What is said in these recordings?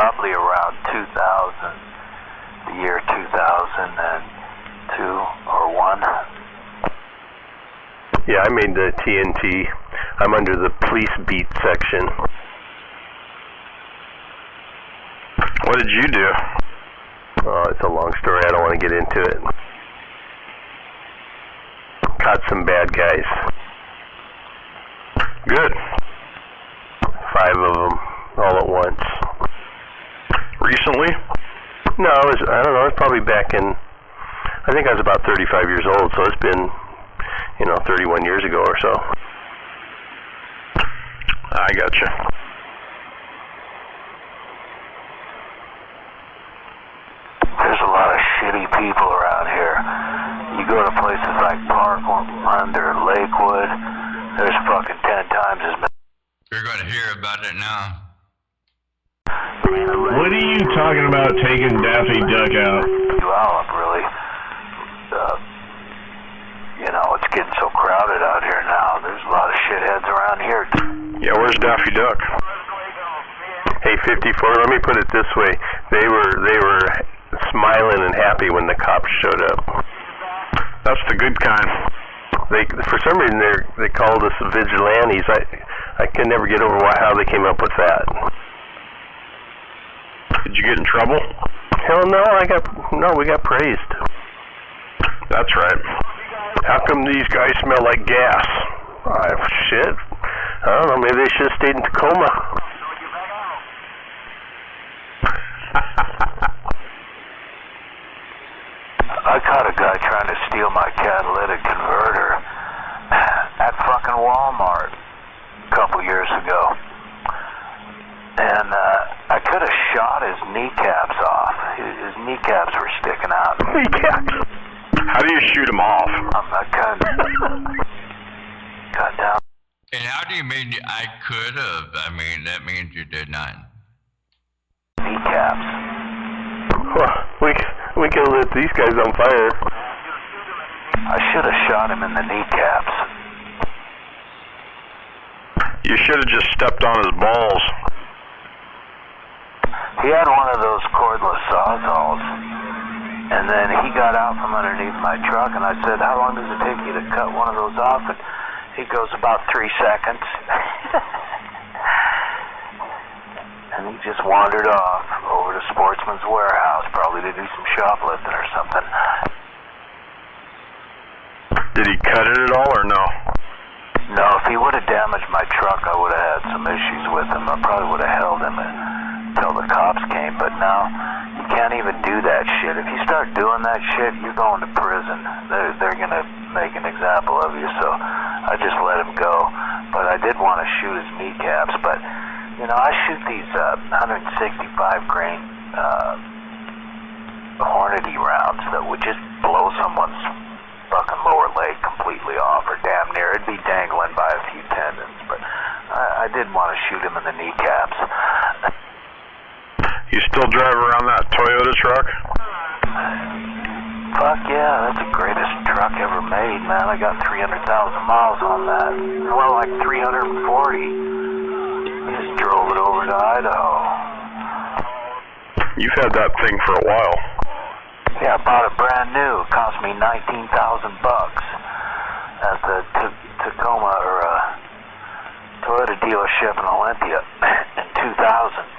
probably around 2000, the year 2002 or 1. Yeah, I made the TNT. I'm under the police beat section. What did you do? Oh, it's a long story. I don't want to get into it. Caught some bad guys. Good. 5 of them, all at once. Recently? No, I don't know. It's probably back in, I think I was about 35 years old, so it's been, 31 years ago or so. I gotcha. There's a lot of shitty people around here. You go to places like Parkland or Lakewood, there's fucking 10 times as many. You're going to hear about it now. What are you talking about taking Daffy Duck out? Really. It's getting so crowded out here now. There's a lot of shitheads around here. Yeah, where's Daffy Duck? Hey, 54, let me put it this way. They were smiling and happy when the cops showed up. That's the good kind. For some reason, they called us vigilantes. I can never get over how they came up with that. Did you get in trouble? Hell no, we got praised. That's right. How come these guys smell like gas? Shit. I don't know, maybe they should have stayed in Tacoma. I caught a guy trying to steal my catalytic converter at fucking Walmart a couple years ago. And I could have shot his kneecaps off. His kneecaps were sticking out. Kneecaps? How do you shoot him off? I kind of got down. And how do you mean I could have? I mean, that means you did not. Kneecaps. Well, we can lit these guys on fire. I should have shot him in the kneecaps. You should have just stepped on his balls. He had one of those cordless sawzalls, and then he got out from underneath my truck, and I said, how long does it take you to cut one of those off? And he goes, about 3 seconds. And he just wandered off over to Sportsman's Warehouse, probably to do some shoplifting or something. Did he cut it at all, or no? No, if he would have damaged my truck, I would have had some issues with him. I probably would have held him until the cops came, but now you can't even do that shit. If you start doing that shit, you're going to prison. They're going to make an example of you, so I just let him go. But I did want to shoot his kneecaps, but, I shoot these 165 grain Hornady rounds that would just blow someone's fucking lower leg completely off, or damn near. It'd be dangling by a few tendons, but I did want to shoot him in the kneecaps. You still drive around that Toyota truck? Fuck yeah, that's the greatest truck ever made, man. I got 300,000 miles on that. Well, like 340. Just drove it over to Idaho. You've had that thing for a while. Yeah, I bought it brand new. It cost me $19,000 at the Tacoma or Toyota dealership in Olympia in 2000.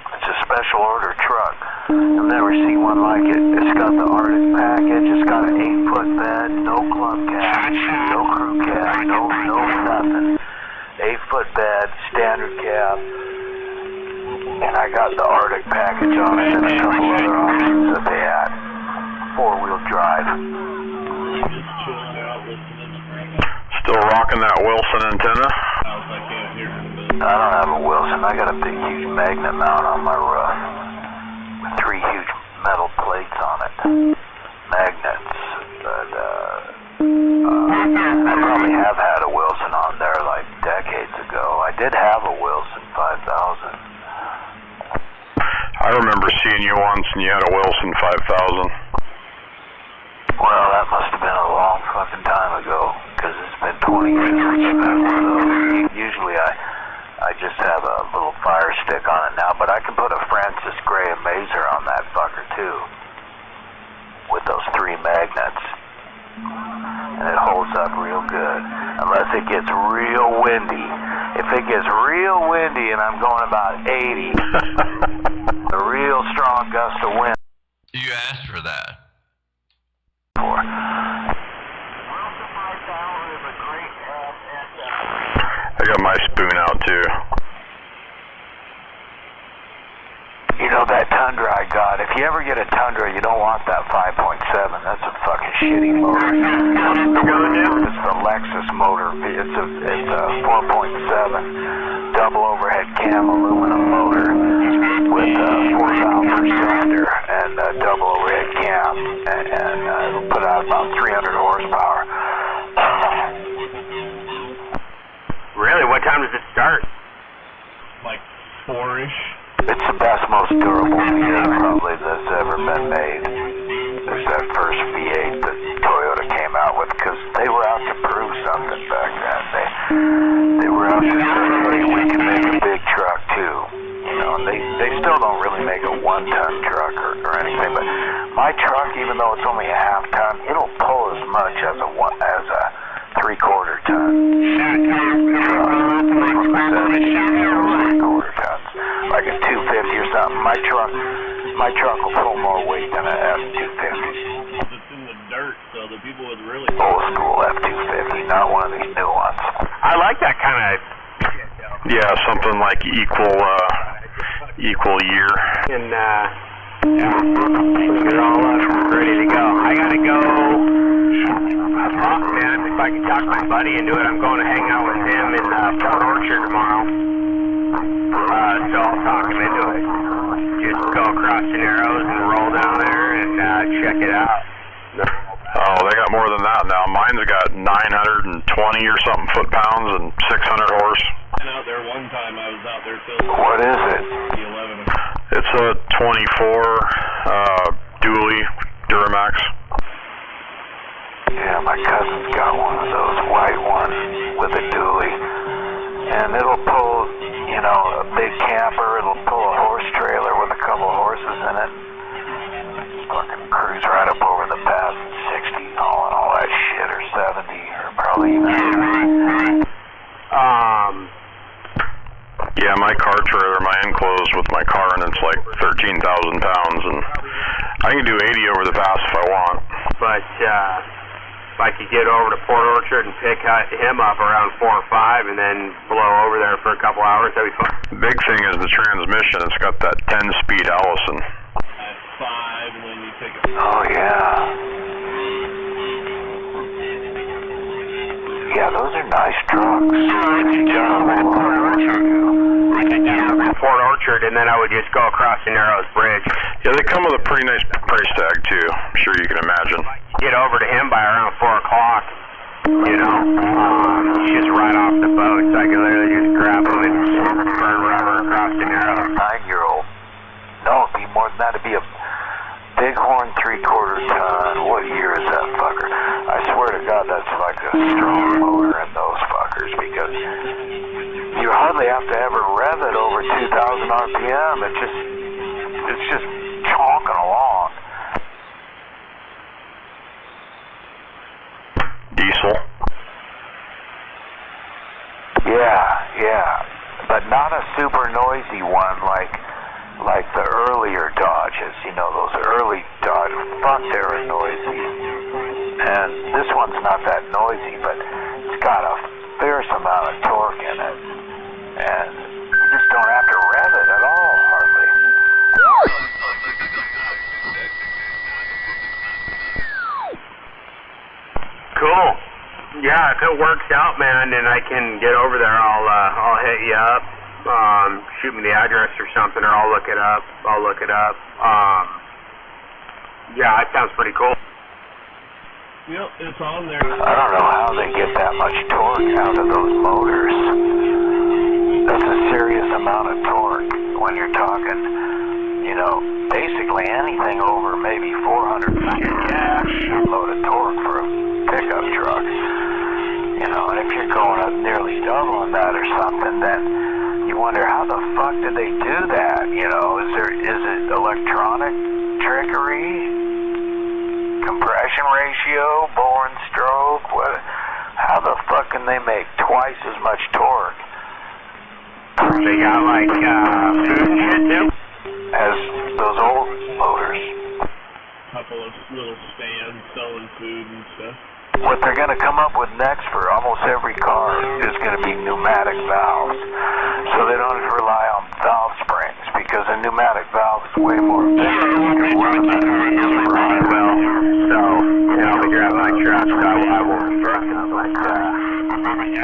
It's a special order truck. You'll never see one like it. It's got the Arctic package. It's got an 8-foot bed, no club cab, no crew cab, no nothing. 8-foot bed, standard cab. And I got the Arctic package on it and a couple other options that they had. 4-wheel drive. Still rocking that Wilson antenna? I don't have a Wilson. I got a big, huge magnet mount on my roof with 3 huge metal plates on it. Magnets. But, I probably have had a Wilson on there like decades ago. I did have a Wilson 5000. I remember seeing you once and you had a Wilson 5000. Well, that must have been a long fucking time ago, because it's been 20 years since I've had one of those. Usually I just have a little fire stick on it now, but I can put a Francis Gray up real good. Unless it gets real windy. If it gets real windy and I'm going about 80, a real strong gust of wind. You asked for that. I got my spoon out too. You know that Tundra I got, if you ever get a Tundra, you don't want that 5.7. That's a fucking shitty motor. It's the Lexus motor. It's a 4.7 double overhead cam aluminum motor with a 4-valve cylinder and a double overhead cam, and it'll put out about 300 horsepower. Really? What time does it start? Like 4-ish. It's the best, most durable V8 probably that's ever been made. There's that first V8 that Toyota came out with, because they were out to prove something back then. They were out to say, hey, we can make a big truck too. You know, and they still don't really make a 1-ton truck or anything, but my truck, even though it's only a half-ton, it'll pull as much as a 3/4 ton. Like a 250 or something. My truck will pull more weight than a F-250. It's in the dirt, so the people would really... Old school F-250, not one of these new ones. I like that kind of... Yeah, something like equal year. And, put it all up, ready to go. I gotta go. Man, if I can talk my buddy into it, I'm going to hang out with him in Port Orchard tomorrow. So I'll talk him into it. Just go across the Narrows and roll down there and check it out. Oh, they got more than that now. Mine's got 920 or something foot-pounds and 600 horse. Out there one time, I was out there till... What is it? The 11. It's a 24 dually Duramax. Yeah, my cousin's got one of those white ones with a dually. And it'll pull, you know, a big camper. It'll pull a horse trailer with a couple horses in it. Fucking cruise right up over the pass at 60, hauling all that shit, or 70, or probably even... Yeah, my car trailer, my enclosed with my car, and it's like 13,000 pounds, and I can do 80 over the pass if I want. But if I could get over to Port Orchard and pick him up around 4 or 5 and then blow over there for a couple hours, that'd be fun. The big thing is the transmission. It's got that 10-speed Allison. At 5 when you take it. Oh, yeah. Yeah, those are nice trucks. Port Orchard, and then I would just go across the Narrows Bridge. Yeah, they come with a pretty nice price tag, too. I'm sure you can imagine. Get over to him by around 4 o'clock, you know. He's just right off the boat, so I can literally just grab him and burn rubber across the Narrows. 9-year-old. No, it'd be more than that. It'd be a Bighorn 3/4 ton. What year is that fucker? I swear to God, that's like a strong motor in those fuckers, because you hardly have to ever rev it over 2,000 RPM. It's just chonking along. Diesel. Yeah, but not a super noisy one like the earlier Dodges. You know, those early Dodge, fuck, they were noisy. And this one's not that noisy, but it's got a fierce amount of torque in it. And you just don't have to rev it at all, hardly. Cool. Yeah, if it works out, man, and I can get over there, I'll hit you up. Shoot me the address or something, or I'll look it up. Yeah, that sounds pretty cool. Yep, it's on there. I don't know how they get that much torque out of those motors. That's a serious amount of torque when you're talking, you know, basically anything over maybe 400 load of torque for a pickup truck. You know, and if you're going up nearly doubling that or something, then you wonder how the fuck did they do that? You know, is it electronic trickery, compression ratio, bore and stroke? how the fuck can they make twice as much torque? They got like food and shit too? As those old motors. Couple of little stands selling food and stuff. What they're going to come up with next for almost every car is going to be pneumatic valves. So they don't have to rely on valve springs, because a pneumatic valve is way more efficient. Well, so, you know, we grab my truck, so I won't truck it, but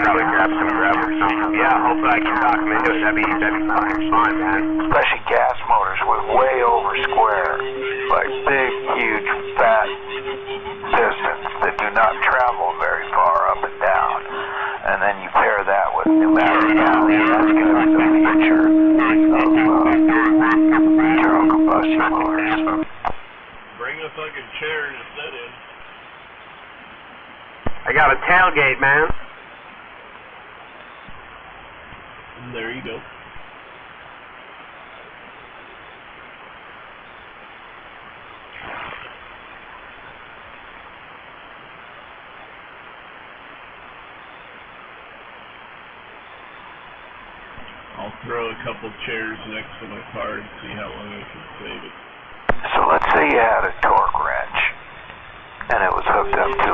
probably grab some grub or something. Yeah, hopefully I can talk them into it. That'd be fucking fun, man. Especially gas motors with way over square, like big, huge, fat pistons that do not travel very far up and down. And then you pair that with pneumatic valves, that's going to be the future of internal combustion motors. Bring a fucking chair to sit in. I got a tailgate, man. And there you go. I'll throw a couple chairs next to my car and see how long I can save it. So let's say you had a torque wrench, and it was hooked up to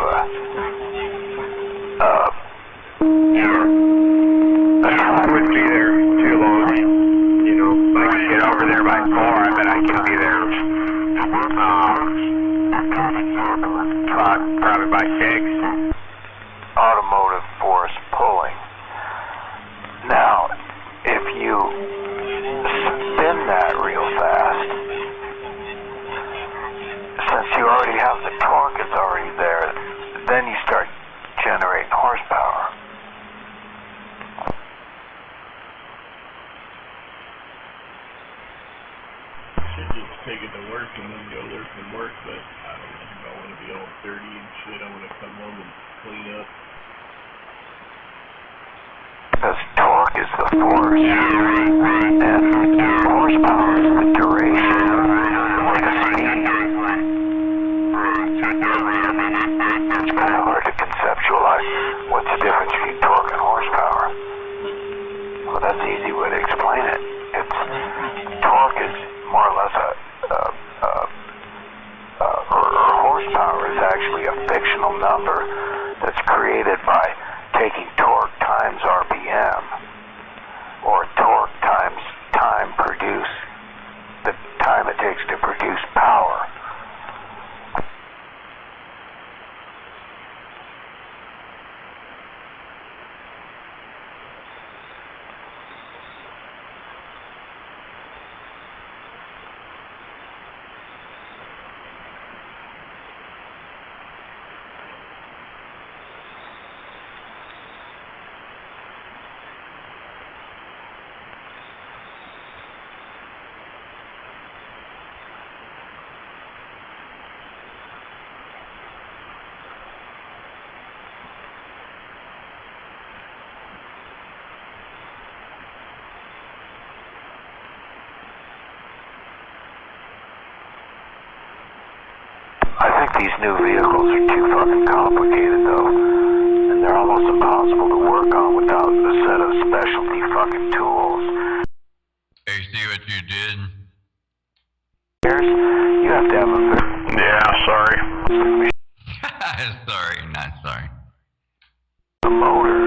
I wouldn't be there too long. You know, if I can get over there by 4, I bet I can be there. Probably by 6. automotive force pulling. Now, if you spin that real fast, since you already have the torque is already there, then you start generating horsepower. Should just take it to work and then go there from work, but I don't know. I want to be all dirty and shit. I want to come home and clean up. Because torque is the force, and horsepower is the duration, or the speed. It's kind of hard to conceptualize what's the difference between torque and horsepower. Well, that's the easy way to explain it. It's torque is more or less or horsepower is actually a fictional number that's created by taking torque times RPM, or torque times time produced, the time it takes to produce power. I think these new vehicles are too fucking complicated, though, and they're almost impossible to work on without a set of specialty fucking tools. Hey, see what you did? You have to have a Yeah, sorry. Sorry, not sorry. the motor.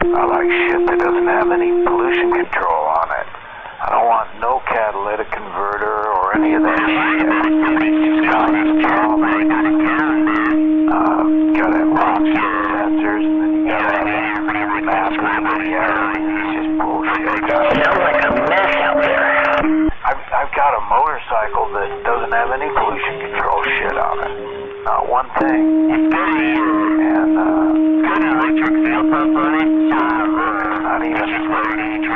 I like shit that doesn't have any pollution control on it. I don't want no catalytic converter or any of that shit. It's causes problems. Gotta have oxygen sensors, and then you gotta have mask for the air. It's just bullshit. Sounds like a mess out there. I've got a motorcycle that doesn't have any pollution control shit on it. Not one thing. And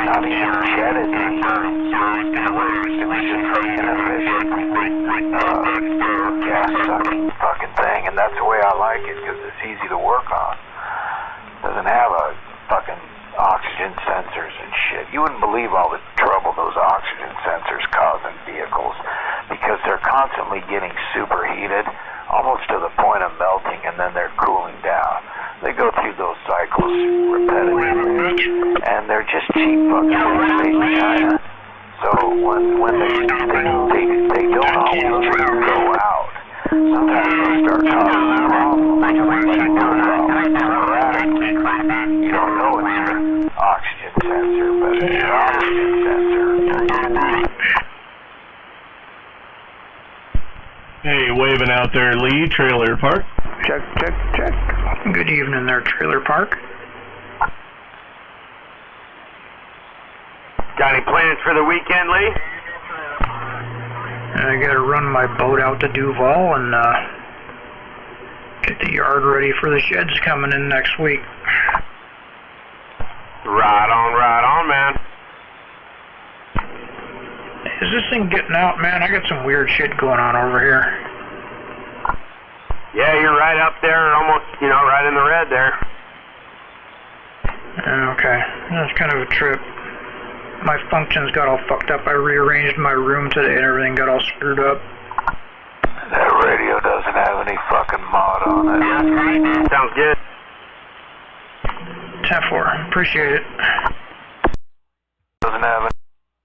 not even jetted. It was just an inefficient gas sucking fucking thing, and that's the way I like it, because it's easy to work on. Doesn't have a fucking oxygen sensors and shit. You wouldn't believe all the trouble those oxygen sensors cause in vehicles because they're constantly getting superheated, almost to the point of melting, and then they're cooling down. They go through those cycles repetitively, and they're just cheap fucking made in China. So when they don't always go out, sometimes they'll start causing problems. You don't know it's an oxygen sensor, but it's an oxygen sensor. Hey, waving out there, Lee, Trailer Park. Check, check, check. Good evening there, Trailer Park. Got any plans for the weekend, Lee? I gotta run my boat out to Duval and get the yard ready for the sheds coming in next week. Right on, man. Is this thing getting out, man? I got some weird shit going on over here. Yeah, you're right up there, almost, right in the red there. Okay, that's kind of a trip. My functions got all fucked up. I rearranged my room today and everything got all screwed up. That radio doesn't have any fucking mod on it. Sounds good. 10-4, appreciate it. Doesn't have any.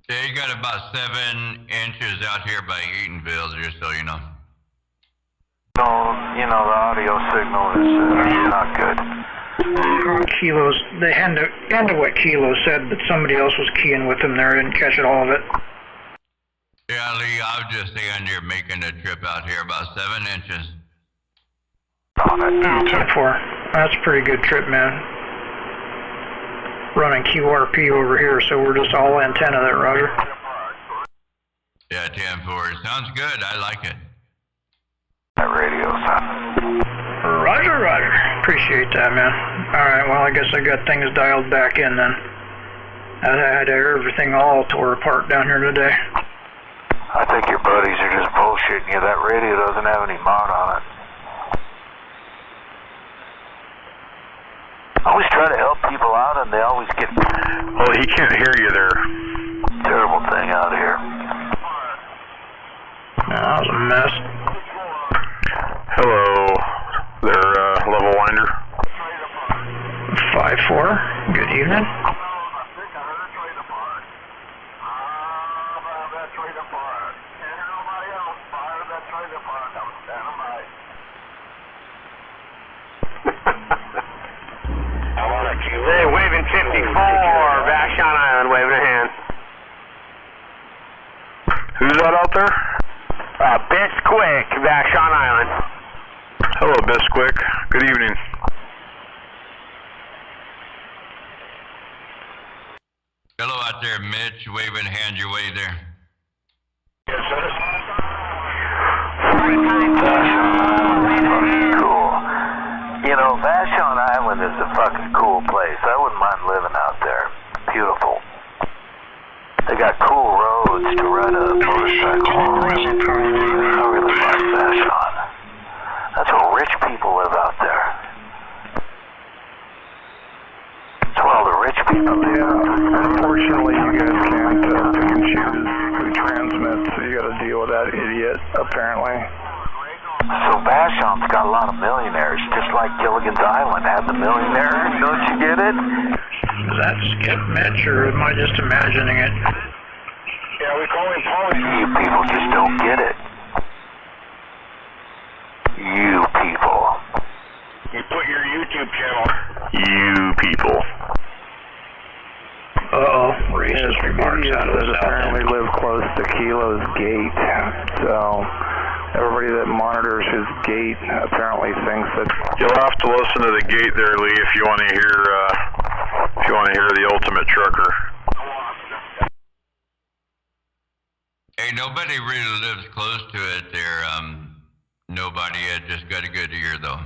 Yeah, you got about 7 inches out here by Eatonville, just so you know. No, the audio signal is not good. Kilos, the end of what Kilo said, but somebody else was keying with him there. I didn't catch it, all of it. Yeah, Lee, I was just saying you're making a trip out here about 7 inches. On it. 10-4, that's a pretty good trip, man. Running QRP over here, so we're just all antenna there, Roger. Yeah, 10-4, sounds good, I like it. That radio's on. Roger, Roger. Appreciate that, man. Alright, well, I guess I got things dialed back in then. I had everything all tore apart down here today. I think your buddies are just bullshitting you. That radio doesn't have any mod on it. I always try to help people out and they always get... Well, he can't hear you there. Terrible thing out here. That was a mess. Hello there, Level Winder. 5-4, good evening. Hey, waving 54, Vashon Island, waving a hand. Who's that out there? Bisquick, Vashon Island. Hello, Bisquick. Good evening. Hello out there, Mitch, waving a hand your way there. Cool. Vashon Island is a fucking cool place. I wouldn't mind living out there. Beautiful. They got cool roads to ride a motorcycle on. I really like Vashon. That's where rich people live out there. That's where all the rich people live. Yeah, unfortunately you guys can't pick and choose who transmits, so you gotta deal with that idiot, apparently. So Vashon's got a lot of millionaires, just like Gilligan's Island had the millionaires. Don't you get it? Is that Skip Mitch, or am I just imagining it? Yeah, we call him Polly. You people just don't get it. You people. You put your YouTube channel. You people. Uh-oh, racist remarks out of Idiots this apparently outfit. live close to Kilo's gate, so everybody that monitors his gate apparently thinks that... You'll have to listen to the gate there, Lee, if you want to hear the ultimate trucker. Hey, nobody really lives close to it there. Nobody just got a good ear, though.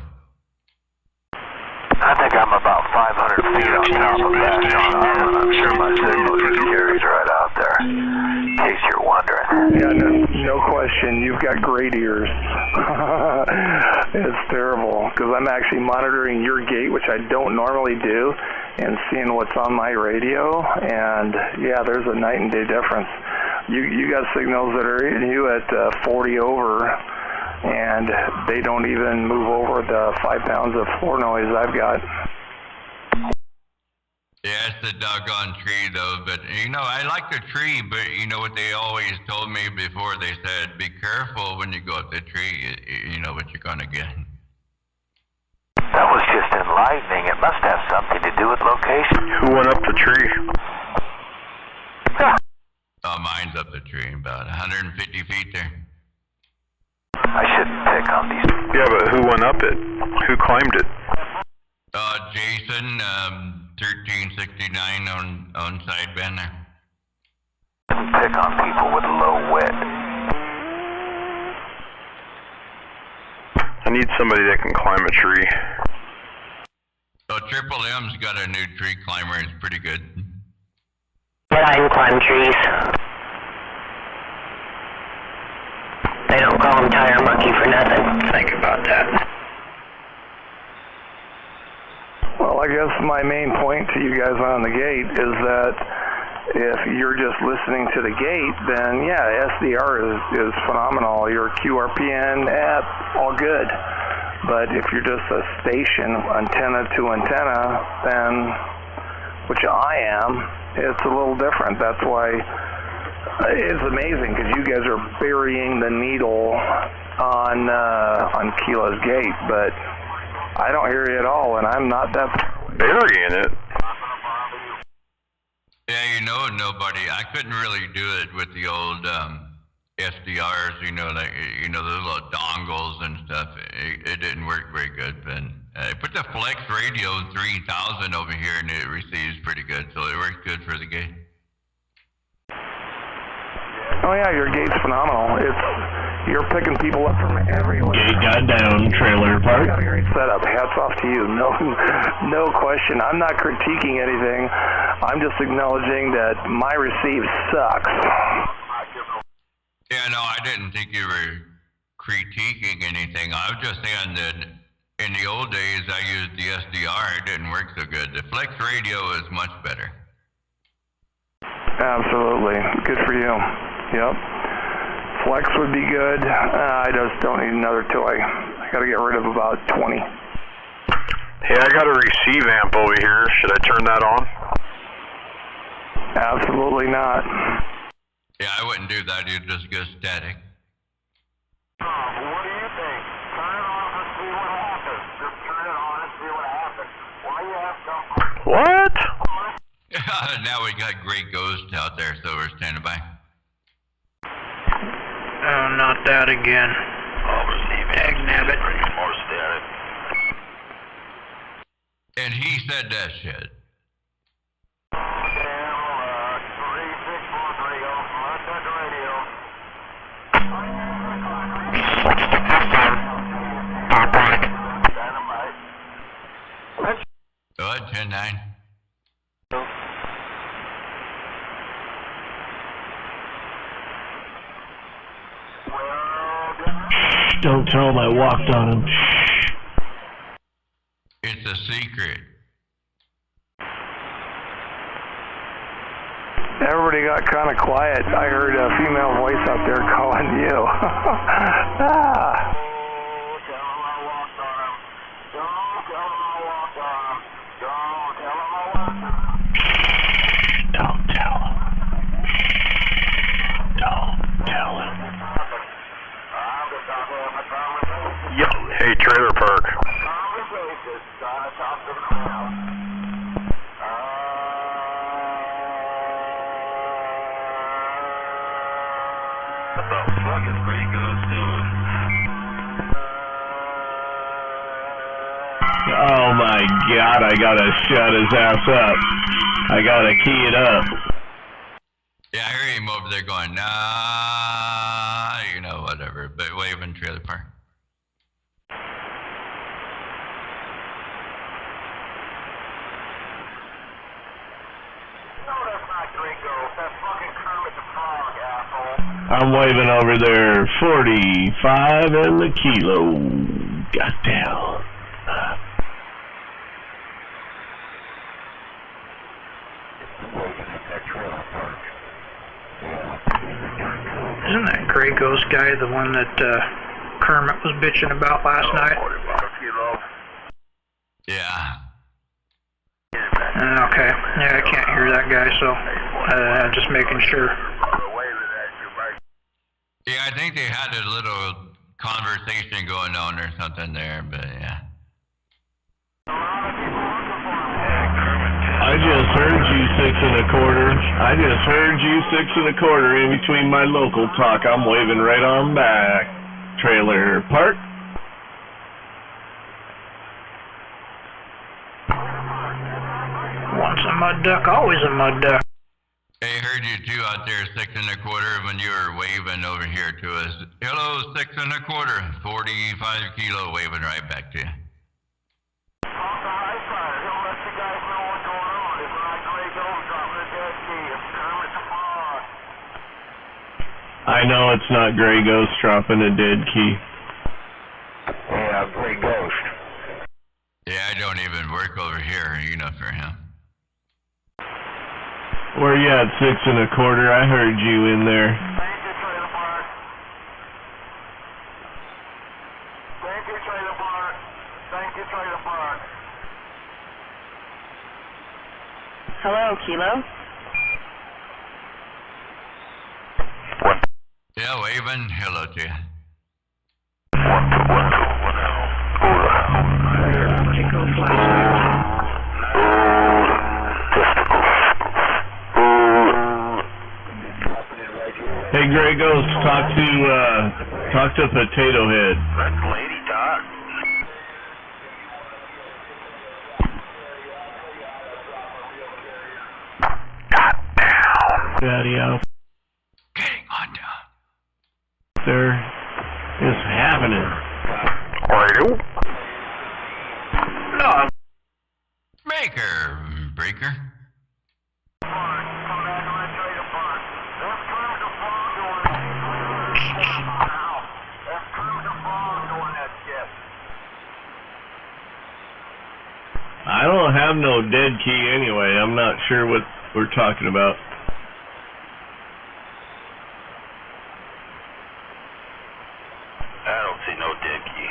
I think I'm about 500 feet on top of Vashon Island. I'm sure my signal just carries right out there, in case you're wondering. Yeah, no question. You've got great ears. It's terrible, because I'm actually monitoring your gate, which I don't normally do, and seeing what's on my radio, and yeah, there's a night and day difference. You got signals that are hitting you at 40 over, and they don't even move over the 5 pounds of floor noise I've got. Yeah, it's the doggone tree, though. But, you know, I like the tree, but you know what they always told me before? They said, be careful when you go up the tree. You know what you're going to get. That was just enlightening. It must have something to do with location. Who went up the tree? Oh, mine's up the tree, about 150 feet there. I shouldn't pick on these. Yeah, but who went up it? Who climbed it? Jason, 1369 on sideband there. Shouldn't pick on people with low wit. I need somebody that can climb a tree. So Triple M's got a new tree climber. It's pretty good. But I can climb trees. They don't call him Tire Monkey for nothing. Think about that. Well, I guess my main point to you guys on the gate is that if you're just listening to the gate, then yeah, SDR is phenomenal. Your QRPN app, all good. But if you're just a station, antenna to antenna, then, which I am, it's a little different. That's why it's amazing, because you guys are burying the needle on Kila's gate, but I don't hear you at all, and I'm not that burying it. Yeah, you know, nobody. I couldn't really do it with the old SDRs, you know, like, you know, the little dongles and stuff. It didn't work very good. But I put the Flex Radio 3000 over here, and it receives pretty good, so it works good for the gate. Oh yeah, your gate's phenomenal. You're picking people up from everywhere. Gate got down, trailer park. Got a great setup. Hats off to you. No question. I'm not critiquing anything. I'm just acknowledging that my receive sucks. Yeah, no, I didn't think you were critiquing anything. I was just saying that in the old days I used the SDR. It didn't work so good. The Flex Radio is much better. Absolutely. Good for you. Yep. Flex would be good. I just don't need another toy. I got to get rid of about 20. Hey, I got a receive amp over here. Should I turn that on? Absolutely not. Yeah, I wouldn't do that. You'd just go static. What do you think? Turn it off and see what happens. Just turn it on and see what happens. Why you have to... What? Now we got great ghosts out there, so we're standing by. Oh, not that again. Dag nabbit. More static. And he said that shit. Go ahead, 10-9. Don't tell him I walked on him. It's a secret. Everybody got kind of quiet. I heard a female voice out there calling you. Ah. Don't tell him. Don't tell him. Yo, hey, trailer park. Oh my God, I gotta shut his ass up. I gotta key it up. Yeah, I hear him over there going, nah, you know, whatever, but waving trailer park. I'm waving over there, 45 and the kilo. Got down. Gray Ghost guy, the one that Kermit was bitching about last night? Yeah. Okay. Yeah, I can't hear that guy, so just making sure. Yeah, I think they had a little conversation going on or something there, but yeah. I just heard you 6 1/4. I just heard you 6 1/4 in between my local talk. I'm waving right on back. Trailer park. Once a mud duck, always a mud duck. Hey, heard you too out there, 6 1/4, when you were waving over here to us. Hello, 6 1/4, 45 kilo, waving right back to you. I know it's not Gray Ghost dropping a dead key. Yeah, Gray Ghost. Yeah, I don't even work over here, you know, for him. Where you at, 6 1/4? I heard you in there. Thank you, Trailer Park. Thank you, Trailer Park. Thank you, Trailer Park. Hello, Kilo? Yeah, waving hello to you. Hey, Gray Ghost, talk to Potato Head. That's Lady Talk. Daddy out Getting on down. there is happening. No, Breaker. I don't have no dead key anyway. I'm not sure what we're talking about. I don't see no dead key.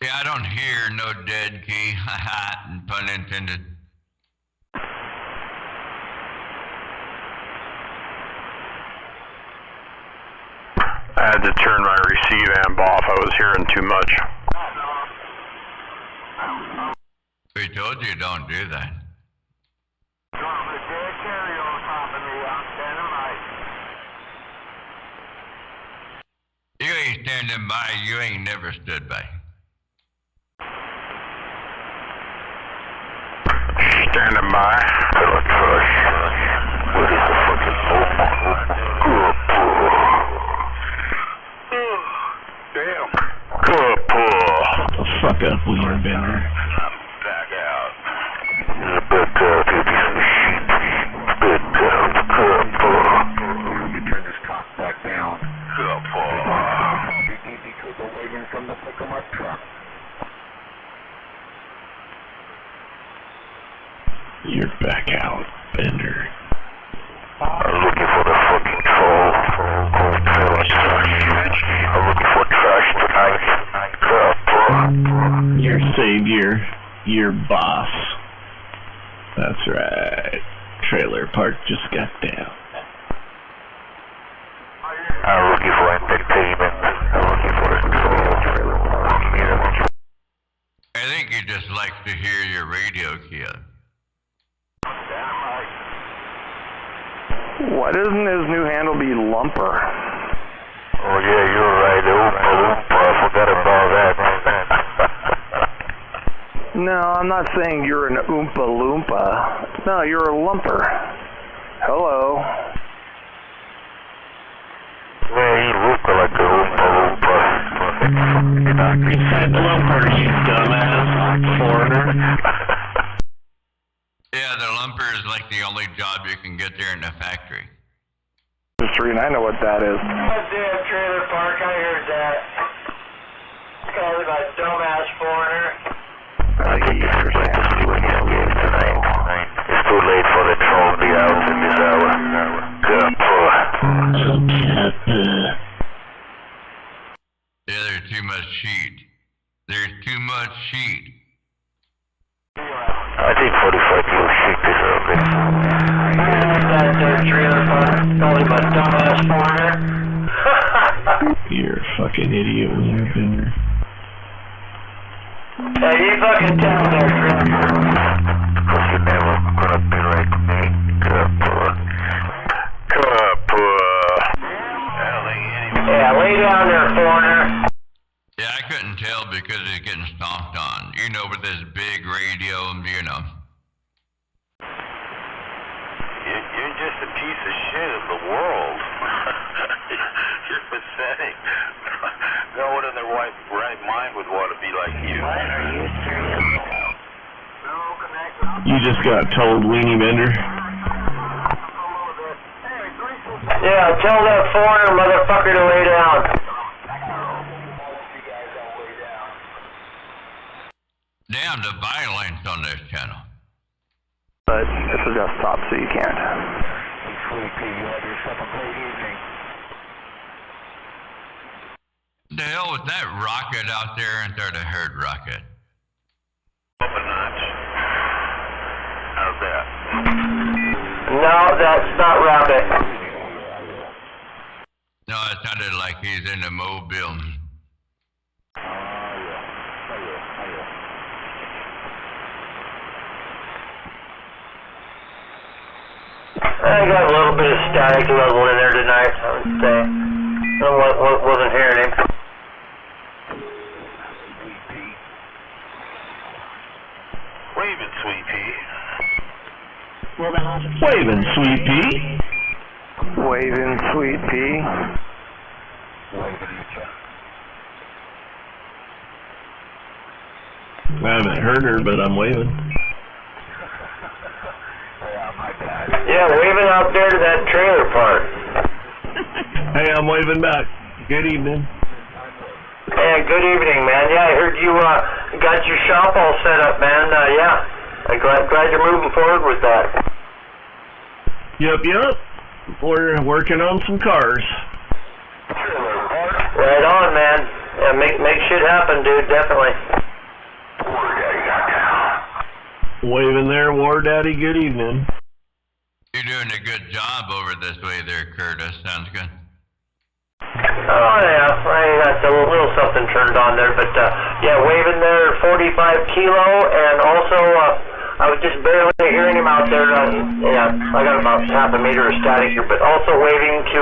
Yeah, I don't hear no dead key. Haha, pun intended. I had to turn my receive amp off. I was hearing too much. We told you don't do that. You ain't standing by, you ain't never stood by. Standing by. What is the fucking damn. Good pull. Shut the fuck up, Wheeler Bender. I'm back out. Back out, you piece of shit. Back out, good pull. You turn this cock back down. Good pull. Because I'm waiting from the back of my truck. You're back out, Bender. I'm looking for the fucking troll. I'm looking for trash tonight. Your savior, your boss. That's right. Trailer Park just got down. I'm looking for entertainment. I'm looking for a troll. I think he just likes to hear your radio, Kia. Why doesn't his new handle be Lumper? Oh yeah, you're right. Oompa Loompa. I forgot about that. No, I'm not saying you're an Oompa Loompa. No, you're a Lumper. Hello. Well, he looked like a Oompa Loompa. You said Lumper, you dumbass foreigner. Yeah, the lumper is like the only job you can get there in the factory. Street, I know what that is. Goddamn Trailer Park, I heard that. Called by dumbass foreigner. I get you for to see what you're doing tonight. It's too late for the troll to be out in this hour. Go. Yeah, there's too much sheet. There's too much sheet. I think 45 kilo sheep is okay. That trailer park, calling my dumbass foreigner. You're a fucking idiot when you've been there. Hey, you fucking tell there, trailer park. Cause you never gonna be like me. Yeah, lay down there, foreigner. Yeah, I couldn't tell because he's getting stomped on. You know, with this big radio, you know. You're just a piece of shit of the world. You're pathetic. No one in their right mind would want to be like you. Are you serious? You just got told, Weenie Bender. Yeah, tell that foreigner motherfucker to lay down. Damn the violence on this channel. But it's a desktop, so you can't. You have yourself a great evening. The hell was that rocket out there? And there the herd rocket. Up a notch. How's that? No, that's not rabbit. No, it sounded like he's in the mobile. I got a little bit of static level in there tonight, I would say. I wasn't hearing him. Waving, Sweet Pea. Waving, Sweet Pea. Waving, Sweet Pea. I haven't heard her, but I'm waving. Yeah, waving out there to that trailer park. Hey, I'm waving back. Good evening. Hey, good evening, man. Yeah, I heard you got your shop all set up, man. Yeah, I'm glad you're moving forward with that. Yep. We're working on some cars. Right on, man. Yeah, make shit happen, dude. Definitely. Waving there, War Daddy. Good evening. You're doing a good job over this way there, Curtis. Sounds good. Oh, yeah. I got a little something turned on there, but, yeah, waving there, 45 kilo, and also, I was just barely hearing him out there. Yeah, I got about half a meter of static here, but also waving to,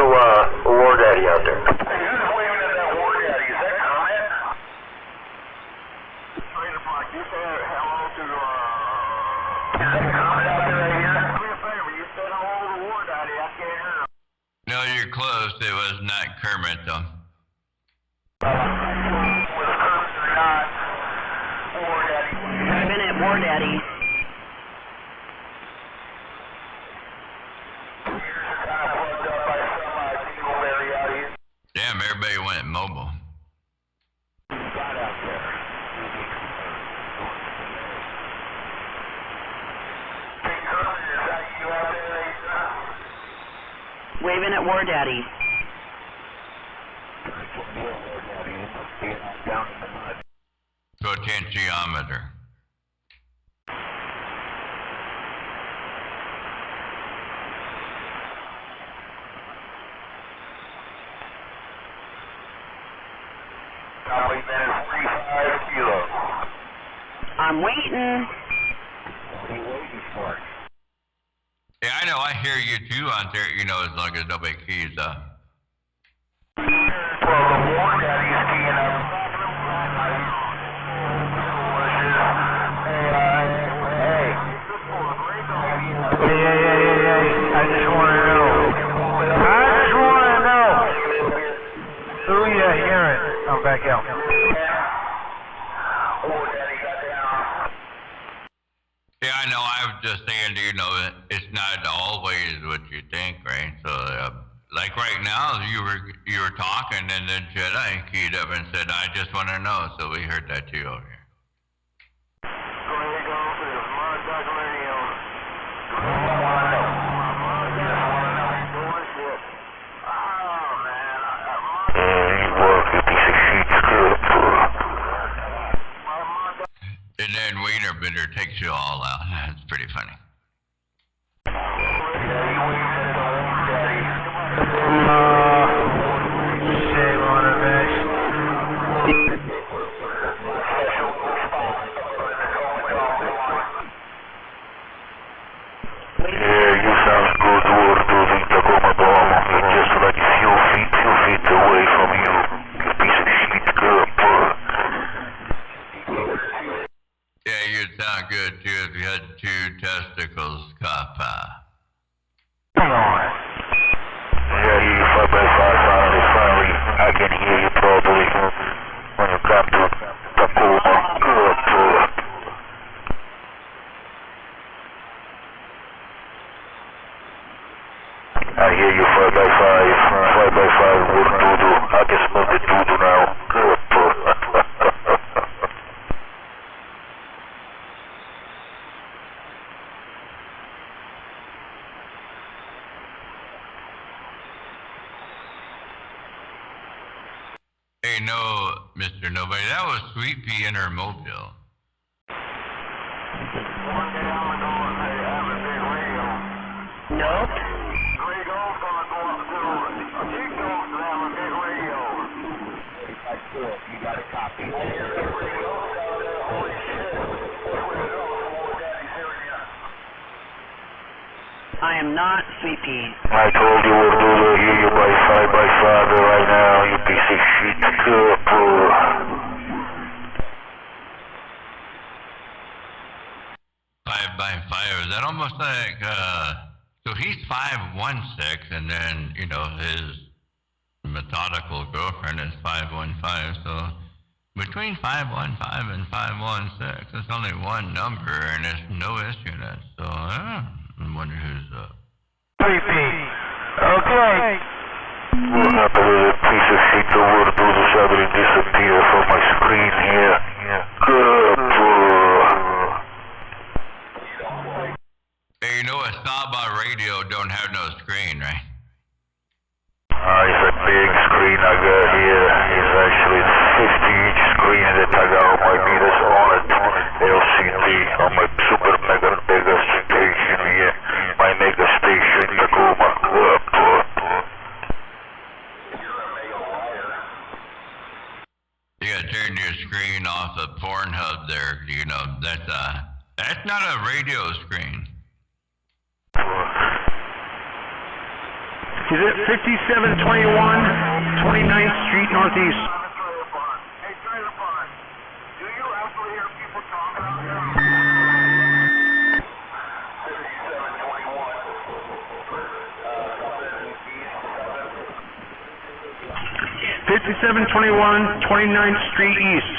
War Daddy out there. No, you're close. It was not Kermit, though. I've been at War Daddy. Damn, everybody went mobile. Waving at War Daddy. Potentiometer. I'm waiting. Yeah, I know. I hear you too on there. You know, as long as nobody keys up. I just want to know. Who you hearing? I'm back out. Yeah, I know. I was just saying, you know, it's not always what you think, right? So, like right now, you were talking, and then Jedi keyed up and said, "I just want to know." So we heard that too over here. wiener bender takes you all out. It's pretty funny. Shame on him, man. Yeah, you sound good, Ward Duty, Tacoma Bomb. You're just like a few feet away from you. You piece of shit, girl. Yeah, you'd sound good too if you had 2 testicles, coppa. Hang on. Yeah, I hear you 5x5 on the ferry. I can hear you probably when you come to Tacoma. Good. I hear you 5x5 wood doodle. I can smell the doodle now. Good. Hey, no, Mr. Nobody, that was Sweet Pea in her mobile. Nope. You got a copy. I am not Sweet Pea. I told you what to do. Hear you by 5x5 right now, you piece of shit. Good. 5x5, is that almost like, so he's 5'16", and then, you know, his methodical girlfriend is 5'15", so between 5'15" and 5'16", it's only one number, and it's no issue-net, so I wonder who's up. Okay. What happened to that piece of shit? The word doodle suddenly disappear from my screen here. Good. Hey, you know a Saba radio don't have no screen, right? It's a big screen I got here. It's actually a 50-inch screen that I got all my meters on it. LCD on my super mega station here. My mega station, Tacoma. You gotta turn your screen off of Pornhub there, you know, that's not a radio screen. Is it 5721 29th Street Northeast? Hey, Trailer Park, do you actually hear people talking out there? 5721 29th Street East.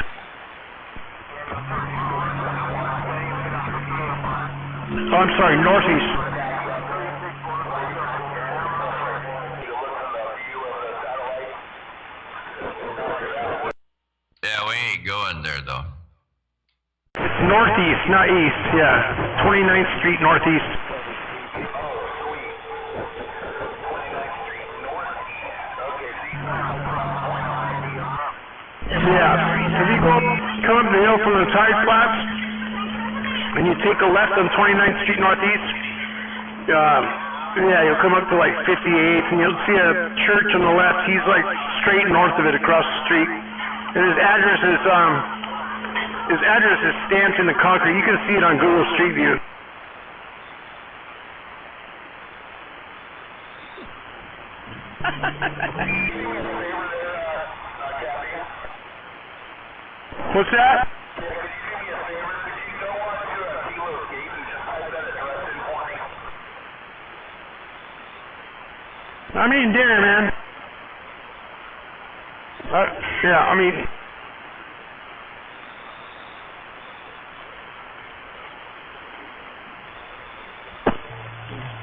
Oh, I'm sorry, Northeast. Yeah, we ain't going there, though. It's Northeast, not East, yeah. 29th Street Northeast. Yeah, if you come up the hill from the tire flats, and you take a left on 29th Street Northeast, yeah, you'll come up to like 58th, and you'll see a church on the left. He's like straight north of it across the street. And his address is stamped in the concrete. You can see it on Google Street View. What's that? I'm eating dinner, man. Yeah, I mean...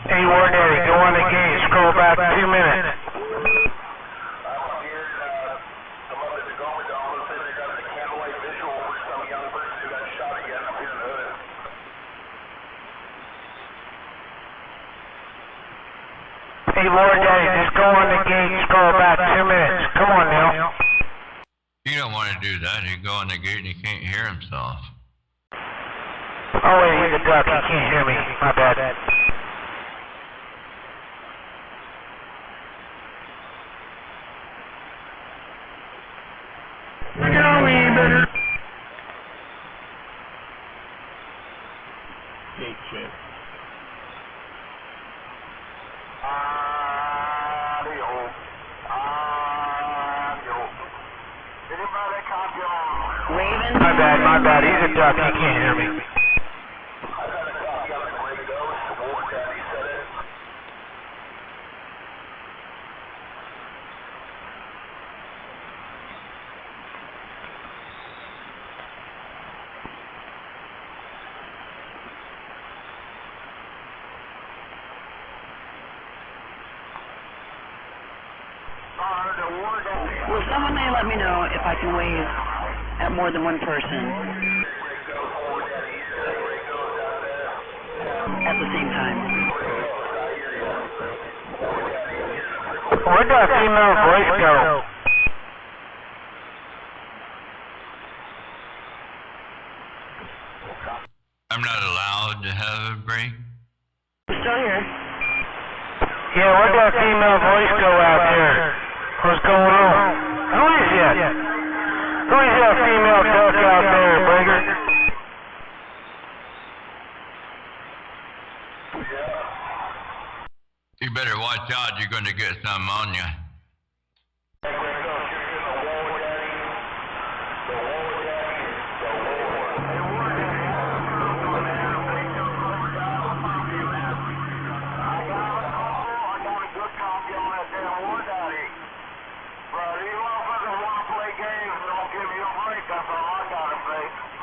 Hey, Ward Daddy, go on the gate. Scroll back 2 minutes. Hey, Ward Daddy, just go on the gate. Scroll back 2 minutes. Come on now. You don't want to do that. You go on the gate and he can't hear himself. Oh, wait, he's a duck. He can't hear me. My bad. Raven? My bad. He's a duck. He can't hear me. Will someone may let me know if I can wave at more than one person at the same time? Where'd that female voice go? I'm not allowed to have a break. Still here. Yeah, where'd that female voice go out there? What's going on? Who is that? Who is that female duck out there, Breaker? You better watch out, you're going to get some on you.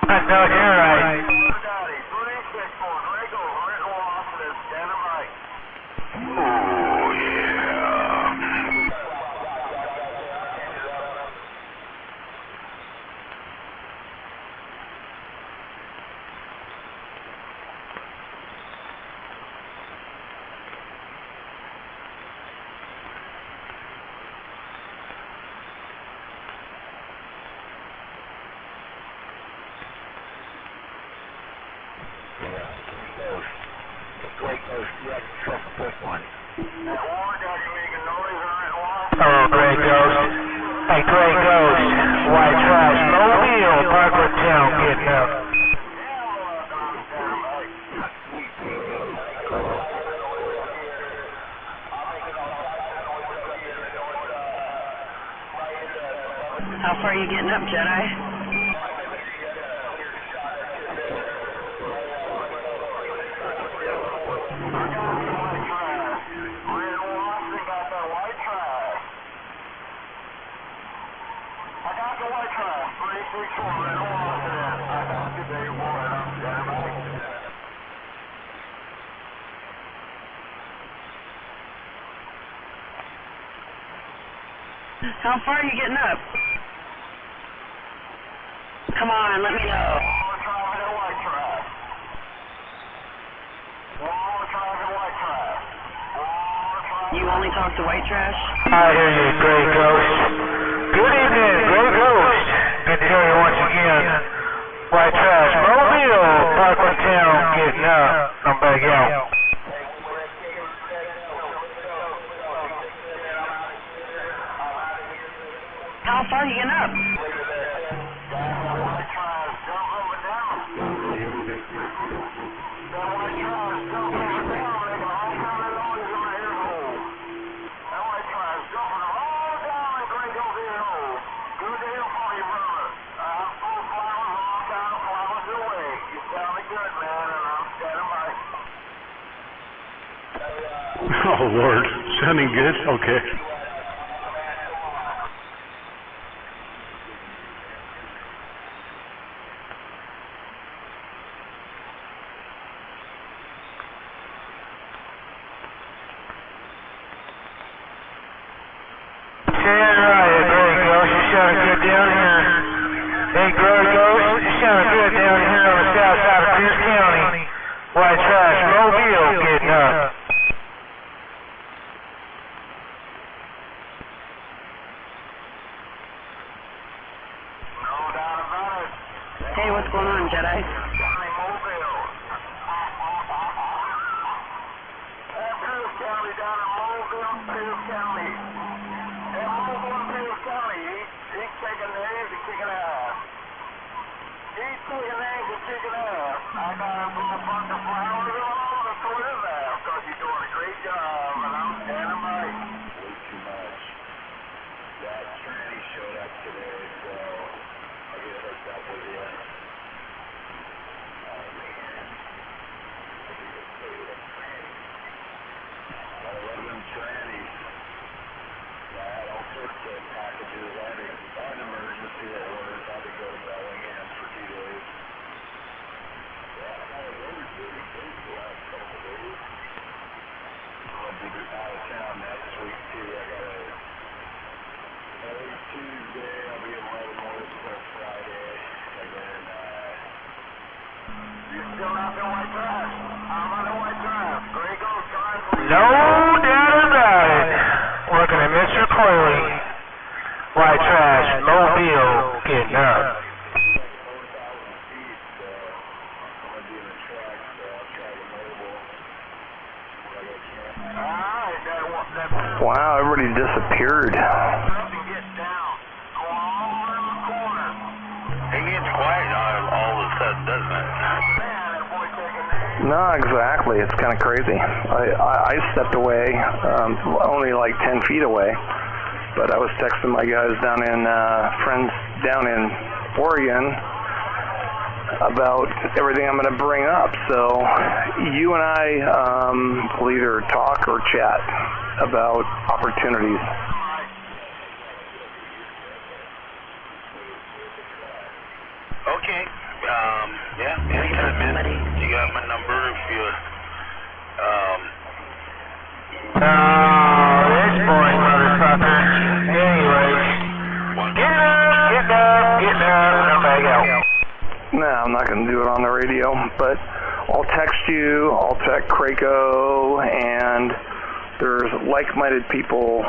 I know you're right. Oh, yeah. Oh, Grey Ghost. Hey, Grey Ghost. White trash. Mobile. Parkland Town getting up. How far are you getting up, Jedi? How far are you getting up? Come on, let me know. You only talk to white trash? I hear you, Grey Ghost. Good evening, Grey Ghost. Good to hear you once again. White trash. Mobile. Parkland Town getting up. I'm back out. How far are you getting up? Oh, Lord. Sounding good? Okay. White trash, Mobile getting up. Hey, what's going on, Jedi? kick and ass. I got a bunch of flowers and all the sort of that because you're doing a great job, and I'm standing by you. Way too much. That tranny showed up today, so I'll get hooked up with you. Oh, man. 11 trannies. I had all sorts of packages. I had an emergency at work. I had to go to Bellingham for 2 days. Yeah, I was really busy the last couple of days. I'll be out of town next week, too. I got every Tuesday, I'll be in Baltimore until Friday. And then, you're still out there, White Trash? I'm on the White Trash. There you go, guys. No doubt about it. Working at Mr. Coyley. White Trash, Mobile, getting up. Wow, everybody disappeared. It gets quiet all of a sudden, doesn't it? No, exactly. It's kind of crazy. I stepped away, only like 10 feet away, but I was texting my guys down in, friends down in Oregon about everything I'm going to bring up. So you and I will either talk or chat about opportunities. Okay. Yeah, anytime, man. You got my number if you, this boy, motherfucker. Anyways. Getting up, and I'm back out. No, I'm not going to do it on the radio, but I'll text you, I'll text Craco, and there's like-minded people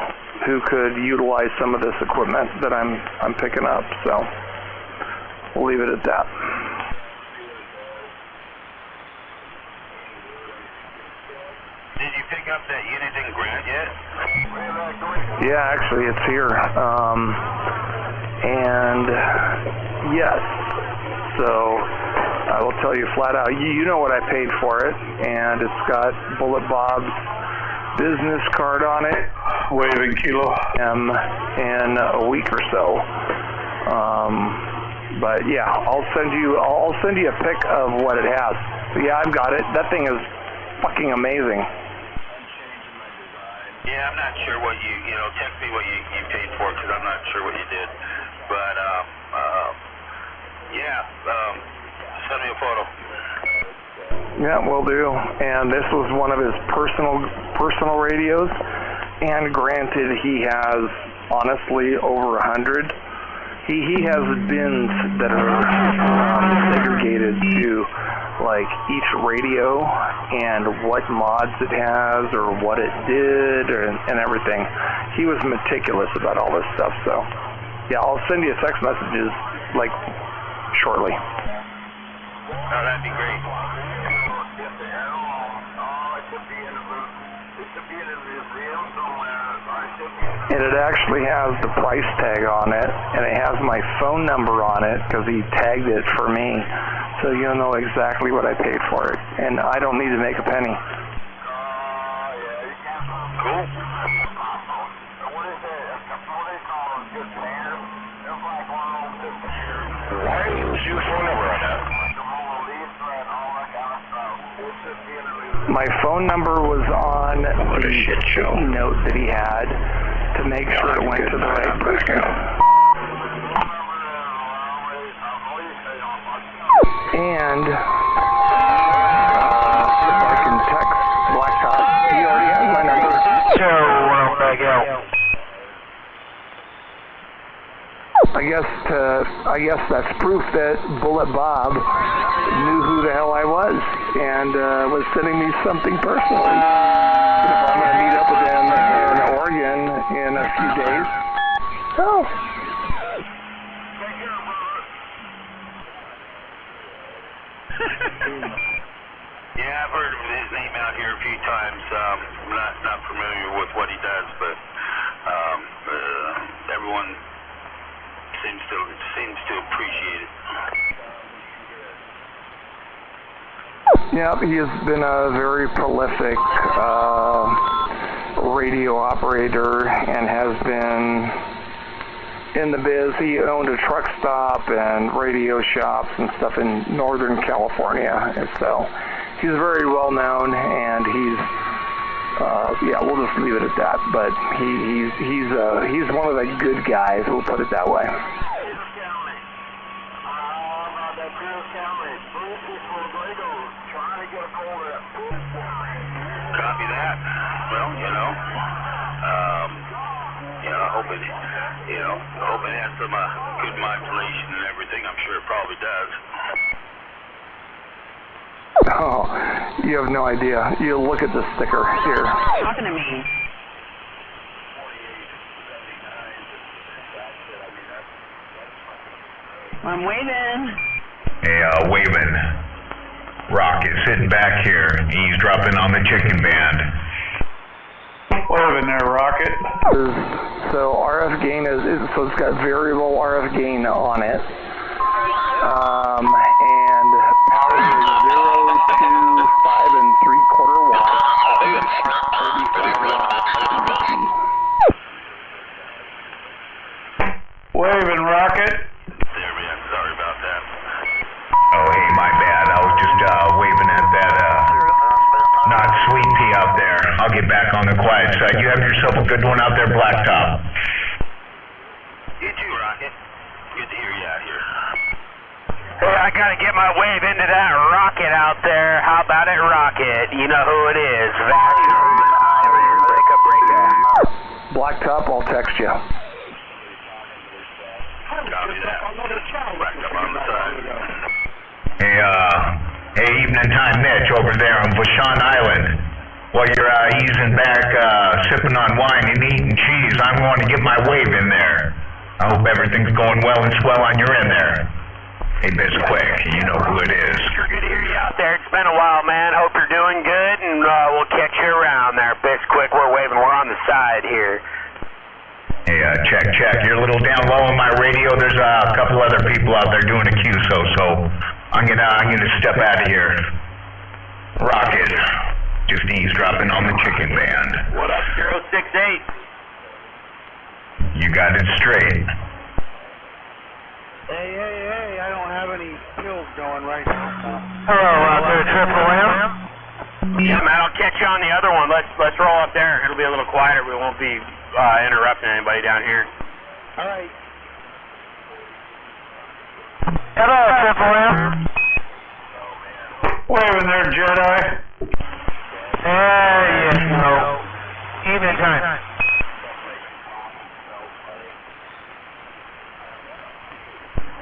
who could utilize some of this equipment that I'm picking up, so we'll leave it at that. Did you pick up that unit in Grant yet? Yeah, actually, it's here. And yes, so I will tell you flat out, you know what I paid for it, and it's got Bullet Bob's business card on it. Waving kilo. In a week or so. But yeah, I'll send you a pic of what it has. So yeah, I've got it. That thing is fucking amazing. Yeah, I'm not sure what you text me what you paid for, because I'm not sure what you did. But, send me a photo. Yeah, will do. And this was one of his personal radios. And granted, he has, honestly, over 100. He has bins that are segregated to like each radio and what mods it has or what it did and everything. He was meticulous about all this stuff. So yeah, I'll send you text messages like shortly. Oh, that'd be great. And it actually has the price tag on it, and it has my phone number on it because he tagged it for me, so you'll know exactly what I paid for it, and I don't need to make a penny. Cool. Why do you use your phone number on that? My phone number was on the sticky note that he had to make sure it went to the right person. And if I can text Blacktop, he already has my number. So, I'm back out. I guess that's proof that Bullet Bob knew who the hell I was and was sending me something personally. If I'm going to meet up with him in Oregon in a few days. Oh. Yeah, I've heard of his name out here a few times. I'm not familiar with what he does, but everyone seems to appreciate it. Yep, he has been a very prolific radio operator and has been in the biz. He owned a truck stop and radio shops and stuff in Northern California, and so he's very well known, and he's yeah, we'll just leave it at that. But he's one of the good guys. We'll put it that way. Copy that. Well, I hope it has some good modulation and everything. I'm sure it probably does. Oh, you have no idea. You look at the sticker here. Talking to me. I'm waving. Hey, waving. Rocket sitting back here, eavesdropping on the chicken band. Waving there, Rocket. So RF gain so it's got variable RF gain on it. And power is 0 to 5 3/4 watts. 35 watts. Waving, Rocket. There, man. Sorry about that. Oh, hey, my bad. I was just waving at that not sweet pea out there. I'll get back on the quiet side. You have yourself a good one out there, Blacktop. You too, Rocket. Good to hear you out here. Hey, I gotta get my wave into that rocket out there. How about it, Rocket? You know who it is. Breaker. Blacktop, I'll text you. Copy that. Back up on the side. Hey, evening time, Mitch, over there on Vashon Island. While you're easing back, sipping on wine and eating cheese, I'm going to get my wave in there. I hope everything's going well and swell on your end there. Hey, Bisquick, you know who it is. Sure good to hear you out there. It's been a while, man. Hope you're doing good, and we'll catch you around there, Bisquick. We're waving. We're on the side here. Hey, check. You're a little down low on my radio. There's a couple other people out there doing a QSO, so I'm gonna step out of here. Rocket, just eavesdropping on the chicken band. What up, 068? You got it straight. Hey, I don't have any pills going right now. Hello, out there, Triple M. Yeah, man, I'll catch you on the other one. Let's roll up there. It'll be a little quieter. We won't be interrupting anybody down here. All right. Hello, Triple M. Waving there, Jedi. Yes, no. Evening time.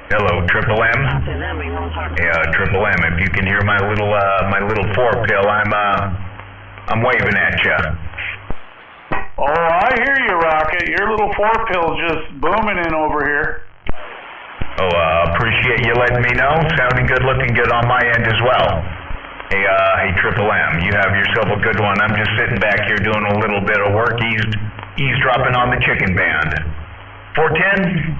Hello, Triple M. Yeah, Triple M. If you can hear my little 4-pill, I'm waving at you. Oh, I hear you, Rocket. Your little 4-pill's just booming in over here. Oh, appreciate you letting me know. Sounding good, looking good on my end as well. Hey, Triple M, you have yourself a good one. I'm just sitting back here doing a little bit of work, eavesdropping on the chicken band. 410?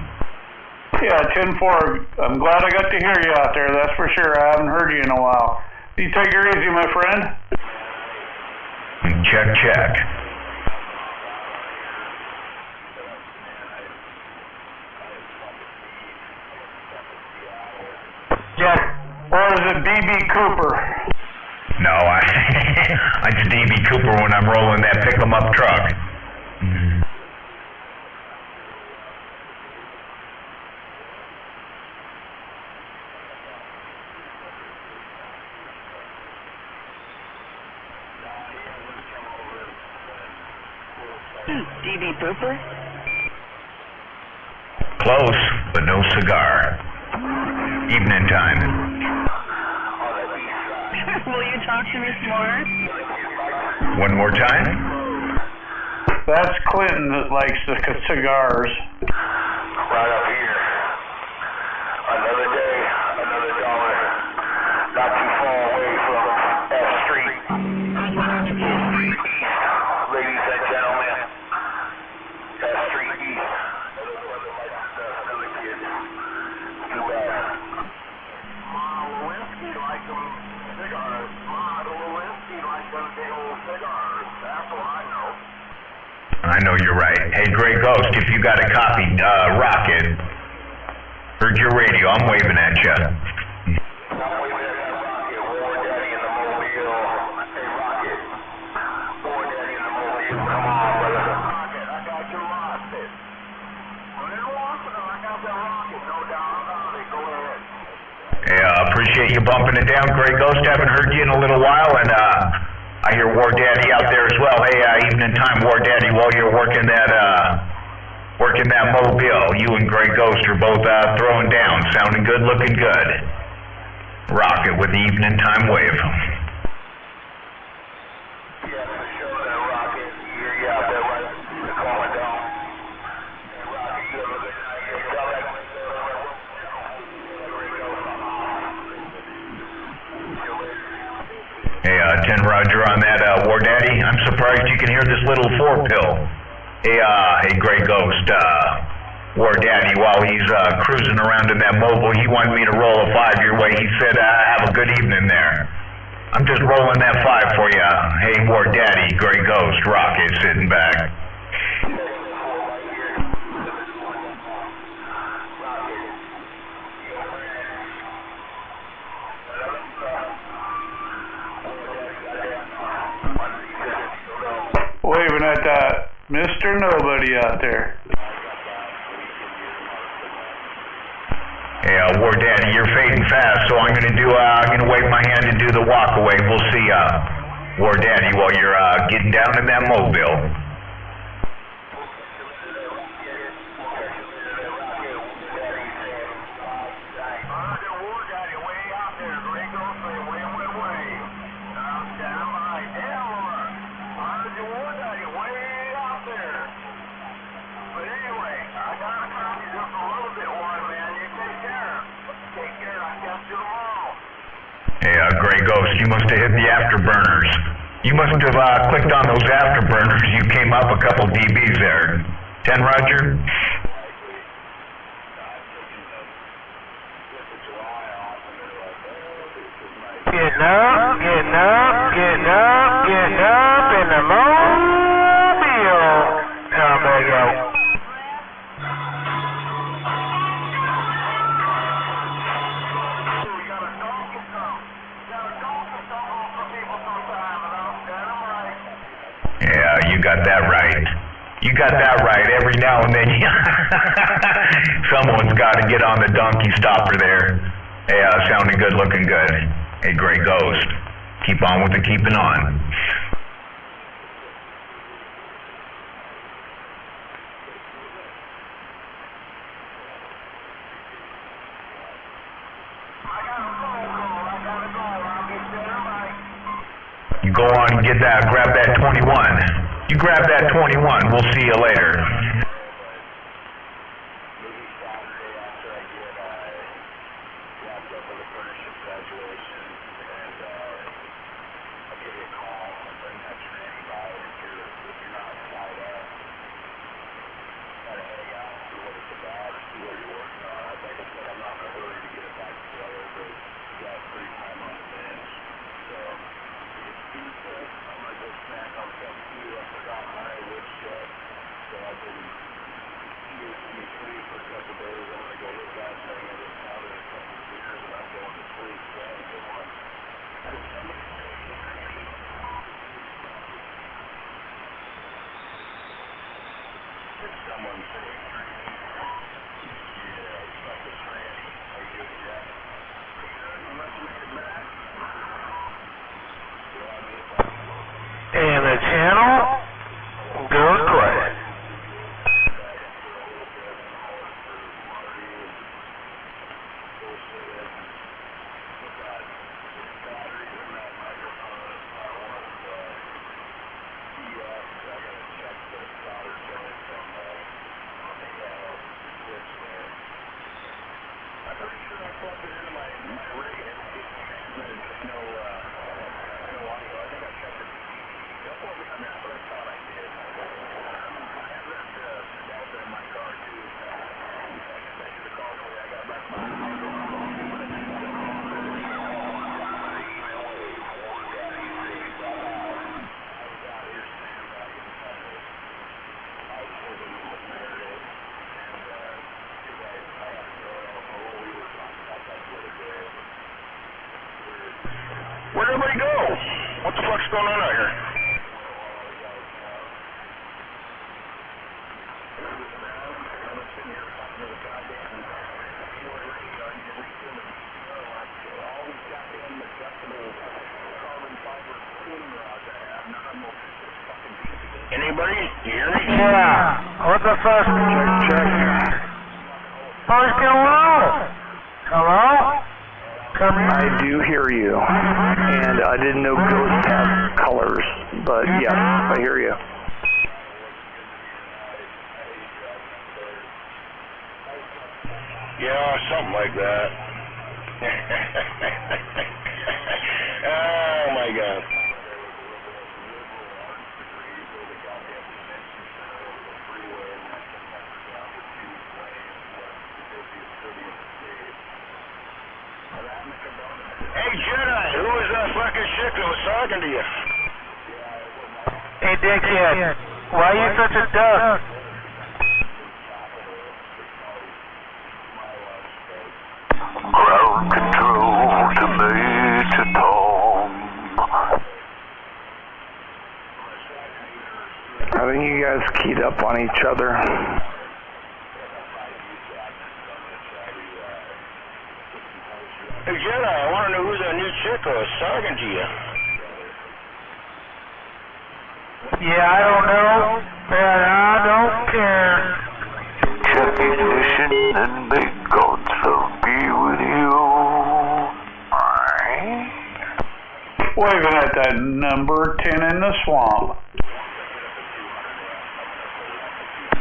Yeah, 10-4. I'm glad I got to hear you out there, that's for sure. I haven't heard you in a while. You take her easy, my friend. Check. Yes. Or is it B.B. Cooper? No, it's D.B. Cooper when I'm rolling that pick-em-up truck. D.B. Cooper? Close, but no cigar. Evening time. Will you talk to me some more? One more time? That's Clinton that likes the cigars. Right up here. Another day, another dollar. Not too far away from F Street. East, ladies and gentlemen. F Street East. Too bad. Whiskey, like them cigars. I know you're right. Hey, Grey Ghost, if you got a copy, Rocket. Heard your radio. I'm waving at you. Appreciate you bumping it down, Grey Ghost. Haven't heard you in a little while, and I hear War Daddy out there as well. Hey, evening time, War Daddy. While you're working that mobile, you and Grey Ghost are both throwing down, sounding good, looking good. Rocket with the evening time wave. Hey, 10 Roger on that, War Daddy. I'm surprised you can hear this little 4-pill. Hey, Grey Ghost, War Daddy, while he's cruising around in that mobile, he wanted me to roll a 5 your way. He said, have a good evening there. I'm just rolling that 5 for you. Hey, War Daddy, Grey Ghost, Rocket, sitting back. Waving at that Mr. Nobody out there. Yeah, War Daddy, you're fading fast, so I'm gonna wave my hand and do the walk away. We'll see, War Daddy, while you're getting down in that mobile. Grey Ghost, you must have hit the afterburners. You must have clicked on those afterburners. You came up a couple dBs there. 10 Roger? Getting up in the mobile. Oh, there you go. Yeah, you got that right. You got that right. Every now and then, someone's got to get on the donkey stopper there. Hey, sounding good, looking good. Hey, Grey Ghost, keep on with the keeping on. You go on and get that, grab that 21. You grab that 21. We'll see you later. And the channel goes quiet. Where'd everybody go? What the fuck's going on out here? Anybody? You hear me? Yeah. What's the first? Check. What's going on? Hello? Come here. I do hear you. And I didn't know ghosts have colors. But yes, I hear you. Yeah, something like that. Oh my God. Hey Jedi, who was that fucking chick that was talking to you? Hey, dickhead. Why are you such a duck? Ground control to Major Tom. I think you guys keyed up on each other. Hey Jedi, I want to know who that new chick was talking to you. Yeah, I don't know, but I don't care. Check ignition and may God's love be with you. Waving at that number 10 in the swamp.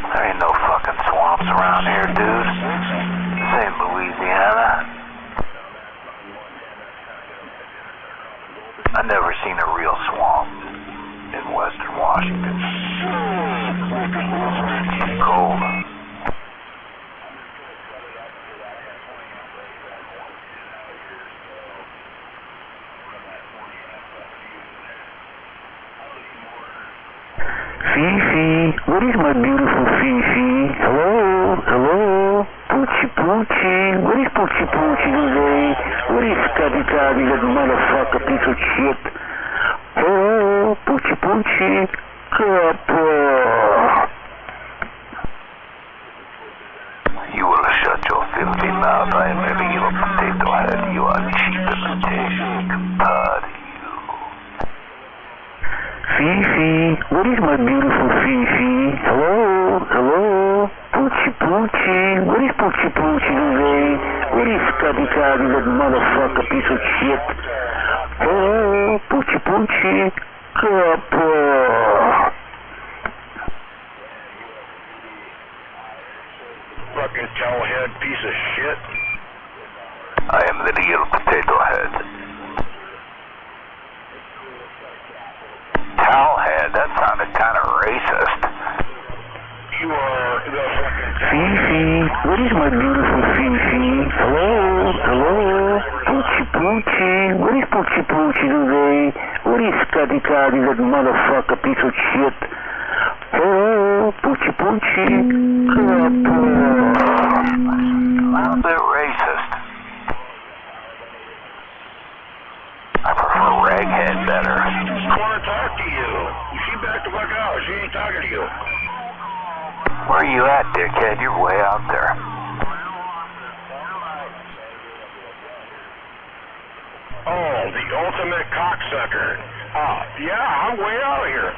There ain't no fucking swamps around here, dude. This ain't Louisiana. I never seen a real swamp in Western Washington. It's cold. Fifi, what is my beautiful Fifi? Hello, hello, Poochie Poochie, what is Poochie Poochie today? What is Scotty Toddy, that motherfucker piece of shit? Hello, Poochie Poochie, Kappa. You will shut your filthy mouth. I am a little potato head. You are cheap imitation. Party. Fifi, what is my beautiful Fifi? Hello, hello, Poochie Poochie, what is Poochie Poochie today? What is Scotty Toddy, that motherfucker piece of shit? Hello, Poochie Poochie, Kappa. Fucking towelhead piece of shit. I am the real potato head. Towelhead? That sounded kind of racist. You are the fucking Fifi, what is my beautiful Fifi? Hello, hello, Poochie Poochie, what is Poochie Poochie today? What is Scotty Toddy, that motherfucker piece of shit? Hello, Poochie Poochie, Kappa. A little bit racist. I prefer raghead better. I want to talk to you. She back the fuck out. She ain't talking to you. Where are you at, dickhead? You're way out there. Oh, the ultimate cocksucker. Yeah, I'm way out here.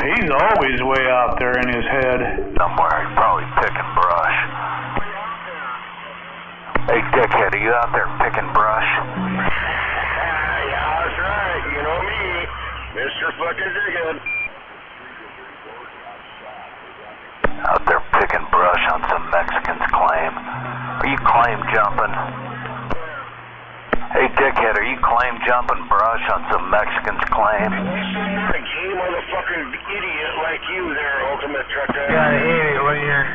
He's always way out there in his head. Somewhere. He's probably picking brush. Hey, dickhead, are you out there picking brush? Yeah, that's right. You know me. Mr. fucking Dickhead. Out there picking brush on some Mexican's claim. Are you claim jumping? Hey, dickhead, are you claim jumping brush on some Mexican's claim? A gay motherfucking idiot like you there, ultimate truck driver. You gotta hate it when you're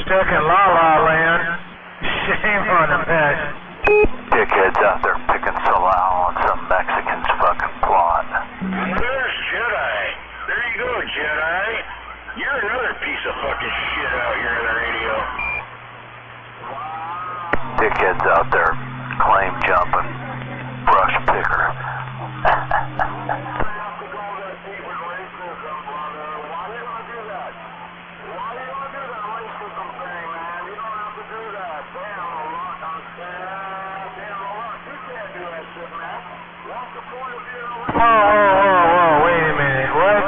stuck in La La Land. Shame on them, man. Dickhead's out there picking salal on some Mexican's fucking plot. There's Jedi. There you go, Jedi. You're another piece of fucking shit out here on the radio. Dickhead's out there claim jumping. Whoa, wait a minute, what?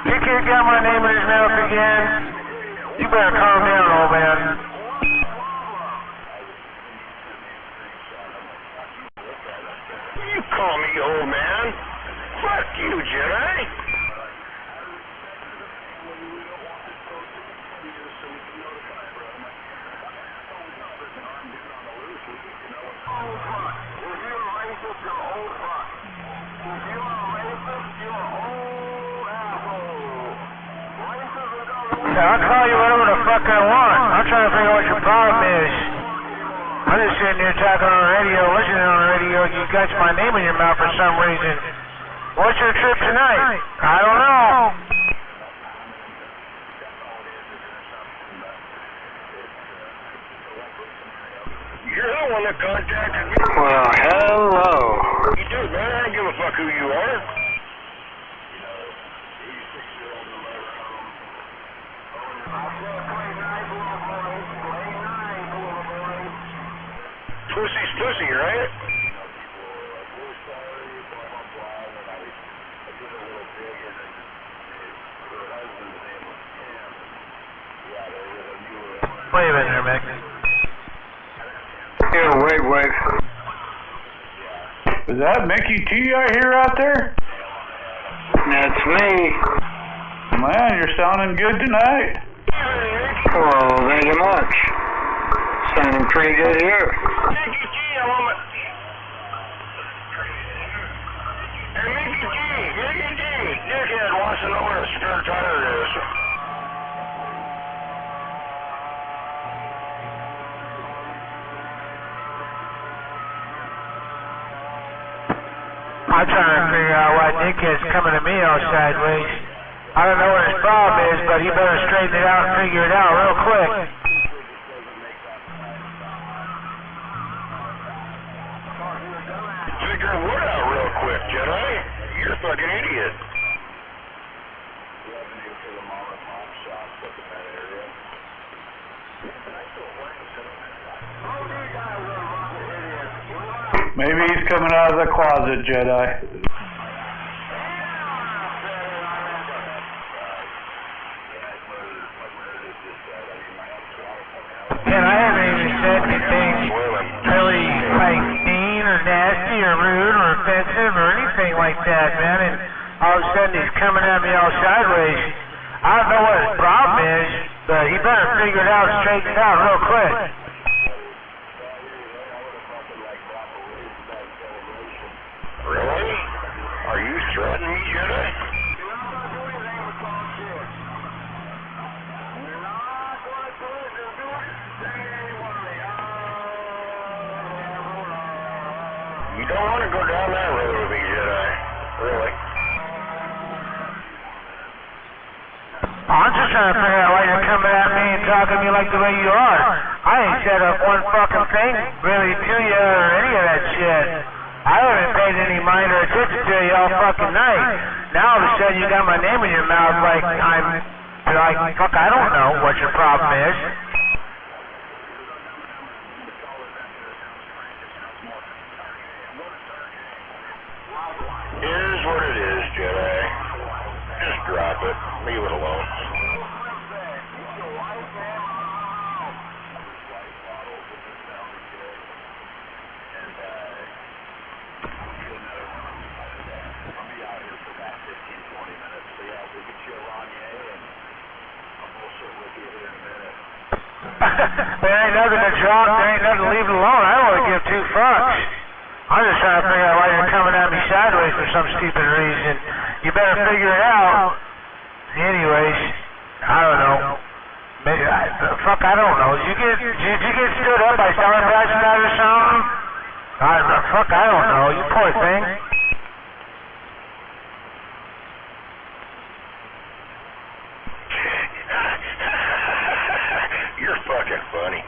You can't got my name in his mouth again? You better calm down, old man. You call me old man? Fuck you, Jedi. I'll call you whatever the fuck I want. I'm trying to figure out what your problem is. I'm just sitting here talking on the radio, listening on the radio. You got my name in your mouth for some reason. What's your trip tonight? I don't know. You're the one that contacted me. Well, hello. You do, man. I don't give a fuck who you are. Pussy's pussy, right? Wait a minute there, Mick. Yeah, wait. Is that Mickey T I hear out there? That's me. Man, you're sounding good tonight. Well, thank you much. Sounding pretty good here. Mickey T, I want my... Hey, Mickey T, dickhead wants to know where a spare tire is. I'm trying to figure out why dickhead's coming to me all sideways. I don't know what his problem is, but he better straighten it out and figure it out real quick. Figure what out real quick, Jedi? You're a fucking idiot. Maybe he's coming out of the closet, Jedi. And I haven't even said anything really like mean or nasty or rude or offensive or anything like that, man. And all of a sudden he's coming at me all sideways. I don't know what his problem is, but he better figure it out and straighten it out real quick. Really? Are you threatening me, Jedi? You don't want to go down that road with me, Jedi. Really? I'm just trying to figure out why you're coming at me and talking to me like the way you are. I ain't said up one fucking thing really to you or any of that shit. I haven't paid any mind or attention to you all fucking night. Now all of a sudden you got my name in your mouth like I'm like, fuck, I don't know what your problem is. Here's what it is, Jedi. Just drop it. Leave it alone. There ain't nothing to drop, there ain't nothing to leave it alone. I don't want to give two fucks. I'm just trying to figure out why you're coming at me sideways for some stupid reason. You better figure it out. Anyways, I don't know. Maybe, I don't know. Did you get stood up by Star President or something? I don't know. You poor thing. You're fucking funny.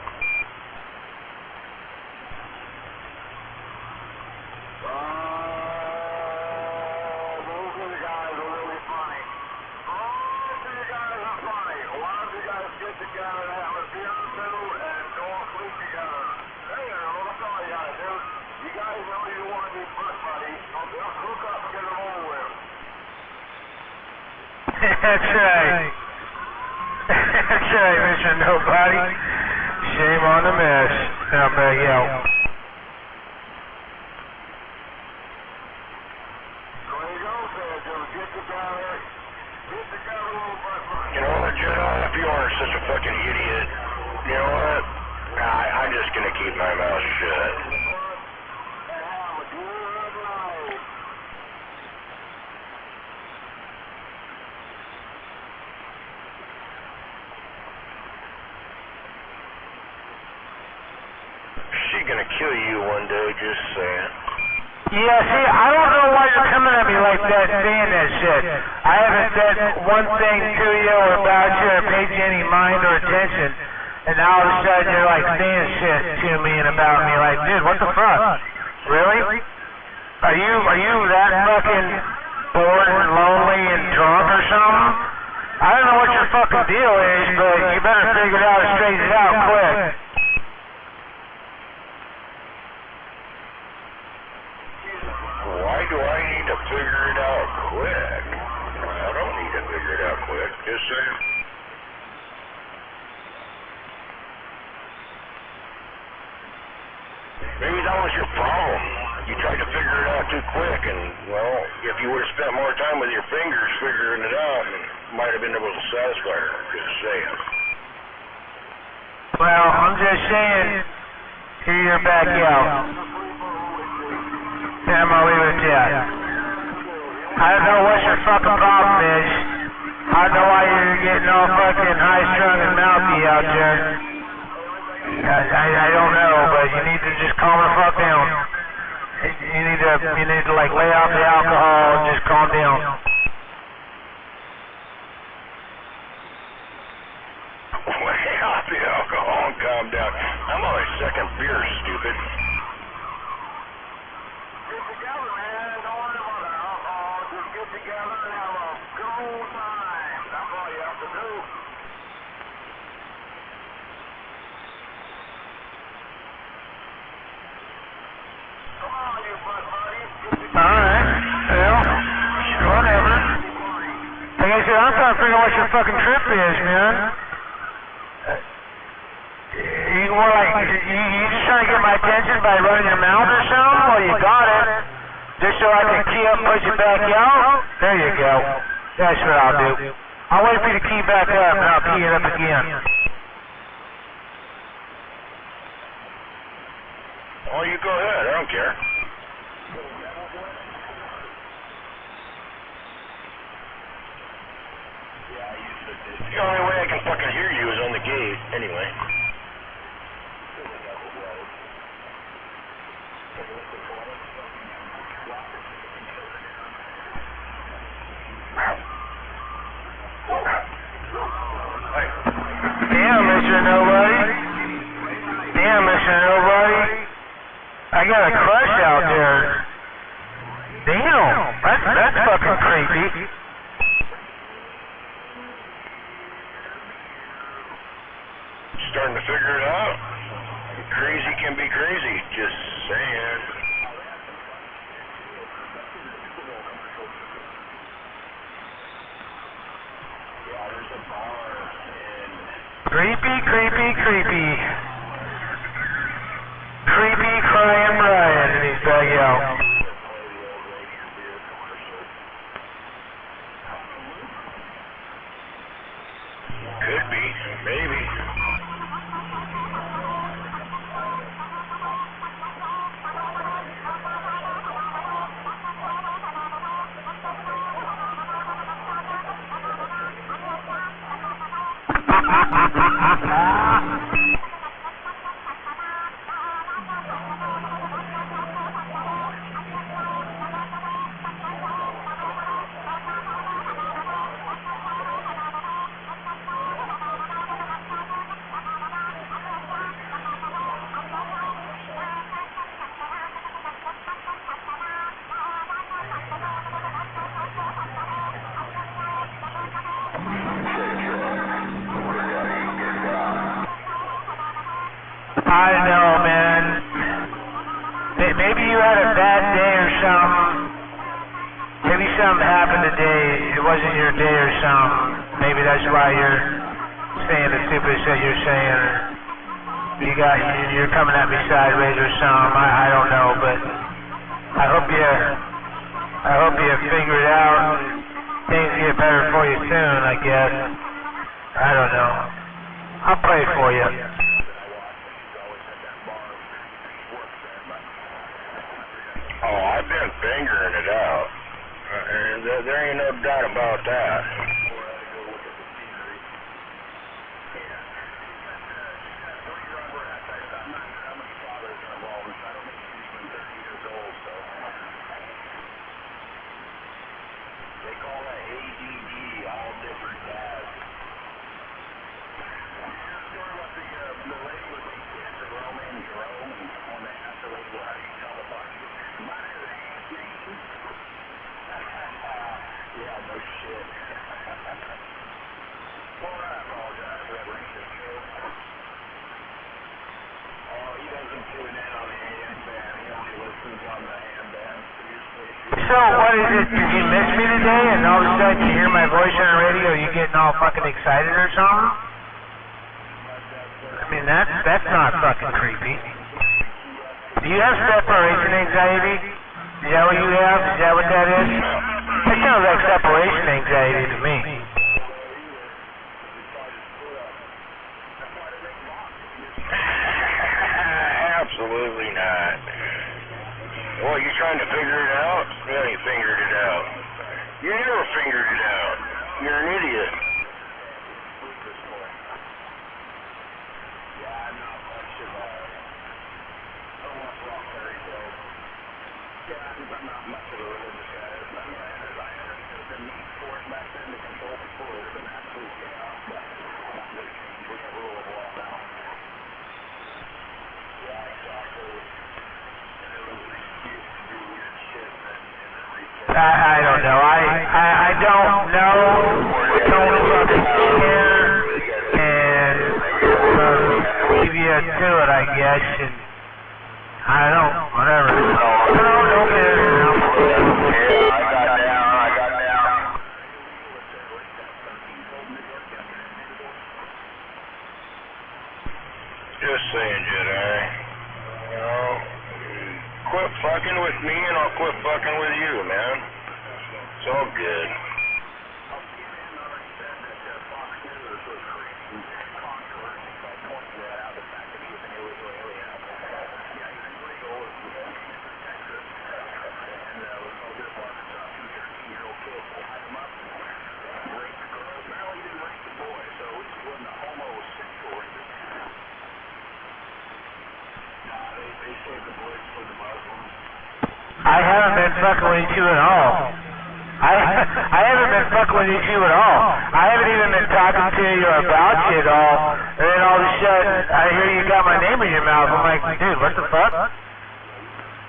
That's right. That's right, Mr. Nobody. Shame on the mess. Now back out. You know what, General? If you are such a fucking idiot, you know what? I'm just gonna keep my mouth shut. She gonna kill you one day, just saying. Yeah, see, I don't know why you're coming at me like that saying that shit. I haven't said one thing to you or about you or paid you any mind or attention. And now all of a sudden you're like saying shit to me and about me like, dude, what the fuck? Really? Are you that fucking bored and lonely and drunk or something? I don't know what your fucking deal is, but you better figure it out and straighten it out quick. Why do I need to figure it out quick? I don't need to figure it out quick, just saying. Maybe that was your problem. You tried to figure it out too quick, and, well, if you would have spent more time with your fingers figuring it out, you might have been able to satisfy her. Just saying. Well, I'm just saying, here you're back out. Yeah, I'm gonna leave it at that. I don't know what your fucking problem is. I don't know why you're getting all fucking high-strung and mouthy out there. I don't know, but you need to just calm the fuck down. You need to like lay off the alcohol and just calm down. Lay off the alcohol and calm down. I'm on my second beer, stupid. Alright, well, whatever. Like I said, I'm trying to figure out what your fucking trip is, man. You more like, you just trying to get my attention by running your mouth or something? Well, you got it. Just so I can key up and push it back out? There you go. That's what I'll do. I'll wait for you to key back up and I'll key it up again. Oh, you go ahead. I don't care. The only way I can fucking hear you is on the gate, anyway. Damn, Mr. Nobody. Damn, Mr. Nobody. I got a crush out there. Damn, that's fucking creepy. Starting to figure it out. Crazy can be crazy, just saying. Creepy, creepy, creepy. Creepy crying Brian and he's back out. Could be, maybe. I know, man. maybe you had a bad day or something. Maybe something happened today. It wasn't your day or something. Maybe that's why you're saying the stupid shit you're saying. You're coming at me sideways or something. I don't know, but I hope you figure it out and things get better for you soon, I guess. I don't know. I'll pray for you. Oh, I've been fingering it out. There ain't no doubt about that. They call that ADD, all different guys. Sort of what the lady with the kids of Roman Jerome on the asteroid, how do you tell the fuck? Yeah, no shit. Well, I apologize for that racist joke. Oh, he doesn't tune in on the AM band. He only listens on the AM band. So, what is it? Did you miss me today and all of a sudden you hear my voice on the radio? Are you getting all fucking excited or something? I mean, that's not fucking creepy. Do you have separation anxiety? Is that what you have? Is that what that is? That sounds like separation anxiety to me. Absolutely not. Well, you trying to figure it out? You ain't figured it out. You never figured it out. You're an idiot. I don't know. I don't know. Don't fucking care. And leave you to it, I guess. And I don't know. Whatever. Don't care. Yeah, I got down. Just saying, Jedi. You know, quit fucking with me and I'll quit fucking with you, man. It's all good. I haven't been fucking with you at all. I haven't been fucking with you at all. I haven't even been talking to you about you at all. And then all of a sudden, I hear you got my name in your mouth. I'm like, dude, what the fuck?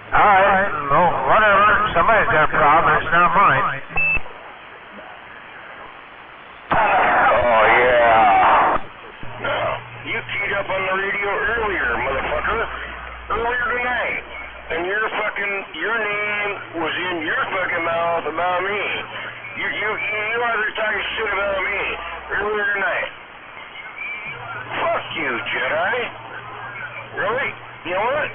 Alright, well, whatever. Somebody's got a problem. It's not mine. Oh, yeah. No, you teed up on the radio earlier, motherfucker. Earlier tonight. And your name was in your fucking mouth about me. You either talking shit about me earlier tonight. Fuck you, Jedi. Really? You know what?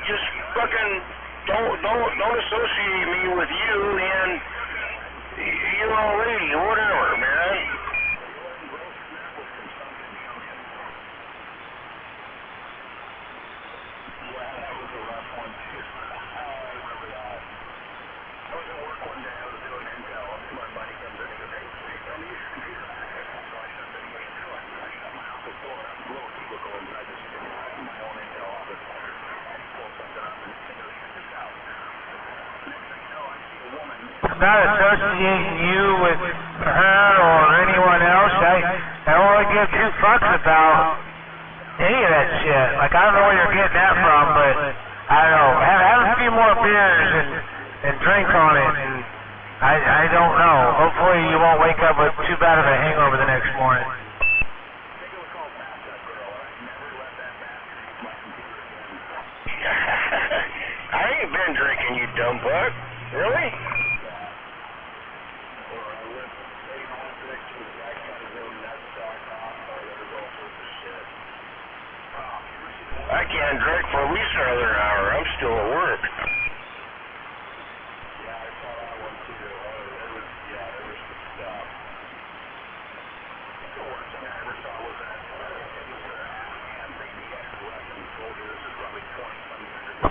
Just fucking don't associate me with you and your old lady, whatever, man. I'm not associating you with her or anyone else. I don't really give two fucks about any of that shit. Like, I don't know where you're getting that from, but I don't know. Have a few more beers and drink on it, and I don't know. Hopefully you won't wake up with too bad of a hangover the next morning. dumb fuck. Really? I can't drink for at least another hour. I'm still at work.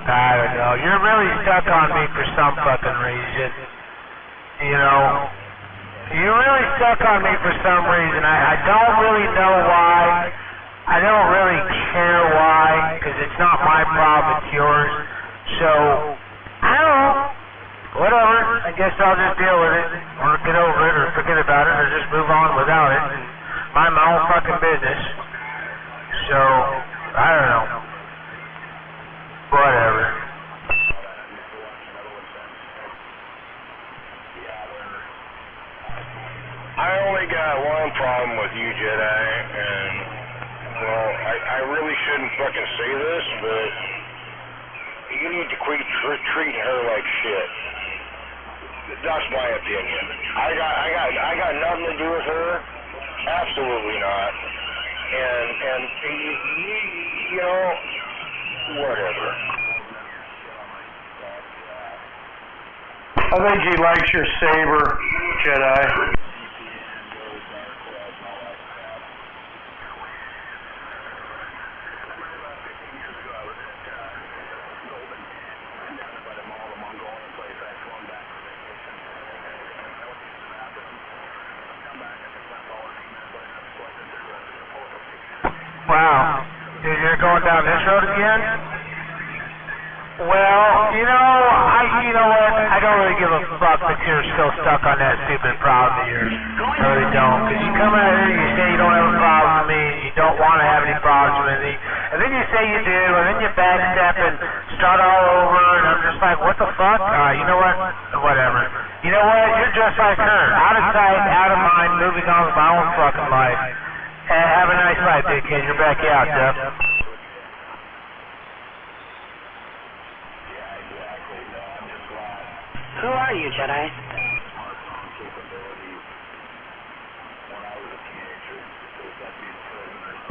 I don't know. You're really stuck on me for some fucking reason. You know, you're really stuck on me for some reason. I don't really know why. I don't really care why, because it's not my problem, it's yours. So, I don't know. Whatever. I guess I'll just deal with it, or get over it, or forget about it, or just move on without it, and mind my own fucking business. So, I don't know. Whatever. I only got one problem with you, Jedi, and, well, I really shouldn't fucking say this, but you need to quit treating her like shit. That's my opinion. I got nothing to do with her. Absolutely not. And you know, whatever. I think he likes your saber, Jedi. Wow. You're going down this road again? Well, you know what? I don't really give a fuck that you're still stuck on that stupid problem of yours. I really don't. Because you come out here, you say you don't have a problem with me, and you don't want to have any problems with me, and then you say you do, and then you backstep and start all over, and I'm just like, what the fuck? You know what? Whatever. You know what? You're just like her. Out of sight, out of mind, moving on with my own fucking life. Have a nice life, big kid. You're back out, Jeff. Who are you, Jedi?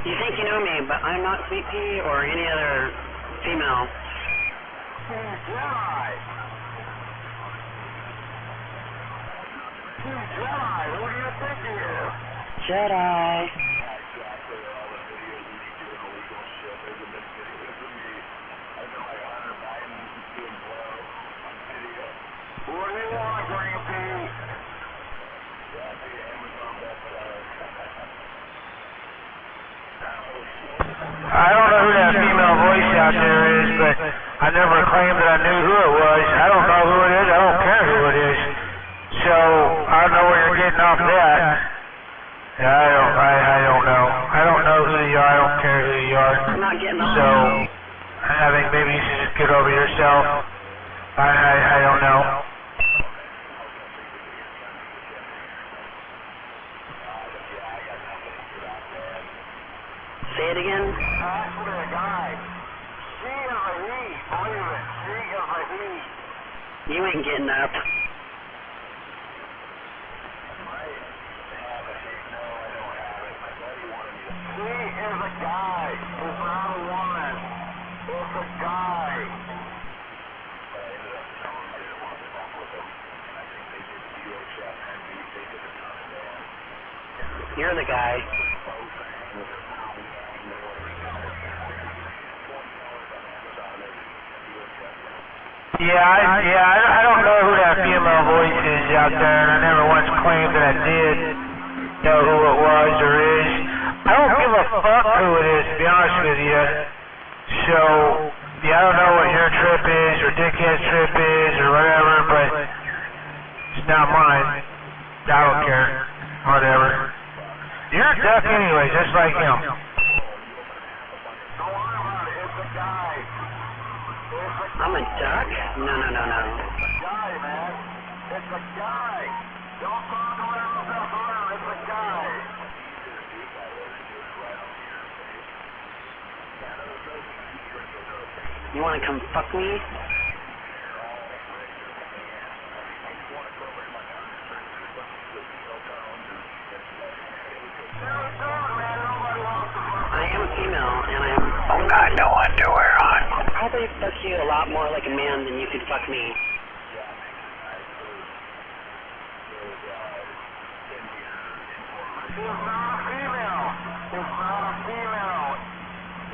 You think you know me, but I'm not Sweet Pea or any other female. Jedi, who do you think you are? Jedi. What do you want, Greenpeace? I don't know who that female voice out there is, but I never claimed that I knew who it was. I don't know who it is. I don't care who it is. So, I don't know where you're getting off that. Yeah, I don't know. I don't know who you are. I don't care who you are. I'm not getting off. So, I think maybe you should just get over yourself. I don't know. Say it again. Actually, a guy. She is a he. Believe it. She is a he. You ain't getting up. She is a guy. It's not a woman. It's a guy. You're the guy. I don't know who that female voice is out there, and I never once claimed that I did know who it was or is. I don't give a fuck who it is, to be honest with you. So, I don't know what your trip is, or Dickhead's trip is, or whatever, but it's not mine. I don't care. Whatever. You're a duck anyway, just like him. I'm a duck? No. It's a guy, man. It's a guy. Don't talk around yourself around. It's a guy. You wanna come fuck me? female, and I'm... Oh, God, no underwear on. I'd probably fuck you a lot more like a man than you could fuck me. It's not a female. It's not a female.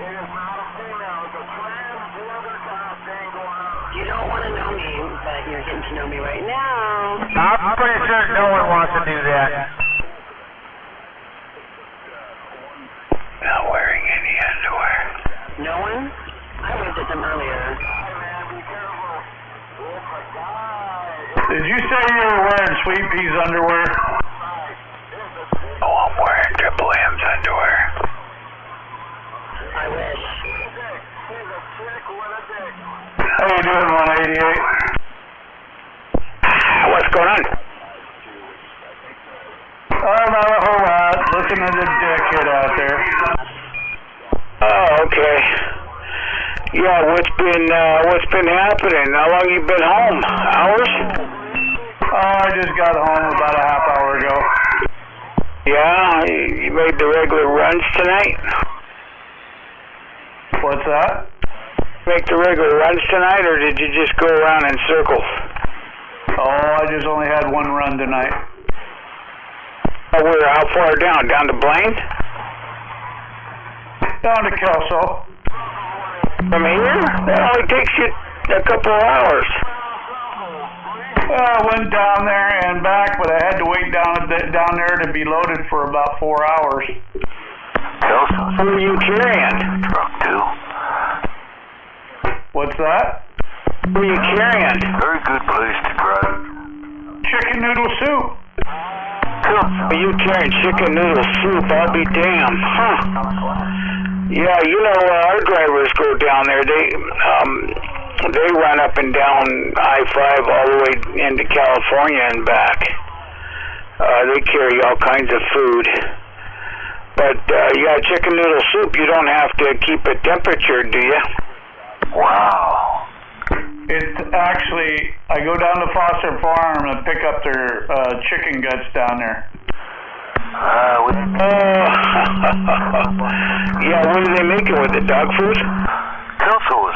It is not a female. It's a transgender kind of thing going on. You don't want to know me, but you're getting to know me right now. I'm pretty sure no one wants to do that. Not wearing any underwear. No one? I waved at them earlier. Did you say you were wearing Sweet Pea's underwear? Oh, I'm wearing Triple M's underwear. I wish. How you doing, 188? What's going on? Oh, not a whole lot. Looking at the dickhead out there. Oh, okay. Yeah, what's been happening? How long you been home? Hours? Oh, I just got home about a half hour ago. Yeah, you made the regular runs tonight? What's that? Make the regular runs tonight, or did you just go around in circles? Oh, I just only had one run tonight. Oh, how far down? Down to Blaine? Down to Kelso. From here? That only takes you a couple of hours. Well, I went down there and back, but I had to wait down there to be loaded for about 4 hours. Who are you carrying? Truck 2. What's that? Who are you carrying? Very good place to drive. Chicken noodle soup. Are you carrying chicken noodle soup? I'll be damned. Huh. Yeah, you know, our drivers go down there. They run up and down I-5 all the way into California and back. They carry all kinds of food. But, yeah, chicken noodle soup, you don't have to keep a temperature, do you? Wow. It's actually, I go down to Foster Farm and pick up their chicken guts down there. Yeah, what do they make it with? The dog food? Kelso was...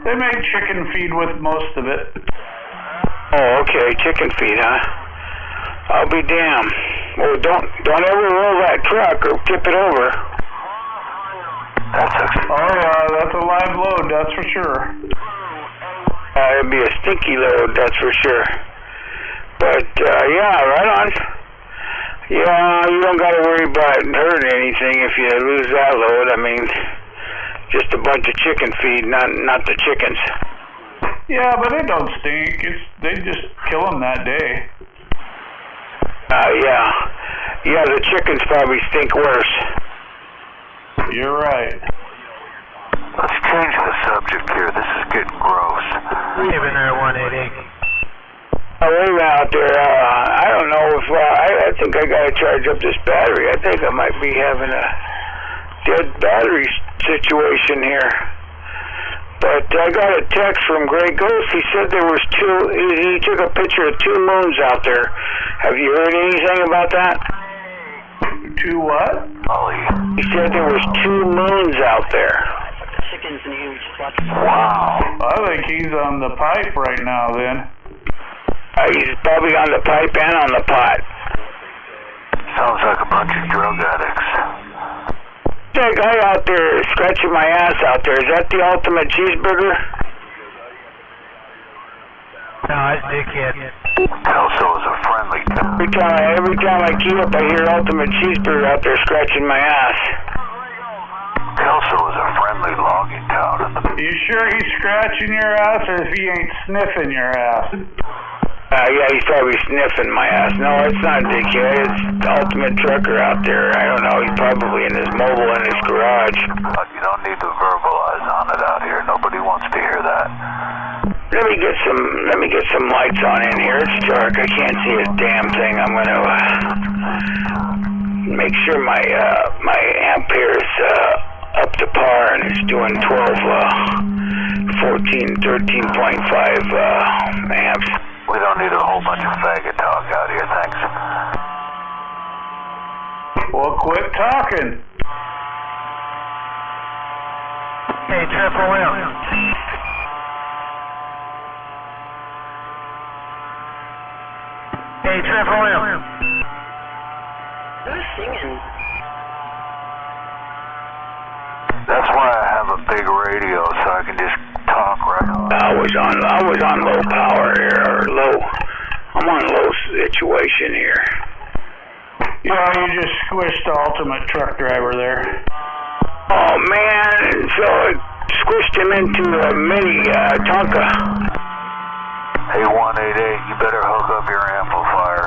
They make chicken feed with most of it. Oh, okay, chicken feed, huh? I'll be damned. Well, don't ever roll that truck or tip it over. That's that's a live load, that's for sure. It'd be a stinky load, that's for sure. But, yeah, right on. Yeah, you don't gotta worry about hurting anything if you lose that load. I mean, just a bunch of chicken feed, not the chickens. Yeah, but they don't stink. They just kill them that day. Yeah. Yeah, the chickens probably stink worse. You're right. Let's change the subject here. This is getting gross. Even there, 188. Way out there, I don't know if, I think I gotta charge up this battery. I think I might be having a dead battery situation here. But I got a text from Grey Ghost. He said there was he took a picture of 2 moons out there. Have you heard anything about that? 2 what? He said there was 2 moons out there. Chickens and huge fuck. Wow. I think he's on the pipe right now then. He's probably on the pipe and on the pot. Sounds like a bunch of drug addicts. That guy out there scratching my ass out there, is that the ultimate cheeseburger? No, it's dickhead. Kelso is a friendly town. Every time I key up, I hear ultimate cheeseburger out there scratching my ass. Kelso is a friendly logging town. You sure he's scratching your ass or if he ain't sniffing your ass? Yeah, he's probably sniffing my ass. No, it's not dickhead. It's the ultimate trucker out there. I don't know. He's probably in his mobile in his garage. But you don't need to verbalize on it out here. Nobody wants to hear that. Let me get some lights on in here. It's dark. I can't see a damn thing. I'm gonna make sure my ampere is up to par and it's doing 13.5 amps. We don't need a whole bunch of faggot talk out here, thanks. Well, quit talking. Hey, Triple M. Hey, Triple M. Who's singing? That's why I have a big radio, so I can just talk right on. I was on low power here, or low. I'm on low situation here. Yeah, you just squished the ultimate truck driver there. Oh man, so it squished him into a mini Tonka. Hey, 188, you better hook up your amplifier.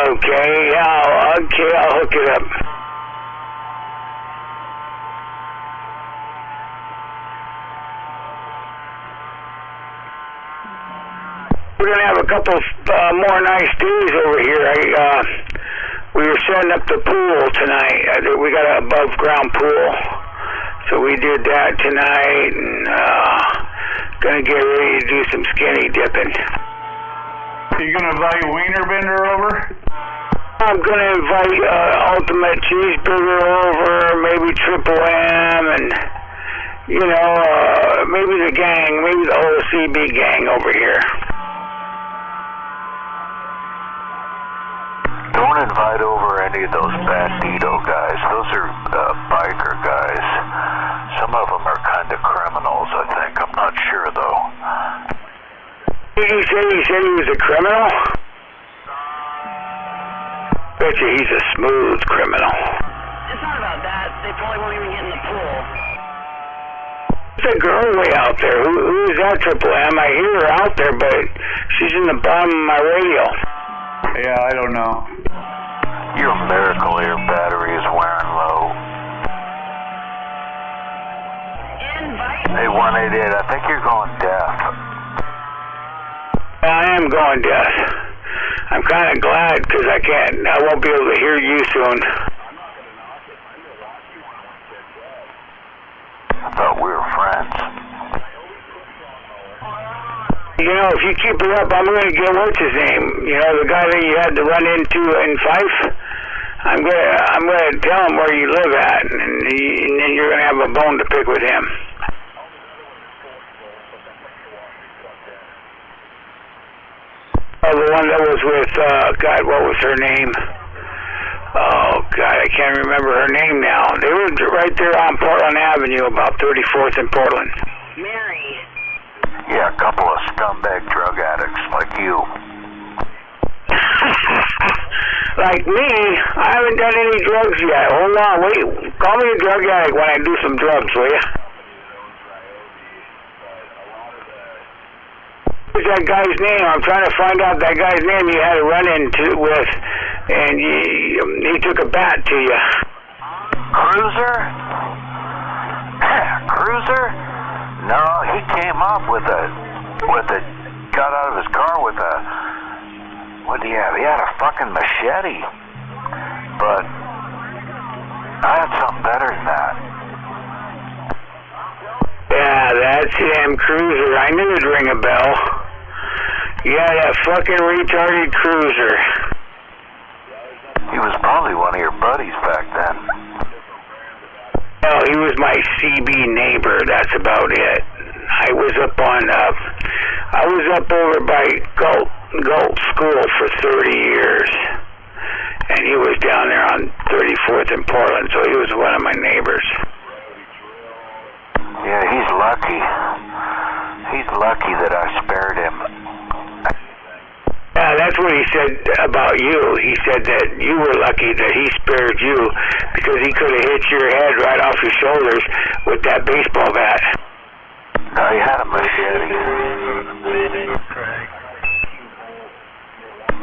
Okay, I'll hook it up. We're gonna have a couple more nice days over here. We were setting up the pool tonight. We got an above ground pool, so we did that tonight, and gonna get ready to do some skinny dipping. You gonna invite Wiener Bender over? I'm gonna invite Ultimate Cheeseburger over, maybe Triple M, and maybe the gang, maybe the whole CB gang over here. Don't invite over any of those Bandito guys. Those are biker guys. Some of them are kind of criminals, I think. I'm not sure, though. He said he was a criminal? Betcha he's a smooth criminal. It's not about that. They probably won't even get in the pool. There's a girl way out there. Who is that, Triple M? I hear her out there, but she's in the bottom of my radio. Yeah, I don't know. Your Miracle Air battery is wearing low. Hey, 188, I think you're going deaf. I am going deaf. I'm kind of glad because I won't be able to hear you soon. I thought we were friends. If you keep it up, I'm going to get what's his name? The guy that you had to run into in Fife. I'm going to tell him where you live at, and then you're going to have a bone to pick with him. Oh, the one that was with God, what was her name? Oh God, I can't remember her name now. They were right there on Portland Avenue, about 34th and Portland. Mary. Yeah, a couple of scumbag drug addicts like you. Like me? I haven't done any drugs yet. Hold on, wait. Call me a drug addict when I do some drugs, will you? What's that guy's name? I'm trying to find out that guy's name you had a run-in with, and he took a bat to you. Cruiser? Cruiser? No, he came up got out of his car with a, what did he have? He had a fucking machete. But I had something better than that. Yeah, that's him, Cruiser. I knew it'd ring a bell. Yeah, that fucking retarded Cruiser. He was probably one of your buddies back then. No, he was my CB neighbor. That's about it. I was up over by Galt School for 30 years. And he was down there on 34th and Portland, so he was one of my neighbors. Yeah, he's lucky. He's lucky that I spared him. Yeah, that's what he said about you. He said that you were lucky that he spared you because he could have hit your head right off your shoulders with that baseball bat. No, he had a machete.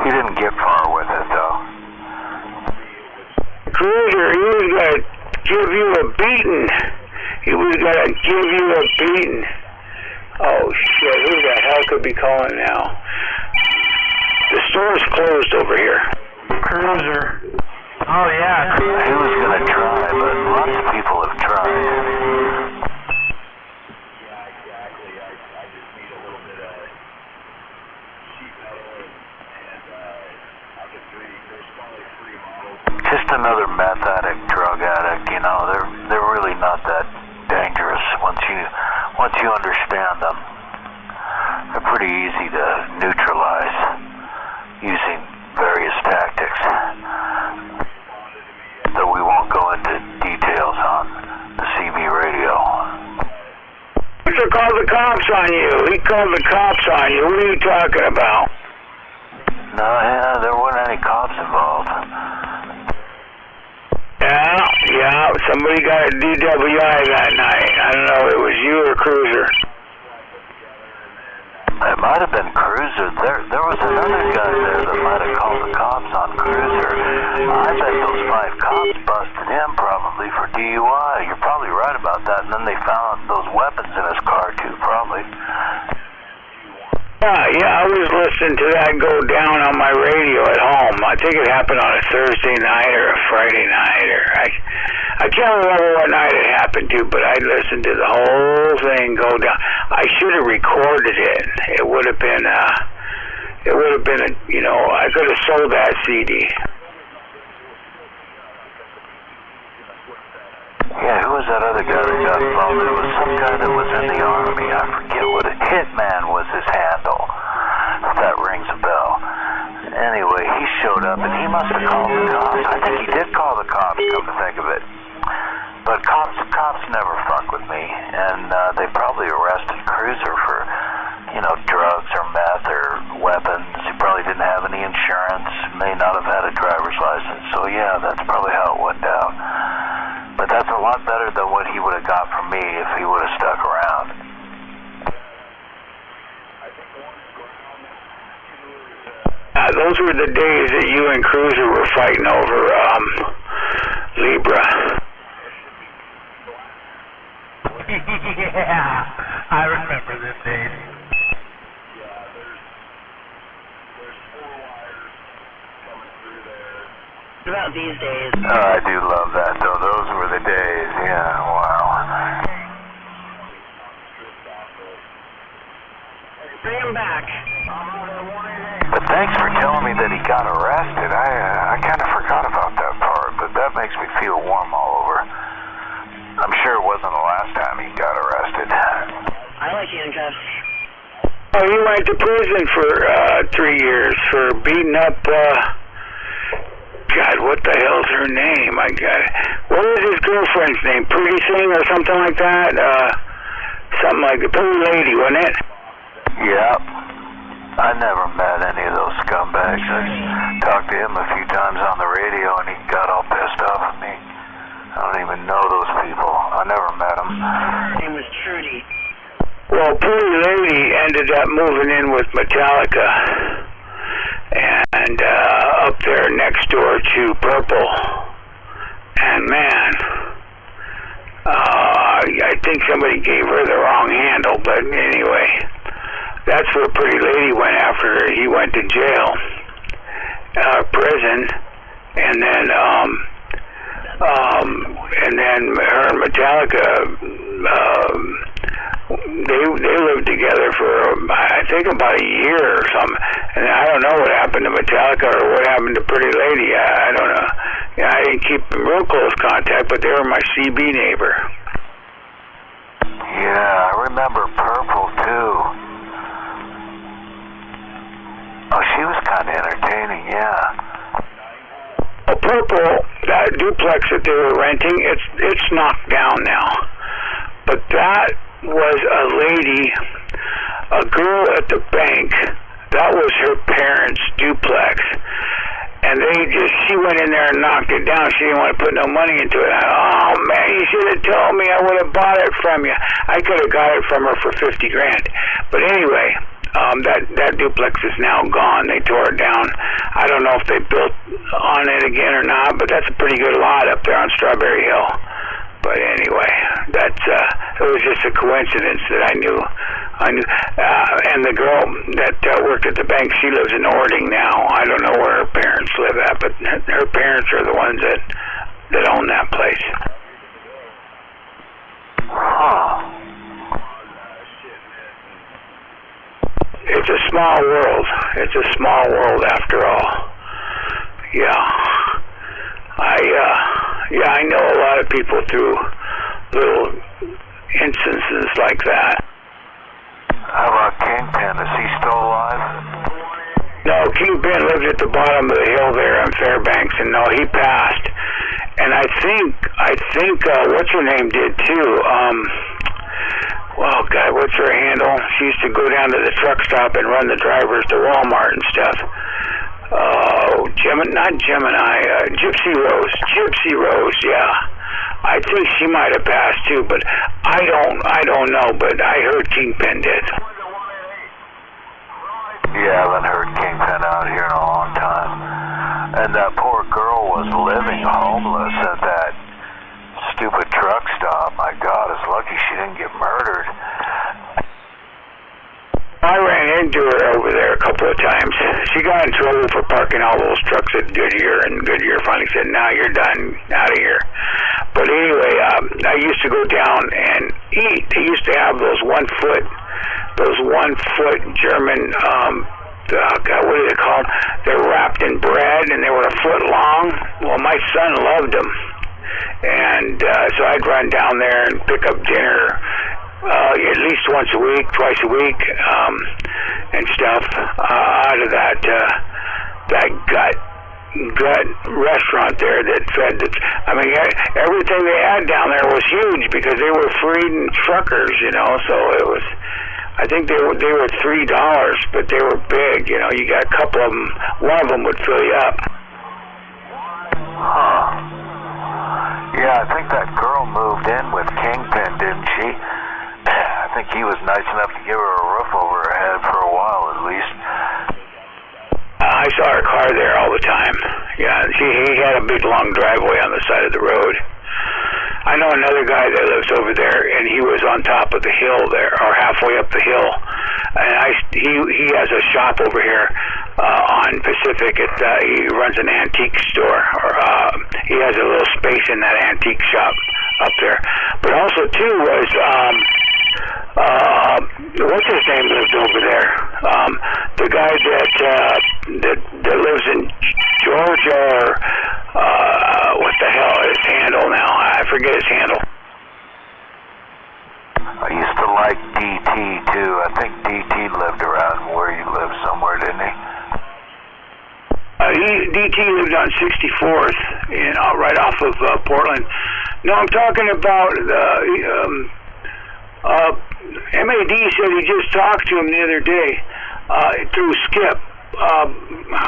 He didn't get far with it, though. Cruiser, he was going to give you a beating. He was going to give you a beating. Oh, shit. Who the hell could be calling now? The store's closed over here. Cruiser. Oh, yeah. He was going to try, but lots of people have tried. Just another meth addict, drug addict. You know, they're really not that dangerous once you understand them. They're pretty easy to neutralize using various tactics that we won't go into details on the CB radio. Mr. called the cops on you. He called the cops on you. What are you talking about? No, yeah, there weren't any cops involved. Yeah, somebody got a DWI that night. I don't know, it was you or Cruiser. It might have been Cruiser. There was another guy there that might have called the cops on Cruiser. I bet those 5 cops busted him probably for DUI. You're probably right about that. And then they found those weapons in his car too, probably. Yeah, I was listening to that go down on my radio at home. I think it happened on a Thursday night or a Friday night, or I can't remember what night it happened to, but I listened to the whole thing go down. I should have recorded it. It would have been you know, I could have sold that CD. Yeah, who was that other guy that got involved? It was some guy that was in the Army. I forget what it... Hitman was his handle, if that rings a bell. Anyway, he showed up, and he must have called the cops. I think he did call the cops, come to think of it. But cops never fuck with me, and they probably arrested Cruiser for, you know, drugs or meth or weapons. He probably didn't have any insurance, may not have had a driver's license. So, yeah, that's probably how it went down. But that's a lot better than what he would have got from me if he would have stuck around. Those were the days that you and Cruiser were fighting over Libra. Yeah, I remember them days. What about these days? Oh, I do love that, though. Those were the days. Yeah, wow. Bring him back. But thanks for telling me that he got arrested. I kind of forgot about that part, but that makes me feel warm all over. I'm sure it wasn't the last time he got arrested. I like handcuffs. Oh, he went to prison for 3 years for beating up, God, what the hell's her name? I got it. What is his girlfriend's name? Pretty Singh or something like that? Something like the Pretty Lady, wasn't it? Yep. I never met any of those scumbags. I talked to him a few times on the radio, and he got all pissed off at me. I don't even know those people. I never met them. Her name was Trudy. Well, Pretty Lady ended up moving in with Metallica, and up there next door to Purple. And man, I think somebody gave her the wrong handle, but anyway, that's where Pretty Lady went after her. He went to jail, prison, and then her and Metallica, they lived together for I think about a year or something. And I don't know what happened to Metallica or what happened to Pretty Lady. I don't know. Yeah, I didn't keep in real close contact, but they were my CB neighbor. Yeah, I remember Purple too. Oh, she was kind of entertaining, yeah. Purple, that duplex that they were renting, it's knocked down now. But that was a lady, a girl at the bank. That was her parents' duplex. And she went in there and knocked it down. She didn't want to put no money into it. Oh, man, you should have told me. I would have bought it from you. I could have got it from her for $50,000. But anyway, that duplex is now gone. They tore it down. I don't know if they built on it again or not, but that's a pretty good lot up there on Strawberry Hill. But anyway, it was just a coincidence that I knew. And the girl that worked at the bank, she lives in Ording now. I don't know where her parents live at, but her parents are the ones that own that place. Huh. It's a small world. It's a small world after all. Yeah, I know a lot of people through little instances like that. How about Kingpin? Is he still alive? No, Kingpin lived at the bottom of the hill there in Fairbanks, and no, he passed. And I think, what's her name did too. Well, God, what's her handle? She used to go down to the truck stop and run the drivers to Walmart and stuff. Oh, Gypsy Rose, yeah. I think she might have passed too, but I don't know, but I heard Kingpin did. Yeah, I haven't heard Kingpin out here in a long time. And that poor girl was living homeless at that stupid truck stop. My God, it's lucky she didn't get murdered. I ran into her over there a couple of times. She got in trouble for parking all those trucks at Goodyear, and Goodyear finally said, "Now you're done, out of here." But anyway, I used to go down and eat. They used to have those one foot German, God, what are they called? They're wrapped in bread, and they were a foot long. Well, my son loved them. And so I'd run down there and pick up dinner at least once a week, twice a week, and stuff out of that gut restaurant there that fed the. I mean, everything they had down there was huge because they were freedom truckers, you know. So it was. I think they were $3, but they were big. You know, you got a couple of them. One of them would fill you up. Huh. Yeah, I think that girl moved in with Kingpin, didn't she? I think he was nice enough to give her a roof over her head for a while, at least. I saw her car there all the time. Yeah, he had a big long driveway on the side of the road. I know another guy that lives over there, and he was on top of the hill there, or halfway up the hill. And he has a shop over here on Pacific. He runs an antique store, or he has a little space in that antique shop up there. But also too was what's his name lived over there? The guy that lives in Georgia, or what the hell is his handle now? I forget his handle. I used to like DT too. I think DT lived around where you live somewhere, didn't he? DT lived on 64th, right off of Portland. No, I'm talking about MAD said he just talked to him the other day through Skip.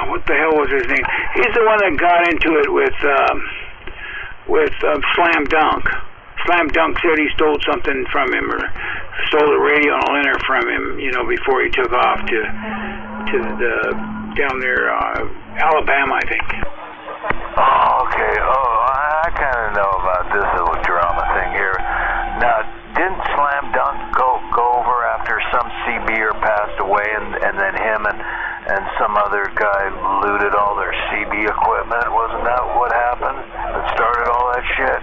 What the hell was his name? He's the one that got into it with Slam Dunk. Slam Dunk said he stole something from him, or stole a radio and a liner from him, you know, before he took off to the down there, Alabama, I think. Oh, okay. Oh, I kind of know about this little drama thing here. Now, didn't Slam Dunk go over after some CBer passed away, and then him and some other guy looted all their CB equipment? Wasn't that what happened? That started all that shit?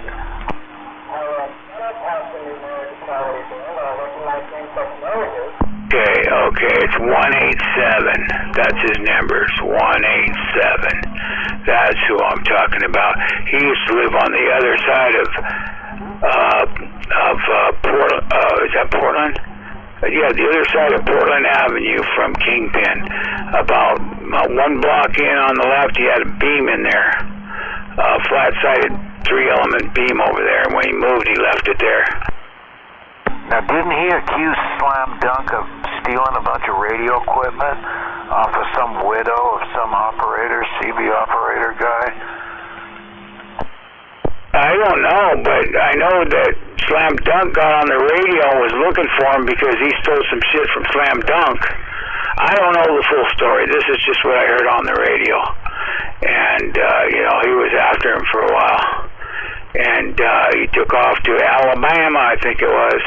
Okay, it's 187. That's his number. It's 187. That's who I'm talking about. He used to live on the other side of Portland. Is that Portland? Yeah, the other side of Portland Avenue from Kingpin. About 1 block in on the left, he had a beam in there. Flat-sided 3-element beam over there. And when he moved, he left it there. Now, didn't he accuse Slam Dunk of stealing a bunch of radio equipment off of some widow of some operator, CB operator guy? I don't know, but I know that Slam Dunk got on the radio and was looking for him because he stole some shit from Slam Dunk. I don't know the full story. This is just what I heard on the radio. And, he was after him for a while. And he took off to Alabama, I think it was.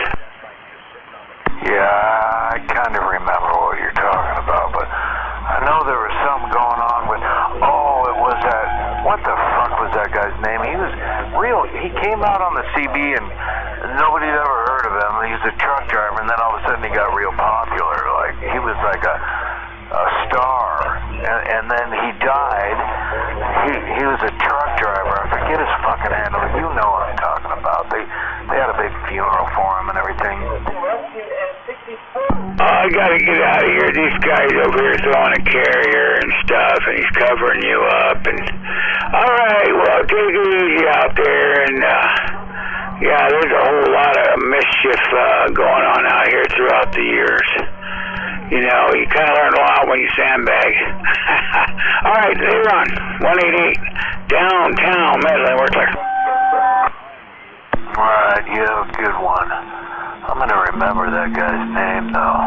Yeah, I kind of remember what you're talking about, but I know there was something going on with, it was that, what the fuck was that guy's name? He came out on the CB and nobody'd ever heard of him. He was a truck driver, and then all of a sudden he got real popular. Like, he was like a star, and then he died, he was a truck driver. I forget his fucking handle. You know what I'm talking about. They had a big funeral for him and everything. I gotta get out of here. These guys over here throwing a carrier and stuff, and he's covering you up. And all right, well, take it easy out there. And yeah, there's a whole lot of mischief going on out here throughout the years. You know, you kind of learn a lot when you sandbag. All right, later on, 188 downtown Medley. We're clear. All right, you have a good one. I'm gonna remember that guy's name though.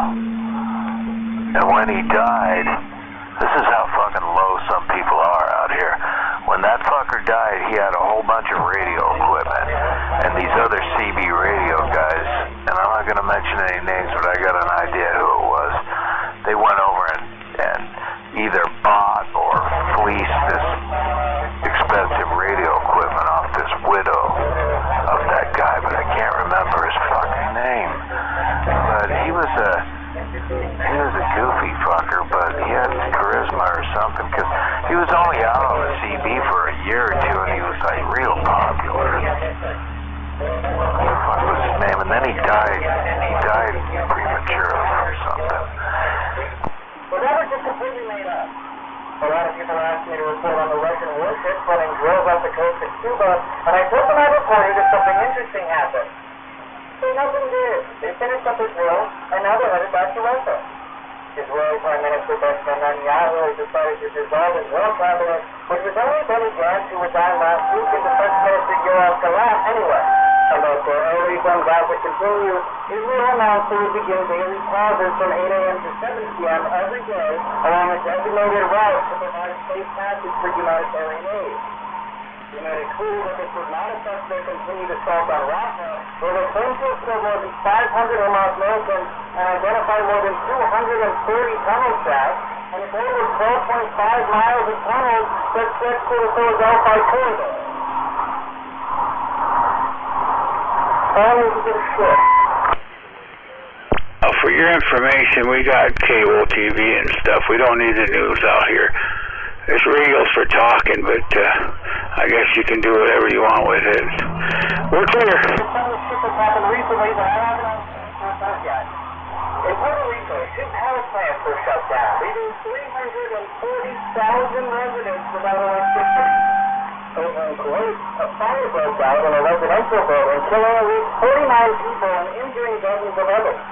And when he died, this is how fucking low some people are out here. When that fucker died, he had a whole bunch of radio equipment. And these other CB radio guys, and I'm not gonna mention any names, but I got an idea who it was. They went over and either bought or fleeced this expensive radio equipment off this widow of that guy, but I can't remember his fucking name. But he was a goofy fucker, but he had charisma or something, because he was only out on the CB for a year or two, and he was like real popular. What the fuck was his name? And then he died prematurely or something. Well, that was just completely made up. A lot of people asked me to report on the Russian warship pulling drills off the coast of Cuba, and I told them I reported that something interesting happened. So nothing did. They finished up the drill, and now they're headed back to Russia. Israeli Prime Minister Benjamin Netanyahu has decided to dissolve his war cabinet, which was only Benny Gantz who resigned last week, and Defense Minister Yoav Gallant anyway. Unless their air refund vows continue, Israel announced it would begin daily pauses from 8 a.m. to 7 p.m. every day along a designated route to provide safe passage for humanitarian aid. They made it clear that this would not affect their continued assault on Rafah, where they claim to have killed more than 500 Hamas militants and identified more than 230 tunnel shafts, and a total of 12.5 miles of tunnels that stretch to the Philadelphia corridor. For your information, we got cable TV and stuff. We don't need the news out here. There's radios for talking, but I guess you can do whatever you want with it. We're clear. In Puerto Rico, two power plants were shut down, leaving 340,000 residents without electricity. Over in Kuwait, a fire broke out in a residential building, killing at least 49 people and injuring dozens of others.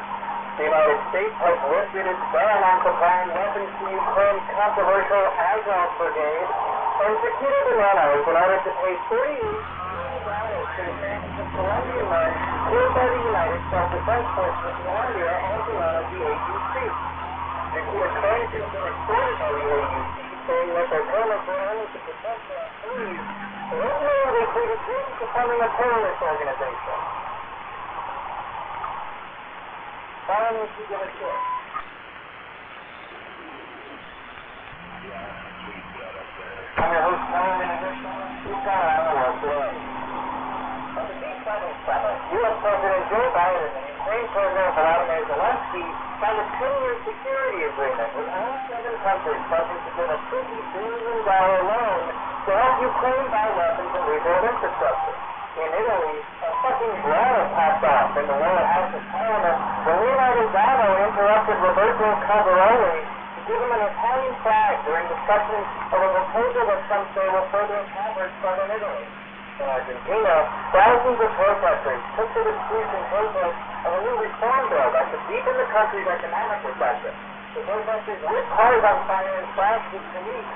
The United States has lifted its ban on supplying weapons to Ukraine's controversial Azov Brigade and secured bananas in order to pay $38 million to the families of Colombian men killed by the United Self-Defense Forces in Colombia, also known as the AUC. The Ukraine has been extorted by the AUC, saying that their payments were only to protect their employees, but ultimately they pleaded guilty to funding a terrorist organization. Follow me to give a short. I'm your host, Colin, and this is our work today. On the G7 summit, U.S. President Joe Biden and Ukraine President Volodymyr Zelensky signed a 10-year security agreement with all 7 countries pledging to give a $50 billion loan to help Ukraine buy weapons and rebuild infrastructure. In Italy, a fucking drone popped off in the lower house of Parliament when Leonardo Zano interrupted Roberto Calderoli to give him an Italian flag during discussions of a proposal that some say will further impoverish southern Italy. In Argentina, thousands of protesters took to the streets in protest of a new reform bill that could deepen the country's economic recession. The protesters lit cars on fire and slashed with police.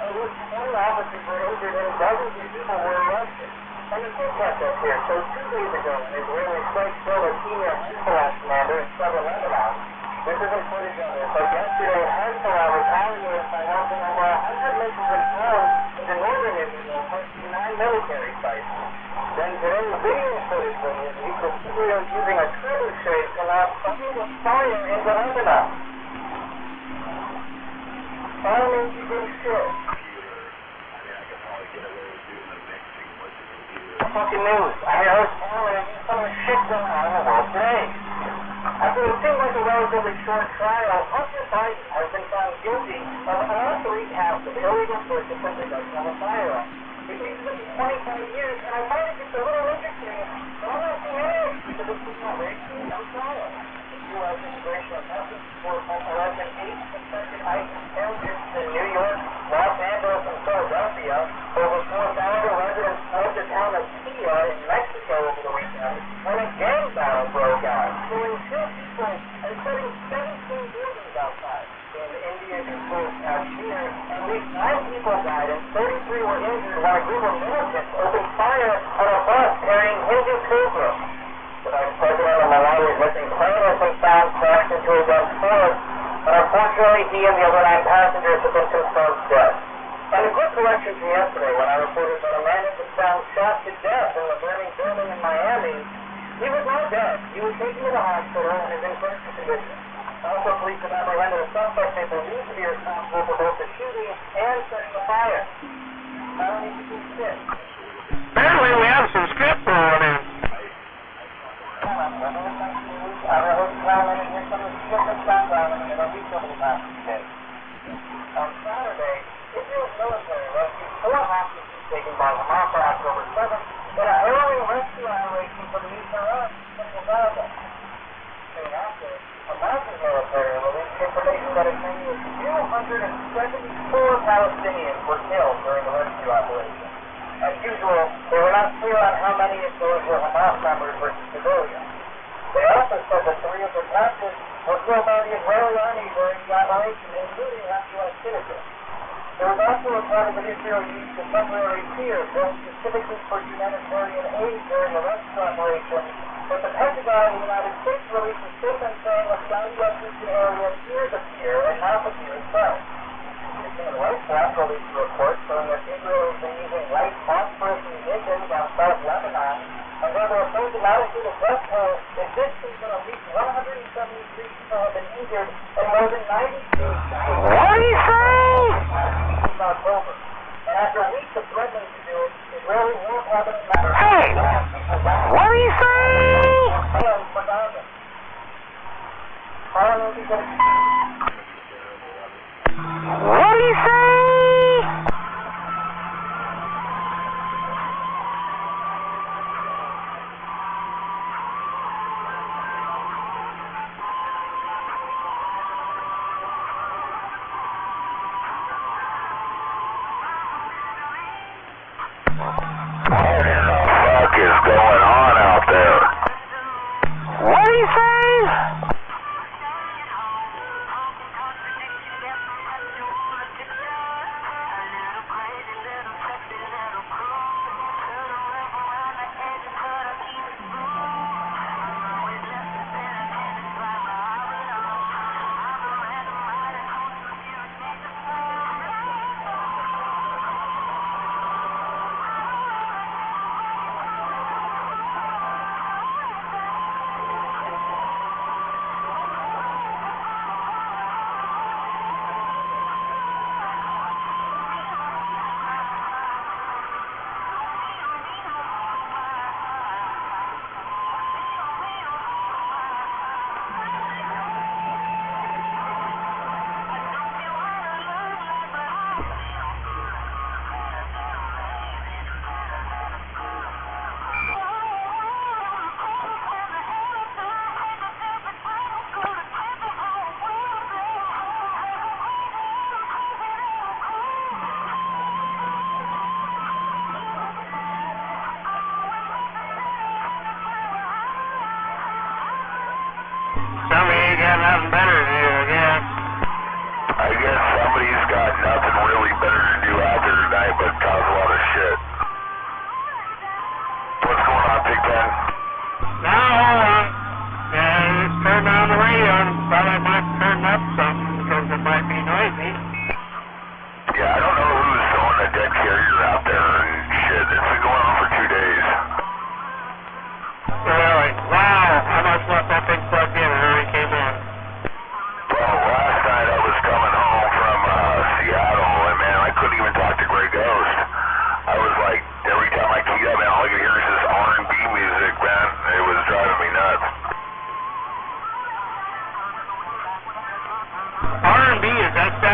At least 20 officers were injured and dozens of people were arrested. And the two protests here, so 2 days ago, an Israeli strike killed a senior Hezbollah commander in southern Lebanon. This isn't footage of it, but yesterday Hezbollah retaliated by launching over 100 missiles and drones into northern Israel, posting 9 military sites. Then today, video footage from Israel videos using a trebuchet to launch fire into Lebanon. Follow me to good shit. Fucking news. I heard some of the shit going on in the world today. After what seemed like a relatively short trial, Hunter Biden has been found guilty of all 3 counts of illegal purchase and possession of a firearm. He faces up to 25 years, and I find it just a little interesting, but I'm not too mad because it's not very clean no trial. The U.S. Immigration and Customs Enforcement arrested 8 suspected ISIS terrorists in New York, Los Angeles, and Philadelphia. Over 4,000 residents fled the town of Tia in Mexico over the weekend when a gang battle broke out, killing 2 people and setting 17 buildings outside. In India-controlled Kashmir, at least 9 people died and 33 were injured when a group of militants opened fire on a bus carrying Hindu pilgrims. The Vice President of Malawi is missing plane has been found crashed into a dense forest, but unfortunately he and the other 9 passengers have been confirmed dead. And a quick correction from yesterday when I reported that a man had been found shot to death in the burning building in Miami. He was not dead. He was taken to the hospital and is in critical condition. Also, police have apprehended a suspect they believe to be responsible for both the shooting and setting the fire. I don't need to do shit. Apparently we have some script rolling in. On Saturday, Israel's military rescued 4 hostages taken by Hamas on October 7th in a harrowing rescue operation from the eastern central Gaza. Soon after, Hamas's military released information that as many as 274 Palestinians were killed during the rescue operation. As usual, they were not clear on how many of those were Hamas members versus civilians. They also said that 3 of the captives were killed by the Israeli army during the operation, including U.S. citizens. There was also a part that Israel used a temporary pier built specifically for humanitarian aid during the rescue operation, but the Pentagon in the United States released a statement saying a Saudi occupation area near the pier and not the pier itself. The Human Rights Watch released a report showing that Israel has been using light phosphorus munitions on South Lebanon, and though there are those magnitude of death toll, it did seem that at least 173 people have been injured and more than 92 What do you say? in October. And after weeks of threatening to do it, Israeli war weapons matter. Hey! What do you say? For Gaza. What do you say?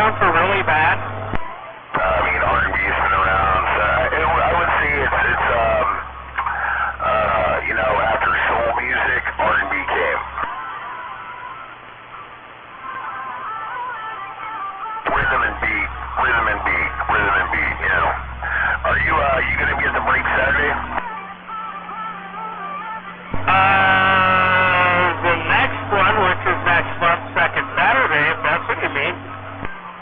around for really bad? I mean, R&B's been around. I would say it's you know, after soul music, R&B came. Rhythm and beat, you know. Are you gonna be at the break Saturday? The next one, which is next month, second Saturday, if that's what you mean.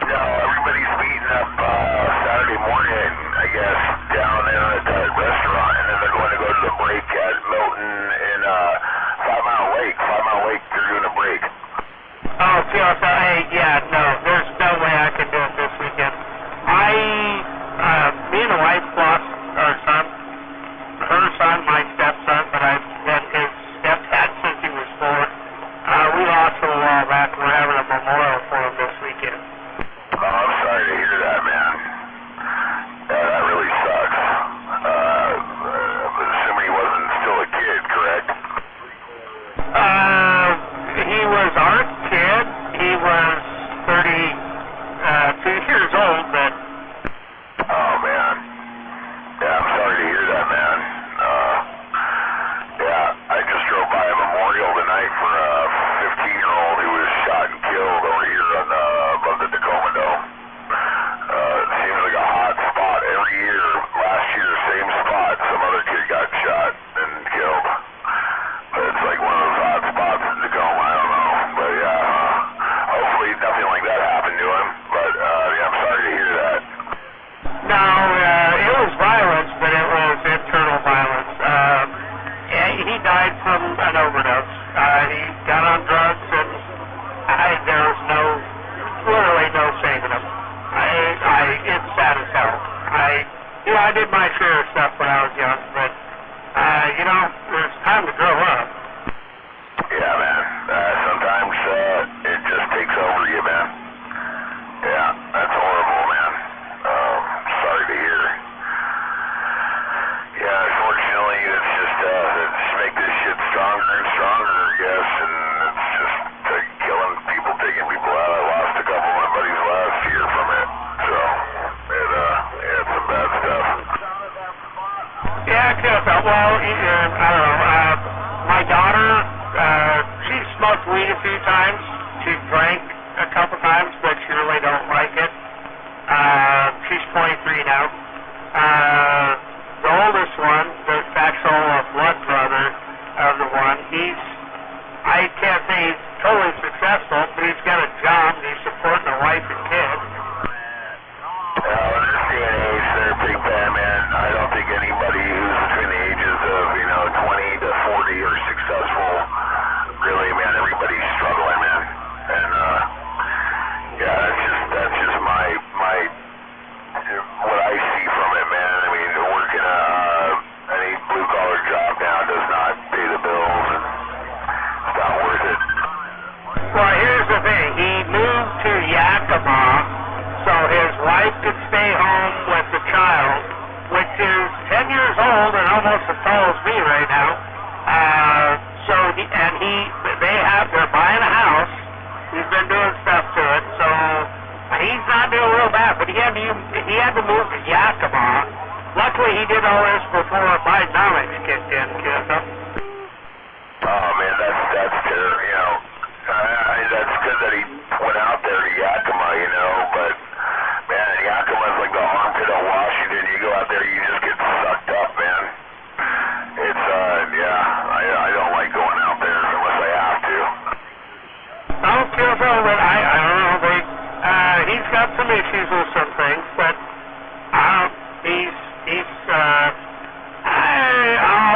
No, everybody's meeting up Saturday morning, I guess, down there at that restaurant, and then they're going to go to the break at Milton in 5 Mile Lake. 5 Mile Lake, they're doing a break. Oh, CSI, yeah, no, there's no way I can do it this weekend. Me and the wife lost our son, her son, my stepson, but I've been his stepdad since he was 4. We lost him a while back. We're having a memorial for him this weekend. Oh, I'm sorry to hear that, man. Yeah, that really sucks. I'm assuming he wasn't still a kid, correct? He was our kid. He was 32 years old, but... Oh, man. Yeah, I'm sorry to hear that, man. Yeah, I just drove by a memorial tonight for a 15-year-old who was shot and killed over here on above the Tacoma Dome. It seems like a hot spot every year. Last year, same spot, some other kid got shot and killed. But it's like one of those hot spots in Tacoma, I don't know. But yeah, hopefully nothing like that happened to him. But yeah, I'm sorry to hear that. No, it was violence, but it was internal violence. He died from an overdose. He got on drugs, and there was literally no saving him. It's sad as hell. I did my share of stuff when I was young, but, there's time to grow up. Yeah, man. Sometimes it just takes over you, man. Yeah, that's horrible, man. Sorry to hear. Yeah, unfortunately, it's just make this shit stronger and stronger, I guess, and it's just killing people, taking people out. I lost a couple of my buddies last year from it, so it's some bad stuff. Yeah, well, I don't know. My daughter, she smoked weed a few times. She drank a couple times, but she really don't like it. She's 23 now. The oldest one, the actual blood brother of the one, I can't say he's totally successful, but he's got a job and he's supporting a wife and kids. In this day and age, they're a big fan, man. I don't think anybody who's between the ages of, 20 to 40 are successful. Really, man, everybody's struggling, man. And, yeah, that's just my what I see from it, man. I mean, working any blue-collar job now does not pay the bills, and it's not worth it. Well, here's the thing. He moved to Yakima so his wife could stay home with the child, which is 10 years old and almost as tall as me right now. They're buying a house. He's been doing stuff to it, so he's not doing real bad, but he had to move to Yakima. Luckily, he did all this before Bidenomics kicked in, kid. Oh, man, that's terrible, that's good that he went out there to Yakima, but, man, Yakima's like the armpit of Washington. You go out there, you just get sucked up, man. It's, I don't like going out there unless I have to. Don't feel so, but I don't know, he's got some issues with some things, but, I'll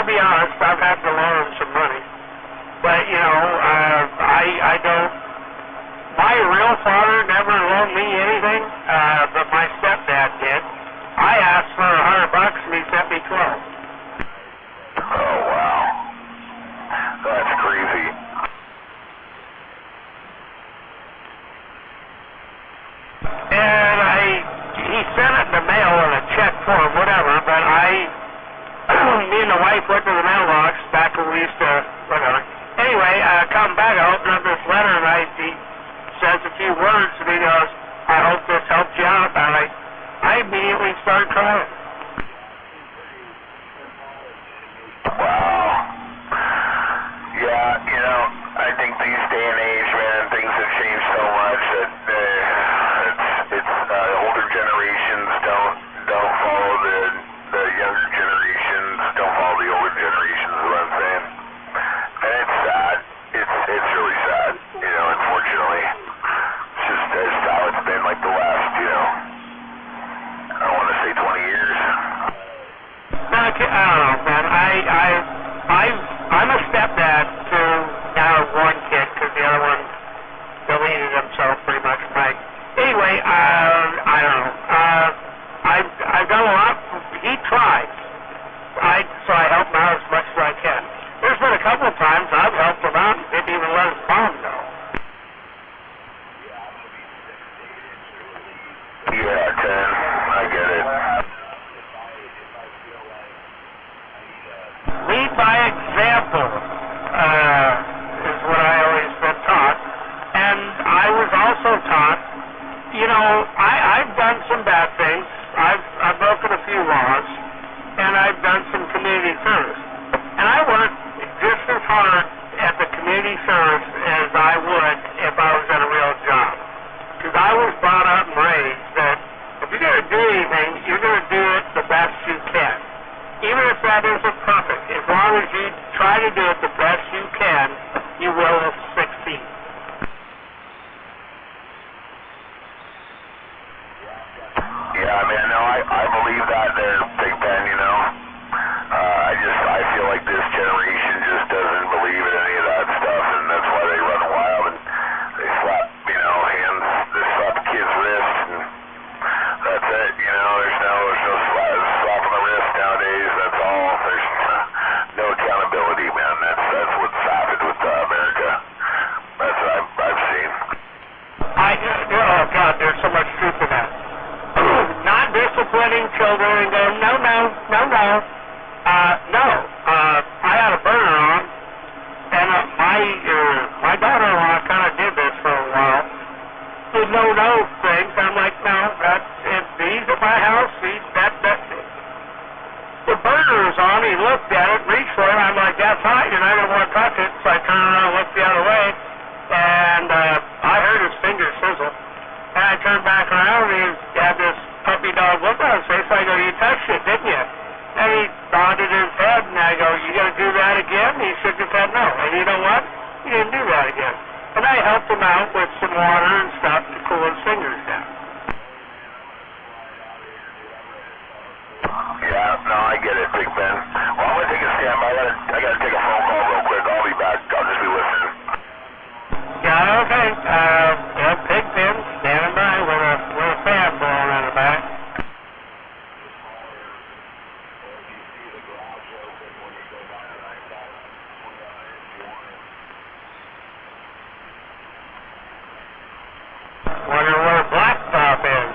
be honest, I've had to loan him some money. But, I don't, my real father never loaned me anything, but my stepdad did. I asked for $100 and he sent me 12. Oh, wow. That's crazy. And he sent it in the mail in a check form, whatever, but me and the wife went to the mailbox back when we used to, whatever. Anyway, come back, I opened up this letter and he says a few words and he goes, I hope this helped you out. I immediately started crying. Wow. Yeah, you know, I think these day and age, man, things have changed so much that it's older generations don't follow the younger generations, don't follow the older generations, is what I'm saying. And it's sad. It's really sad, you know, unfortunately. It's just that's how it's been like the last, you know, I don't want to say 20 years. I don't know, man. I'm a stepdad to now one kid because the other one deleted himself pretty much. Right. Anyway, I don't know. I've done a lot. He tried. So I help him out as much as I can. There's been a couple of times I've helped him out and didn't even let his mom know. Yeah, Ken, I get it. Lead by example is what I always been taught. And I was also taught, you know, I've done some bad things. I've broken a few laws, and I've done some community service. And I work just as hard at the community service as I would if I was at a real job. Because I was brought up and raised that if you're going to do anything, you're going to do it the best you can. Even if that isn't perfect, as long as you try to do it the best you can, you will succeed. Yeah, man, no, I believe that there, Big Ben, you know. I feel like this generation just doesn't believe in any of that stuff, and that's why they run wild and they slap, you know, hands, they slap a kid's wrist, and that's it, you know. There's no slap on the wrist nowadays. That's all. There's no accountability, man. That's what's happened with America. That's what I've seen. Oh God, there's so much truth in that. Not disciplining children and going, no. I had a burner on, and my daughter-in-law kind of did this for a while. The no things. I'm like, no, if these at my house, the burner was on. He looked at it, reached for it. I'm like, that's hot. You're not going to want to touch it. So I turned around and looked the other way, and I heard his fingers sizzle. And I turned back around, and he had this puppy dog look on his face. I go, you touched it, didn't you? And he nodded his head, and I go, you going to do that again? And he shook his head, no. And you know what? He didn't do that again. And I helped him out with some water and stuff to cool his fingers down. Yeah, no, I get it, Big Ben. Well, I'm going to take a stand. I got to take a phone call real quick. I'll be back. I'll just be listening. Yeah, okay. Big Ben standing by with a fan blowing in the back. Wonder where Blacktop is.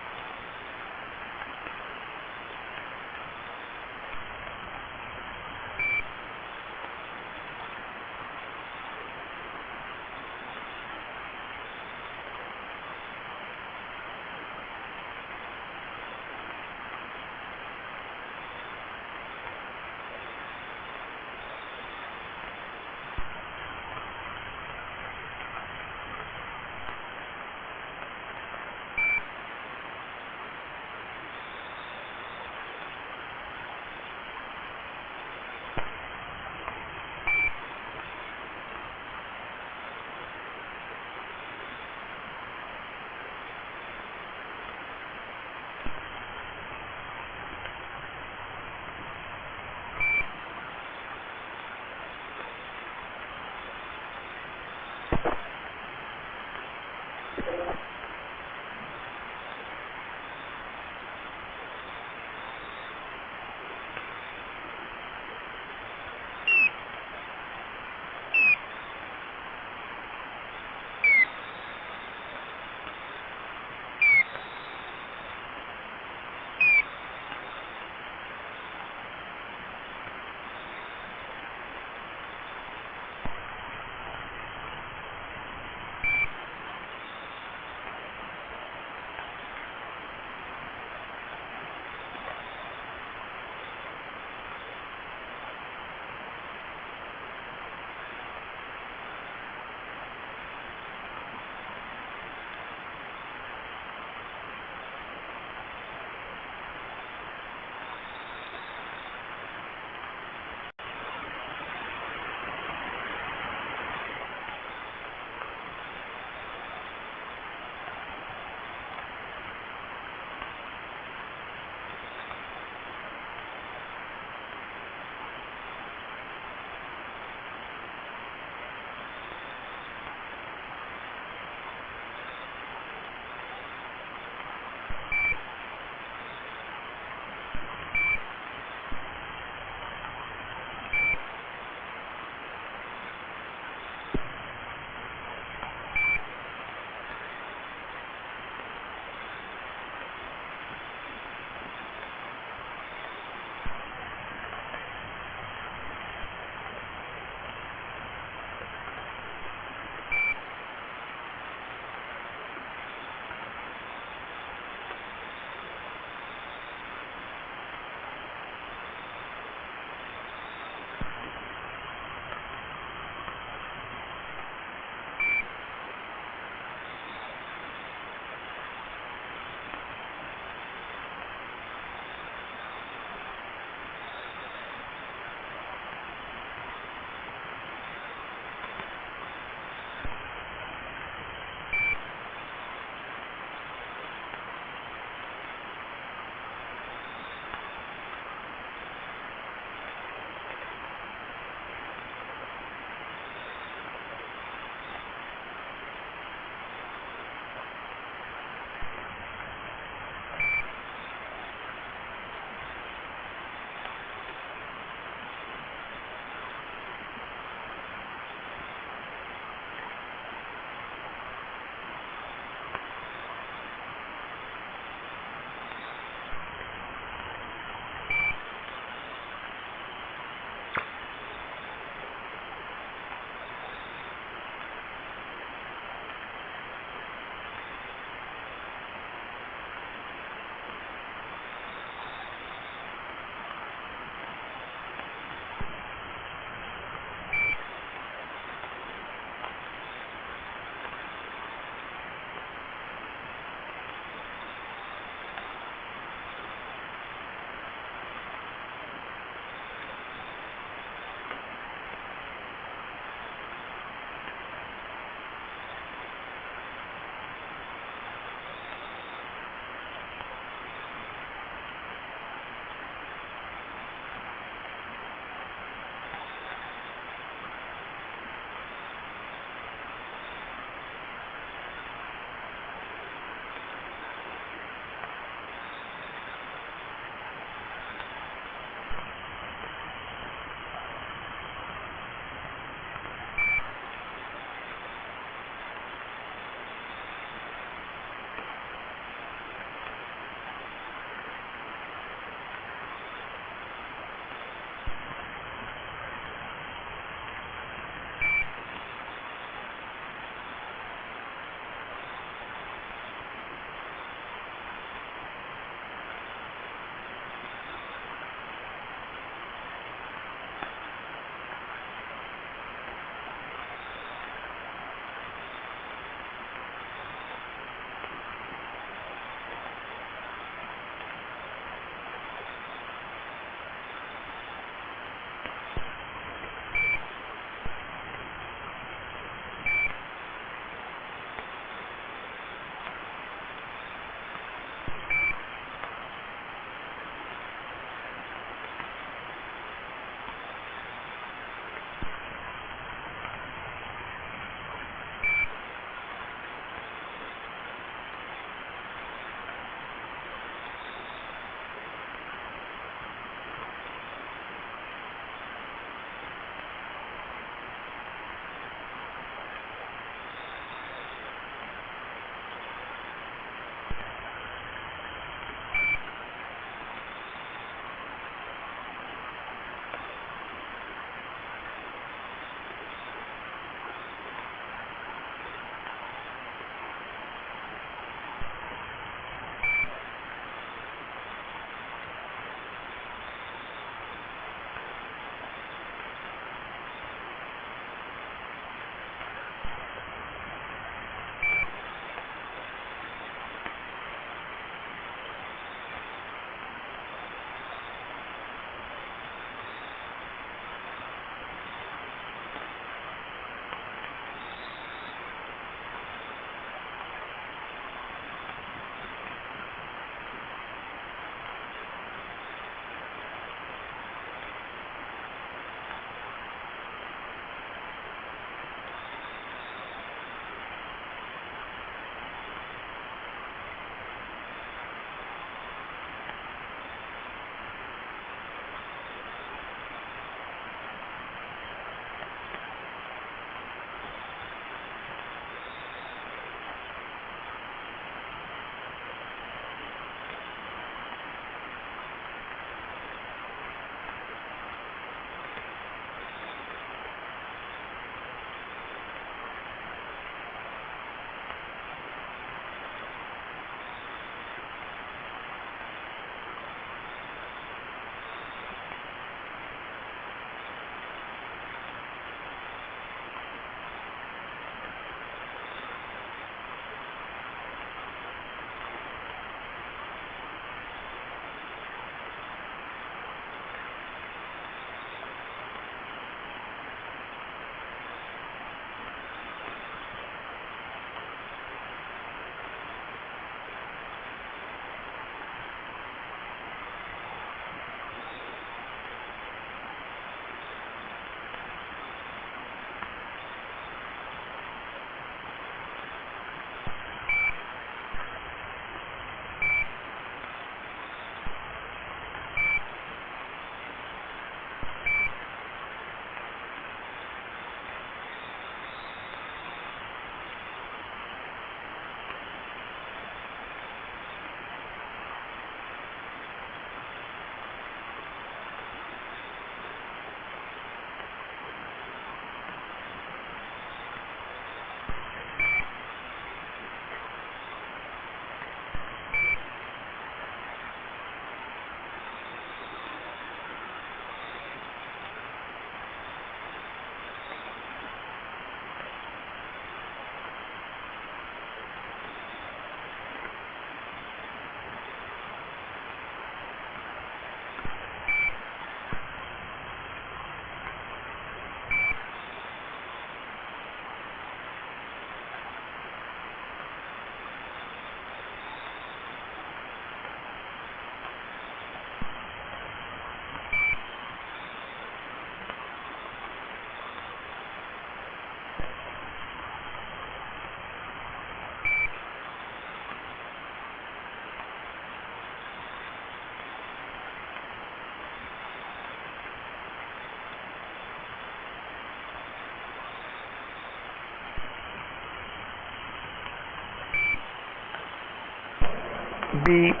Beep.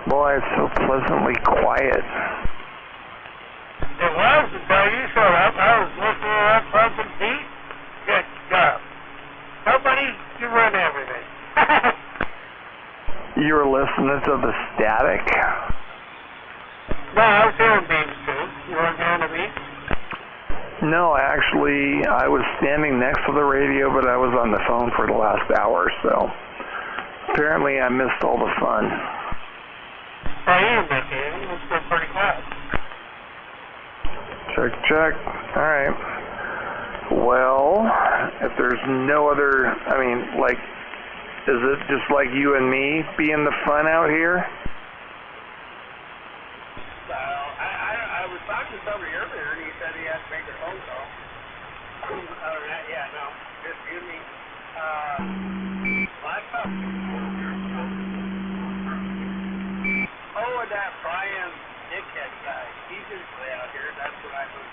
Boy, it's so pleasantly quiet. It was until you showed up. I was listening to that fucking beat. Good job. Nobody, you run everything. You were listening to the static? No, I was hearing beats too. You weren't hearing the beats? No, actually, I was standing next to the radio, but I was on the phone for the last hour, so apparently I missed all the fun. Oh, you didn't miss it. It was still pretty quiet. Check, check. All right. Well, if there's no other, I mean, like, is it just like you and me being the fun out here? I was talking to somebody earlier, and he said he had to make a phone call. Other than that, yeah, no, just you and me. Laptop. Oh, and that Brian Dickhead guy. He's usually out here. That's what I heard.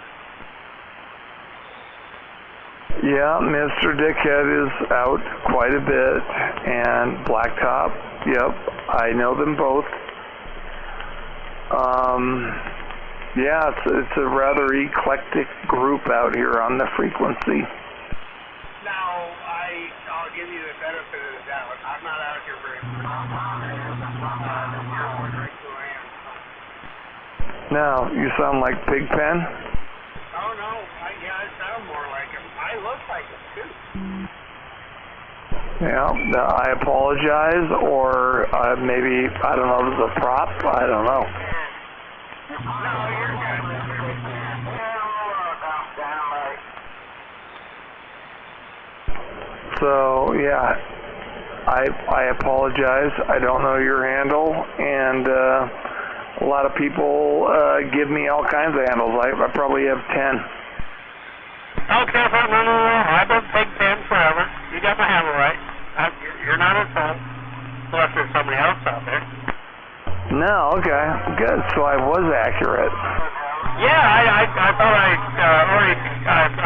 Yeah, Mr. Dickhead is out quite a bit, and Blacktop, yep, I know them both. Yeah, it's a rather eclectic group out here on the frequency. Now, I'll give you the benefit of the doubt. I'm not out here very much. Now, you sound like Pigpen? Oh, no, I sound more like him. I look like him, too. Yeah, I apologize, or maybe, I don't know, this is a prop, I don't know. No, you're good. So, yeah, I apologize. I don't know your handle, and a lot of people give me all kinds of handles. I probably have 10. Okay, no. I've been Pigpen forever. You got my handle right. You're not at fault. Unless there's somebody else out there. No, okay, good. So I was accurate. Yeah, I thought I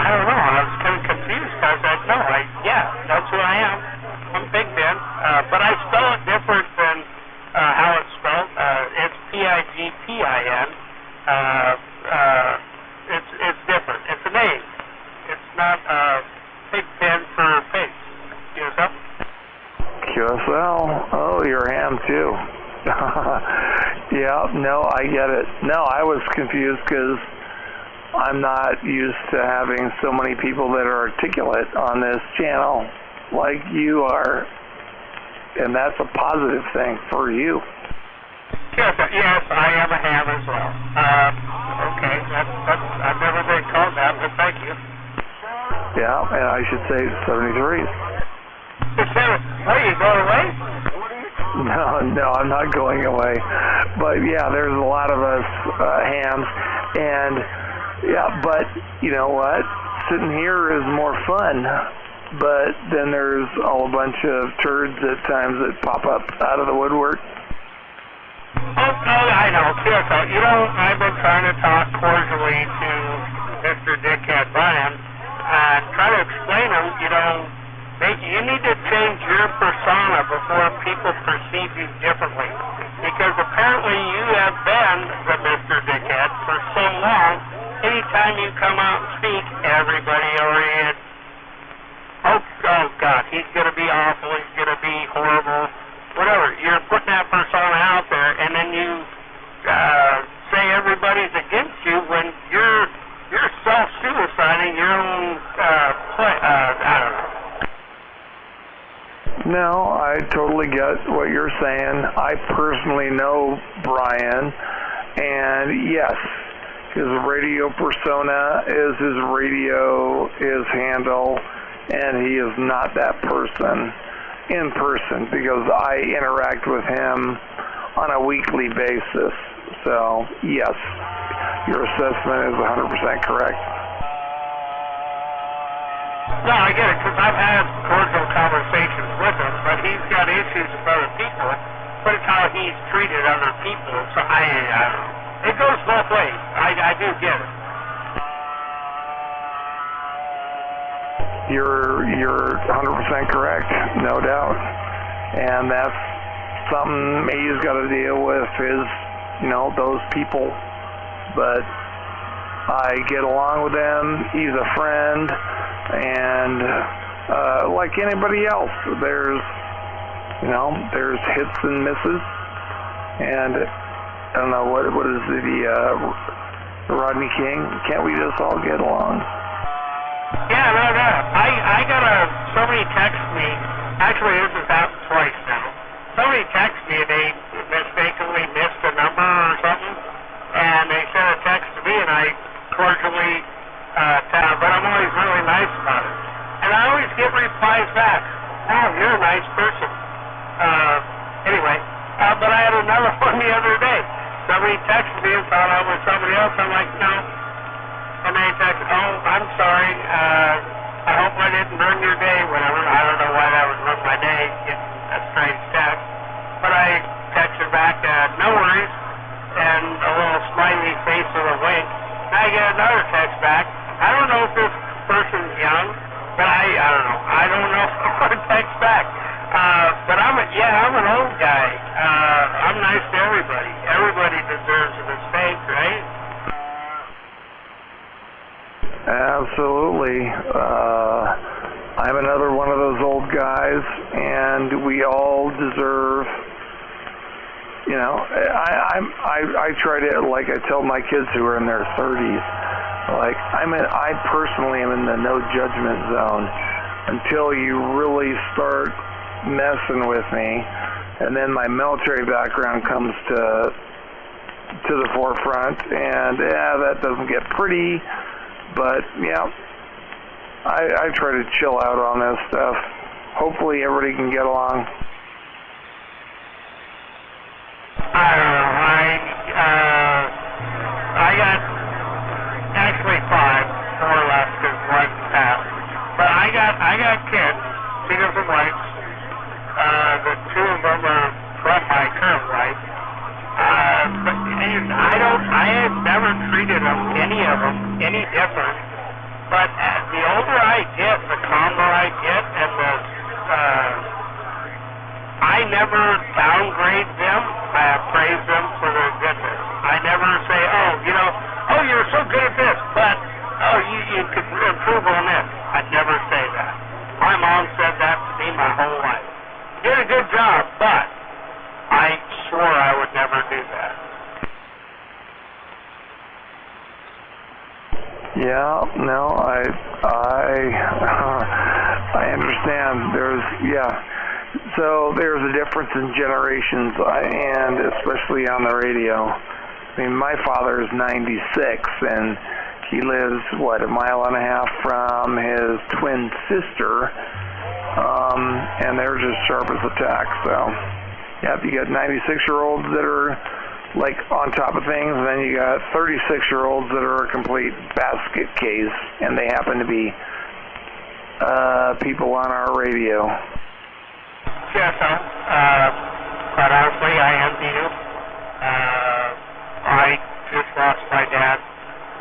don't know. I was kind of confused because that's who I am. I'm Pigpen, but I spell it different than how it's spelled. It's P-I-G-P-I-N. It's different. It's a name. It's not Pigpen for pig. QSL? QSL? Oh, you're ham too. Yeah, no, I get it. No, I was confused because I'm not used to having so many people that are articulate on this channel like you are, and that's a positive thing for you. Yes, I am a ham as well. Okay, I've never been called that, but thank you. Yeah, and I should say 73. What, are you going away? No, I'm not going away. But yeah, there's a lot of us hams, and yeah, but you know what? Sitting here is more fun. But then there's all a bunch of turds at times that pop up out of the woodwork. Oh, I know. You know, I've been trying to talk cordially to Mr. Dickhead Brian and try to explain him, you know, you need to change your persona before people perceive you differently. Because apparently you have been the Mr. Dickhead for so long, anytime you come out and speak, everybody already oh God, he's going to be awful, he's going to be horrible, whatever. You're putting that persona out there, and then you say everybody's against you when you're self-suiciding your own I don't know. No, I totally get what you're saying. I personally know Brian, and yes, his radio persona is his handle, and he is not that person in person because I interact with him on a weekly basis. So, yes, your assessment is 100% correct. No, I get it, because I've had cordial conversations with him, but he's got issues with other people, but it's how he's treated other people, so I don't know. It goes both ways. I do get it. You're 100% correct, no doubt. And that's something he's got to deal with his, those people. But I get along with him. He's a friend, and like anybody else, there's hits and misses, and I don't know what is the Rodney King. Can't we just all get along? Yeah, no. I got somebody text me. Actually, this has happened twice now. Somebody texted me, they mistakenly missed a number or something, and they sent a text to me, and I cordially, but I'm always really nice about it. And I always get replies back. Oh, you're a nice person. Anyway, but I had another one the other day. Somebody texted me and thought I was somebody else. I'm like, no. And they texted, oh, I'm sorry. I hope I didn't ruin your day, whatever. I don't know why that would ruin my day, getting a strange text. But I texted back, no worries, and a little smiley face with a wink. Now I get another text back. I don't know if this person's young, but I don't know. I don't know if I want to text back. But I'm an old guy. I'm nice to everybody. Everybody deserves a mistake, right? Absolutely. I'm another one of those old guys, and we all deserve. I try to, like I tell my kids who are in their 30s, like I personally am in the no judgment zone until you really start messing with me, and then my military background comes to the forefront, and that doesn't get pretty. But, I try to chill out on this stuff. Hopefully everybody can get along. I don't know. I got actually 4 left because one passed. But I got kids, 2 different wives. The 2 of them are from my current wife. But I have never treated them, any of them, any different. But the older I get, the calmer I get, and I never downgrade them. I praise them for their goodness. I never say, oh, you're so good at this, but, you could improve on this. I never say that. My mom said that to me my whole life. You did a good job, but I swore I would never do that. Yeah, no, I understand. So there's a difference in generations, and especially on the radio. I mean, my father is 96, and he lives, a mile and a half from his twin sister, and they're just sharp as a tack. So, you got 96-year-olds that are like on top of things, and then you got 36-year-olds that are a complete basket case, and they happen to be people on our radio. Yes, quite honestly, I envy you. I just lost my dad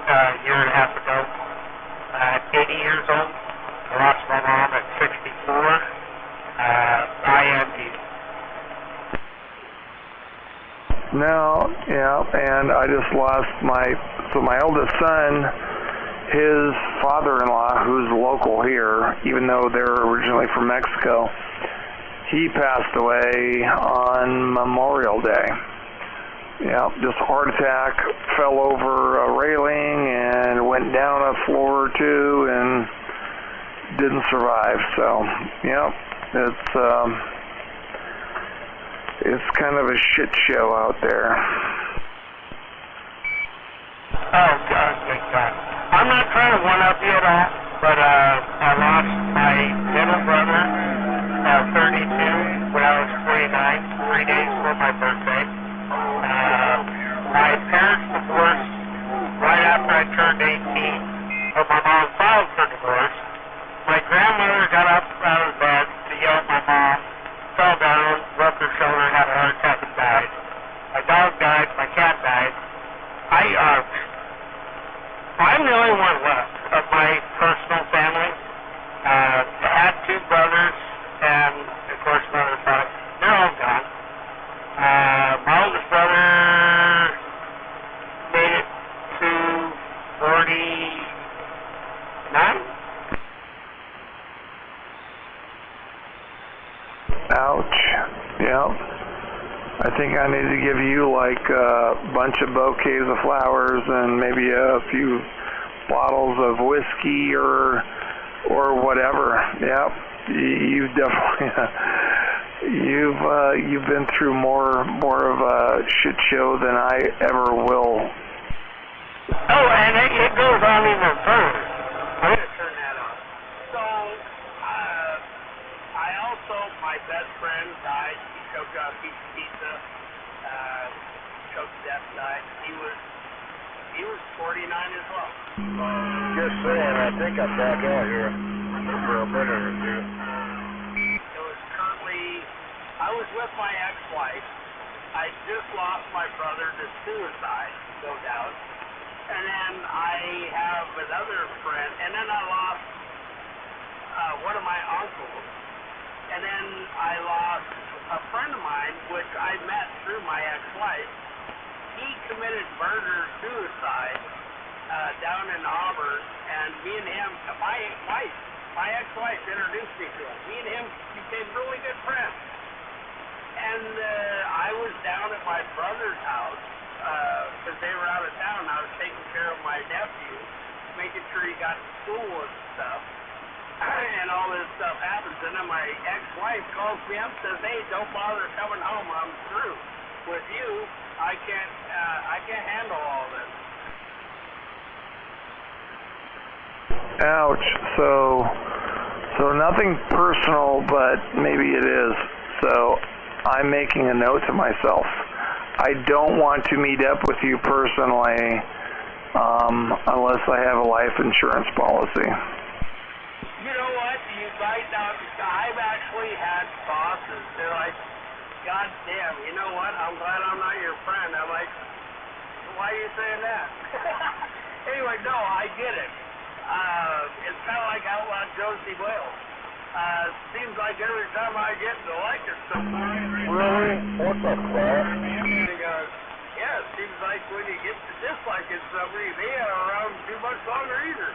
a year and a half ago. At 80 years old. I lost my mom at 64. I envy you. No, and I just lost my oldest son, his father-in-law, who's local here, even though they're originally from Mexico. He passed away on Memorial Day. Just heart attack, fell over a railing and went down a floor or 2 and didn't survive. So, it's kind of a shit show out there. Oh, God, thank God. I'm not trying to one-up you at all, but I lost my middle brother, 32, when I was 29, 3 days before my birthday. My parents divorced right after I turned 18, but my mom filed for divorce. My grandmother got up out of bed to yell at my mom, fell down, broke her shoulder, had a heart attack and died. My dog died, my cat died. I'm the only one left of my personal family. I had 2 brothers, and of course my other father. They're all gone. I think I need to give you like a bunch of bouquets of flowers and maybe a few bottles of whiskey or whatever. Yep, you've definitely you've been through more of a shit show than I ever will. Oh, and it goes on even further. I'm gonna turn that off. So, I also, my best friend died. He choked on a piece of pizza. Choked to death, died. He was 49 as well. Just saying, I think I'm back out here for a minute or two. It was currently, I was with my ex-wife. I just lost my brother to suicide, no doubt. And then I have another friend, and then I lost one of my uncles. And then I lost a friend of mine, which I met through my ex-wife. He committed murder-suicide down in Auburn, and me and him, my ex-wife introduced me to him. Me and him became really good friends. And I was down at my brother's house because they were out of town. I was taking care of my nephew, making sure he got to school and stuff. And all this stuff happens, and then my ex-wife calls me up and says, "Hey, don't bother coming home. I'm through with you. I can't handle all this." Ouch. So nothing personal, but maybe it is. So I'm making a note to myself. I don't want to meet up with you personally unless I have a life insurance policy. You know what? You might not. I've actually had bosses. They're like, "God damn, you know what? I'm glad I'm not your friend." I'm like, "Why are you saying that?" Anyway, no, I get it. It's kind of like Outlaw Josie Wales. Seems like every time I get to like it, somebody. Really? What the fuck? Yeah, it seems like when you get to disliking somebody, they are around too much longer either.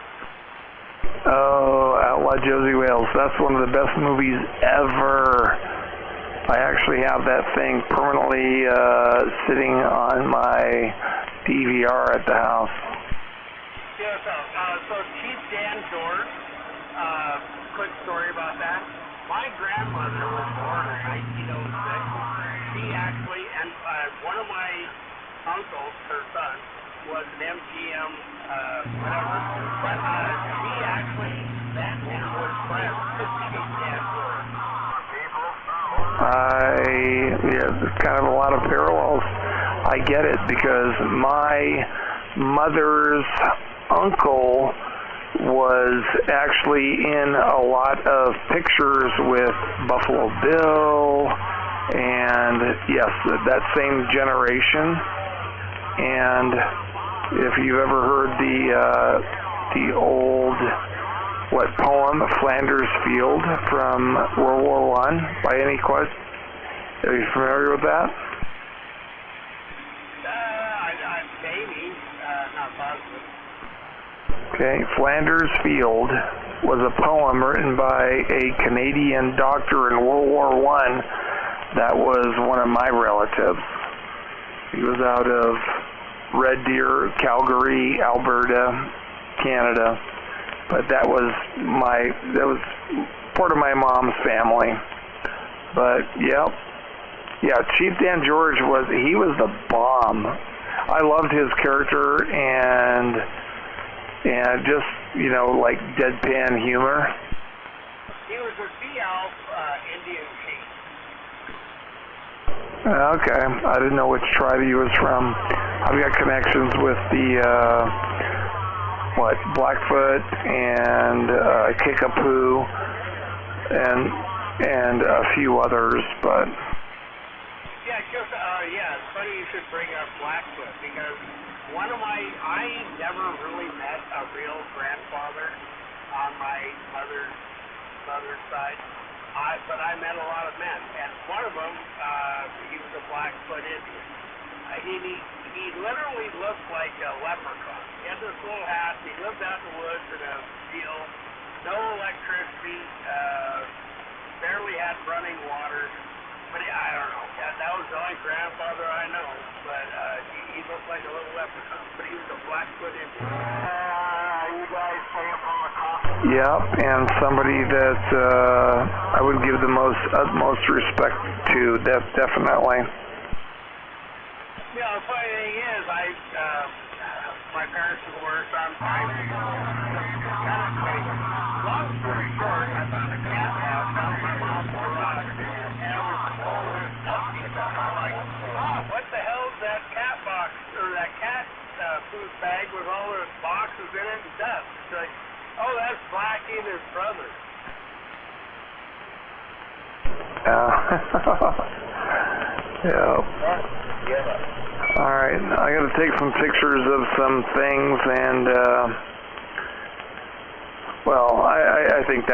Oh, Outlaw Josie Wales. That's one of the best movies ever. I actually have that thing permanently sitting on my DVR at the house. Yeah, so Chief Dan George, quick story about that. My grandmother was born in 1906. She actually, and one of my uncles, her son, was an MGM, whatever, but she actually met and was friends with Chief Dan George. There's kind of a lot of parallels. I get it because my mother's uncle was actually in a lot of pictures with Buffalo Bill and yes, that same generation. And if you've ever heard the old poem Flanders Field from World War I by any question, are you familiar with that? Maybe, not positive. Okay, Flanders Field was a poem written by a Canadian doctor in World War I that was one of my relatives. He was out of Red Deer, Calgary, Alberta, Canada. But that was part of my mom's family. But yeah, Chief Dan George was the bomb. I loved his character and just, like deadpan humor. He was a Sea Elf Indian chief. Okay, I didn't know which tribe he was from. I've got connections with the Blackfoot and Kickapoo and a few others, but yeah, it's funny you should bring up Blackfoot because I never really met a real grandfather on my mother's side, but I met a lot of men, and one of them, he was a Blackfoot Indian. He literally looked like a leprechaun. He had this little hat, he lived out in the woods in a field, no electricity, barely had running water, But I don't know. Yeah, that was the only grandfather I know. But he looked like a little leprechaun. But he was a Blackfoot Indian. You guys paying for my coffee? Yep, and somebody that I would give the utmost respect to, definitely. Yeah, the funny thing is, my parents have worked on time. Long story short, I found a cat house down my mom's garage, and it was full of stuffy stuff. I'm like, oh, what the hell is that cat box, or that cat food bag with all those boxes in it and stuff? It's like, oh, that's Blackie and his brother. Yeah. Alright, I gotta take some pictures of some things, and well, I think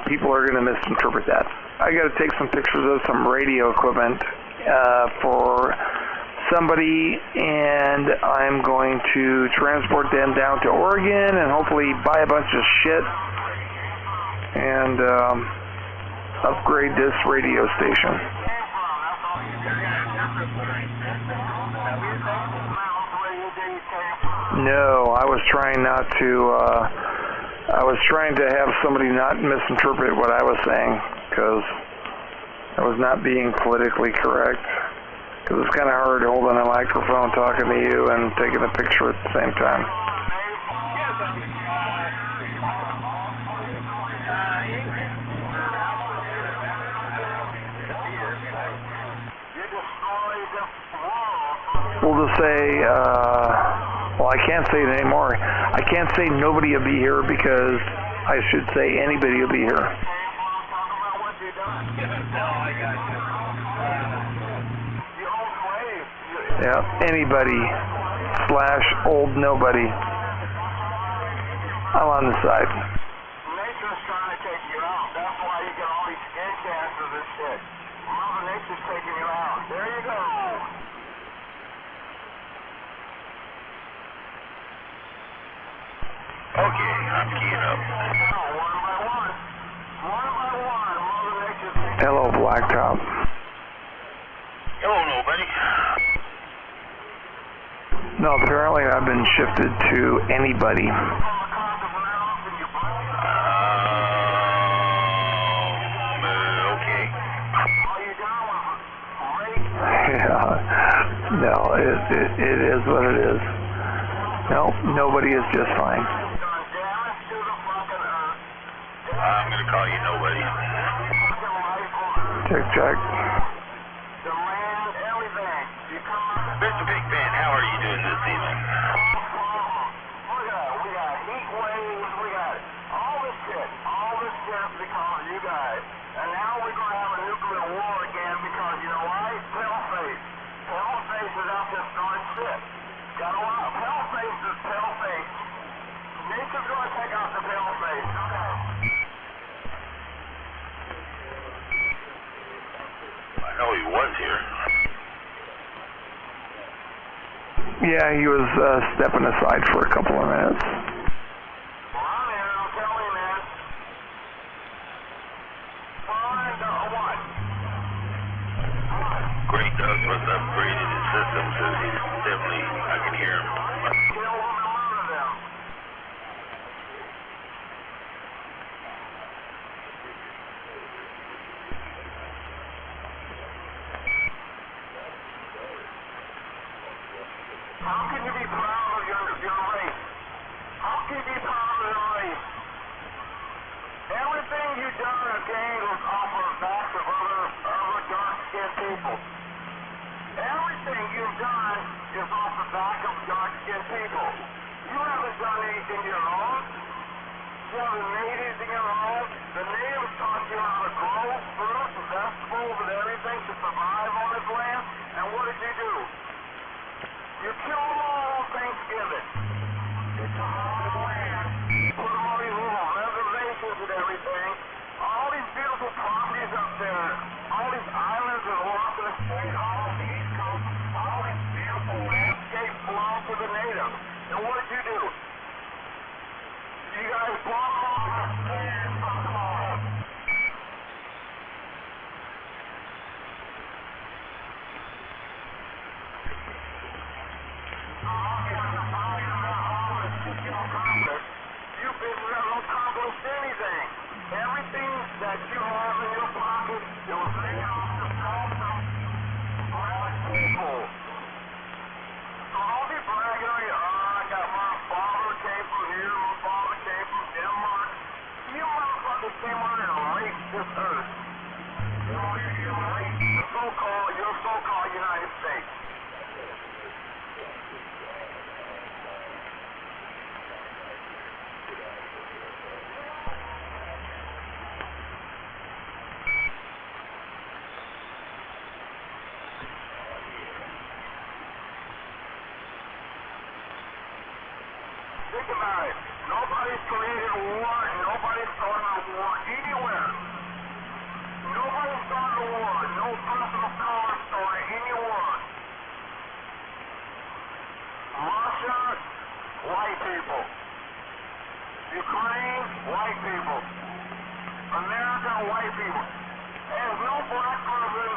people are gonna misinterpret that. I gotta take some pictures of some radio equipment for somebody, and I'm going to transport them down to Oregon and hopefully buy a bunch of shit and upgrade this radio station. No, I was trying not to, I was trying to have somebody not misinterpret what I was saying, because I was not being politically correct. Because it's kind of hard holding a microphone, talking to you, and taking a picture at the same time. We'll just say, well, I can't say it anymore. I can't say nobody will be here because I should say anybody will be here. Yeah, anybody / old nobody. I'm on the side. Nature's trying to take you out. That's why you get all these skin cancers and shit. Mother Nature's taking you out. There you go. Okay, I'm keying up. Hello, Blacktop. Hello, nobody. No, apparently I've been shifted to anybody. Okay. Yeah. No, it is what it is. No, nobody is just fine. I'm gonna call you nobody. Check. Mr. Big Ben, how are you doing this evening? We got heat waves, we got all this shit because of you guys. And now we're going to have a nuclear war again because, you know why? Paleface. Paleface is out there starting shit. Got a lot of Paleface is Paleface. Nature's going to take out the Paleface. I know he was here. Yeah, he was stepping aside for a couple of minutes. Great Doug was upgraded his system, so he's definitely, I can hear him. How can you be proud of your race? How can you be proud of your race? Everything you've done or gained was off of the backs of other dark-skinned people. Everything you've done is off the back of dark-skinned people. You haven't done anything of your own. You haven't made anything of your own. The natives taught you how to grow fruits and vegetables and everything to survive on this land. And what did you do? You killed them all on Thanksgiving. You took all the land. Put them on these little reservations and everything. All these beautiful properties up there. All these islands and Washington State. All the East Coast. All these beautiful landscapes belong to the natives. And what did you do? You guys blocked off. this earth. Your so-called United States. Think about it. Nobody's created war, and nobody's started a war anywhere. Nobody started a war. No person of color started any war. Russia, white people. Ukraine, white people. America, white people. There's no black person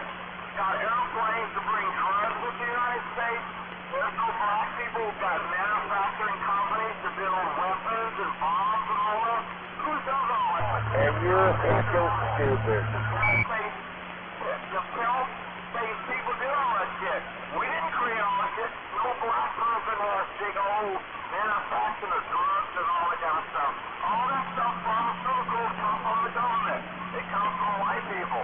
got airplanes to bring drugs to the United States. There's no black people who got manufacturing companies to build weapons and bombs and all that. Who does all that? And you're so stupid. The pale-faced people do all that shit. We didn't create all that shit. No black person has big old manufacturing of drugs and all that kind of stuff. All that stuff, pharmaceuticals, come from the government. It comes from white people.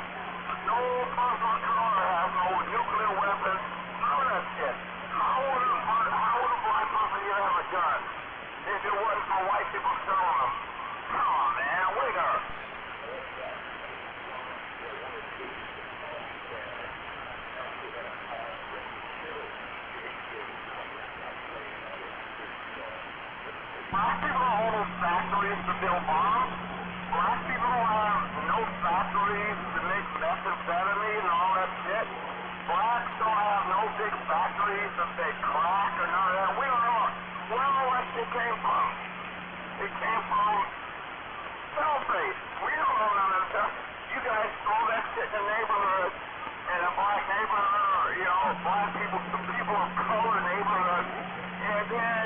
No person of color has no nuclear weapons. None of that shit. How would a black person even have a gun if it wasn't for white people selling them? Come on, man, wake up. Black people don't own factories to build bombs. Black people don't have no factories to make methamphetamine and all that shit. Blacks don't have no big factories to make crack or none of that. We don't know where all that shit came from. It came from Southface. We don't know none of that stuff. You guys throw that shit in the neighborhood, in a black neighborhood, or, you know, black people, some people of color neighborhood, and then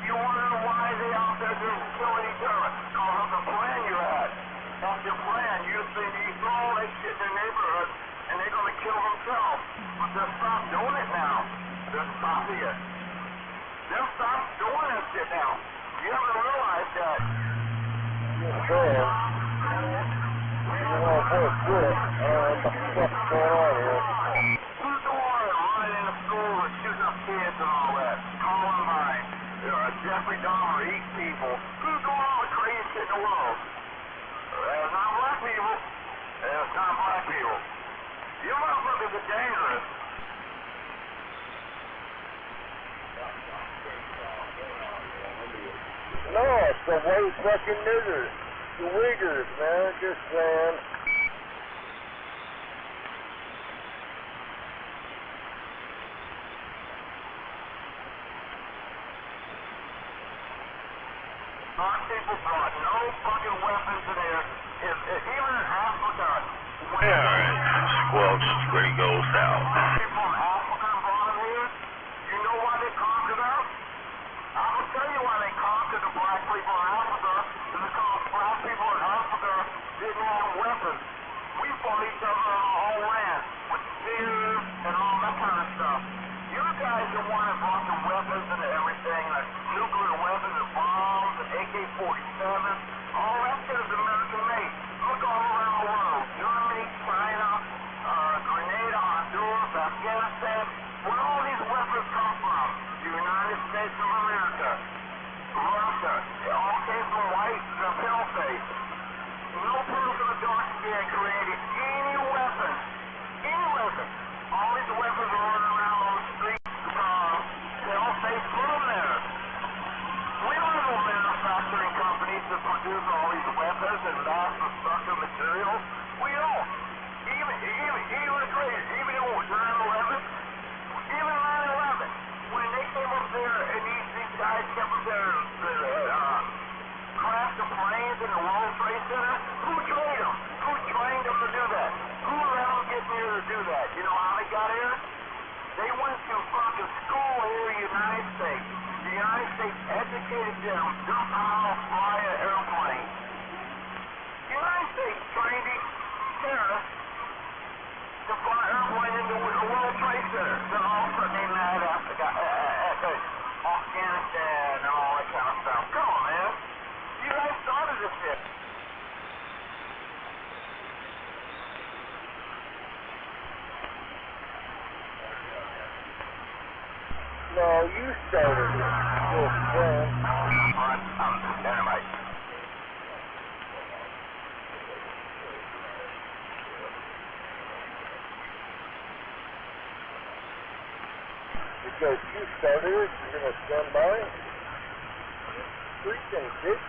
you wonder why they out there just killing each other. Because of the plan you had. That's your plan. You think you throw all that shit in the neighborhood, and they're going to kill themselves. But they'll stop doing it now. They're stopping it. They'll stop doing that shit now. You haven't realized that. Yes, sir. Oh, shit. What the fuck's going on here? Who's the one running into school and shooting up kids and all that? Columbine. Jeffrey Dahmer eats people. Who's doing all the crazy shit in the world? It's not black people. It's not black people. You motherfuckers are dangerous. No, it's the white fucking niggers. The Uyghurs, man. Just saying. Black people brought no fucking weapons in there. Even in Africa. Alright, Squelch, Gray goes south. People from Africa brought them here. You know why they conquered us? I will tell you why they conquered the black people in Africa. It's because black people in Africa didn't have weapons. We fought each other on our own land with spears and all that kind of stuff. You guys are the one that brought the weapons and everything, like nuclear weapons and bombs and AK-47s. All that shit is American made. Look all around the world. Germany, China, Grenada, Honduras, Afghanistan. Where all these weapons come from? The United States of America. Russia. It all came from white, the pale-face. No person of dark skin created any weapon. Any weapon. All these weapons are running around on the streets. Pale-face put them there. We don't have no manufacturing companies to produce all these weapons and mass destructive materials. We don't. Even crazy. Even 9/11. Even 9/11. When they came up there and these guys kept up there crash the planes in the World Trade Center, who trained them? Who trained them to do that? Who let them get here to do that? You know how they got here? They went to fucking school here in the United States. The United States educated them just how to fly an airplane. The United States trained these terrorists to fly an airplane into the World Trade Center. Then all of a sudden they mad after Afghanistan and all that kind of stuff. Come on, man. You guys started this shit. So you started it. You'll friend. Dynamite. Because you started it, you're going to stand by it? Freaking bitch.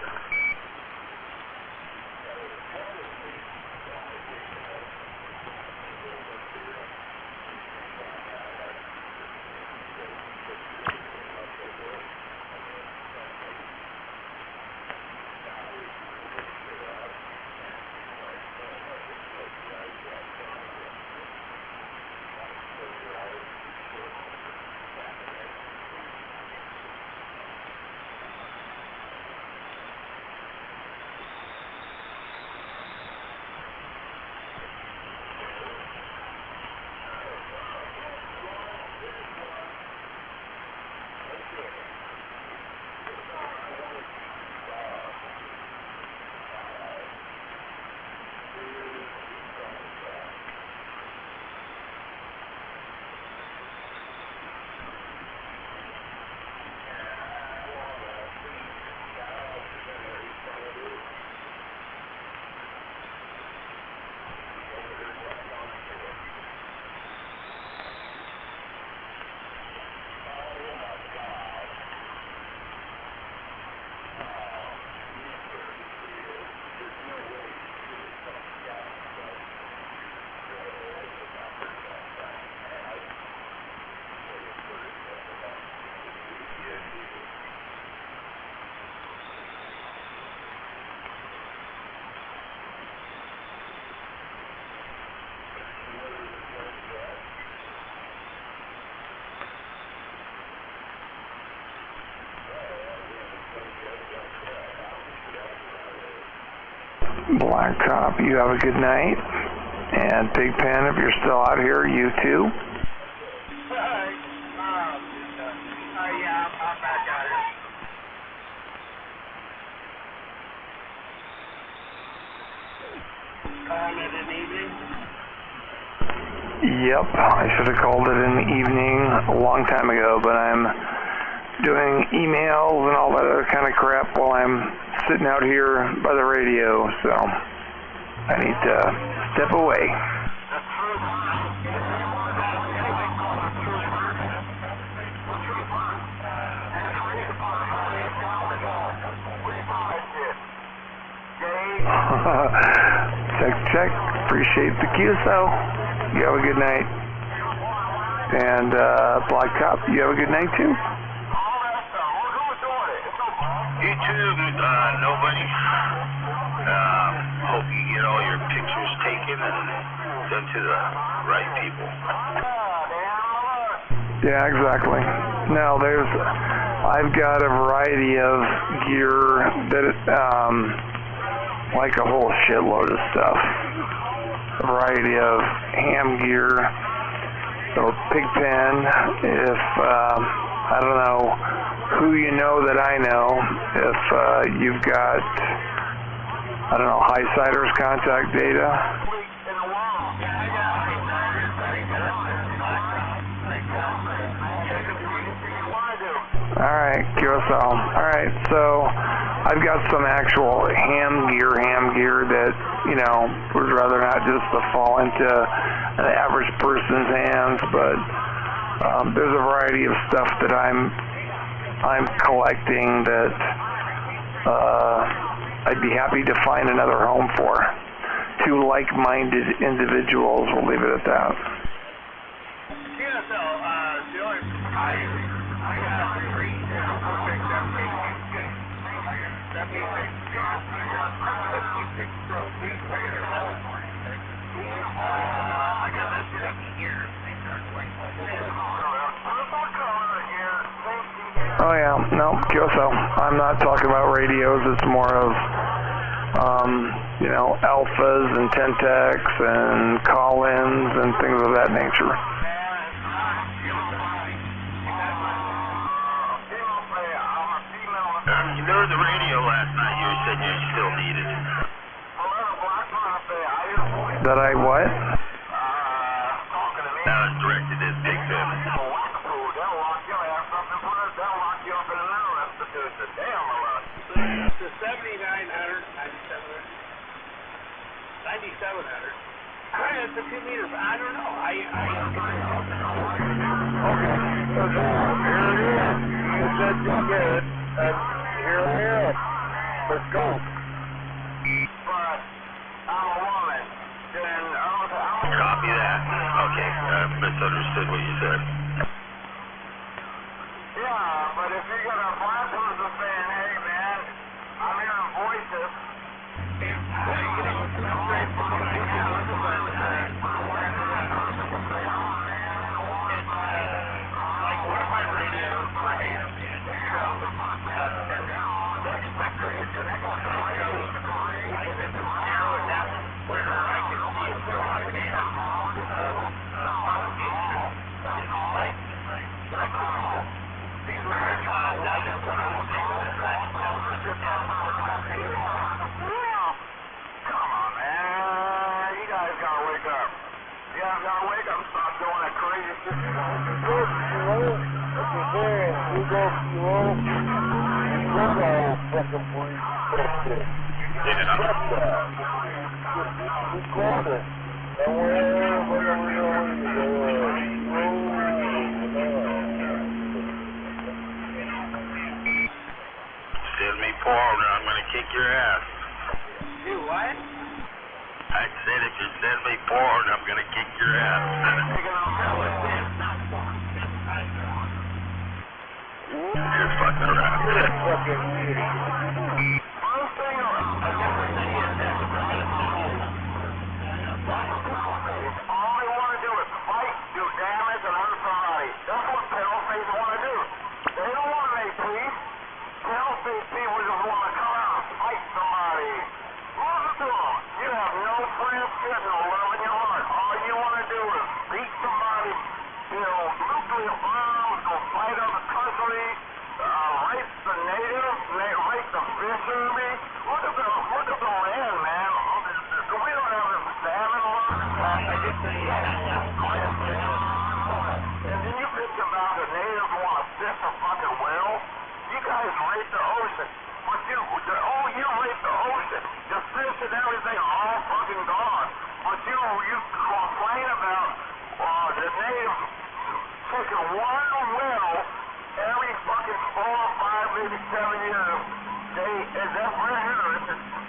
Blacktop, you have a good night. And Big Pen, if you're still out here, you too. Yeah, I'm back out here. Calling it an evening? Yep, I should have called it in the evening a long time ago, but I'm doing emails and all that other kind of crap while I'm sitting out here by the radio, so I need to step away. Check. Appreciate the QSO. You have a good night. And Blacktop, you have a good night too. You too, nobody. Hope you get all your pictures taken and sent to the right people. Yeah, exactly. No, I've got a variety of gear that, like a whole shitload of stuff. A variety of ham gear, so Pigpen, if, I don't know who you know that I know, if you've got, I don't know, Highsider's contact data. Alright, QSL. Alright, so I've got some actual ham gear that, you know, would rather not just fall into an average person's hands, but there's a variety of stuff that I'm collecting that I'd be happy to find another home for. Two like-minded individuals, we'll leave it at that. Oh yeah, no, QSO. I'm not talking about radios. It's more of, you know, alphas and Tentex and call-ins and things of that nature. You know the radio last night you said you still needed. That I what? That was directed at Big Ben. It's a 2 meter, but I don't know. Okay, so here it is. You said you get it, and here it is. Let's go. But I'm a woman. Then Copy that. Okay, misunderstood what you said. yeah, but if you're gonna black person saying, hey man, I'm hearing voices. Send me forward, I'm gonna kick your ass. Do what? I said if you send me forward, I'm gonna kick your ass. You're fucking around. All they want to do is fight, do damage, and hurt somebody. That's what pale-faced want to do. They don't want to make peace. Pale-faced people just want to come out and fight somebody. Listen to them. You have no friendship, no love in your heart. All you want to do is beat somebody, nuclear bombs, go fight other countries, rape the natives, rape the fishermen. Look at the land, man. We don't have a salmon on and then you bitch about the natives want to fish a fucking whale. You guys rape the ocean. But you rape the ocean. The fish and everything are all fucking gone. But you complain about the natives taking one whale every fucking 4 or 5, maybe 7 years.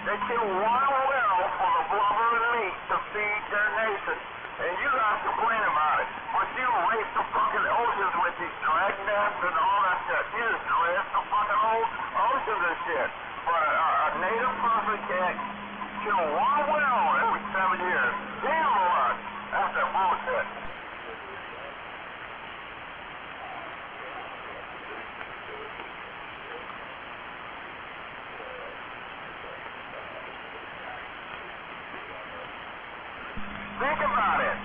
They kill one whale for the blubber and meat to feed their nation. And you guys complain about it. But you rape the fucking oceans with these dragnets and all that shit. You just dress the fucking old oceans and shit. But a native person can't kill one whale every 7 years. Damn what? That's that bullshit. Think about it.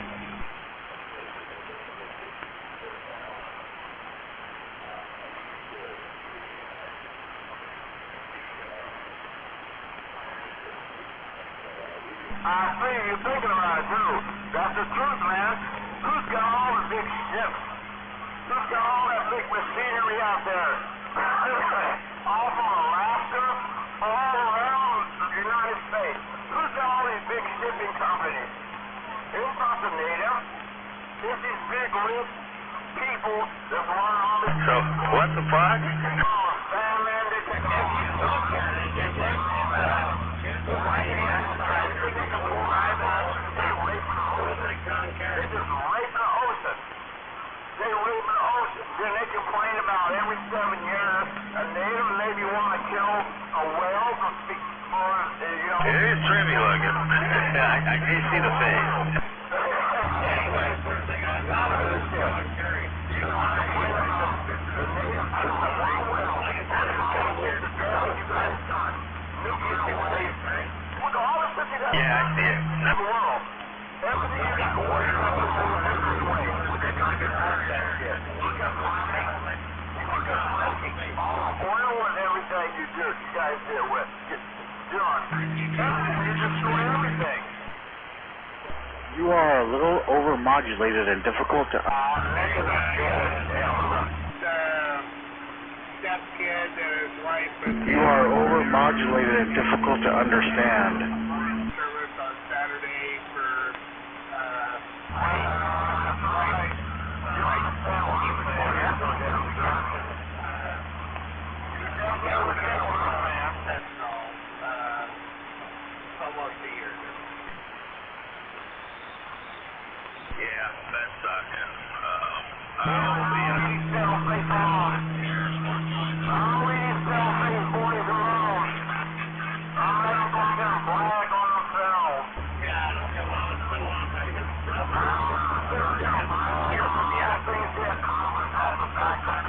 I see you thinking about it too. That's the truth, man. Who's got all the big ships? Who's got all that big machinery out there? All from Alaska, all around the United States. Who's got all these big shipping companies? It's not the natives. It's these big rich people that run all this. So, what the fuck? Then they complain about every 7 years a native maybe want to kill a whale to speak for, It is trippy looking. I can see the face. Yeah, I see it. Oil and everything you do, you guys deal with. John, you destroy everything. You are a little overmodulated and difficult to... Stepkid and his wife. You are overmodulated and difficult to understand. Service on Saturday.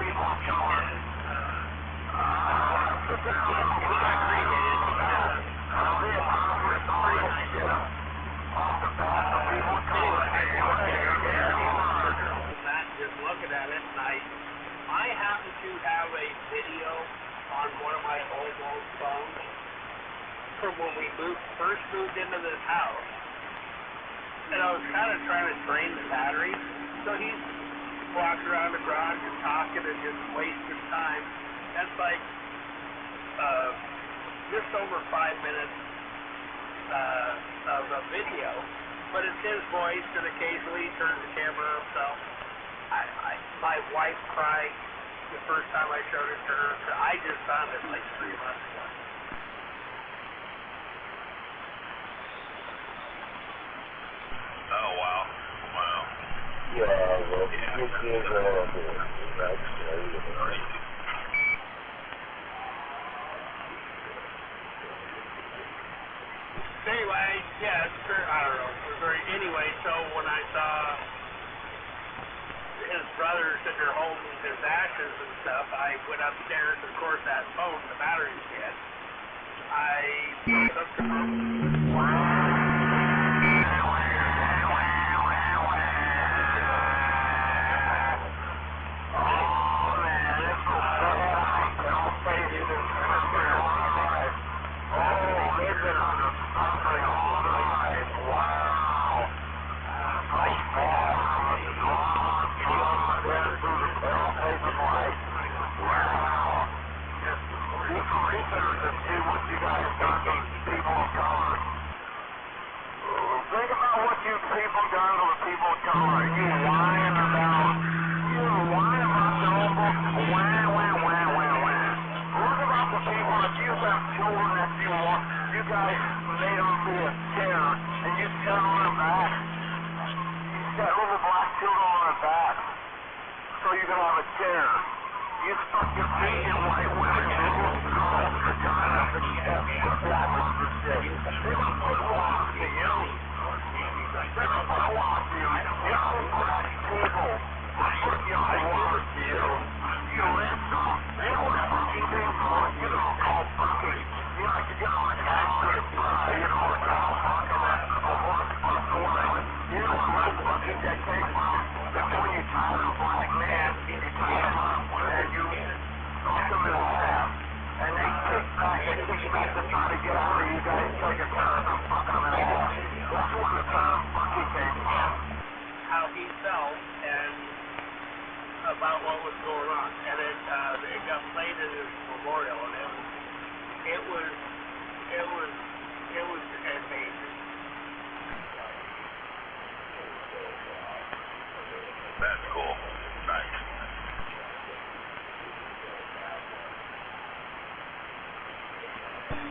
people killer. Just looking at it, and I happen to have a video on one of my old phones from when we first moved into this house. And I was kind of trying to drain the battery. So he's walking around the garage and talking and just wasting time. That's like just over 5 minutes of a video. But it's his voice, and occasionally he turns the camera up. So my wife cried the first time I showed it to her. I just found it like 3 months ago. Oh, wow. Wow. Yeah, well, you kids are all here. That's crazy. Anyway, yeah, it's very, I don't know. It was very, anyway, so when I saw his brother sitting there holding his ashes and stuff, I went upstairs. Of course, that phone, the battery's dead. I took the phone. Think about what you people done to the people of color. You whine about the almost wah. Look about the people that you have children that you want. You guys made them be a terror, and you sat on their back. You sat little black children on their back, so you can have a terror. You stuck your feet in white women. How he felt and about what was going on, and it got played in his memorial, and it was amazing. That's cool. Nice.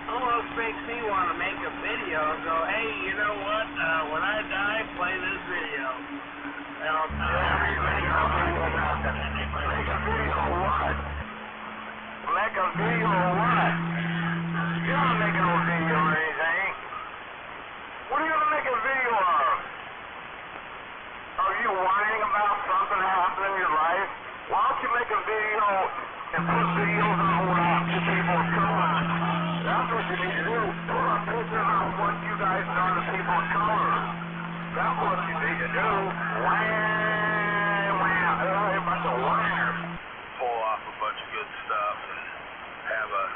Almost makes me want to make a video and go, hey, you know what? When I die, play this video. And I'll tell everybody how I about that. Make a video of what? Make a video of what? You're not making no video or anything. What are you going to make a video of? Are you whining about something happening in your life? Why don't you make a video and put videos on the web to people come on? That's what you need to do. Put a picture of what you guys done to people of color. That's what you need to do. A bunch of wham. Pull off a bunch of good stuff and have a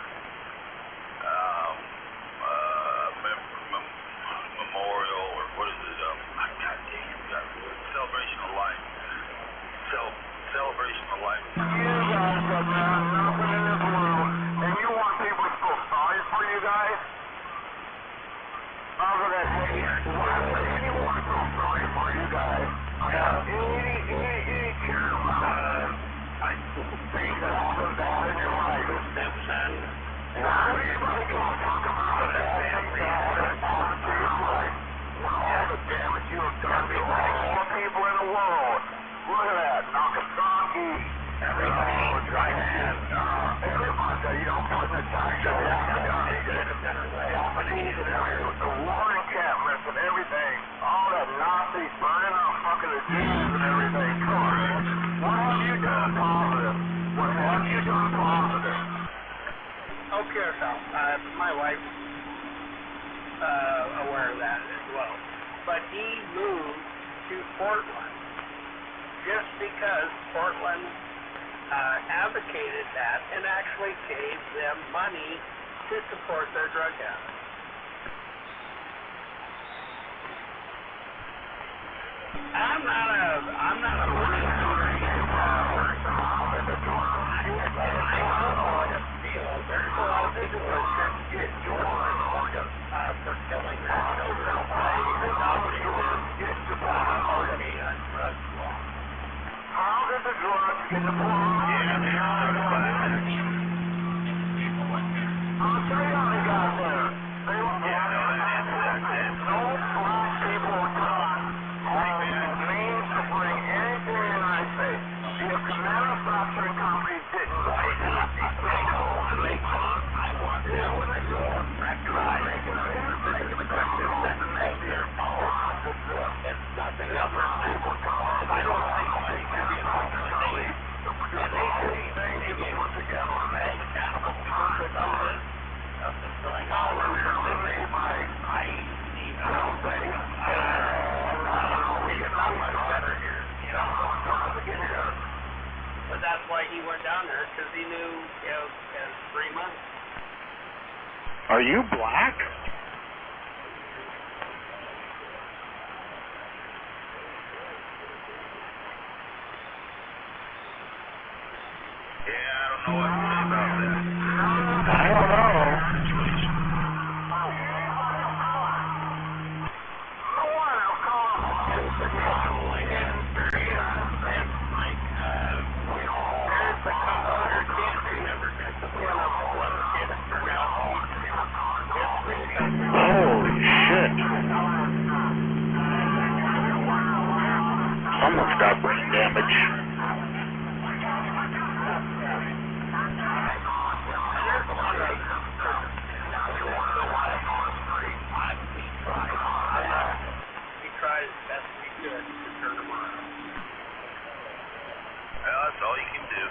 memorial, or what is it? God damn, celebration of life. Celebration of life. You guys have done nothing in this world, and you want people to feel sorry for you guys? Other than hate, why would anyone feel sorry for you guys? I think that all the bad in your life is Simpson. And how do you really go talk about that damn bad that's happened to your life? All the damage you have done to all the people in the world. Look at that, Nagasaki. Everybody was right hand. Everybody, you don't put the tax on Japanese and everything. The war encampments and everything. All that Nazis burning out fucking the Jews and everything. Come on, what have you done positive? my wife's aware of that as well. But he moved to Portland just because Portland advocated that and actually gave them money to support their drug habit. I'm not a there's a lot of people that get joined for killing their children. How did the drugs get deployed? I'll tell you how they got there. They were those black people were taught means to bring anything to the United States. If the manufacturing companies didn't like it, they go to make fun. I want to know when they go on track drive. They can make the questions that make their power. It's nothing else. People come. I don't think they can be opportunity. And they should even be able to get on a mechanical $100 of the thing. I'll really make my don't think. I don't know. We get not much better here. You know, to get here. But that's why he went down there, because he knew, you know, in 3 months. Are you black? Yeah, I don't know what to say about that. I don't know. Holy shit. Someone's got brain damage. He tried as best he could to turn him on. Well, that's all you can do.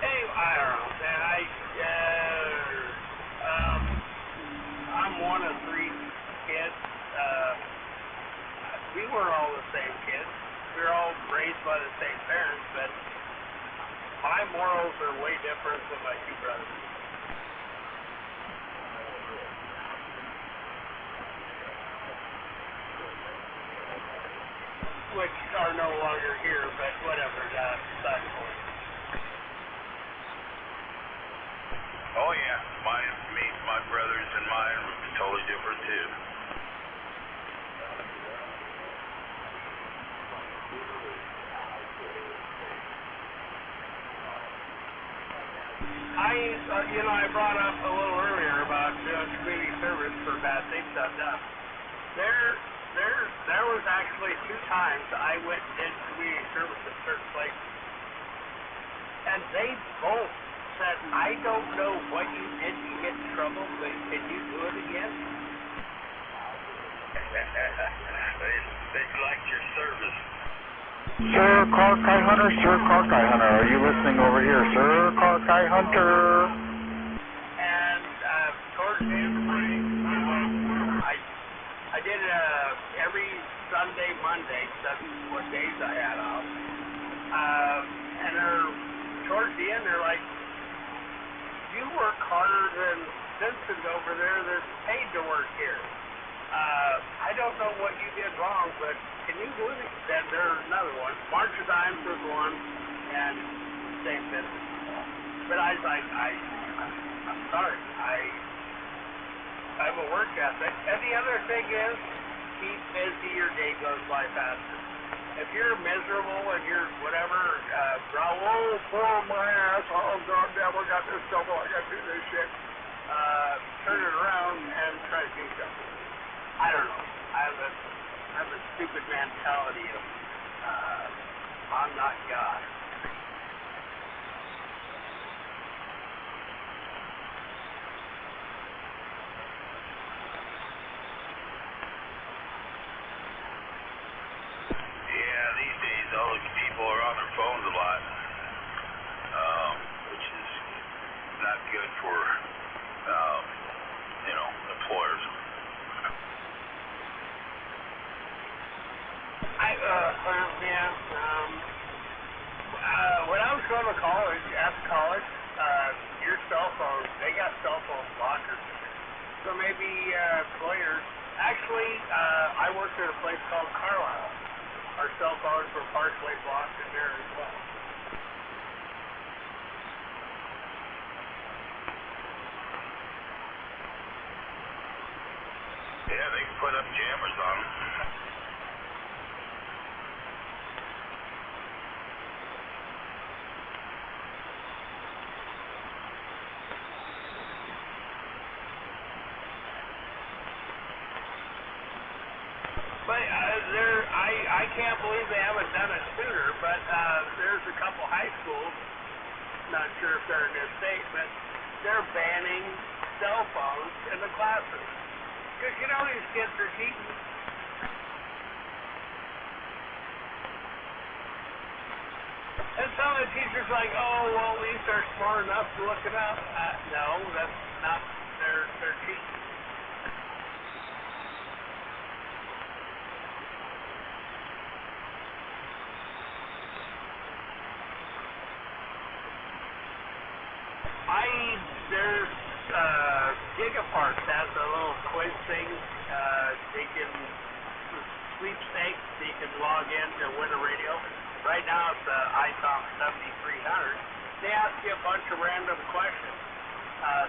Hey, I don't know, man. I'm one of 3 kids. We were all the same kids. We were all raised by the same parents, but my morals are way different than my 2 brothers. Which are no longer here, but whatever, that's the point. Oh yeah, my brothers and mine were totally different too. I brought up a little earlier about community service for bad things I've done. There was actually 2 times I went and did community service at certain places, and they both said, I don't know what you did to get in trouble, but can you do it again? They liked your service. Sir, Car Guy Hunter, Sir, Car Guy Hunter, are you listening over here, Sir, Car Guy Hunter? And towards the end of the day, I did every Sunday, Monday, that's what days I had off. And towards the end, they're like, you work harder than Vincent over there that's paid to work here. I don't know what you did wrong, but can you do it? Then there's another one. March of Dimes was one, and same business. But I was like, I'm sorry. I have a work ethic. And the other thing is, keep busy, your day goes by faster. If you're miserable and you're whatever, oh, poor my ass, oh, goddamn, I got this double, I got to do this shit. Turn it around and try to do something. I don't know. I have a stupid mentality of, I'm not God. go to college, at college, your cell phone, they got cell phone blockers. So maybe employers. Actually, I worked at a place called Carlisle. Our cell phones were partially blocked in there as well. Yeah, they can put up jammers on them. But I can't believe they haven't done it sooner, but there's a couple high schools, not sure if they're in this state, but they're banning cell phones in the classroom. Because you know these kids are cheating. And some of the teachers are like, oh, well, at least they're smart enough to look it up. No, that's not, they're cheating. There's Gigaparks has a little quiz thing. They can sweepstakes. So you can log in to win a radio. Right now it's the ITOM 7300. They ask you a bunch of random questions.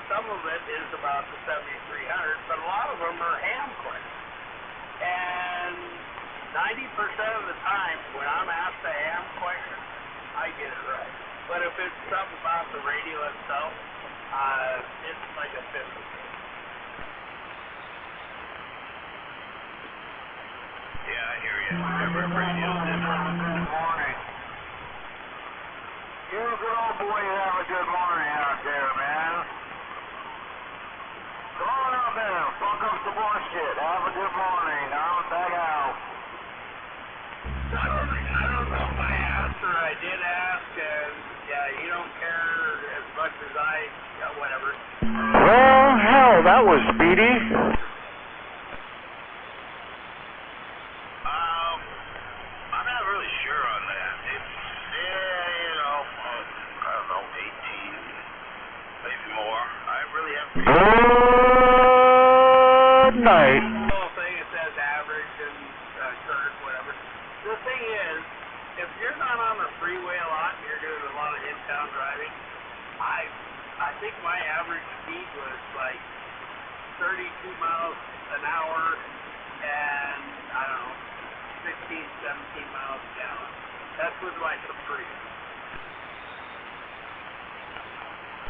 Some of it is about the 7300, but a lot of them are ham questions. And 90% of the time when I'm asked a ham question, I get it right. But if it's something about the radio itself, it's like a 50. Yeah, I hear you. Every radio's different. Good morning. You good old boy, have a good morning out there, man. Come on out there, fuck up the bullshit. Have a good morning. I'm back out. I don't know if I asked or I did ask, and yeah, you don't care as much as I, whatever. Well, hell, that was speedy. I'm not really sure on that. It's, you know, I don't know, 18, maybe more. I really have to. Good night. The whole thing, it says average and curve, whatever. The thing is, if you're not on the freeway a lot and you're doing a lot of in-town driving, I think my average speed was like 32 miles an hour and, I don't know, 16, 17 miles an hour. That's with my Capri.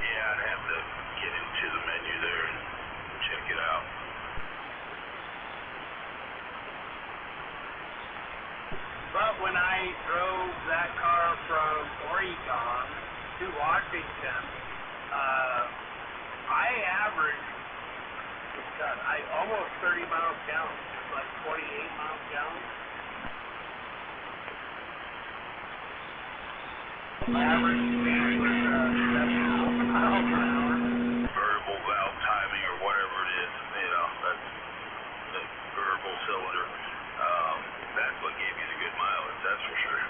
Yeah, I'd have to get into the menu there and check it out. But when I drove that car from Oregon to Washington, I averaged, almost 30 miles gallon, like 28 miles gallon. Average speed was 70 miles an hour. Variable valve timing or whatever it is, you know, that's the variable cylinder. That's what gave you the good mileage, that's for sure.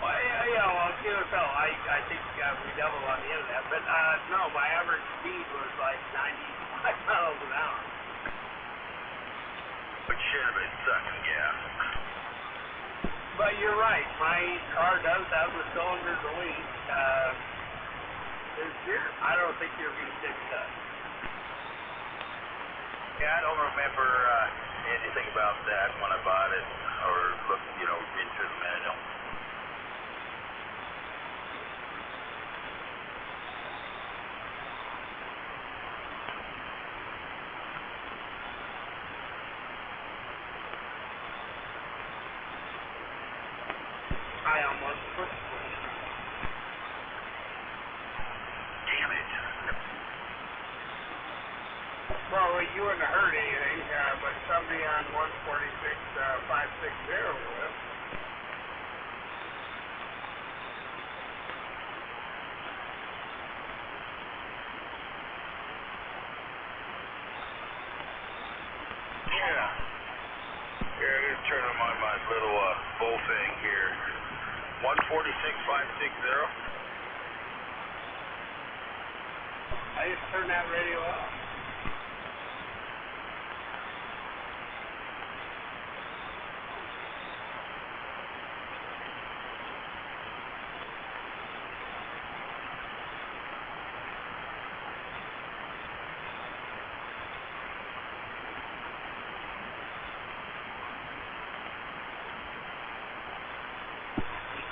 Well, yeah, well, you know, so I think we doubled on the internet, but no, my average speed was like 95 miles an hour. But should have been sucking gas. But you're right, my car does have the cylinders a leak. I don't think your V6 does. Yeah, I don't remember anything about that when I bought it or looked, you know, into the manual. I almost put Damn it. well, you wouldn't have heard anything, but somebody on 146.560 would. Yeah. Here, I'm going to turn on my little Bofang here. 146.560. 46560. I just turned that radio off.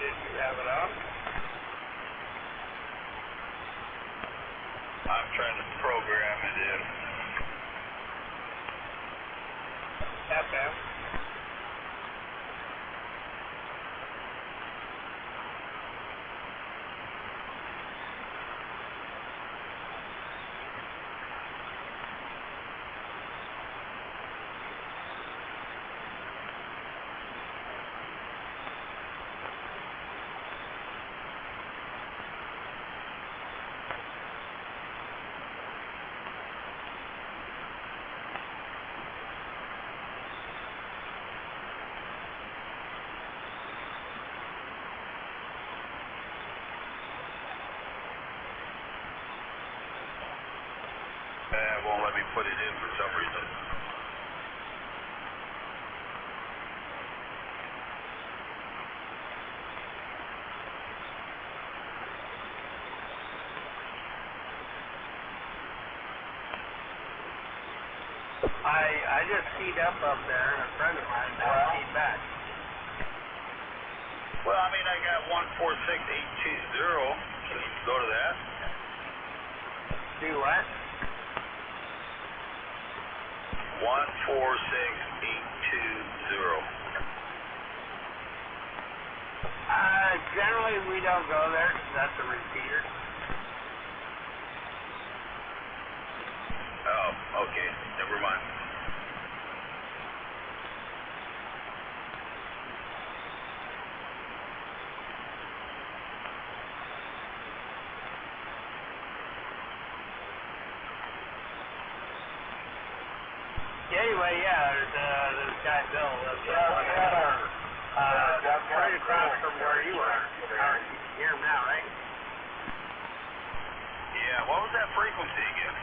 Did you have it on? I'm trying to program it in. FM. It won't let me put it in for some reason. I just keyed up there, and a friend of mine keyed back. Well, I mean, I got 146820. Can you go to that? Do what? 146820. Generally we don't go there because that's a repeater. Oh, okay. Never mind. Anyway, yeah, there's this guy Bill lives right across from where you are. You can hear him now, right? Yeah, what was that frequency again?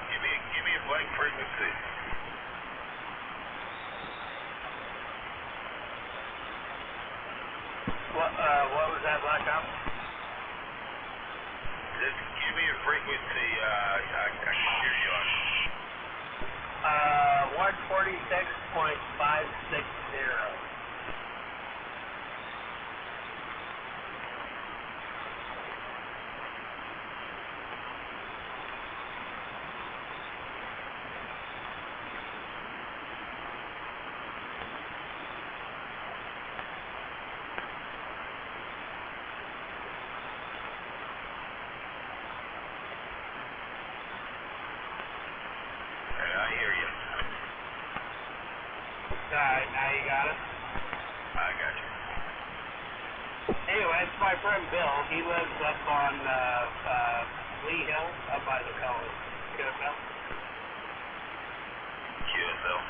Give me a blank frequency. What was that blackout? Just give me a frequency I can hear you on. 146.560. I hear you. Alright, now you got it? I got you. Anyway, it's my friend Bill. He lives up on Lee Hill, up by the college. QSL. QSL.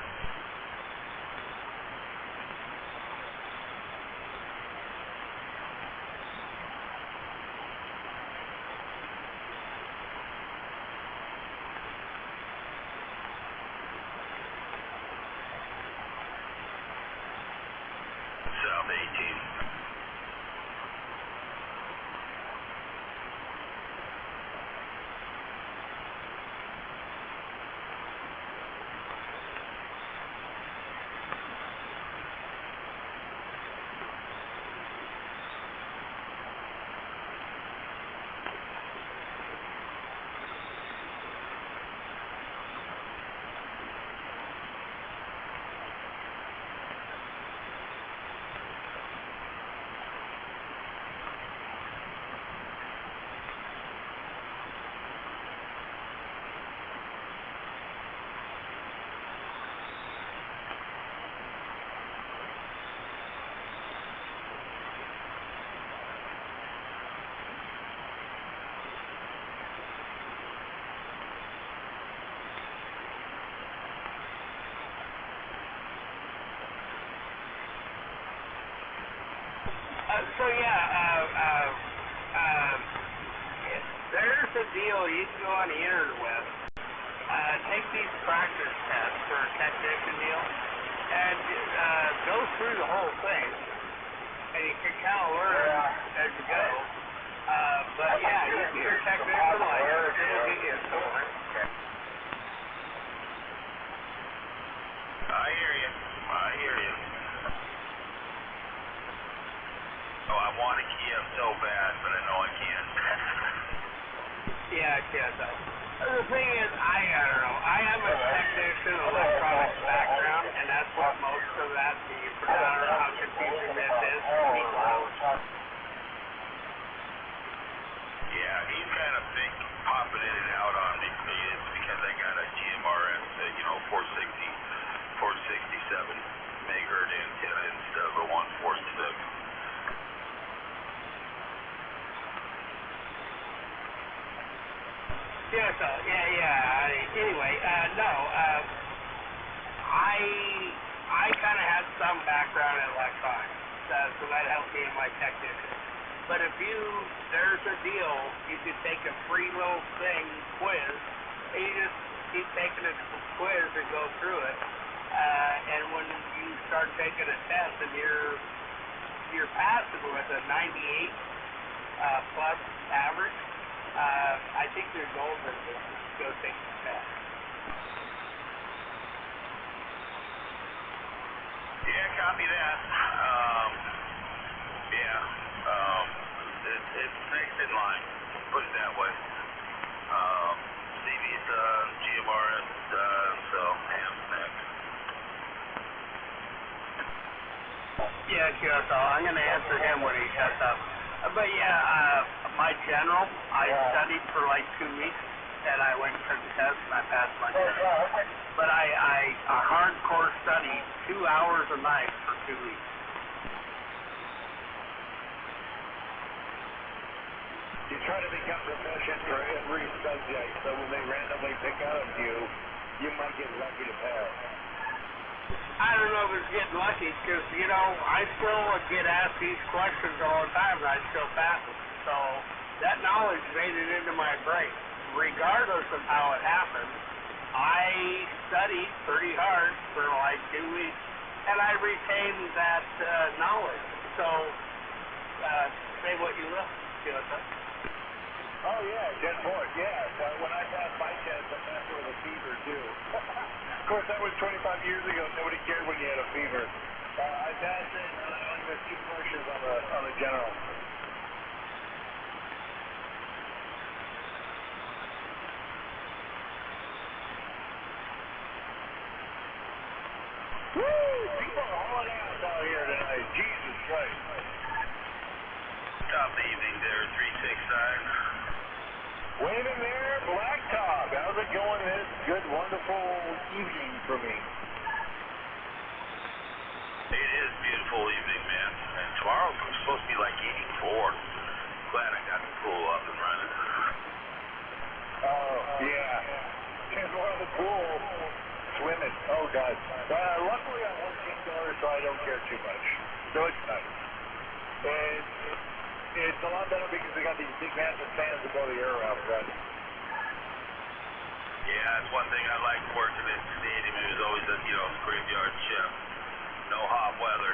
South 18. There's a deal you can go on the internet with. Take these practice tests for a technician deal, and go through the whole thing, and you can kind of learn as you go. But yeah, you get your technician license, it'll get you somewhere. I hear you. Oh, I want a Kiev so bad, but I know I can't. Yeah, I can't. The thing is, I don't know. I have a technician electronics background, and that's what most of that means. I don't know how confusing this is for people. Yeah, he's kind of big, popping in and out on me. It's because I got a GMRS, 467 megahertz antenna instead of a 146. Yeah, so, anyway, no, I kind of had some background in electronics, so that helped me in my technician. But if there's a deal, you could take a free little quiz, and you just keep taking a quiz and go through it, and when you start taking a test and you're passing with a 98 plus average, I think you're golden to go take the test. Yeah, copy that. It's next in line. Put it that way. CV's done, GMRS is done, so Ham's next. Yeah, QSO. I'm going to answer him when he shuts up. But yeah, my general, I studied for like 2 weeks, and I went for the test, and I passed my test. But I hardcore studied 2 hours a night for 2 weeks. You try to become proficient for every subject, so when they randomly pick out of you, you might get lucky to pass. I don't know if it's getting lucky, because, I still get asked these questions all the time, and I still pass them. So that knowledge made it into my brain. Regardless of how it happened, I studied pretty hard for like 2 weeks, and I retained that knowledge. So, say what you will. Oh yeah, good point. Yeah, when I passed my test, I passed it with a fever too. Of course, that was 25 years ago. Nobody cared when you had a fever. I passed it, and I only missed 2 questions on the general. Woo! People are hauling ass out here tonight. Jesus Christ. Top evening there, 369. Waving there, Blacktop. How's it going this good, wonderful evening for me? It is a beautiful evening, man. And tomorrow's supposed to be like 84. Glad I got the pool up and running. Oh, yeah. And one of the pool swimming. Oh, God. Luckily, I work indoors, so I don't care too much. So it's nice. And it's a lot better because they got these big massive fans that blow the air around, right? Yeah, that's one thing I liked working at the stadium. It was always a, graveyard shift. No hot weather,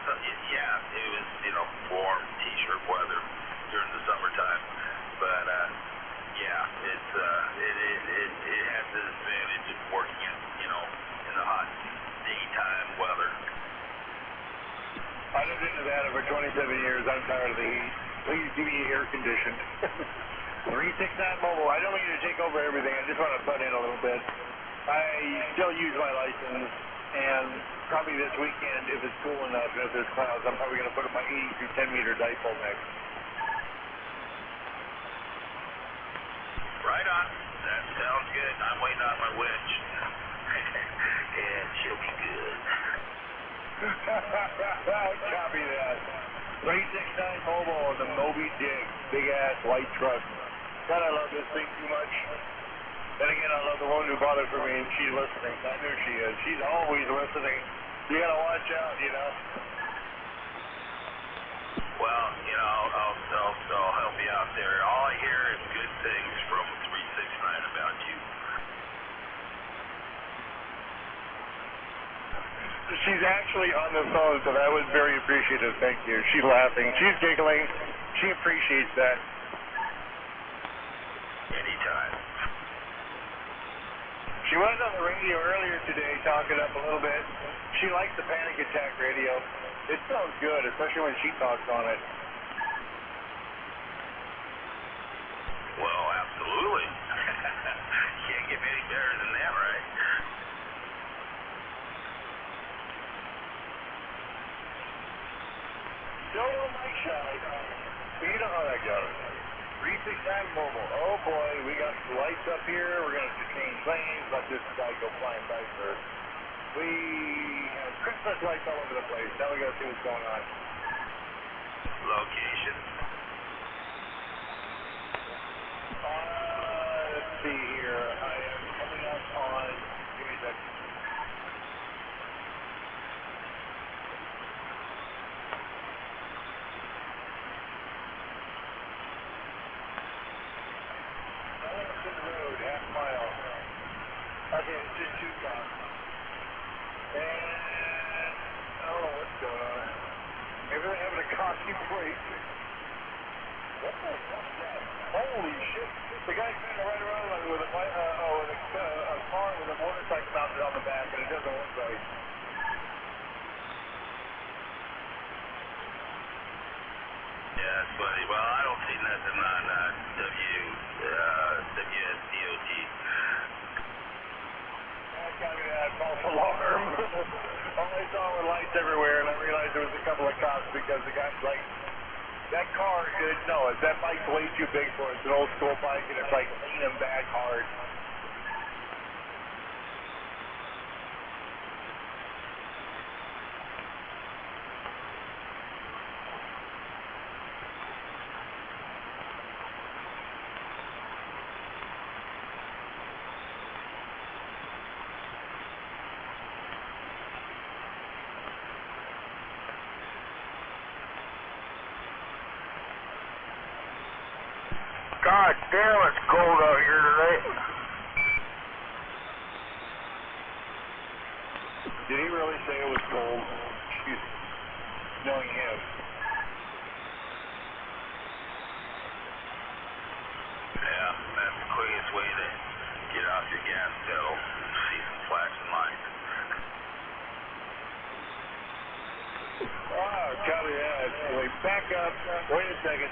So, yeah, it was, warm t-shirt weather during the summertime. But, yeah, it has the advantage of working in the hot daytime weather. I lived in Nevada for 27 years. I'm tired of the heat. Please give me air conditioned. 369 Mobile. I don't mean to take over everything. I just want to butt in a little bit. I still use my license, and probably this weekend, if it's cool enough and if there's clouds, I'm probably going to put up my 80 through 10 meter dipole next. Right on. That sounds good. I'm waiting on my winch. And she'll be good. Copy that. 369 Mobile on the Moby Dick. Big ass white truck. God, I love this thing too much. Then again, I love the one who bought it for me, and she's listening. I know she is. She's always listening. You gotta watch out, Well, you know, I'll help you out there. All I hear is good things from 369 about you. She's actually on the phone, so that was very appreciative. Thank you. She's laughing. She's giggling. She appreciates that. Anytime. She was on the radio earlier today talking up a little bit. She likes the panic attack radio. It sounds good, especially when she talks on it. Well, absolutely. Can't get any better than that, right? Still on my shot. You know how that goes. 369 mobile. Oh boy, we got the lights up here. We're going to change lanes. Let this guy go flying by first. We have Christmas lights all over the place. Now we got to see what's going on. Location. Let's see here. I am coming up on. Give me a second. Road, half mile. Okay, it's just 2 cars. And I don't know what's going on. Maybe they're having a cocky break. What the fuck is that? Holy shit. The guy's trying to ride around with a car with a motorcycle mounted on the back, and it doesn't look right. Yeah, it's funny. Well, I don't see nothing on WSDOT. That's got to be that false alarm. All I saw were lights everywhere, and I realized there was a couple of cops because the guy's like, that car, that bike's way too big for it. It's an old school bike, and it's like leaning back hard. God damn, it's cold out here today. Did he really say it was cold? Excuse me. Knowing him. Yeah, that's the quickest way to get off your gas pedal. See some flashing lights. Oh, copy that. Wait, back up. Wait a second.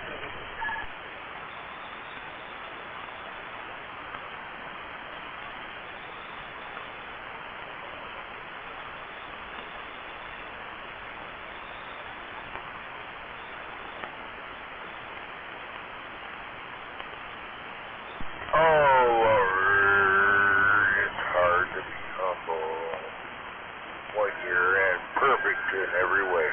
It's hard to be humble when you're perfect in every way.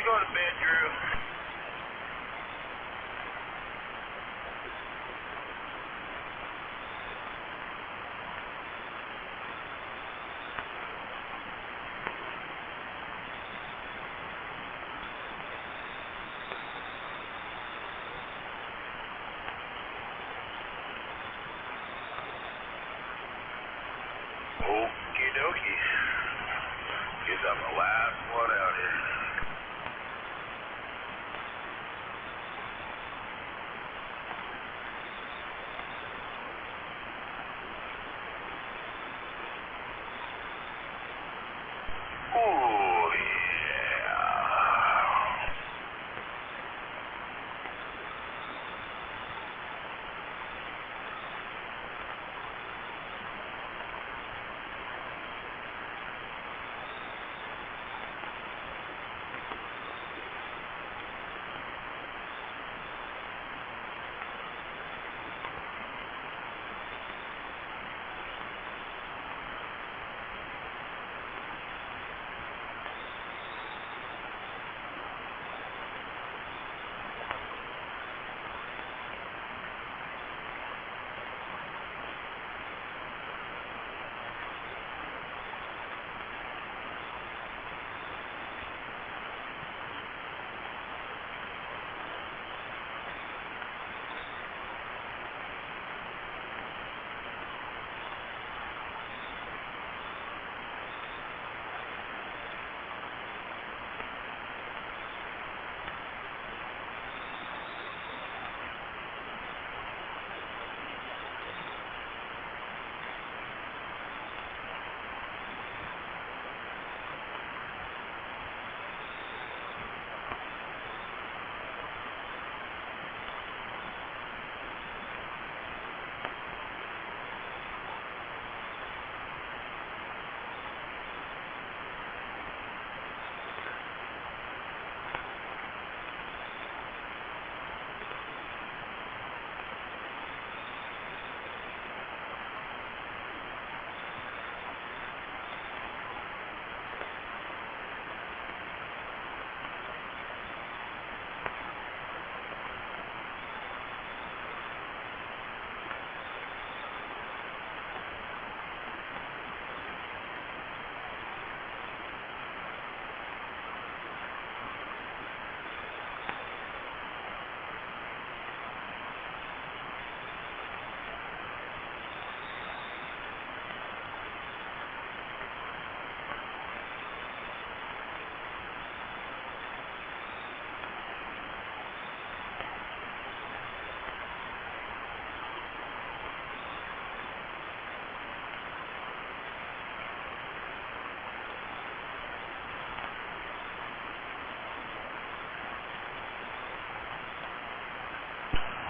go to bed, Drew. Okie dokie. Guess I'm the last one out here. Oh, yeah.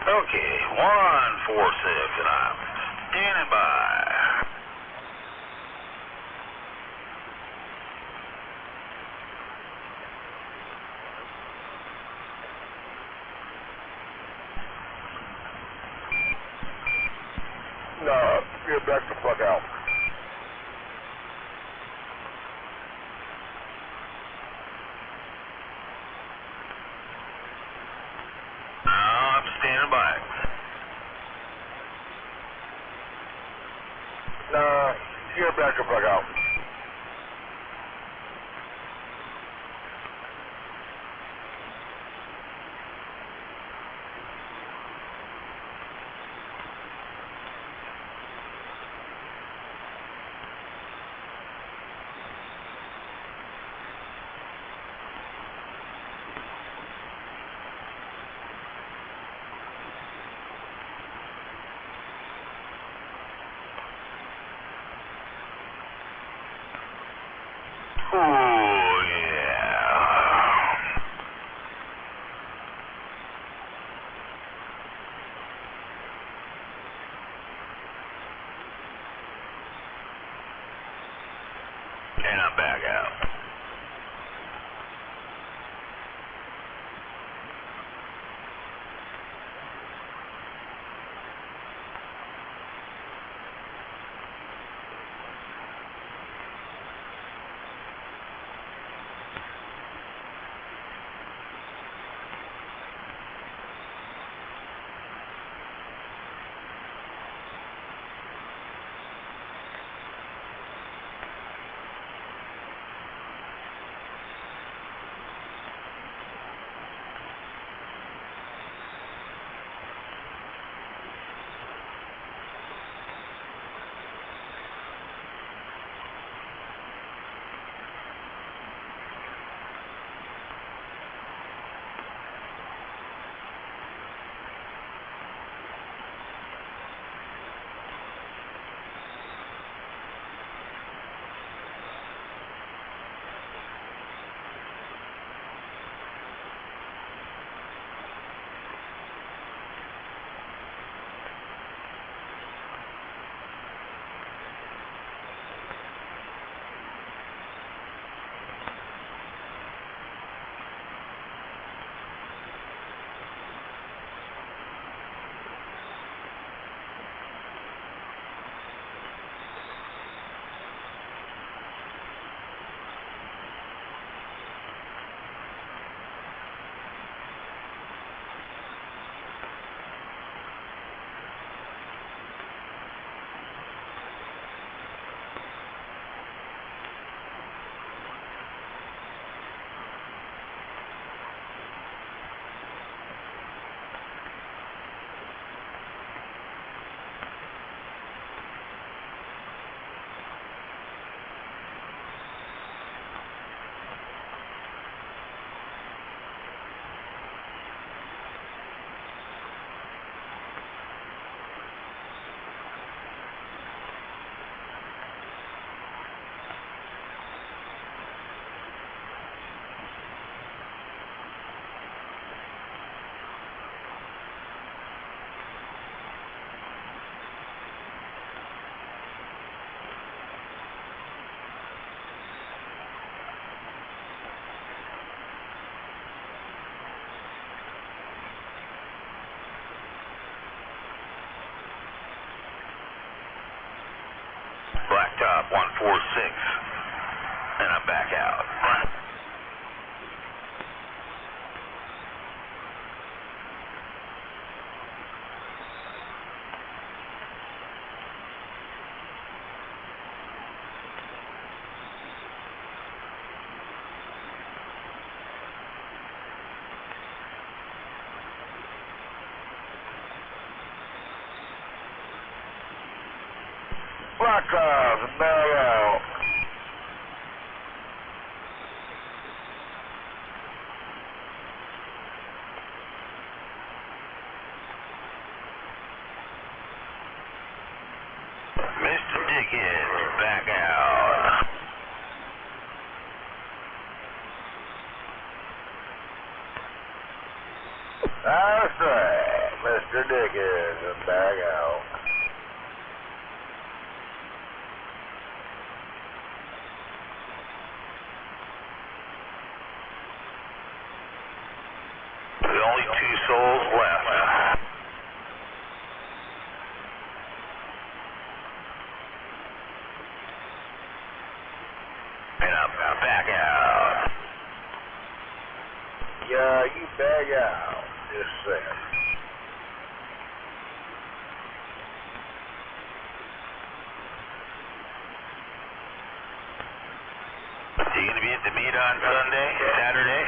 Okay, 147, I'm standing by. No, you're back the fuck out. I'm standing by. Nah, you're back the fuck out. 146, and I'm back out. Block off, bail out. Mr. Dickens, back out. That's right, Mr. Dickens, back out. There's only 2 souls left. And I'm back out. Yeah, you bag out. Just a second. Are you going to be at the meet on Sunday, Saturday?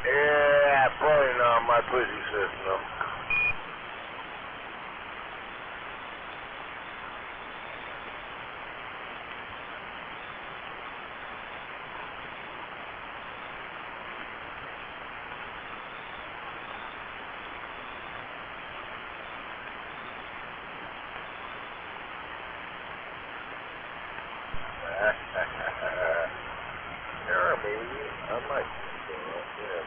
Yeah, probably not my pussy system. Sure, maybe. I might. Yeah.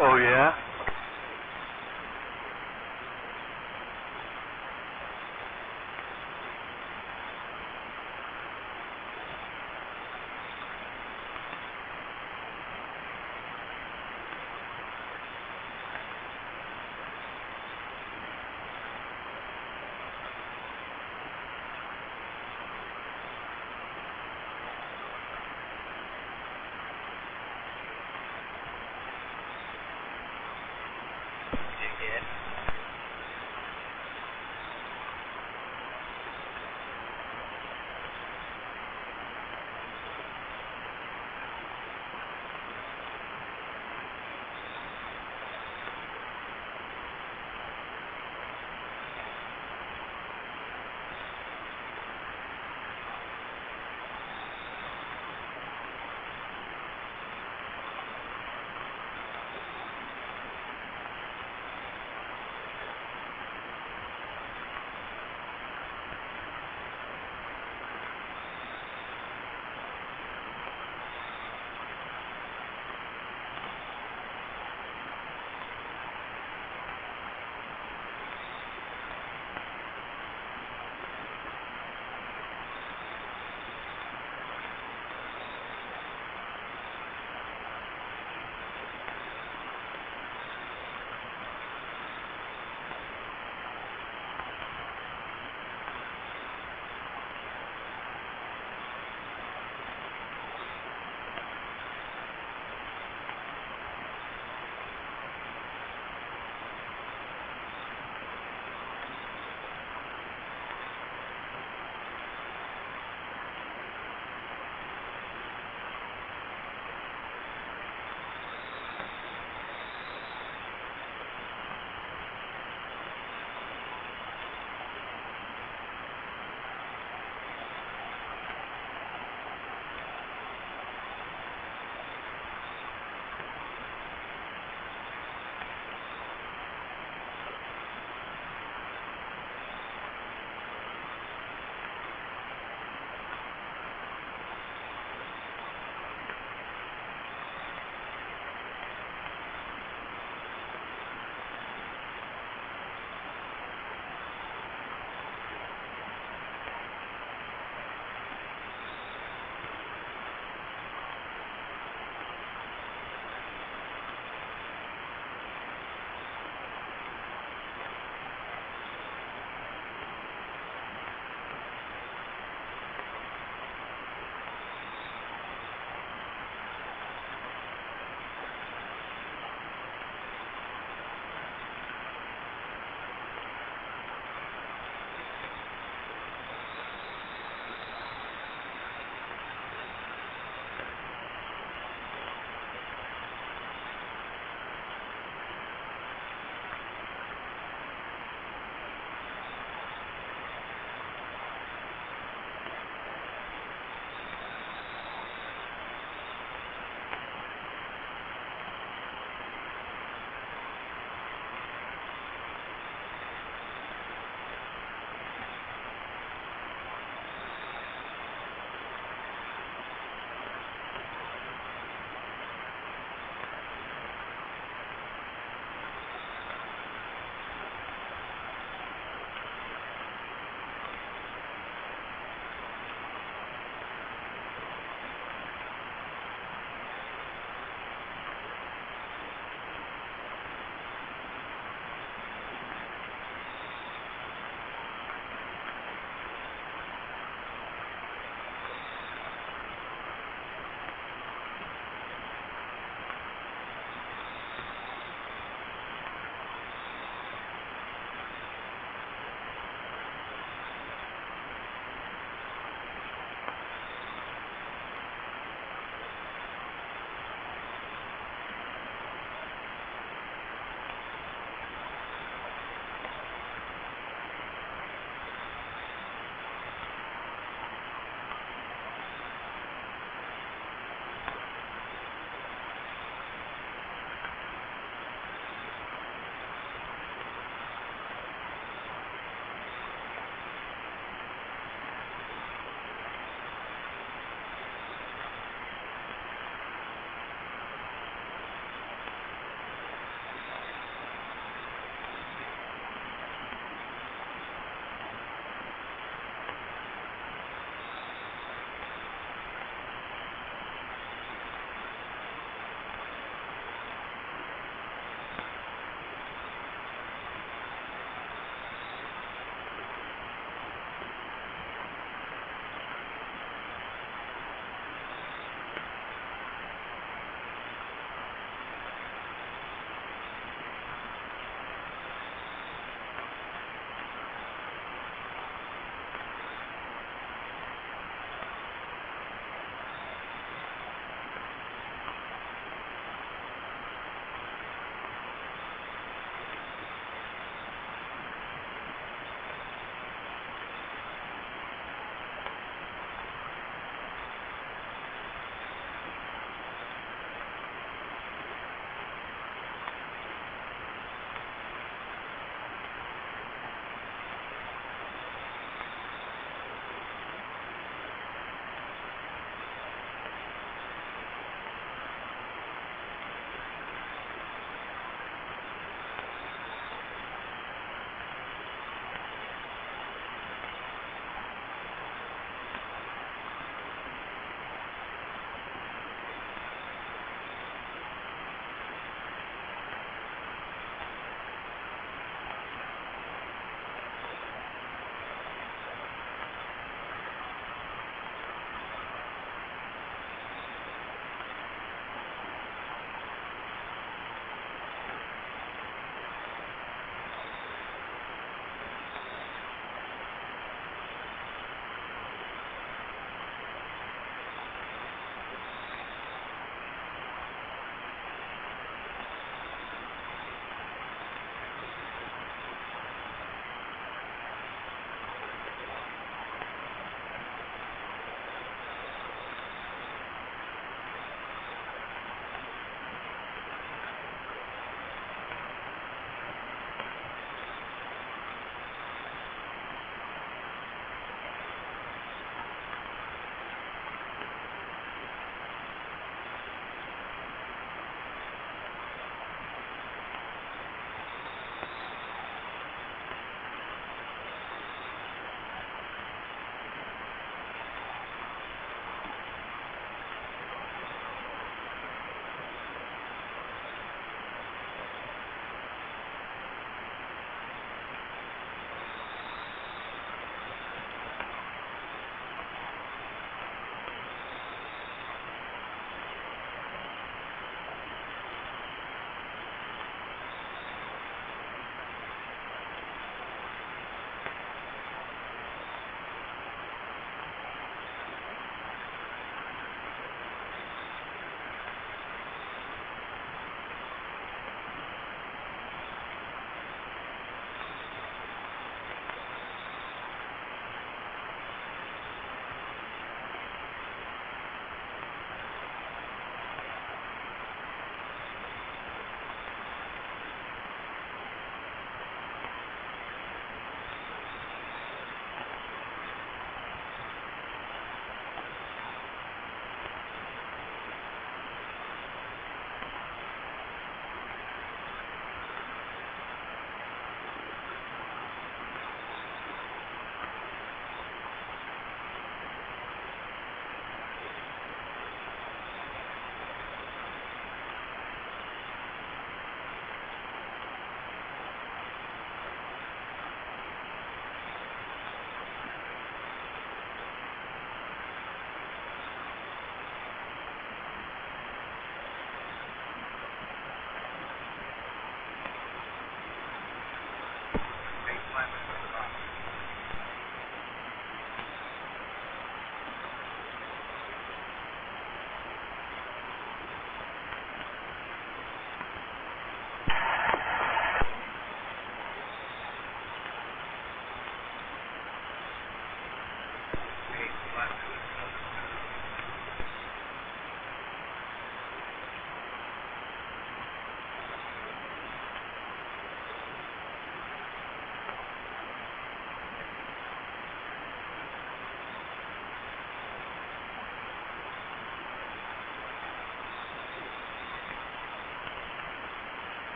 Oh, yeah?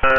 Yeah.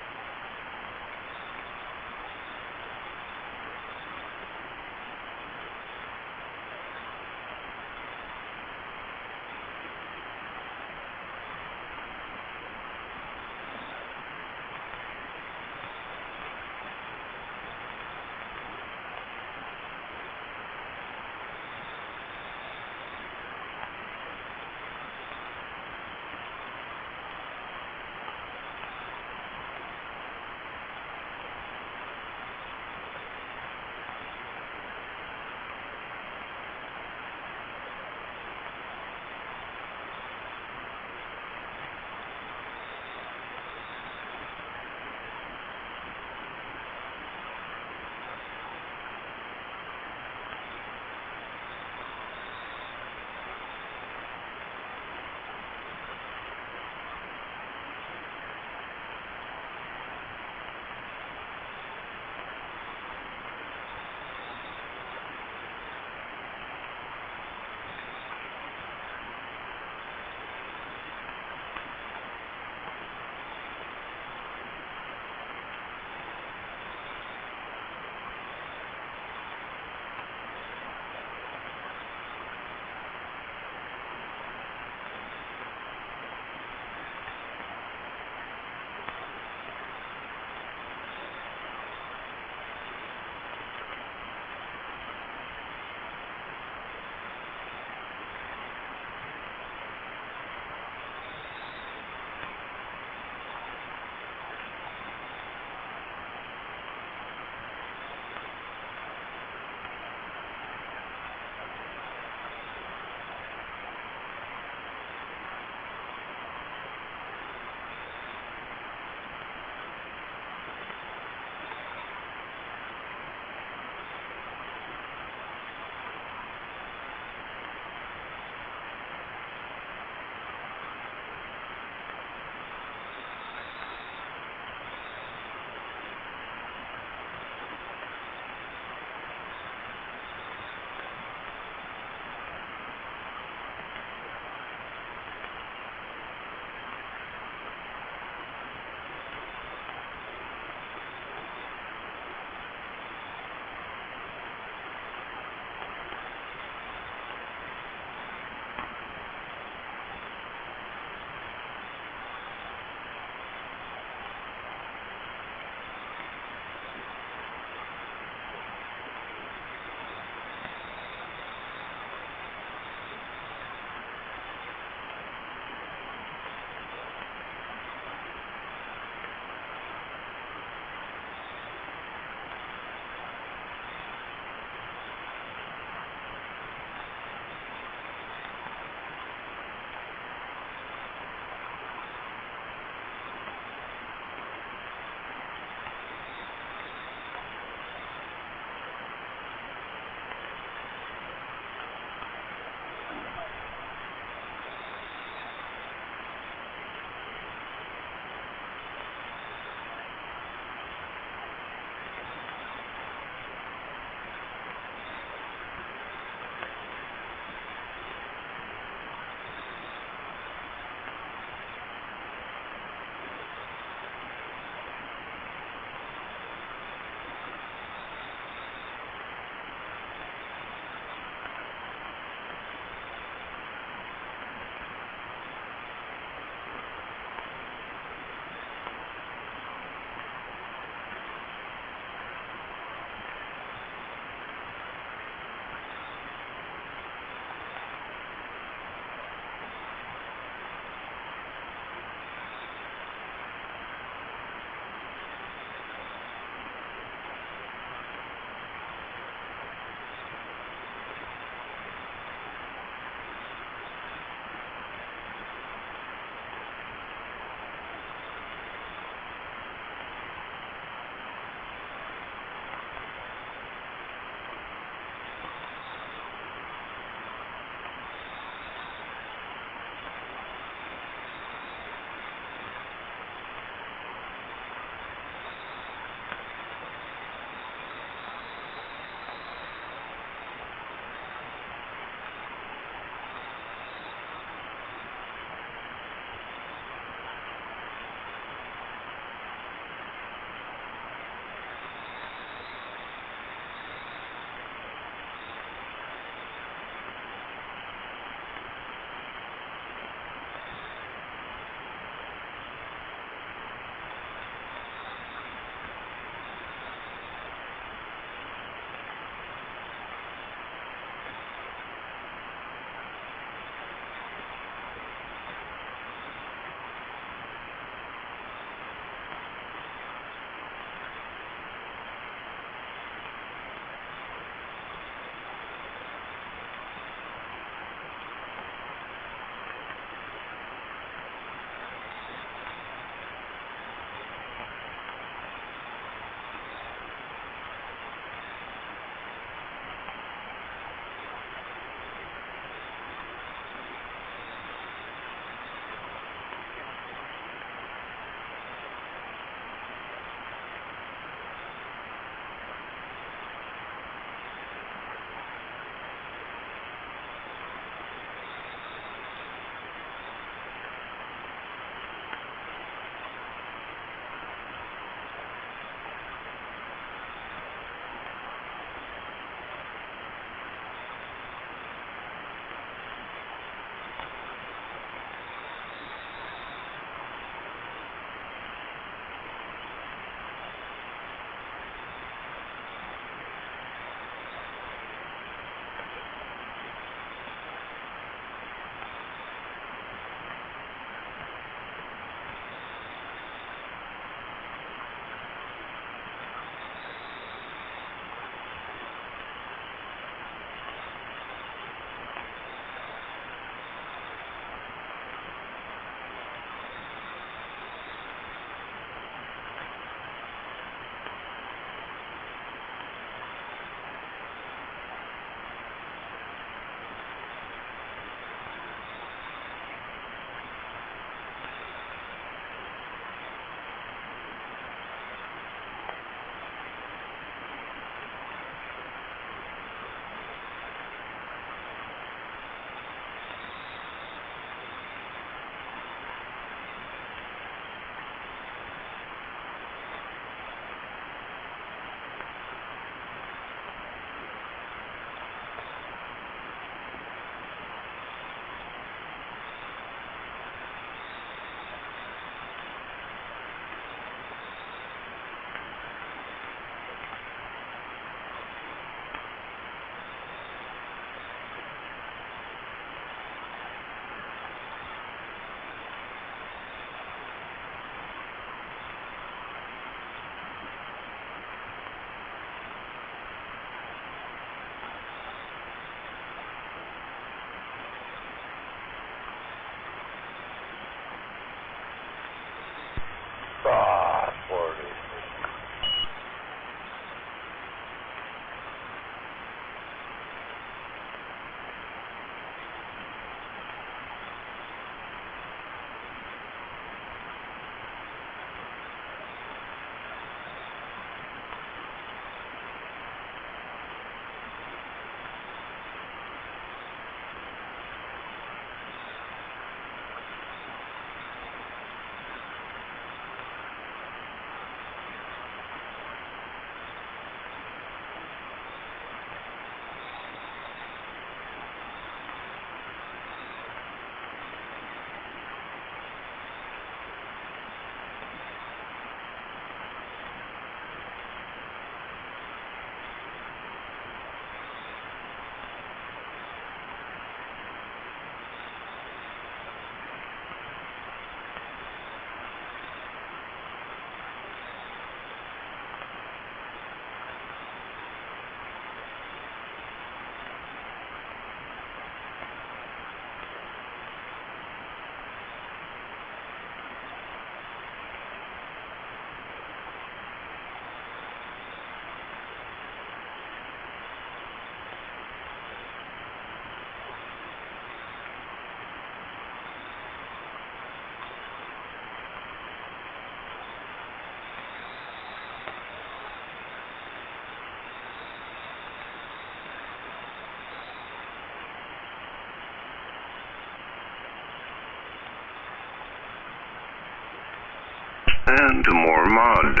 and more mod.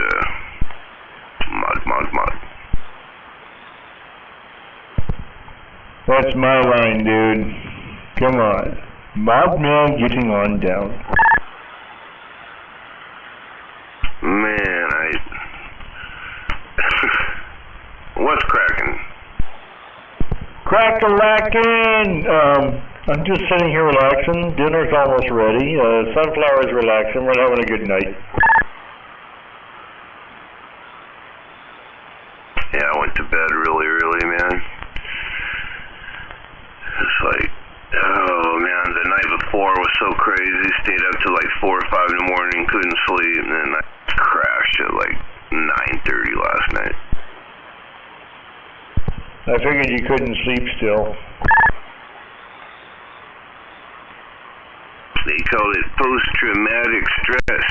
Mod. That's my line, dude. Come on. Mod man getting on down. Man, what's cracking? Crack-a-lackin'! I'm just sitting here relaxing. Dinner's almost ready. Sunflower's relaxing. We're having a good night. Yeah, I went to bed really early, man. It's like, oh man, the night before was so crazy. Stayed up till like 4 or 5 in the morning, couldn't sleep, and then I crashed at like 9:30 last night. I figured you couldn't sleep still. They call it post-traumatic stress.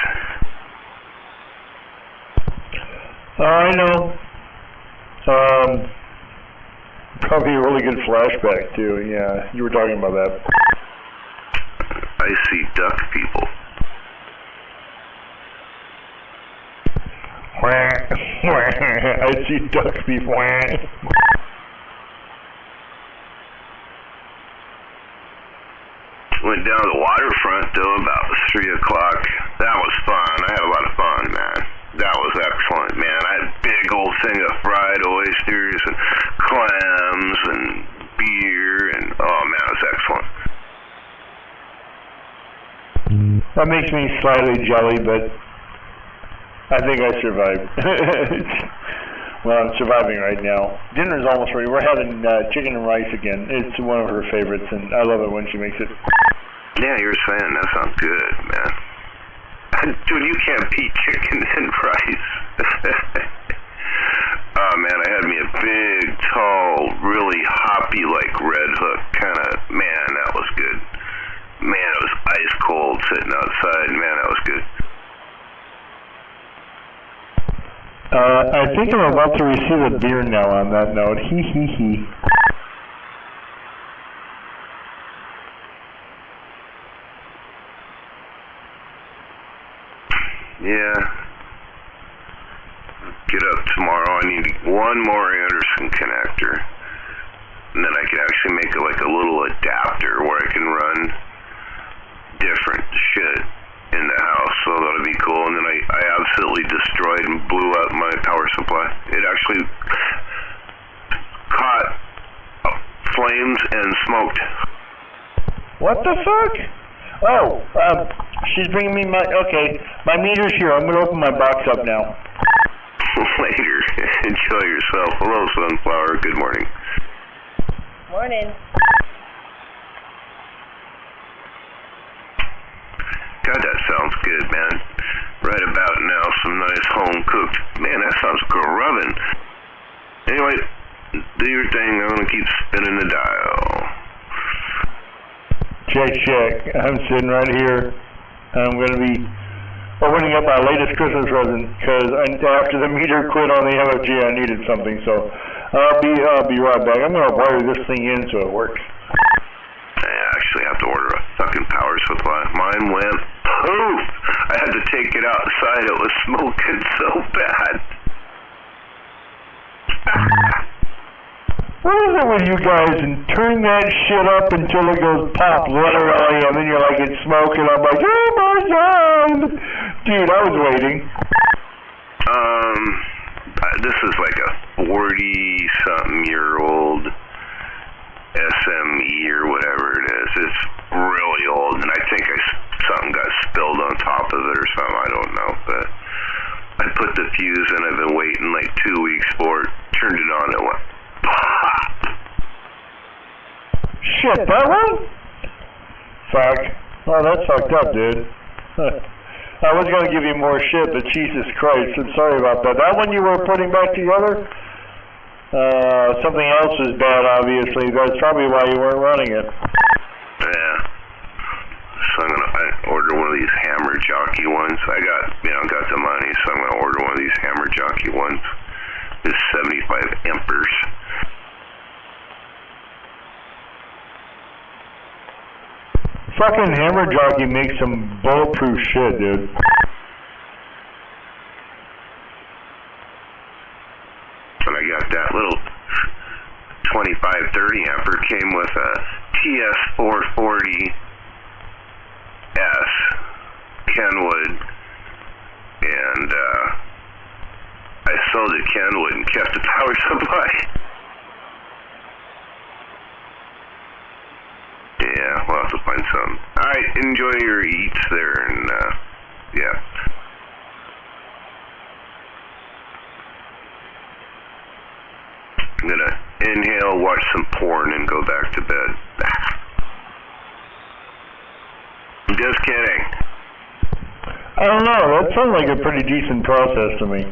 I know. Probably a really good flashback too. Yeah, you were talking about that. I see duck people. I see duck people. Went down to the waterfront though about 3 o'clock. That was fun. I had a lot of fun, man. That was excellent, man. I had a big old thing of fried oysters and clams and beer, and oh man, it was excellent. That makes me slightly jelly, but I think I survived. Well, I'm surviving right now. Dinner's almost ready. We're having chicken and rice again. It's one of her favorites, and I love it when she makes it. Yeah, you're saying that sounds good, man. Dude, you can't beat chicken and rice. Oh man, I had me a big, tall, really hoppy, like Red Hook kind of. Man, that was good. Man, it was ice cold sitting outside. Man, that was good. I think I'm about to receive a beer now on that note. Hee hee hee. Yeah. Get up tomorrow. I need one more Anderson connector. And then I can actually make it like a little adapter where I can run different shit in the house, so that'll be cool. And then I absolutely destroyed and blew up my power supply. It actually caught flames and smoked. What the fuck? Oh, she's bringing me my, okay, my meter's here. I'm going to open my box up now. Later. Enjoy yourself. Hello, Sunflower. Good morning. Morning. God, that sounds good, man. Right about now, some nice home-cooked. Man, that sounds grubbing. Anyway, do your thing. I'm going to keep spinning the dial. Check. I'm sitting right here. I'm going to be opening up my latest Christmas present because after the meter quit on the MFG, I needed something. So I'll be right back. I'm going to wire this thing in so it works. I actually have to order a fucking power supply. Mine went poof. I had to take it outside. It was smoking so bad. What is it with you guys and turn that shit up until it goes pop, literally, and then you're like, it's smoking. I'm like, oh my god! Dude, I was waiting. This is like a 40-something-year-old SME or whatever it is. It's really old, and I think something got spilled on top of it or something. I don't know, but I put the fuse in. I've been waiting like 2 weeks for it. Turned it on, it went pop. Shit, that one? Fuck. Oh, that's fucked up, dude. I was going to give you more shit, but Jesus Christ, I'm sorry about that. That one you were putting back together? Something else is bad, obviously. That's probably why you weren't running it. Yeah. So I order one of these Hammer Jockey ones. I got the money, so I'm gonna order one of these Hammer Jockey ones. It's 75 amperes. Fucking Hammer Jockey makes some bulletproof shit, dude. Kenwood, and I sold at Kenwood and kept the power supply. Yeah, we'll have to find some. Alright, enjoy your eats there, and yeah. I'm gonna inhale, watch some porn, and go back to bed. Just kidding. I don't know, that sounds like a pretty decent process to me.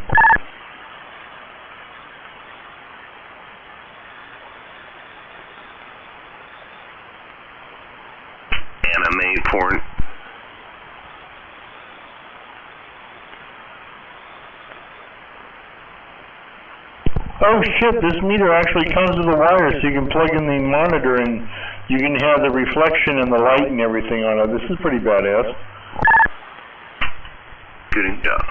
Anime porn. Oh shit, this meter actually comes with a wire, so you can plug in the monitor and you can have the reflection and the light and everything on it. This is pretty badass. Getting done.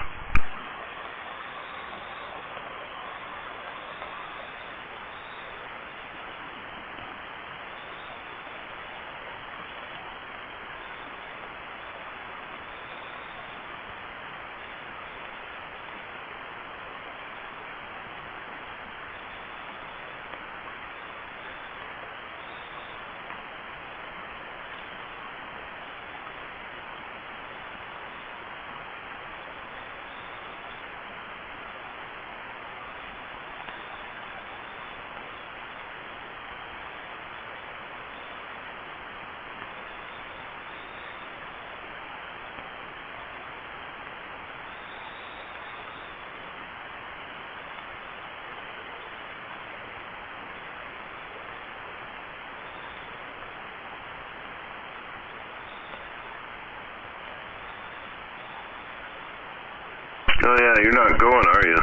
Oh yeah, you're not going, are you?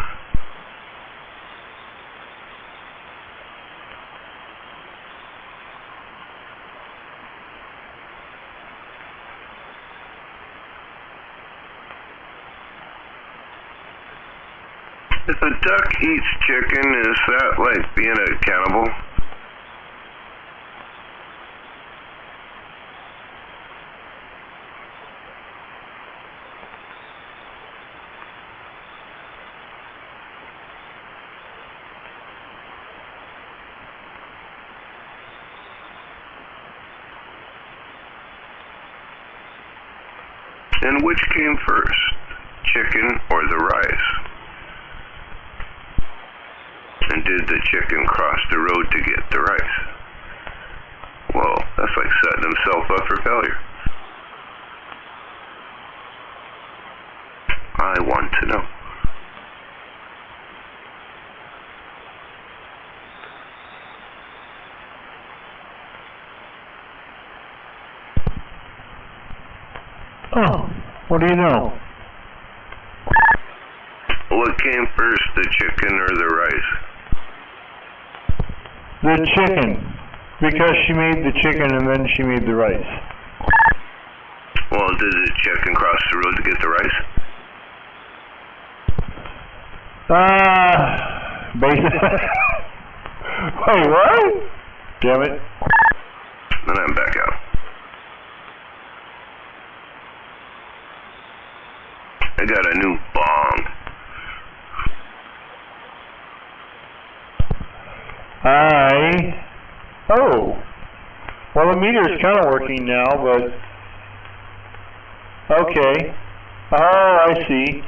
If a duck eats chicken, is that like being a cannibal? And which came first, chicken or the rice? And did the chicken cross the road to get the rice? Well, that's like setting himself up for failure. I want to know. Oh, what do you know? What came first, the chicken or the rice? The chicken. Because she made the chicken and then she made the rice. Well, did the chicken cross the road to get the rice? Basically. Wait, what? Damn it. Then I'm back out. I got a new bong. Oh. Well, the meter's kind of working now, but... Okay. Oh, I see.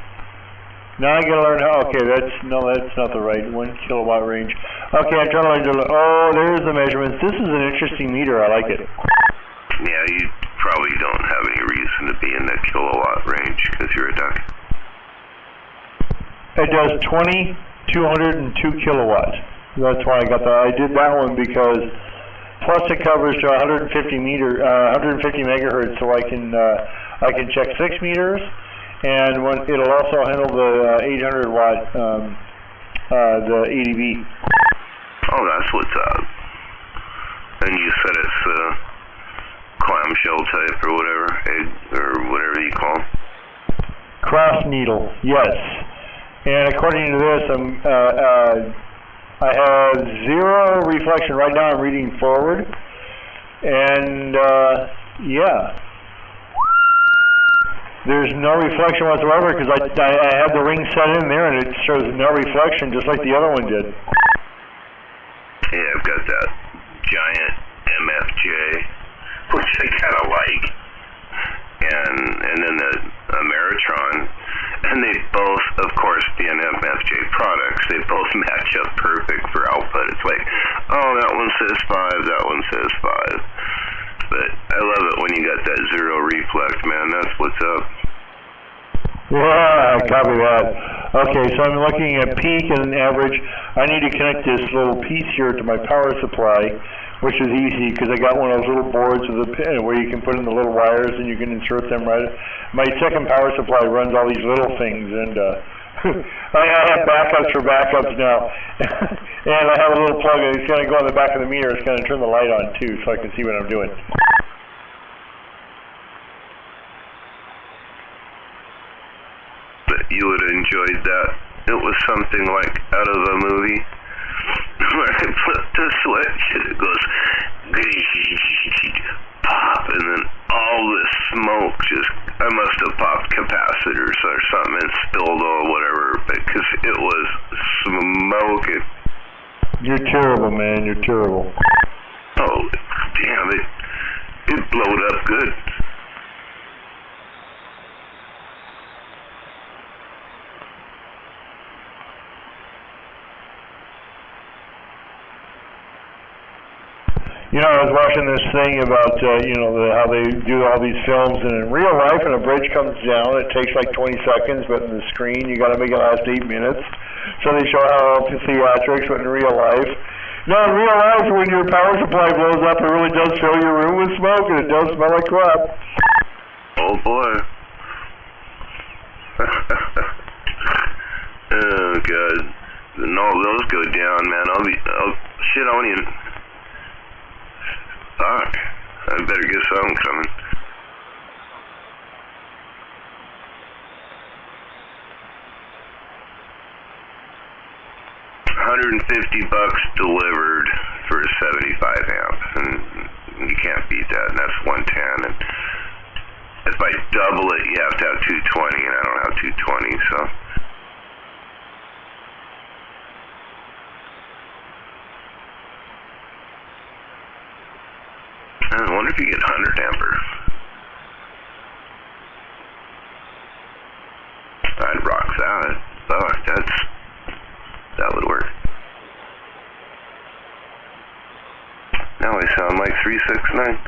Now I gotta learn how... Okay, that's not the right 1 kilowatt range. Okay, I'm trying to learn... Oh, there's the measurements. This is an interesting meter. I like it. Yeah, you probably don't have any reason to be in the kilowatt range because you're a duck. It does 202 kilowatts. That's why I got that. I did that one because plus it covers to 150 megahertz, so I can check 6 meters, and it'll also handle the 800 watt the ADB. Oh, that's what's up. And you said it's clamshell type or whatever, egg or whatever you call them. Cross needle, yes. And according to this, I have 0 reflection. Right now I'm reading forward. And, yeah. there's no reflection whatsoever because I had the ring set in there and it shows no reflection just like the other one did. Yeah, I've got that giant MFJ, which I kind of like, and then the Ameritron, and they both, of course, being MFJ products, they both match up perfect for output. It's like, oh, that one says 5, that one says 5. But I love it when you got that zero reflect, man. That's what's up. Yeah, copy that. Okay, so I'm looking at peak and average. I need to connect this little piece here to my power supply, which is easy because I got one of those little boards with a pin where you can put in the little wires and you can insert them right. My second power supply runs all these little things, and I have backups for backups now. And I have a little plug, and it's going to go on the back of the meter. It's going to turn the light on too, so I can see what I'm doing. You would have enjoyed that. It was something like out of a movie where I flip the switch and it goes pop, and then all this smoke just, I must have popped capacitors or something and spilled all whatever because it was smoking. You're terrible, man. You're terrible. Oh, damn it. It blowed up good. You know, I was watching this thing about, how they do all these films, and in real life, when a bridge comes down, it takes like 20 seconds, but in the screen, you got to make it last 8 minutes. So they show how theatrics, but in real life. No, in real life, when your power supply blows up, it really does fill your room with smoke, and it does smell like crap. Oh, boy. Oh, God. When all those go down, man, I won't even... Fuck. I better get something coming. $150 delivered for a 75 amp, and you can't beat that. And that's 110. And if I double it, you have to have 220, and I don't have 220, so. I wonder if you get 100 amper. I'd rock that. Fuck, that would work. Now I sound like 369.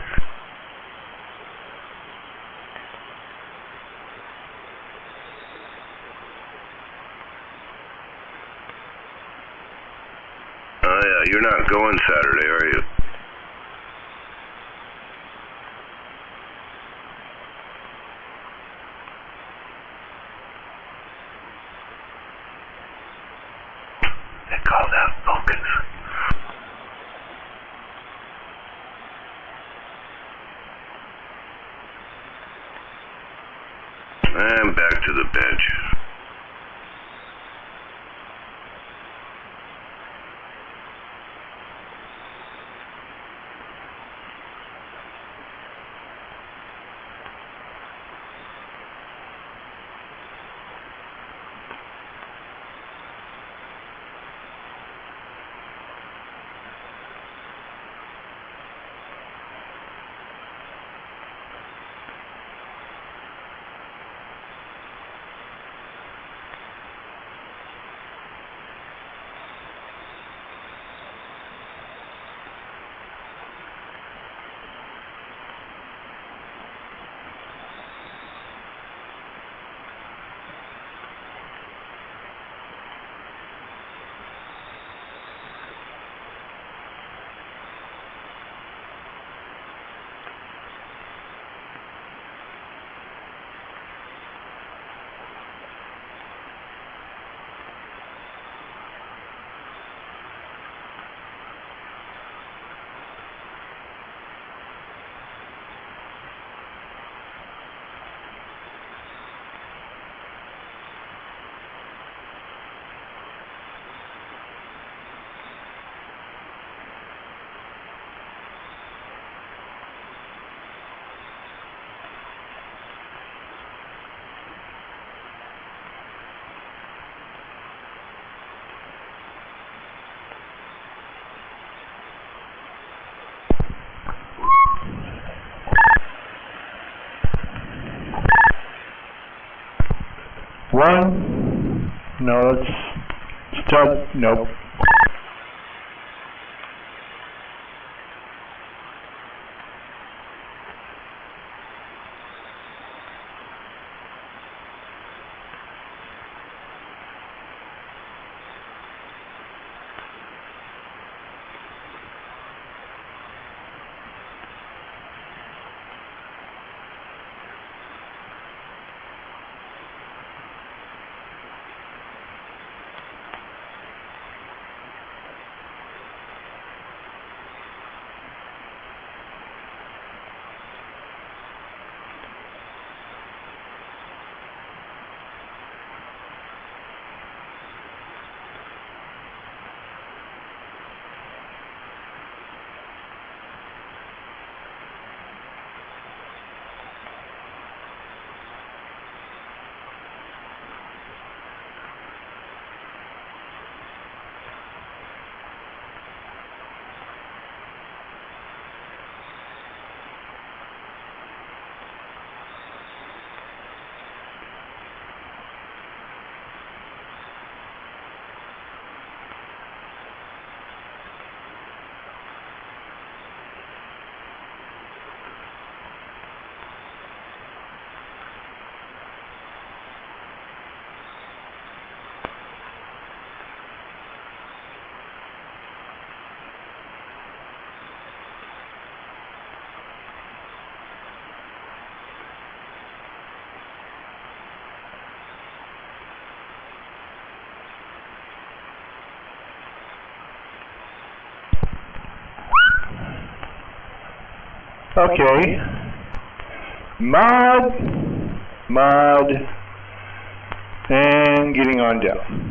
Oh yeah, you're not going Saturday, are you? Call that focus. And back to the bench. 1. No, that's stud. Nope. Okay. Mod, and getting on down.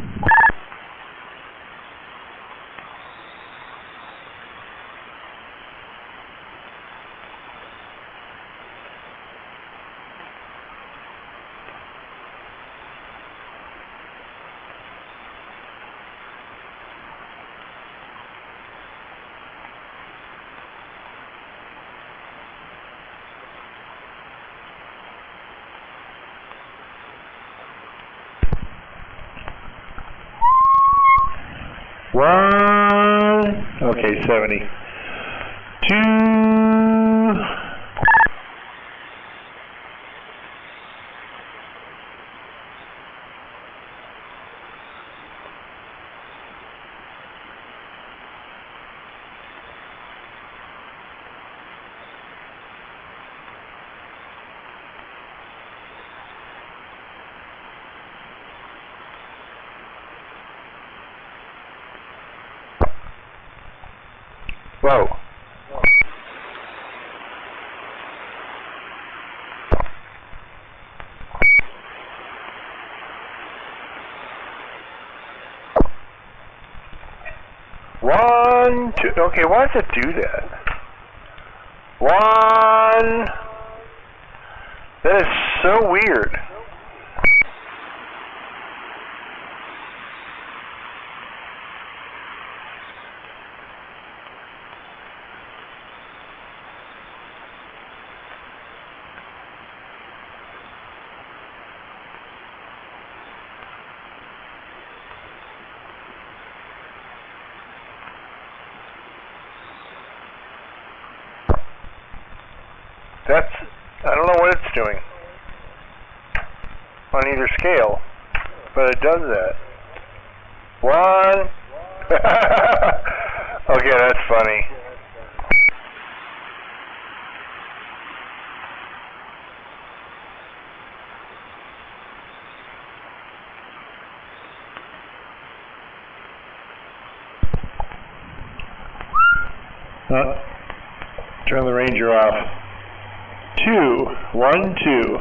Okay, 70. 2. Whoa. One, two. Okay, why does it do that? 1. That is so weird. I don't know what it's doing on either scale, but it does that. 1. Okay, that's funny. Turn the Ranger off. 2, 1, 2.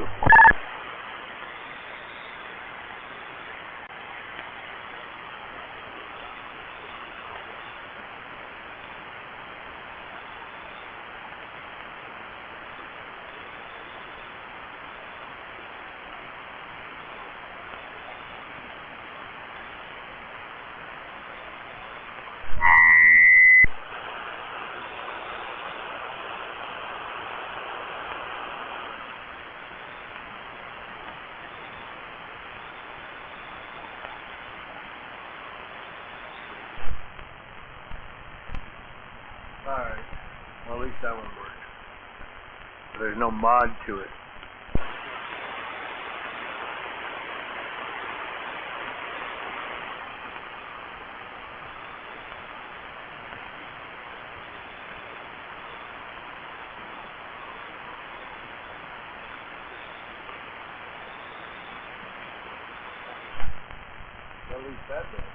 Alright. Well, at least that one works. There's no mod to it. At least that does.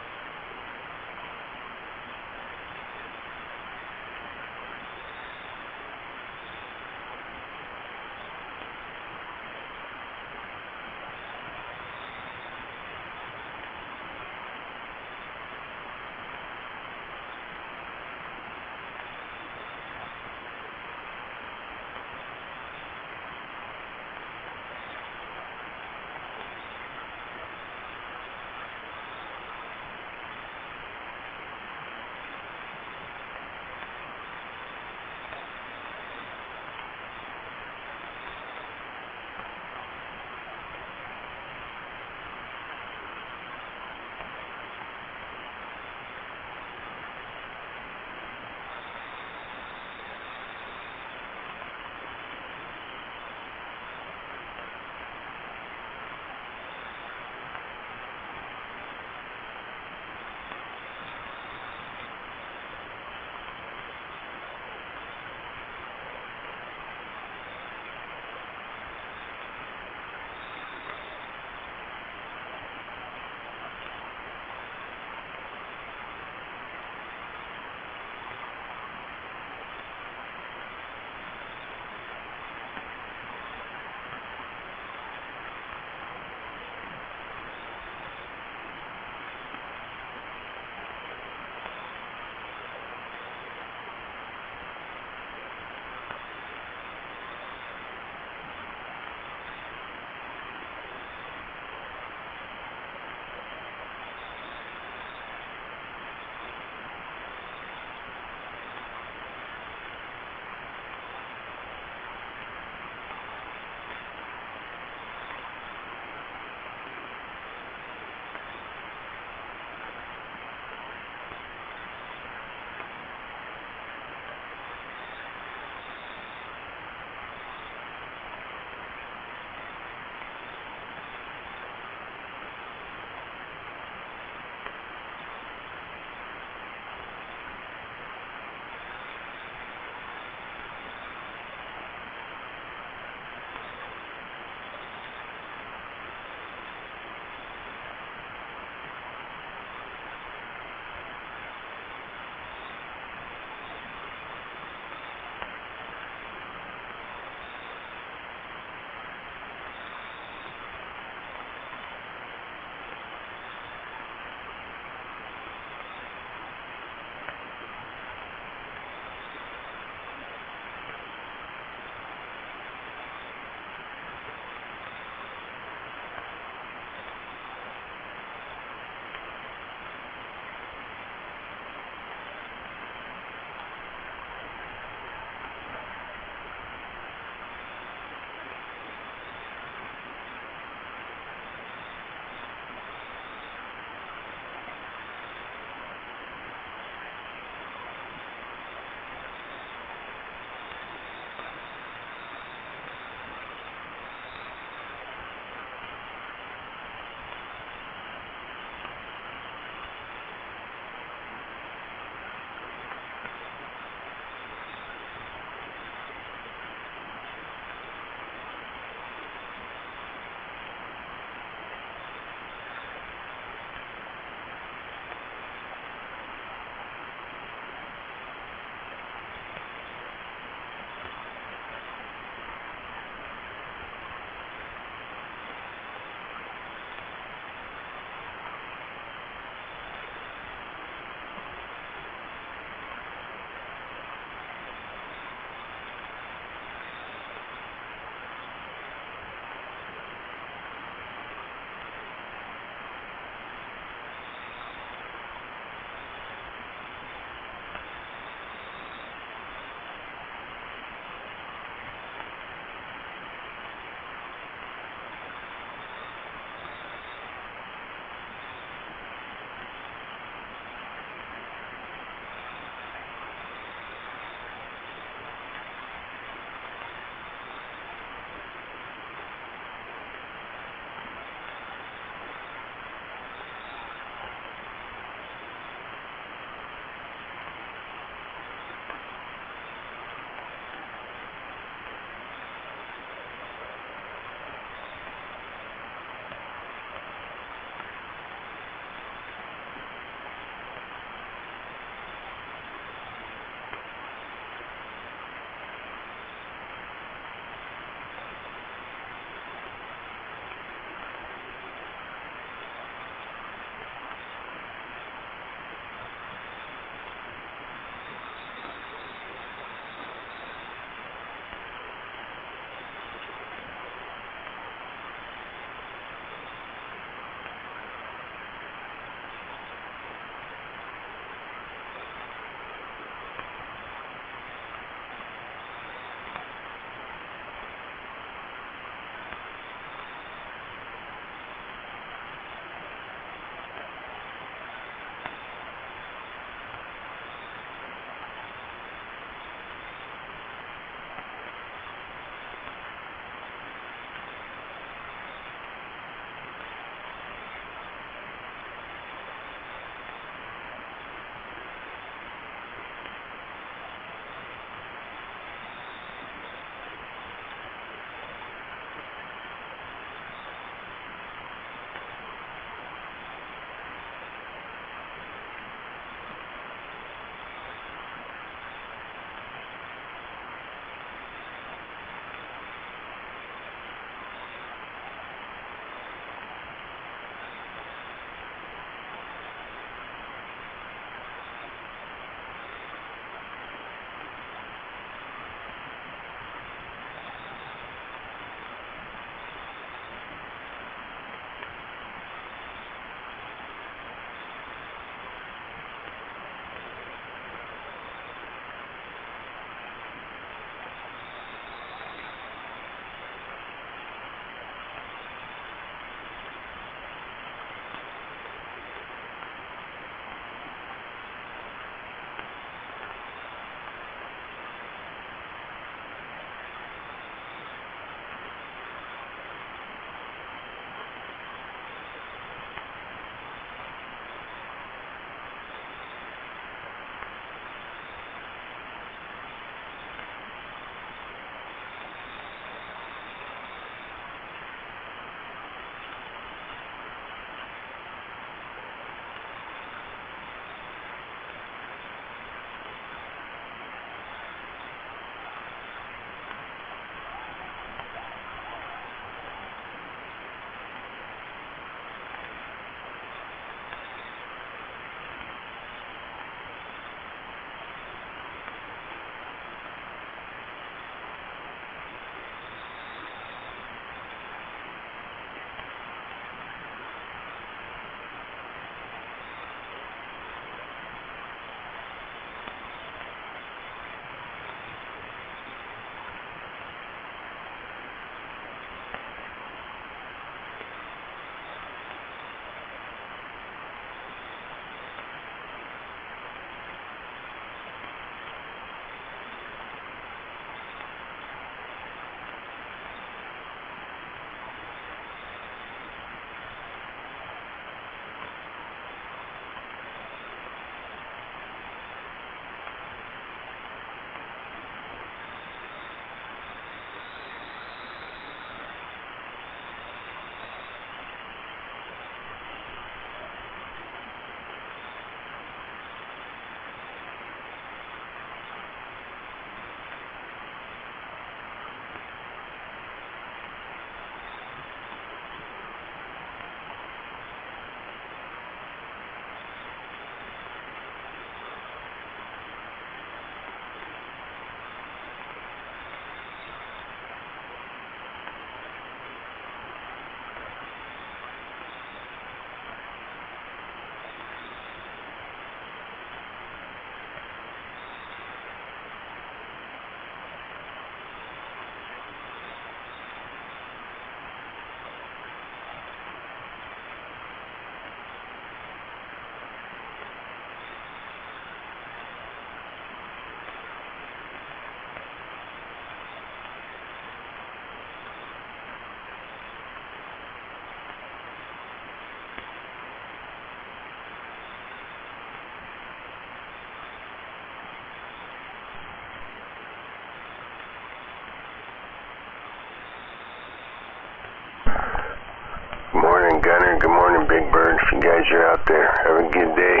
Big Bird, if you guys are out there. Have a good day.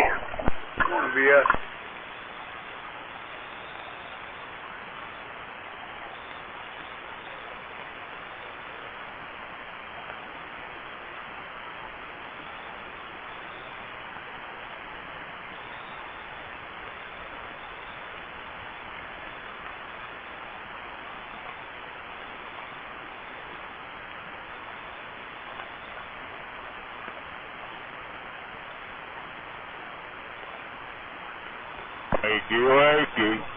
BS. Wakey.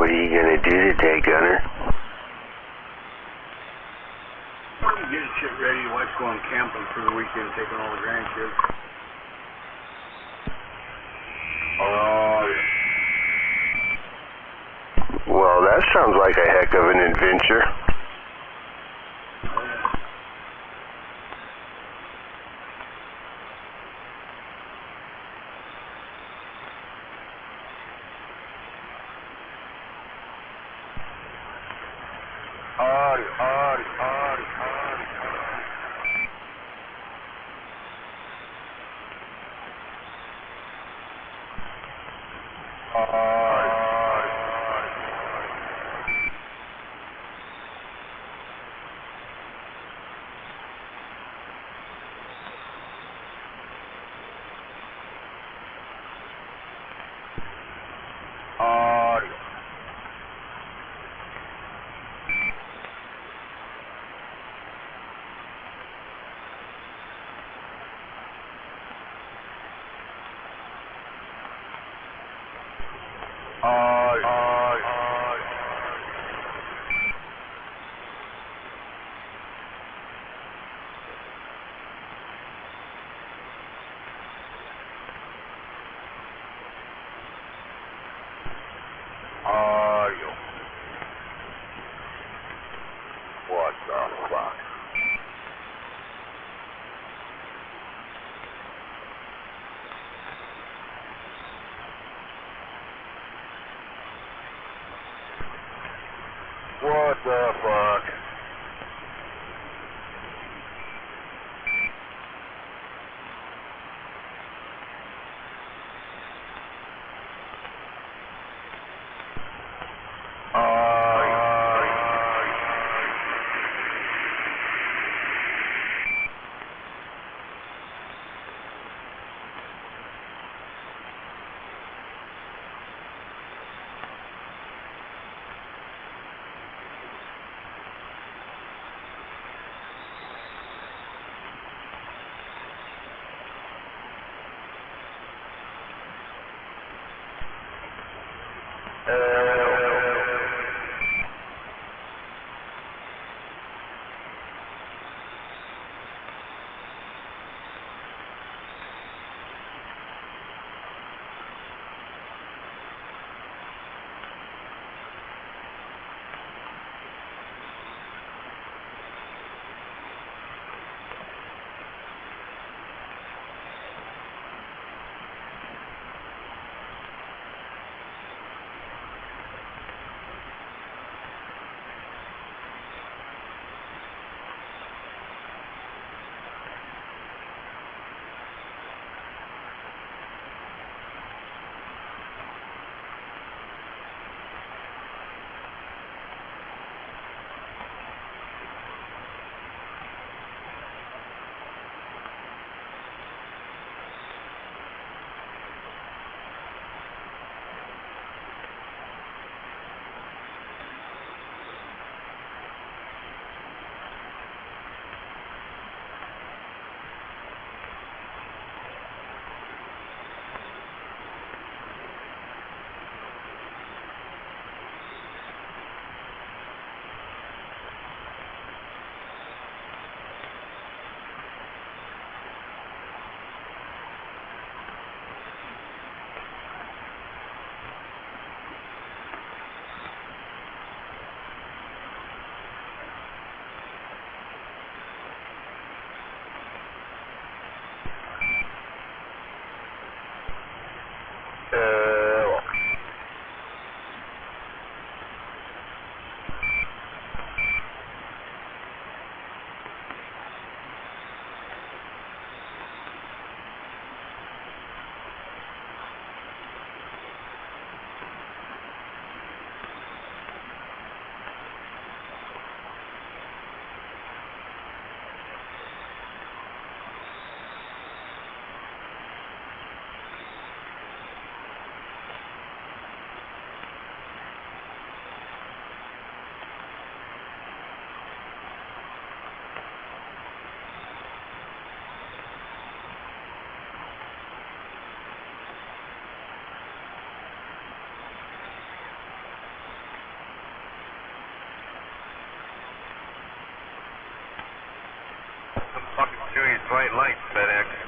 What are you gonna do today, Gunner? Getting shit ready. Wife's going camping for the weekend, taking all the grandkids. Well, that sounds like a heck of an adventure. What the fuck? What the fuck? white light, FedEx.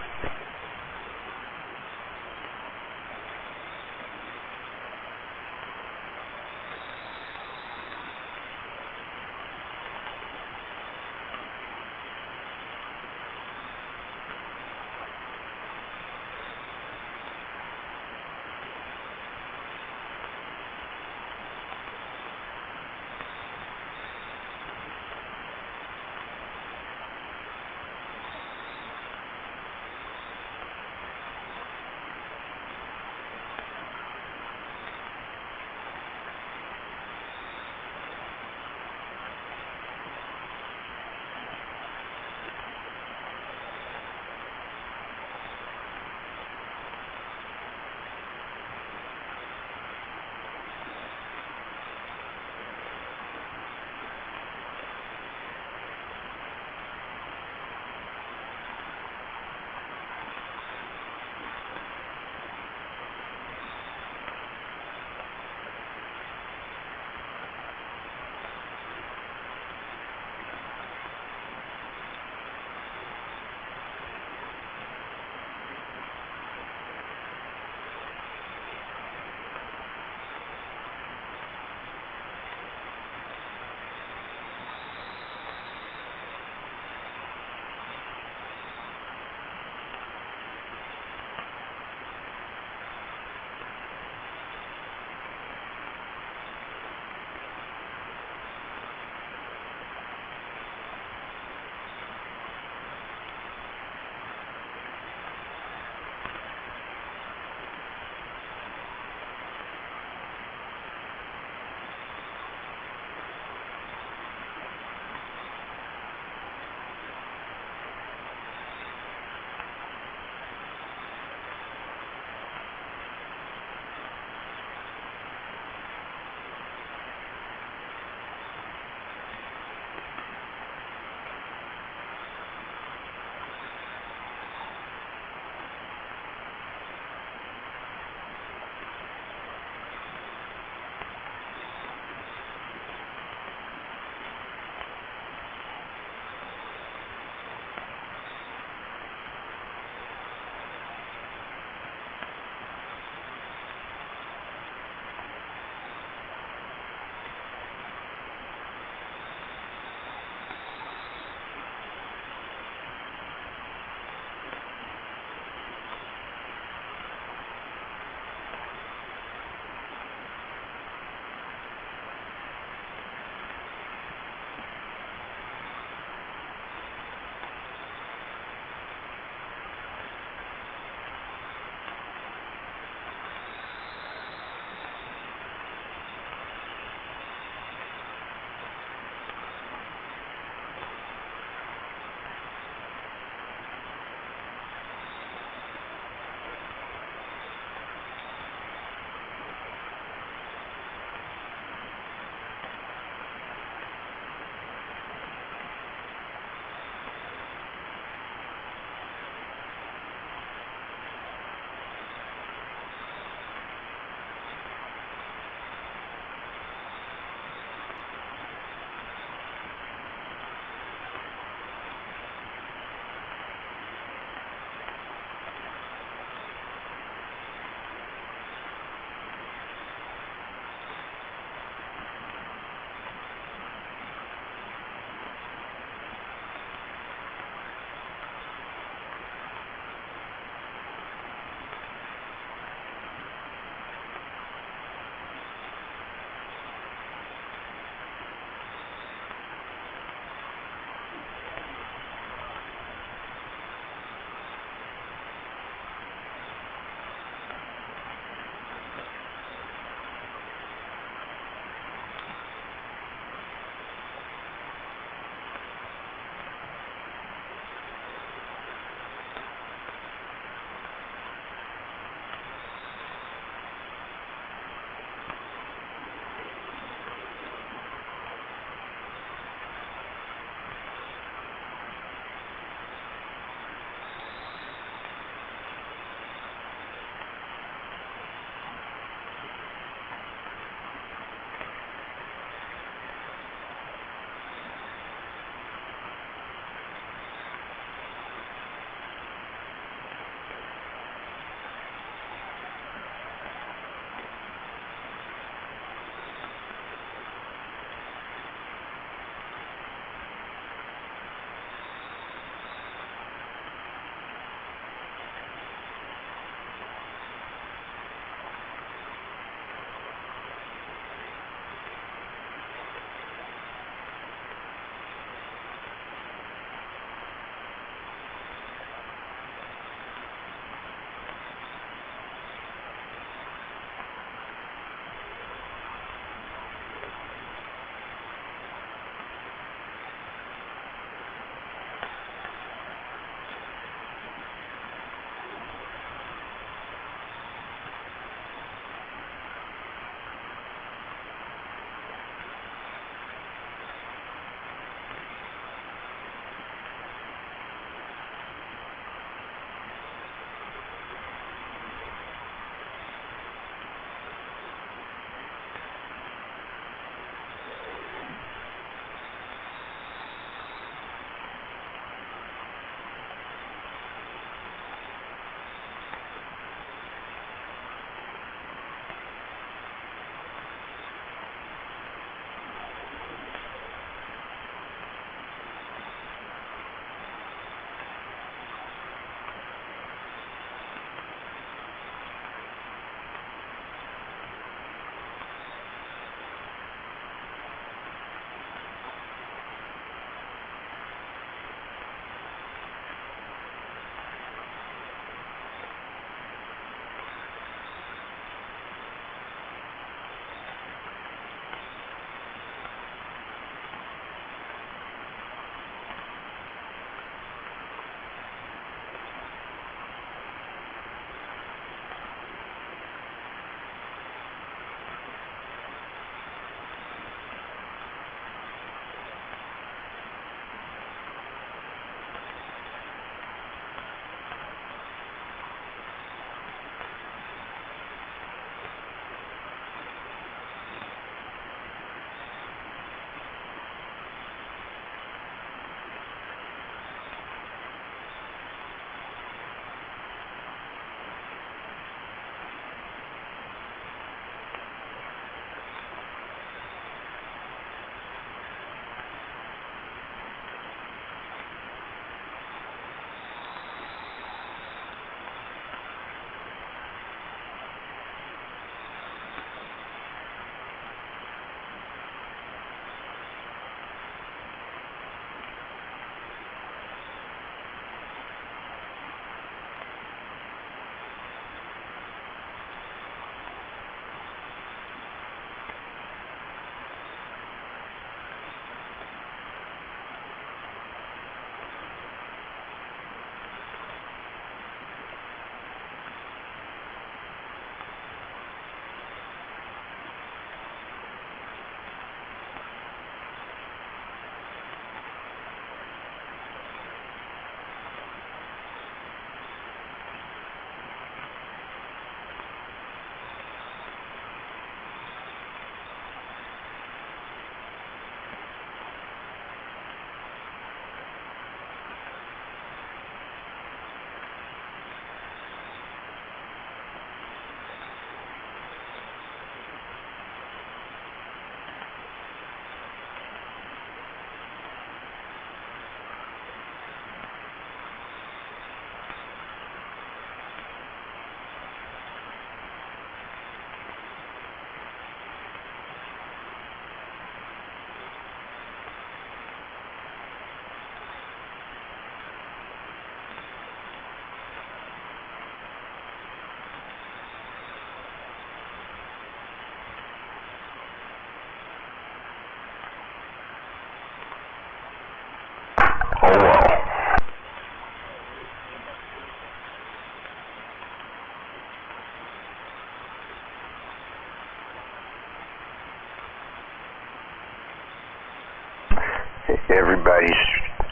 everybody's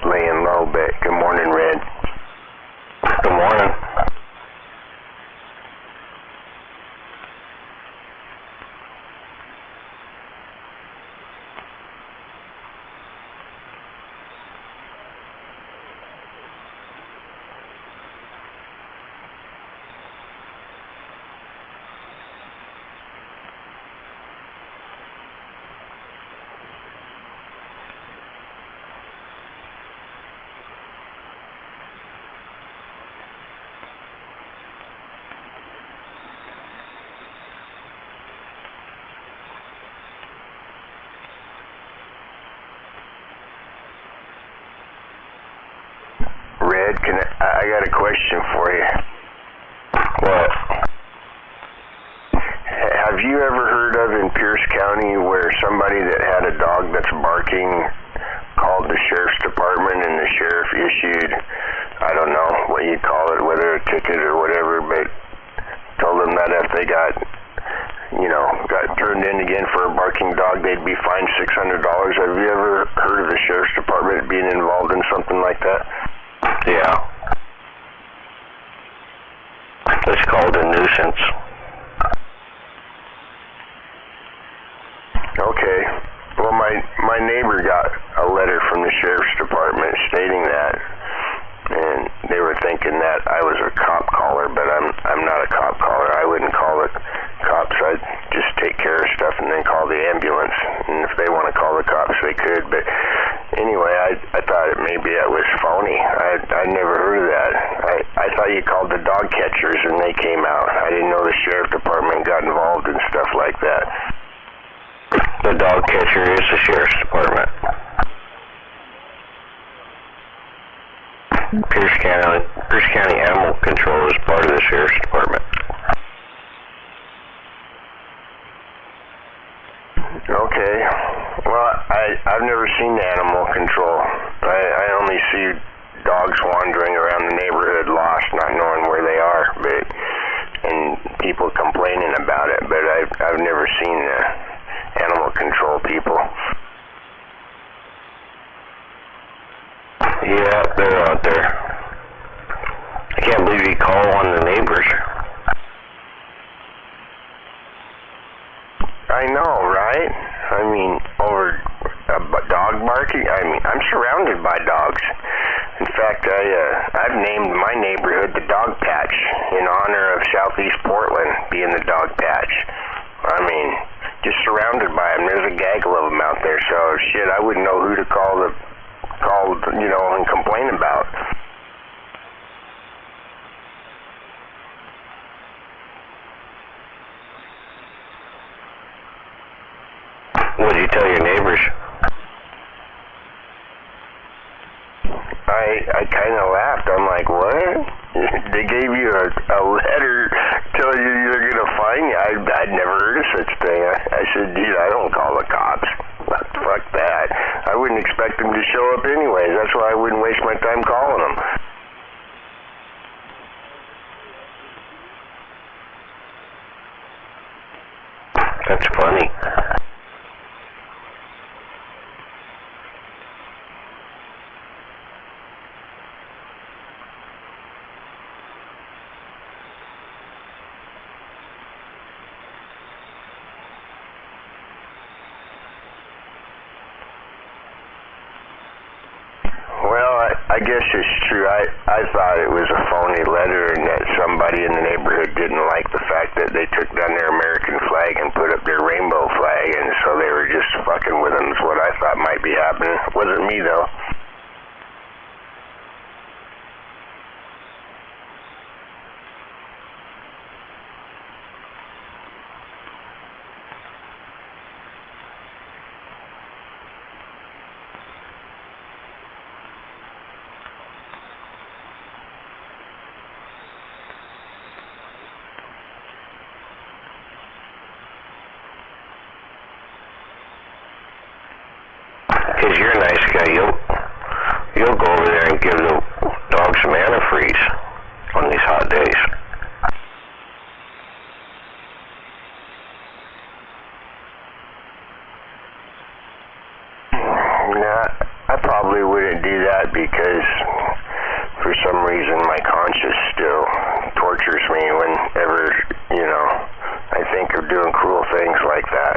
laying low, but good morning, Red. Good morning. Red, I got a question for you. What? Have you ever heard of in Pierce County where somebody that had a dog that's barking called the sheriff's department and the sheriff issued, I don't know what you call it, whether a ticket or whatever, but told them that if they got turned in again for a barking dog, they'd be fined $600. Have you ever heard of the sheriff's department being involved in something like that? Yeah. It's called a nuisance. Okay. Well, my neighbor got a letter from the sheriff's department stating that, and they were thinking that I was a cop caller, but I'm not a cop caller. I wouldn't call the cops. I'd just take care of stuff and then call the ambulance. And if they want to call the cops, they could. But anyway, I thought maybe that was phony. I'd never heard of that. I thought you called the dog catchers and they came out. I didn't know the sheriff department got involved in stuff like that. The dog catcher is the sheriff's department. Pierce County Animal Control is part of the sheriff's department. Okay. Well, I've never seen animal control. I only see dogs wandering around the neighborhood lost, not knowing where they are, and people complaining about it, but I've never seen animal control people. Yeah, they're out there. I can't believe you call on the neighbors. I know, right? I mean, over dog barking. I mean, I'm surrounded by dogs. In fact, I've named my neighborhood the Dog Patch in honor of Southeast Portland being the dog patch. I mean, just surrounded by them. There's a gaggle of them out there. So shit, I wouldn't know who to call and complain about. What did you tell your neighbors? I kind of laughed. I'm like, what? They gave you a letter telling you they're going to fine you? I'd never heard of such thing. I said, dude, I don't call the cops. Fuck that. I wouldn't expect them to show up anyways. That's why I wouldn't waste my time calling them. That's funny. I guess it's true. I thought it was a phony letter and that somebody in the neighborhood didn't like the fact that they took down their American flag and put up their rainbow flag, and so they were just fucking with them is what I thought might be happening. It wasn't me, though. Because you're a nice guy, you'll go over there and give the dog some antifreeze on these hot days. Nah, I probably wouldn't do that because for some reason my conscience still tortures me whenever, you know, I think of doing cruel things like that.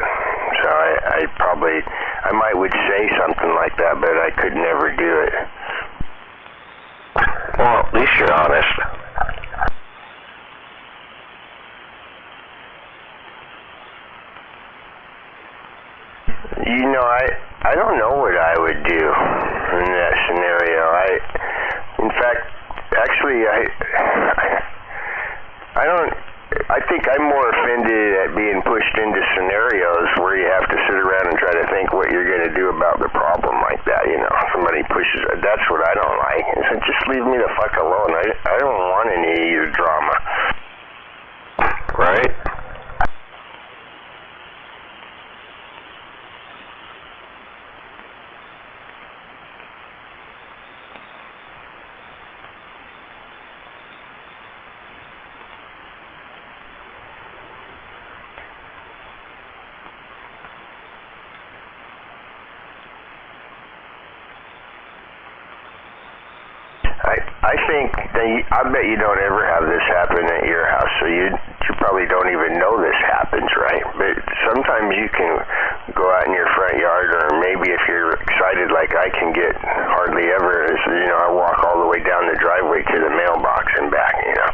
So I would say something like that, but I could never do it. Well, at least you're honest. You know, I don't know what I would do in that scenario. In fact, actually, I think I'm more offended at being pushed into scenarios where you have to sit around and try to think what you're going to do about the problem like that, you know. Somebody pushes, that's what I don't like. So just leave me the fuck alone. I don't want any of your drama. Right? I bet you don't ever have this happen at your house, so you probably don't even know this happens, right? But sometimes you can go out in your front yard, or maybe if you're excited like I can get hardly ever, is, you know, I walk all the way down the driveway to the mailbox and back, you know,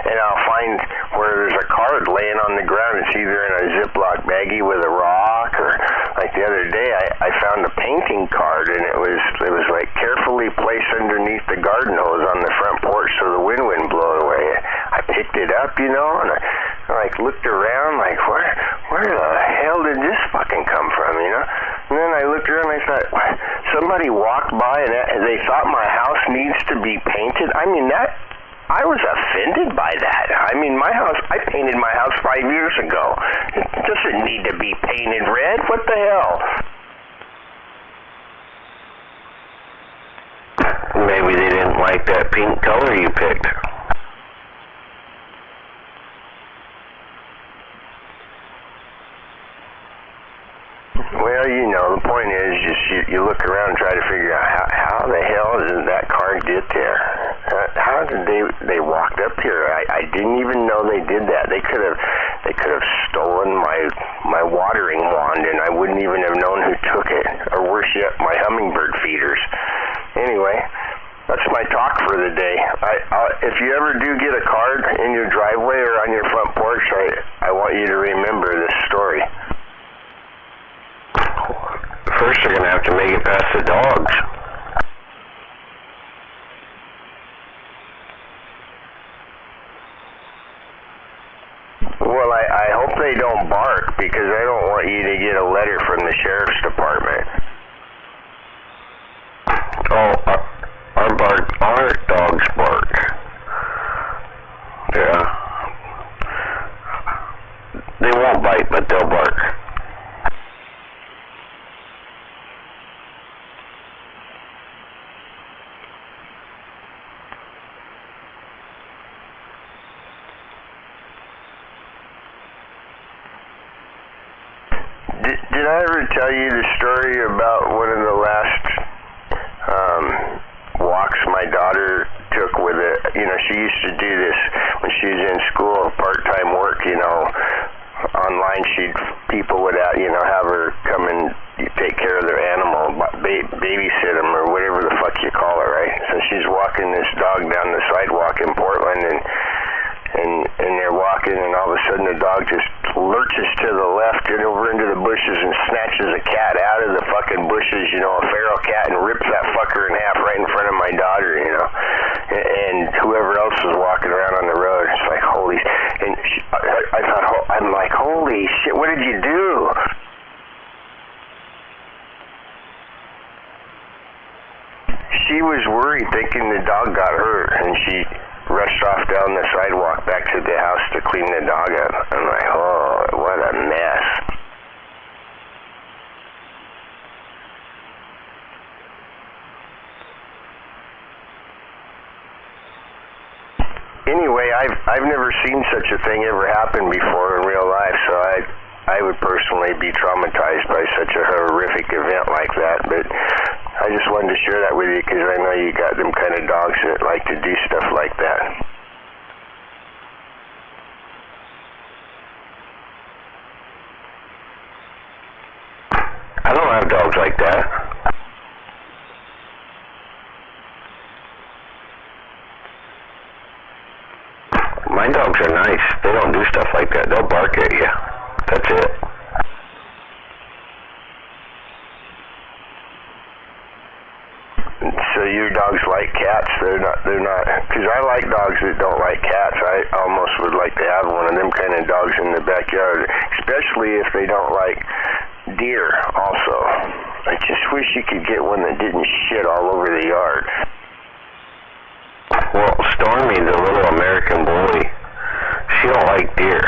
and I'll find where there's a card laying on the ground. It's either in a Ziploc baggie with a rock, or like the other day I found a painting card, and it was like carefully placed underneath the garden hose on the front porch so the wind wouldn't blow it away. I picked it up, you know, and I like looked around like, where the hell did this fucking come from, you know? And then I looked around and I thought, somebody walked by and they thought my house needs to be painted. I mean, I was offended by that. I mean, I painted my house 5 years ago. It doesn't need to be painted red. What the hell? Maybe they didn't like that pink color you picked. Well, you know, the point is just you look around and try to figure out how the hell did that car get there? How did they walked up here? I didn't even know they did that. They could have stolen my watering wand, and I wouldn't even have known who took it. Or worse yet, my hummingbird feeders. Anyway, that's my talk for the day. If you ever do get a card in your driveway or on your front porch, I want you to remember this story. First, you're going to have to make it past the dogs. Well, I hope they don't bark, because I don't want you to get a letter from the sheriff's department. Oh, our dogs bark. Yeah. They won't bite, but they'll bark. Did I ever tell you the story about one of the last walks my daughter took with it? You know, she used to do this when she was in school, part-time work, you know, online. People would, you know, have her come and take care of their animal, babysit them, or whatever the fuck you call it, right? So she's walking this dog down the sidewalk in Portland, and they're walking, and all of a sudden the dog just lurches to the left and over into the bushes and snatches a cat out of the fucking bushes, you know, a feral cat, and rips that fucker in half right in front of my daughter, you know, and whoever else was walking around on the road. It's like, I'm like, holy shit, what did you do? She was worried, thinking the dog got hurt, and she rushed off down the sidewalk back to the house to clean the dog up. I'm like, oh, what a mess. Anyway, I've never seen such a thing ever happen before in real life, so I would personally be traumatized by such a horrific event like that, but I just wanted to share that with you because I know you got them kind of dogs that like to do stuff like that. I don't have dogs like that. My dogs are nice. They don't do stuff like that. They'll bark at you. That's it. So your dogs like cats? They're not, because I like dogs that don't like cats. I almost would like to have one of them kind of dogs in the backyard, especially if they don't like deer also. I just wish you could get one that didn't shit all over the yard. Well, Stormy, the little American bully, she don't like deer.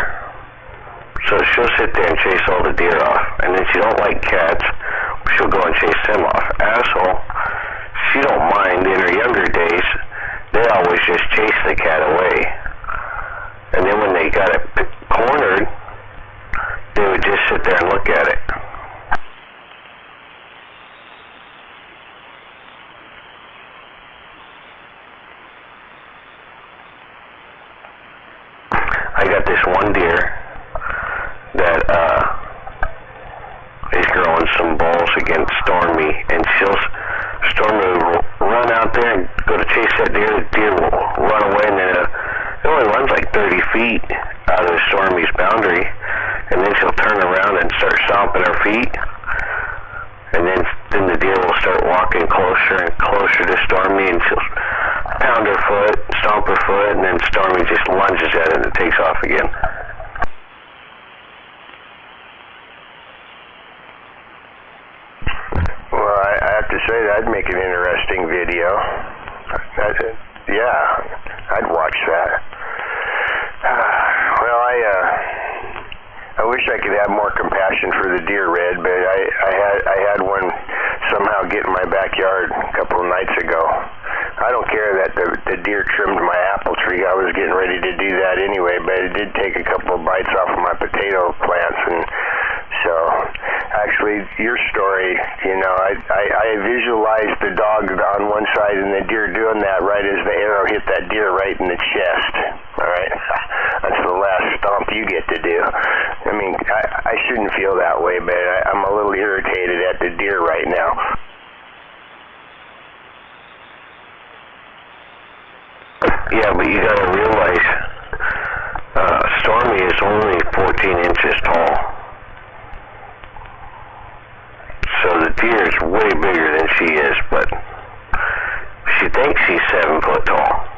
So she'll sit there and chase all the deer off. And then she don't like cats, she'll go and chase them off. Asshole. She don't mind. In her younger days, they always just chase the cat away. And then when they got it cornered, they would just sit there and look at it. I got this one deer that is growing some balls against Stormy, and Stormy will run out there and go to chase that deer. The deer will run away, and then it only runs like 30 feet out of Stormy's boundary, and then she'll turn around and start stomping her feet, and then the deer will start walking closer and closer to Stormy, and she'll pound her foot, stomp her foot, and then Stormy just lunges at it and it takes off again. Well, I have to say that'd make an interesting video. Yeah, I'd watch that. Well, I wish I could have more compassion for the deer, Red, but I had one somehow get in my backyard a couple of nights ago. I don't care that the deer trimmed my apple tree. I was getting ready to do that anyway, but it did take a couple of bites off of my potato plants, and so actually your story, you know, I visualized the dog on one side and the deer doing that right as the arrow hit that deer right in the chest. All right, that's the last stomp you get to do. I mean, I shouldn't feel that way, but I'm a little irritated at the deer right now. Yeah, but you gotta realize, Stormy is only 14 inches tall. So the deer is way bigger than she is, but she thinks she's 7 foot tall.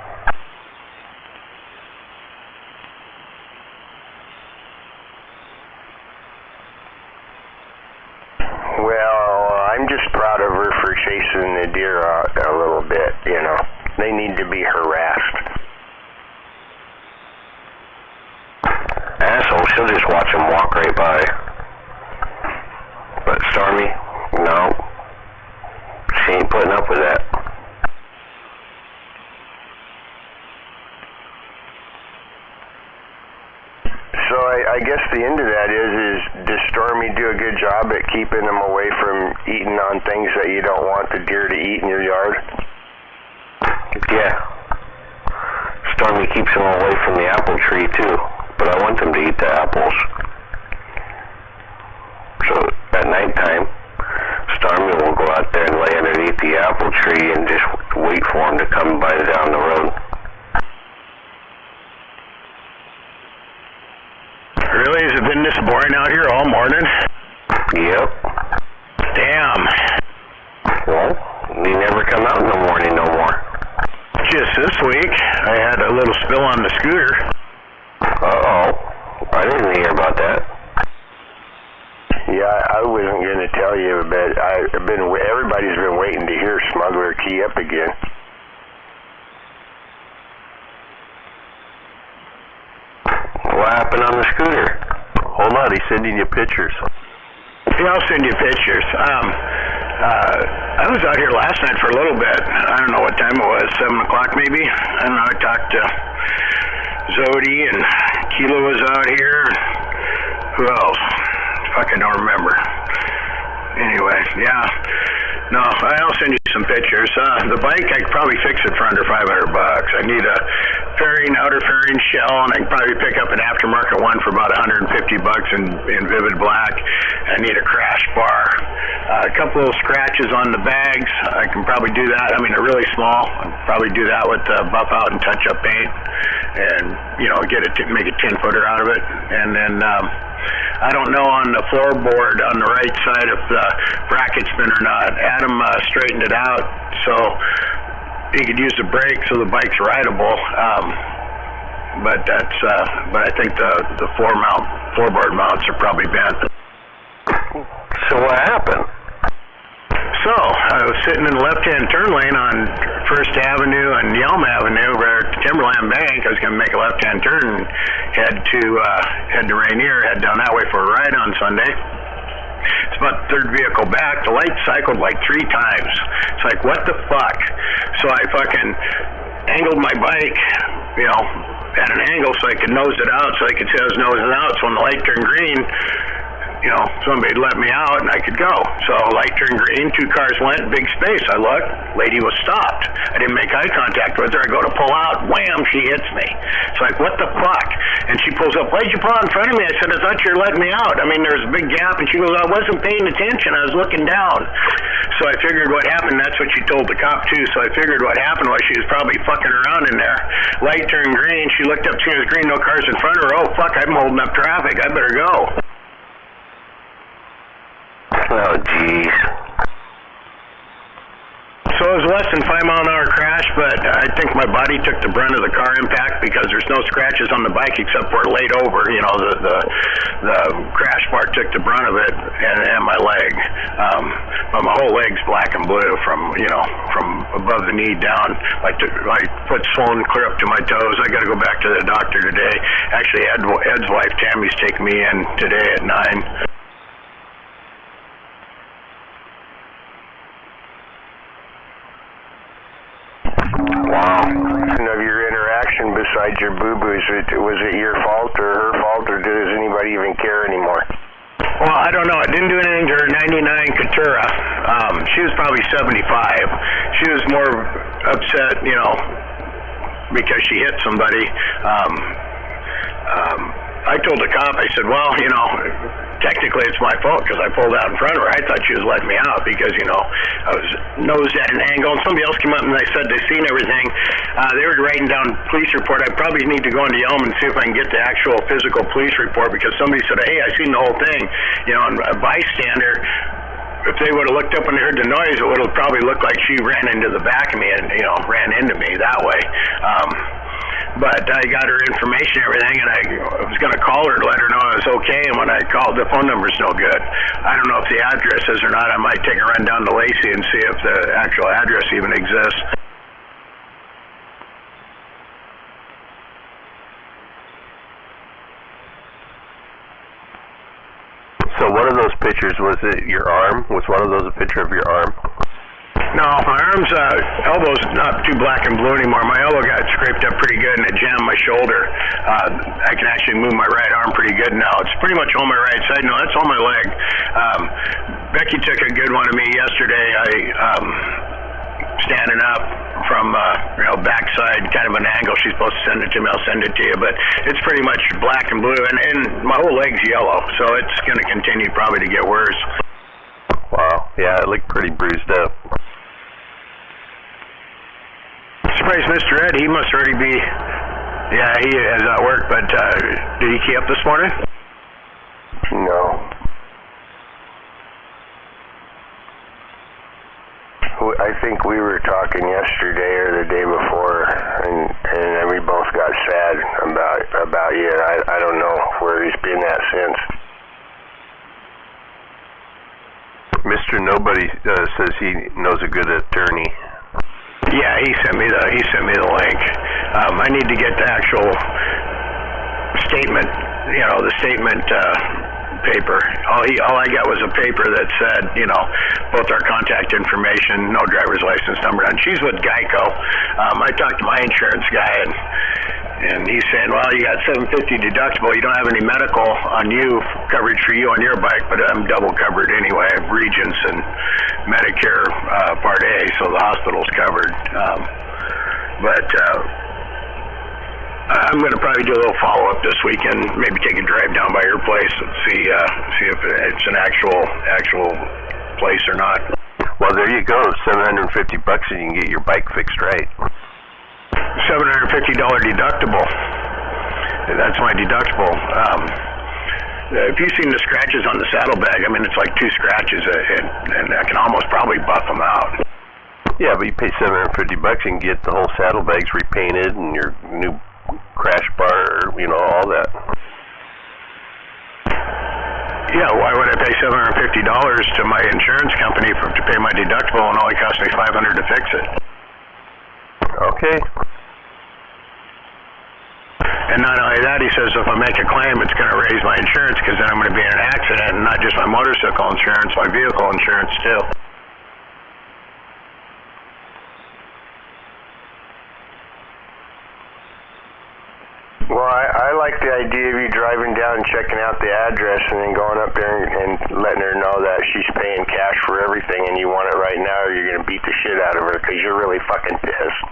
Well, I'm just proud of her for chasing the deer out a little bit, you know. They need to be harassed. Asshole, she'll just watch them walk right by. But Stormy, no. She ain't putting up with that. So I guess the end of that is does Stormy do a good job at keeping them away from eating on things that you don't want the deer to eat in your yard? Yeah. Stormy keeps them away from the apple tree too, but I want them to eat the apples. So at nighttime, Stormy will go out there and lay underneath the apple tree and just wait for them to come by down the road. Really? Has it been this boring out here all morning? Yep. Damn. Well, you never come out in the morning no more. Just this week, I had a little spill on the scooter. Uh-oh. I didn't hear about that. Yeah, I wasn't going to tell you, but everybody's been waiting to hear Smuggler key up again. What happened on the scooter? Hold on, he's sending you pictures. Yeah, I'll send you pictures. I was out here last night for a little bit. I don't know what time it was, 7 o'clock maybe. I don't know, I talked to Zodi and Kilo was out here. Who else? Fuck, I don't remember. Anyway, yeah. No, I'll send you some pictures. The bike, I could probably fix it for under $500. I need a fairing, outer fairing shell, and I can probably pick up an aftermarket one for about $150 in vivid black. I need a crash bar. A couple little scratches on the bags. I can probably do that. I mean, they're really small. I'll probably do that with buff out and touch up paint, and make a 10-footer out of it. And then I don't know on the floorboard on the right side if the bracket's been or not. Adam straightened it out so he could use the brake so the bike's rideable. But I think the floorboard mounts are probably bent. So what happened? So, I was sitting in the left-hand turn lane on First Avenue and Yelm Avenue over at Timberland Bank. I was going to make a left-hand turn and head to Rainier, head down that way for a ride on Sunday. It's about the third vehicle back. The light cycled like 3 times. It's like, what the fuck? So I fucking angled my bike, at an angle so I could nose it out, so I could see I was nosing out. So when the light turned green, somebody let me out and I could go. So light turned green, 2 cars went, big space. I looked, lady was stopped. I didn't make eye contact with her. I go to pull out, wham, she hits me. It's like, what the fuck? And she pulls up, why'd you pull out in front of me? I said, I thought you were letting me out. I mean, there's a big gap. And she goes, I wasn't paying attention. I was looking down. So I figured what happened, that's what she told the cop too. So I figured what happened was she was probably fucking around in there. Light turned green. She looked up, see it was green, no cars in front of her. Oh, fuck, I'm holding up traffic. I better go. Oh, jeez. So it was less than 5-mile-an-hour crash, but I think my body took the brunt of the car impact because there's no scratches on the bike except where it laid over. The crash part took the brunt of it, and my leg. But my whole leg's black and blue from above the knee down. My foot's swollen clear up to my toes. I got to go back to the doctor today. Actually, Ed's wife Tammy's taking me in today at 9. Wow. And of your interaction besides your boo-boos, was it your fault or her fault, or does anybody even care anymore? Well, I don't know. I didn't do anything to her 99 Katura. She was probably 75. She was more upset, because she hit somebody. I told the cop, I said, well, technically it's my fault because I pulled out in front of her. I thought she was letting me out because, I was nosed at an angle, and somebody else came up and they said they've seen everything. They were writing down police report. I probably need to go into Yelm and see if I can get the actual physical police report because somebody said, hey, I seen the whole thing. And a bystander, if they would have looked up and heard the noise, it would have probably looked like she ran into the back of me and, ran into me that way. But I got her information and everything, and I was going to call her to let her know I was okay, and when I called, the phone number's no good. I don't know if the address is or not. I might take a run down to Lacey and see if the actual address even exists. So one of those pictures, was it your arm? Was one of those a picture of your arm? No, my arm's, elbow's not too black and blue anymore. My elbow got scraped up pretty good and it jammed my shoulder. I can actually move my right arm pretty good now. It's pretty much on my right side. No, that's on my leg. Becky took a good one of me yesterday. Standing up from, backside, kind of an angle. She's supposed to send it to me. I'll send it to you. But it's pretty much black and blue, and my whole leg's yellow. So it's going to continue probably to get worse. Wow. Yeah, it looked pretty bruised up. Surprised Mr. Ed, he must already be, he is at work, but did he key up this morning? No. I think we were talking yesterday or the day before, and we both got sad about you. I don't know where he's been at since. Mr. Nobody says he knows a good attorney. Yeah, he sent me the link. I need to get the actual statement, the statement paper. All I got was a paper that said, both our contact information, no driver's license number, and she's with Geico. I talked to my insurance guy, and And he's saying, well, you got $750 deductible. You don't have any medical on you, coverage for you on your bike, but I'm double covered anyway. I have Regents and Medicare Part A, so the hospital's covered. I'm going to probably do a little follow-up this weekend, maybe take a drive down by your place and see if it's an actual place or not. Well, there you go. $750 and you can get your bike fixed right. $750 deductible. That's my deductible. If you've seen the scratches on the saddlebag, I mean, it's like 2 scratches, and I can almost probably buff them out. Yeah, but you pay $750 and get the whole saddlebags repainted and your new crash bar, you know, all that. Yeah, why would I pay $750 to my insurance company to pay my deductible and only cost me $500 to fix it? Okay. And not only that, he says if I make a claim, it's going to raise my insurance because then I'm going to be in an accident, and not just my motorcycle insurance, my vehicle insurance too. Well, I like the idea of you driving down and checking out the address and then going up there and letting her know that she's paying cash for everything and you want it right now, or you're going to beat the shit out of her because you're really fucking pissed.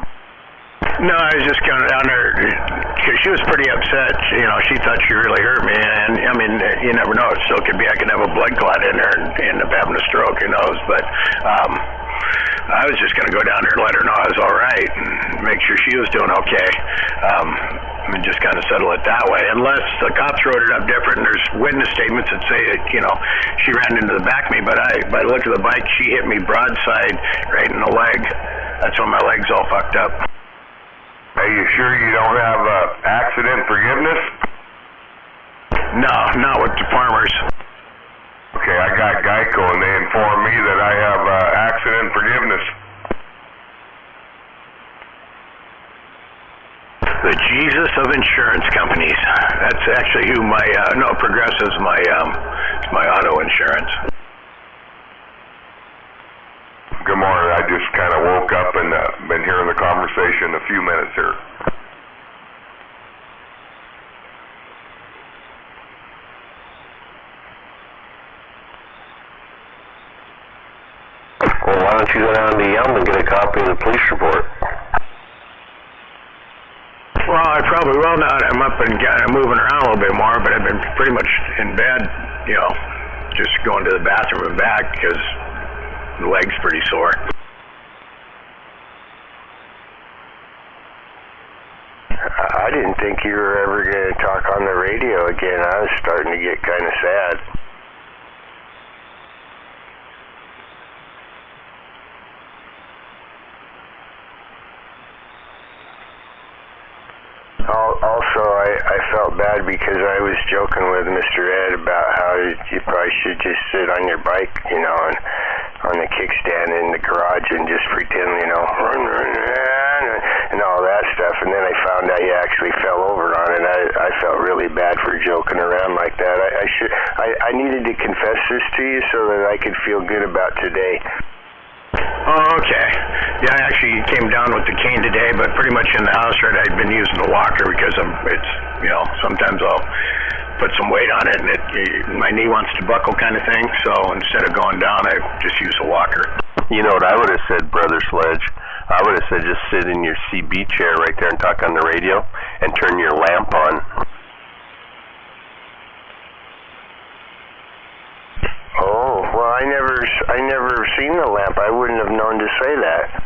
No, I was just going down there because she was pretty upset. You know, she thought she really hurt me, and I mean, you never know. It still could be. I could have a blood clot in her and end up having a stroke. Who knows? But I was just going to go down there and let her know I was all right and make sure she was doing okay. And just kind of settle it that way. Unless the cops wrote it up different and there's witness statements that say that, you know, she ran into the back of me, but by the look of the bike, she hit me broadside right in the leg. That's when my leg's all fucked up. Are you sure you don't have accident forgiveness? No, not with the farmers. Okay, I got Geico and they informed me that I have accident forgiveness. The Jesus of insurance companies. That's actually who Progressive's my auto insurance. Good morning. I just kind of woke up and been hearing the conversation a few minutes here. Well, why don't you go down to Yelm and get a copy of the police report? Well, I probably will now that I'm up and moving around a little bit more, but I've been pretty much in bed, you know, just going to the bathroom and back because the leg's pretty sore. I didn't think you were ever going to talk on the radio again. I was starting to get kind of sad. Also, I felt bad because I was joking with Mr. Ed about how you probably should just sit on your bike, you know, and on the kickstand in the garage and just pretend, you know, and all that stuff. And then I found out you actually fell over on it. I felt really bad for joking around like that. I needed to confess this to you so that I could feel good about today. Oh, okay. Yeah, I actually came down with the cane today, but pretty much in the house, right, I've been using the walker because it's, you know, sometimes I'll put some weight on it and my knee wants to buckle kind of thing, so instead of going down, I just use a walker. You know what I would have said, Brother Sledge? I would have said just sit in your CB chair right there and talk on the radio and turn your lamp on. Oh, well, I never seen the lamp. I wouldn't have known to say that.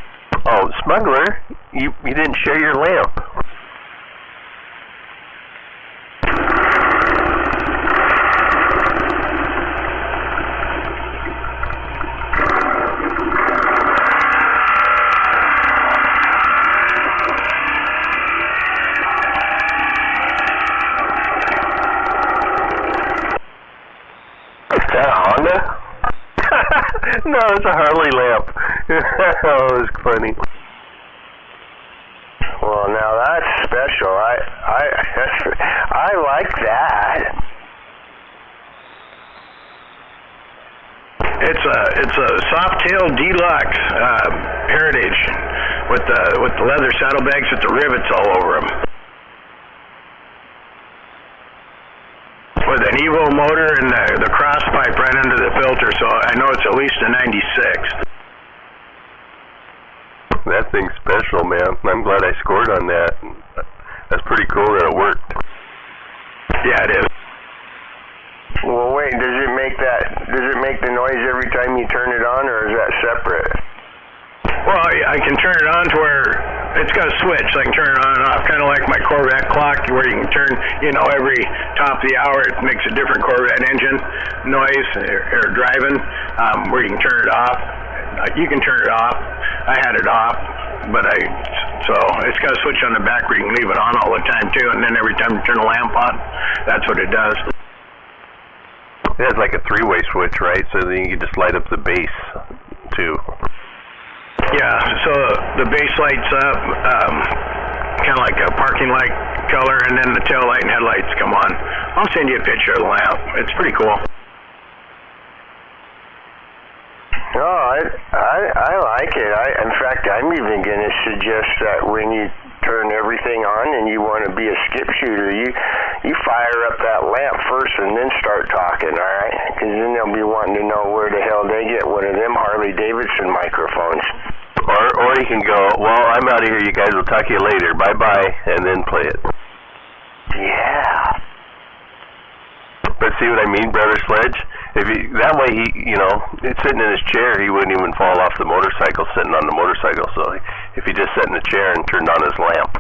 Oh, smuggler, you didn't share your lamp. No, it's a Harley lamp. Oh, it was funny. Well, now that's special. I like that. It's a Softail Deluxe Heritage with the leather saddlebags with the rivets all over them. motor and the cross pipe right under the filter, so I know it's at least a 96. That thing's special, man. I'm glad I scored on that. That's pretty cool that it worked. Yeah, it is. Well, wait, does it make the noise every time you turn it on, or is that separate? Well, I can turn it on to where it's got a switch, so I can turn it on and off, kind of like my Corvette clock, where you can turn, every top of the hour it makes a different Corvette engine noise or driving, where you can turn it off. You can turn it off. I had it off, so it's got a switch on the back where you can leave it on all the time too, and then every time you turn the lamp on, that's what it does. It has like a three-way switch, right? So then you can just light up the base too. Yeah, so the base lights up, kind of like a parking light color, and then the tail light and headlights come on. I'll send you a picture of the lamp. It's pretty cool. No, I like it. In fact, I'm even going to suggest that when you turn everything on and you want to be a skip shooter, you fire up that lamp first and then start talking, all right? Because then they'll be wanting to know where the hell they get one of them Harley Davidson microphones. Or you can go, well, I'm out of here, you guys will talk to you later, bye-bye, and then play it. Yeah. But see what I mean, Brother Sledge? That way it's sitting in his chair, he wouldn't even fall off the motorcycle sitting on the motorcycle. So if he just sat in the chair and turned on his lamp.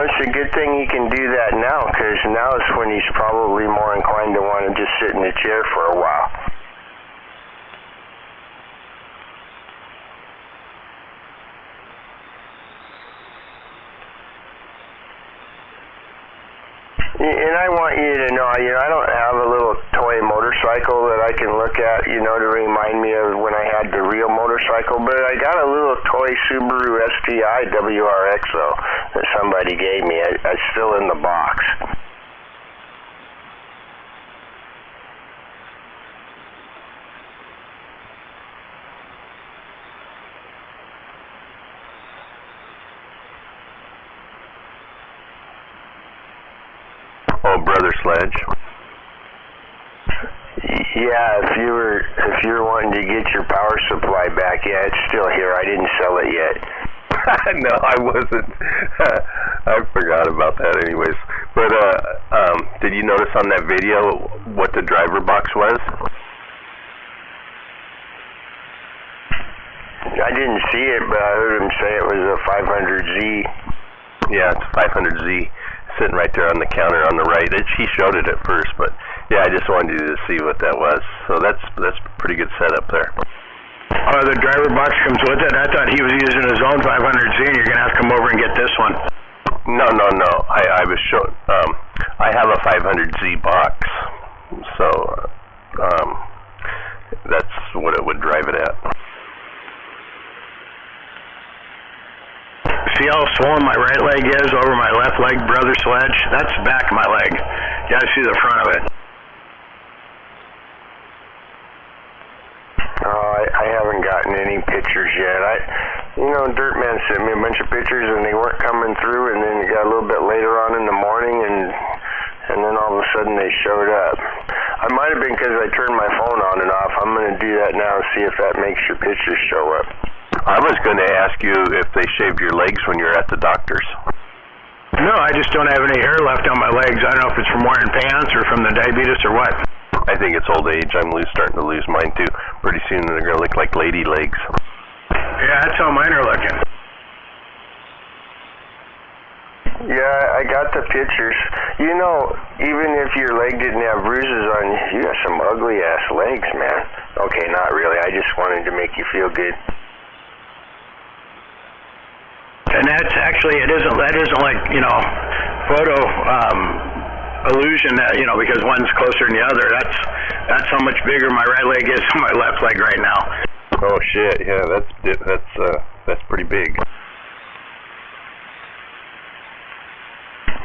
It's a good thing he can do that now, because now is when he's probably more inclined to want to just sit in the chair for a while. And I want you to know, I don't have a little toy motorcycle that I can look at, to remind me of when I had the real motorcycle, but I got a little toy Subaru STI WRXO that somebody gave me. It's still in the box. Oh, Brother Sledge. Yeah, if you're wanting to get your power supply back, yeah, it's still here. I didn't sell it yet. No, I wasn't. I forgot about that anyways. But did you notice on that video what the driver box was? I didn't see it, but I heard him say it was a 500Z. Yeah, it's a 500Z. Sitting right there on the counter on the right. He showed it at first, but yeah, I just wanted you to see what that was. So that's a pretty good setup there. Oh, the driver box comes with it? I thought he was using his own 500Z and you're going to have to come over and get this one. No. I was showing, I have a 500Z box. So, that's what it would drive it at. See how swollen my right leg is over my left leg, Brother Sledge? That's the back of my leg. You gotta see the front of it. I haven't gotten any pictures yet. Dirtman sent me a bunch of pictures and they weren't coming through, and then it got a little bit later on in the morning and then all of a sudden they showed up. I might have been because I turned my phone on and off. I'm going to do that now and see if that makes your pictures show up. I was going to ask you if they shaved your legs when you're at the doctor's. No, I just don't have any hair left on my legs. I don't know if it's from wearing pants or from the diabetes or what. I think it's old age. I'm starting to lose mine too. Pretty soon they're going to look like lady legs. Yeah, that's how mine are looking. Yeah, I got the pictures. Even if your leg didn't have bruises on you, you got some ugly ass legs, man. Okay, not really. I just wanted to make you feel good. And that's actually, that isn't like, photo illusion that, because one's closer than the other. That's how much bigger my right leg is than my left leg right now. Oh shit, yeah, that's pretty big.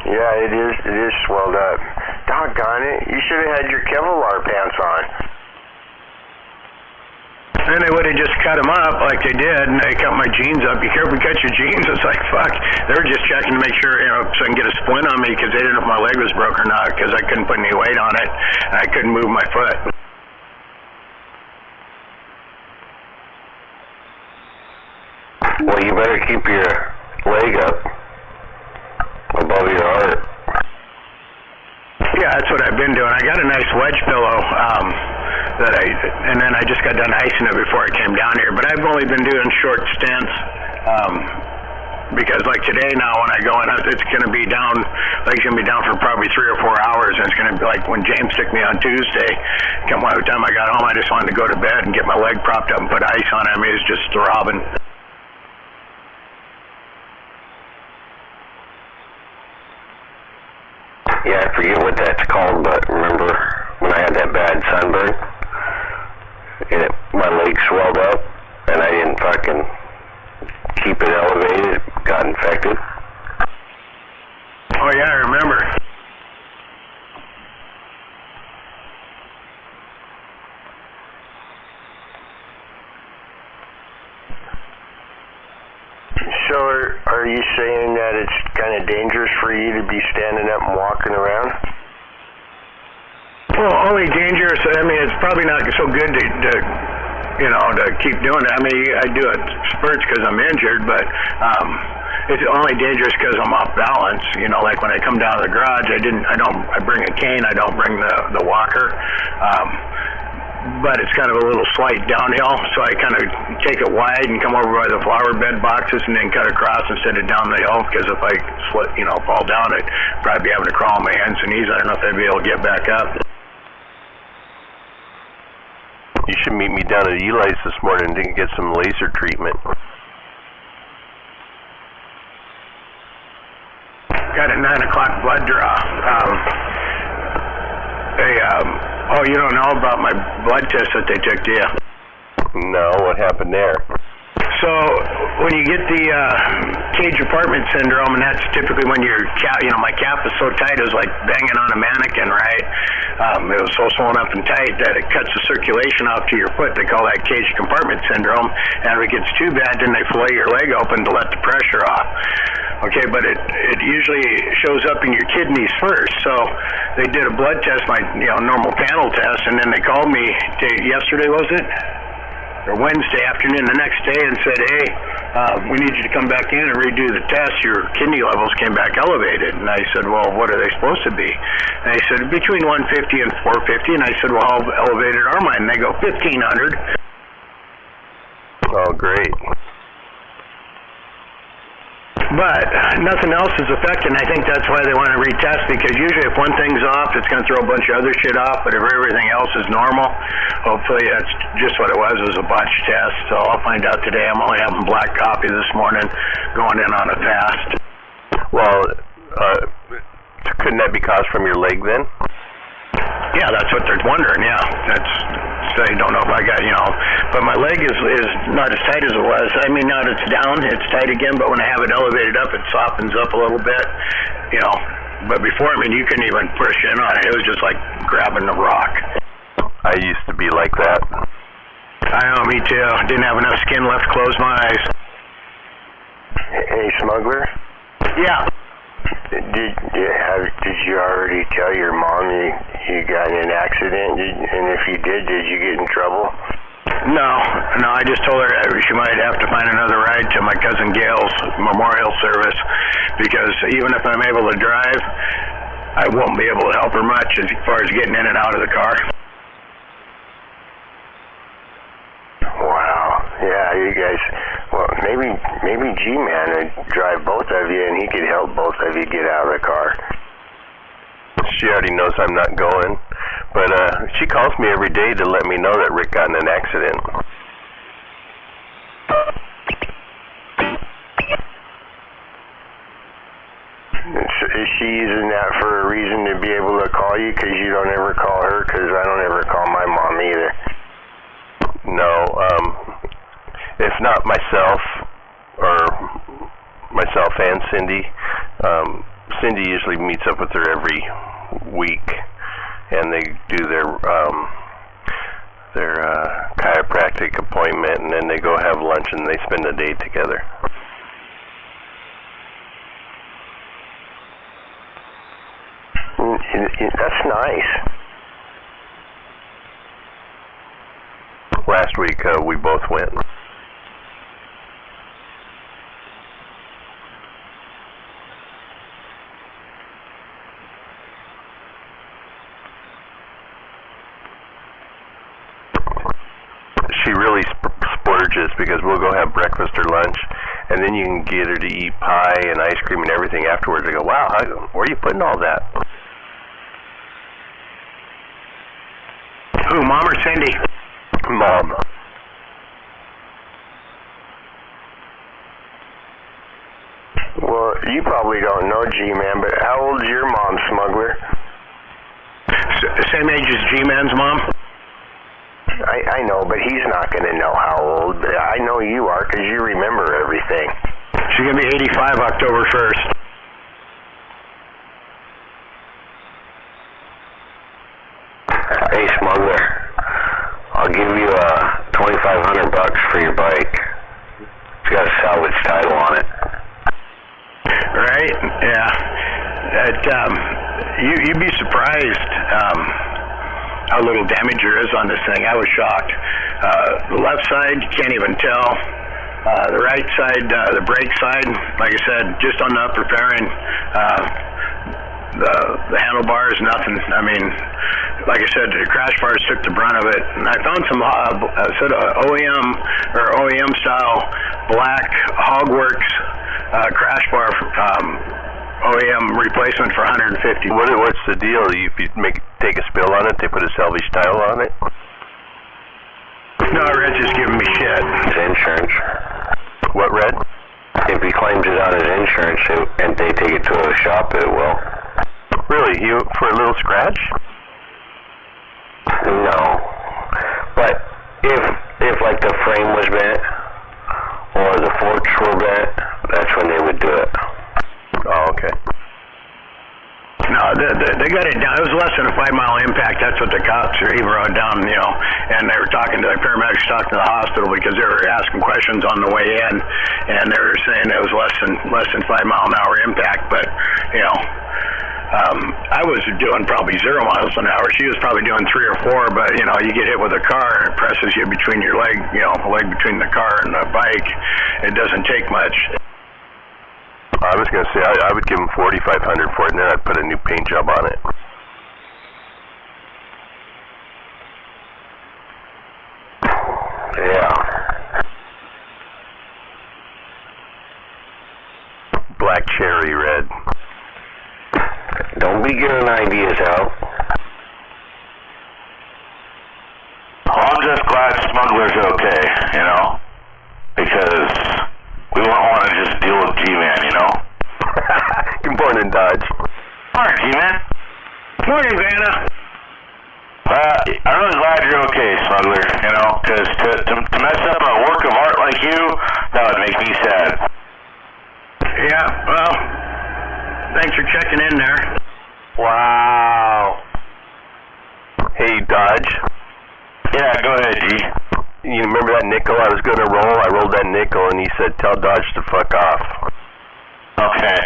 Yeah, it is swelled up. Doggone it, you should have had your Kevlar pants on. And they would have just cut them up like they did, and they cut my jeans up. Be careful, cut your jeans. It's like, fuck. They were just checking to make sure, so I can get a splint on me because they didn't know if my leg was broke or not because I couldn't put any weight on it. And I couldn't move my foot. Well, you better keep your leg up above your heart. Yeah, that's what I've been doing. I got a nice wedge pillow and then I just got done icing it before I came down here. But I've only been doing short stints because, like today now, when I go in, it's going to be down. Leg's going to be down for probably 3 or 4 hours, and it's going to be like when James took me on Tuesday. By the time I got home, I just wanted to go to bed and get my leg propped up and put ice on it. I mean, it was just throbbing. Yeah, I forget what that's called, but remember when I had that bad sunburn? My leg swelled up, and I didn't fucking keep it elevated. It got infected. Oh, yeah, I remember. So are you saying that it's kind of dangerous for you to be standing up and walking around? Well, only dangerous. I mean, it's probably not so good to keep doing it. I mean, I do it spurts because I'm injured, but it's only dangerous because I'm off balance. Like when I come down to the garage, I bring a cane. I don't bring the walker. But it's kind of a little slight downhill, so I kind of take it wide and come over by the flower bed boxes and then cut across instead of down the hill, because if I fall down, I'd probably be having to crawl on my hands and knees. I don't know if I'd be able to get back up. You should meet me down at Eli's this morning to get some laser treatment. Got a 9 o'clock blood draw. Oh, you don't know about my blood test that they took, do you? No, what happened there? So when you get the cage apartment syndrome, and that's typically when your my calf is so tight, it was like banging on a mannequin, right? It was so swollen up and tight that it cuts the circulation off to your foot. They call that cage compartment syndrome. And if it gets too bad, then they fillet your leg open to let the pressure off. Okay, but it usually shows up in your kidneys first. So they did a blood test, my normal panel test, and then they called me yesterday, was it? Or Wednesday afternoon the next day and said, hey, we need you to come back in and redo the test. Your kidney levels came back elevated. And I said, well, what are they supposed to be? And they said, between 150 and 450. And I said, well, how elevated are mine? And they go, 1,500. Oh, great. But nothing else is affecting. I think that's why they want to retest, because usually if one thing's off, it's going to throw a bunch of other shit off. But if everything else is normal, hopefully that's just what it was a botched test. So I'll find out today. I'm only having black coffee this morning, going in on a fast. Well, couldn't that be caused from your leg then? Yeah, that's what they're wondering. Yeah, I don't know if I got, but my leg is not as tight as it was. I mean, now that it's down, it's tight again, but when I have it elevated up, it softens up a little bit, But before, I mean, you couldn't even push in on it. It was just like grabbing a rock. I used to be like that. I know, me too. Didn't have enough skin left to close my eyes. Hey, smuggler? Yeah. Did you already tell your mom you got in an accident? And if you did you get in trouble? No, I just told her she might have to find another ride to my cousin Gail's memorial service, because even if I'm able to drive, I won't be able to help her much as far as getting in and out of the car. Wow. Yeah, you guys. Well, maybe G-Man would drive both of you, and he could help both of you get out of the car. She already knows I'm not going, but she calls me every day to let me know that Rick got in an accident. Is she using that for a reason to be able to call you, because you don't ever call her? Because I don't ever call my mom either. No, if not myself and Cindy. Cindy usually meets up with her every week, and they do their chiropractic appointment, and then they go have lunch and they spend a day together. That's nice. Last week we both went. She really splurges because we'll go have breakfast or lunch, and then you can get her to eat pie and ice cream and everything afterwards. I go, wow, where are you putting all that? Who, Mom or Cindy? Mom. Well, you probably don't know G-Man, but how old is your mom, Smuggler? Same age as G-Man's mom? I know, but he's not going to know how old. I know you are because you remember everything. She's going to be 85 October 1st. Hey, Smuggler, I'll give you $2,500 for your bike. It's got a salvage title on it. Right? Yeah. You'd be surprised how little damage there is on this thing. I was shocked. The left side, you can't even tell. The right side, the brake side, like I said, just on the upper fairing. The handlebars, nothing. I mean, like I said, the crash bars took the brunt of it. And I found some sort of OEM style black Hogworks crash bar OEM replacement for $150. What's the deal? If you take a spill on it, they put a salvage title on it? No, Red's just giving me shit. His insurance. What, Red? If he claims it on his insurance and they take it to a shop, it will. Really? For a little scratch? No. But if like the frame was bent or the forks were bent, that's when they would do it. Oh, okay. No, they got it down. It was less than a 5-mile impact. That's what the cops even wrote down, you know. And they were talking to the paramedics, talking to the hospital because they were asking questions on the way in, and they were saying it was less than 5-mile-an-hour impact. But you know, I was doing probably 0 miles an hour. She was probably doing 3 or 4. But you know, you get hit with a car, it presses you between your leg, you know, the leg between the car and the bike. It doesn't take much. I was going to say, I would give him $4,500 for it, and then I'd put a new paint job on it. Yeah. Black cherry red. Don't be giving ideas out. Well, I'm just glad Smuggler's okay, you know, because we won't want to just deal with G-Man, you know? Good morning, Dodge. Morning, G-Man. Morning, Vanna. I'm really glad you're okay, Smuggler, you know, because to mess up a work of art like you, that would make me sad. Yeah, well, thanks for checking in there. Wow. Hey, Dodge. Yeah, go ahead, G. You remember that nickel I was going to roll? I rolled that nickel, and he said, tell Dodge to fuck off. Okay.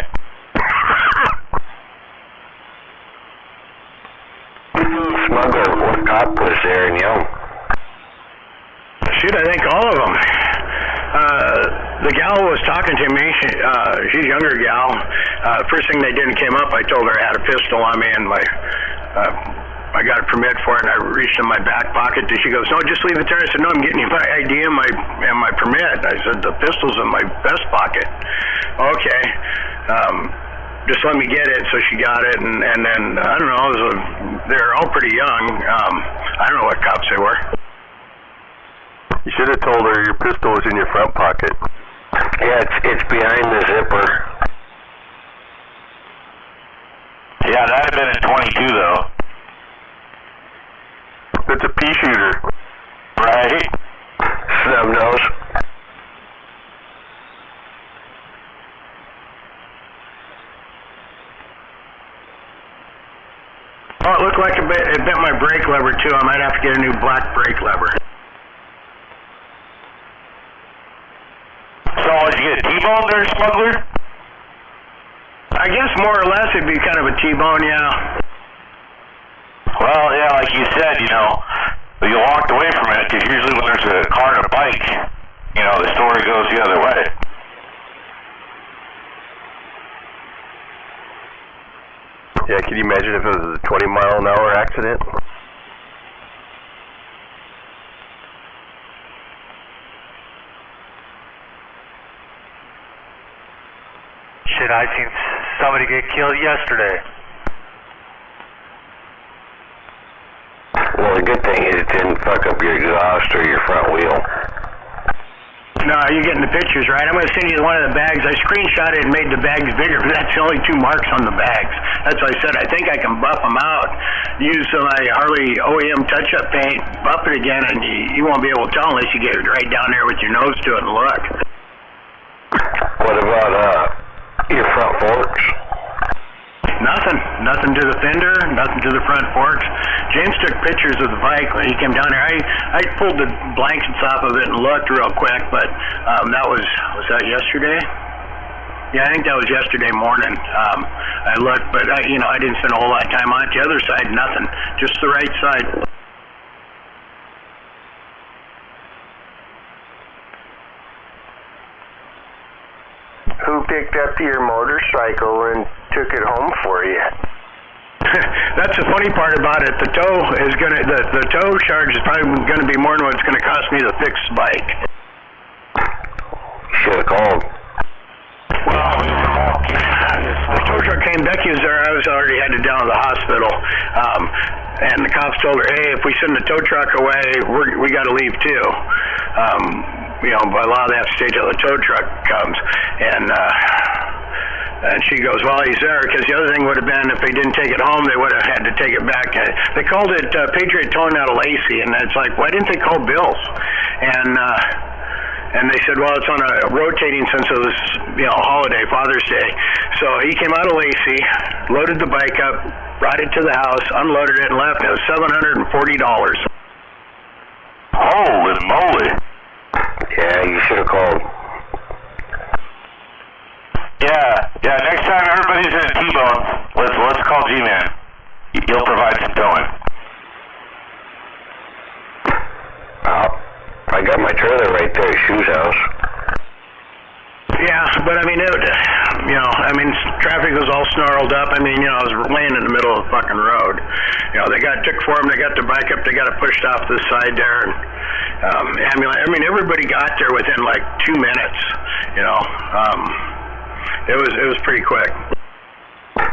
Smuggler, what cop was there in Yelm? Shoot, I think all of them. The gal was talking to me. She's a younger gal. First thing they did and came up, I told her I had a pistol on me, and I got a permit for it, and I reached in my back pocket. And she goes, "No, just leave it there." I said, "No, I'm getting my ID and my permit." I said, "The pistol's in my vest pocket." Okay. Just let me get it. So she got it, and then I don't know. They're all pretty young. I don't know what cops they were. You should have told her your pistol was in your front pocket. Yeah, it's behind the zipper. Yeah, that'd have been a 22 though. It's a pea shooter. Right? Snub nose. Oh, it looked like it bent my brake lever too. I might have to get a new black brake lever. was you get a T-bone there, smuggler? I guess more or less it'd be kind of a T-bone, yeah. Well, yeah, like you said, you know, you walked away from it because usually when there's a car and a bike, you know, the story goes the other way. Yeah, can you imagine if it was a 20-mile-an-hour accident? Shit, I seen somebody get killed yesterday. Well, the good thing is it didn't fuck up your exhaust or your front wheel. No, you're getting the pictures, right? I'm going to send you one of the bags. I screenshot it and made the bags bigger, but that's the only 2 marks on the bags. That's why I said I think I can buff them out, use my Harley OEM touch-up paint, buff it again, and you won't be able to tell unless you get right down there with your nose to it and look. What about your front forks? Nothing to the fender, nothing to the front forks. James took pictures of the bike when he came down there. I pulled the blankets off of it and looked real quick, but that was that yesterday? Yeah, I think that was yesterday morning. I looked, but I didn't spend a whole lot of time on it. The other side, nothing, just the right side. Who picked up your motorcycle and took it home for you? That's the funny part about it. The tow is the tow charge is probably gonna be more than what it's gonna cost me to fix the bike. Should have called. Well, the tow truck came. Becky was there. I was already headed down to the hospital, and the cops told her, "Hey, if we send the tow truck away, we got to leave too." By law they have to stay till the tow truck comes, and she goes, "Well, he's there," because the other thing would have been if they didn't take it home, they would have had to take it back. They called it Patriot Towing out of Lacey, and it's like, why didn't they call Bill's? And they said, well, it's on a rotating since it was, holiday, Father's Day. So he came out of Lacey, loaded the bike up, brought it to the house, unloaded it, and left. It was $740. Holy moly! Yeah, you should have called. Yeah. Next time everybody's in a T-bone, let's call G-Man. He'll provide some towing. I got my trailer right there at Shoe's house. Yeah, but traffic was all snarled up. I was laying in the middle of the fucking road. They took for him. They got the bike up. They got it pushed off to the side there. And ambulance. Everybody got there within like 2 minutes. It was pretty quick.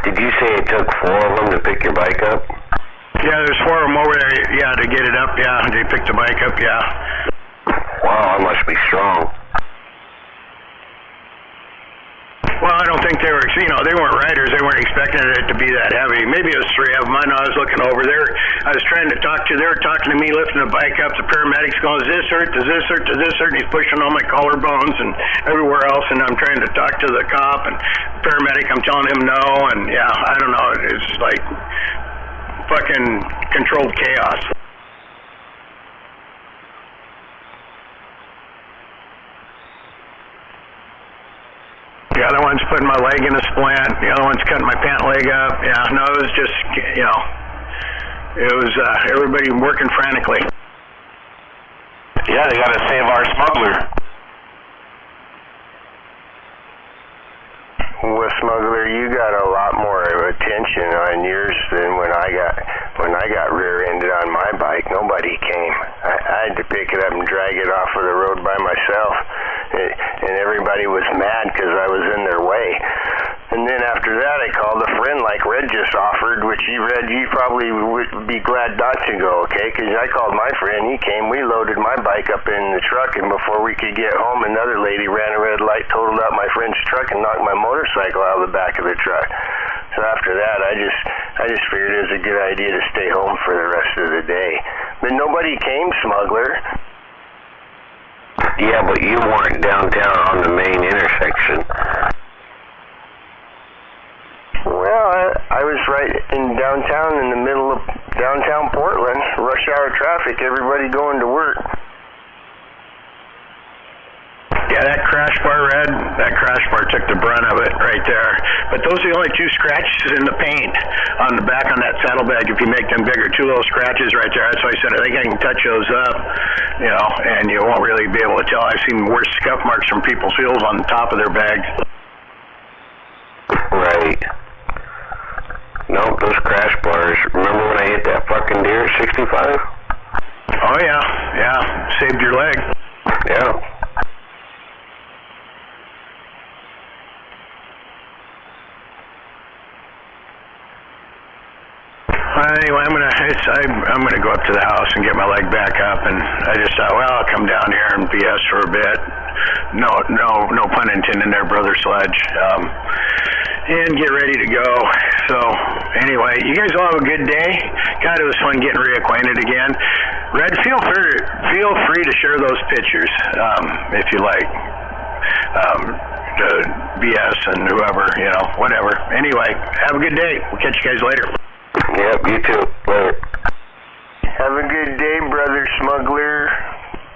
Did you say it took 4 of them to pick your bike up? Yeah, there's 4 of them over there. Yeah, to get it up. Yeah, they picked the bike up. Yeah. Wow, I must be strong. Well, I don't think they were, they weren't riders. They weren't expecting it to be that heavy. Maybe it was 3 of them. I know I was looking over there. I was trying to they were talking to me, lifting the bike up. The paramedics going, does this hurt? Does this hurt? Does this hurt? And he's pushing on my collarbones and everywhere else. And I'm trying to talk to the cop and paramedic. I'm telling him no. And yeah, I don't know. It's like fucking controlled chaos. The other one's putting my leg in a splint. The other one's cutting my pant leg up. Yeah, no, it was just, it was everybody working frantically. Yeah, they got to save our smuggler. Well, smuggler, you got a lot more attention on yours than when I got rear-ended on my bike. Nobody came. I had to pick it up and drag it off of the road by myself, and everybody was mad because I was in their way. And then after that, I called a friend like Red just offered, which you probably would be glad not to go, okay? Because I called my friend, he came, we loaded my bike up in the truck, and before we could get home, another lady ran a red light, totaled out my friend's truck, and knocked my motorcycle out of the back of the truck. So after that, I just figured it was a good idea to stay home for the rest of the day. But nobody came, smuggler. Yeah, but you weren't downtown on the main intersection. Well, I was right in downtown, in the middle of downtown Portland, rush hour traffic, everybody going to work. Yeah, that crash bar, Red, that crash bar took the brunt of it right there. But those are the only two scratches in the paint on the back on that saddlebag. If you make them bigger, two little scratches right there. That's why I said I think I can touch those up, you know, and you won't really be able to tell. I've seen worse scuff marks from people's wheels on the top of their bags. Right. Nope, those crash bars. Remember when I hit that fucking deer at 65? Oh yeah, saved your leg. Yeah. Anyway, I'm gonna go up to the house and get my leg back up, and I just thought, well, I'll come down here and BS for a bit. No pun intended there, Brother Sledge. And get ready to go. So anyway, you guys all have a good day. God, it was fun getting reacquainted again. Red, feel free to share those pictures if you like. To BS and whoever, you know, whatever. Anyway, have a good day. We'll catch you guys later. Yep, you too. Later. Have a good day, Brother Smuggler.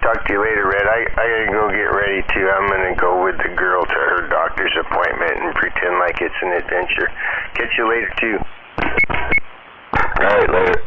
Talk to you later, Red. I gotta go get ready too. I'm gonna go with the girl to her doctor's appointment and pretend like it's an adventure. Catch you later too. Alright, later.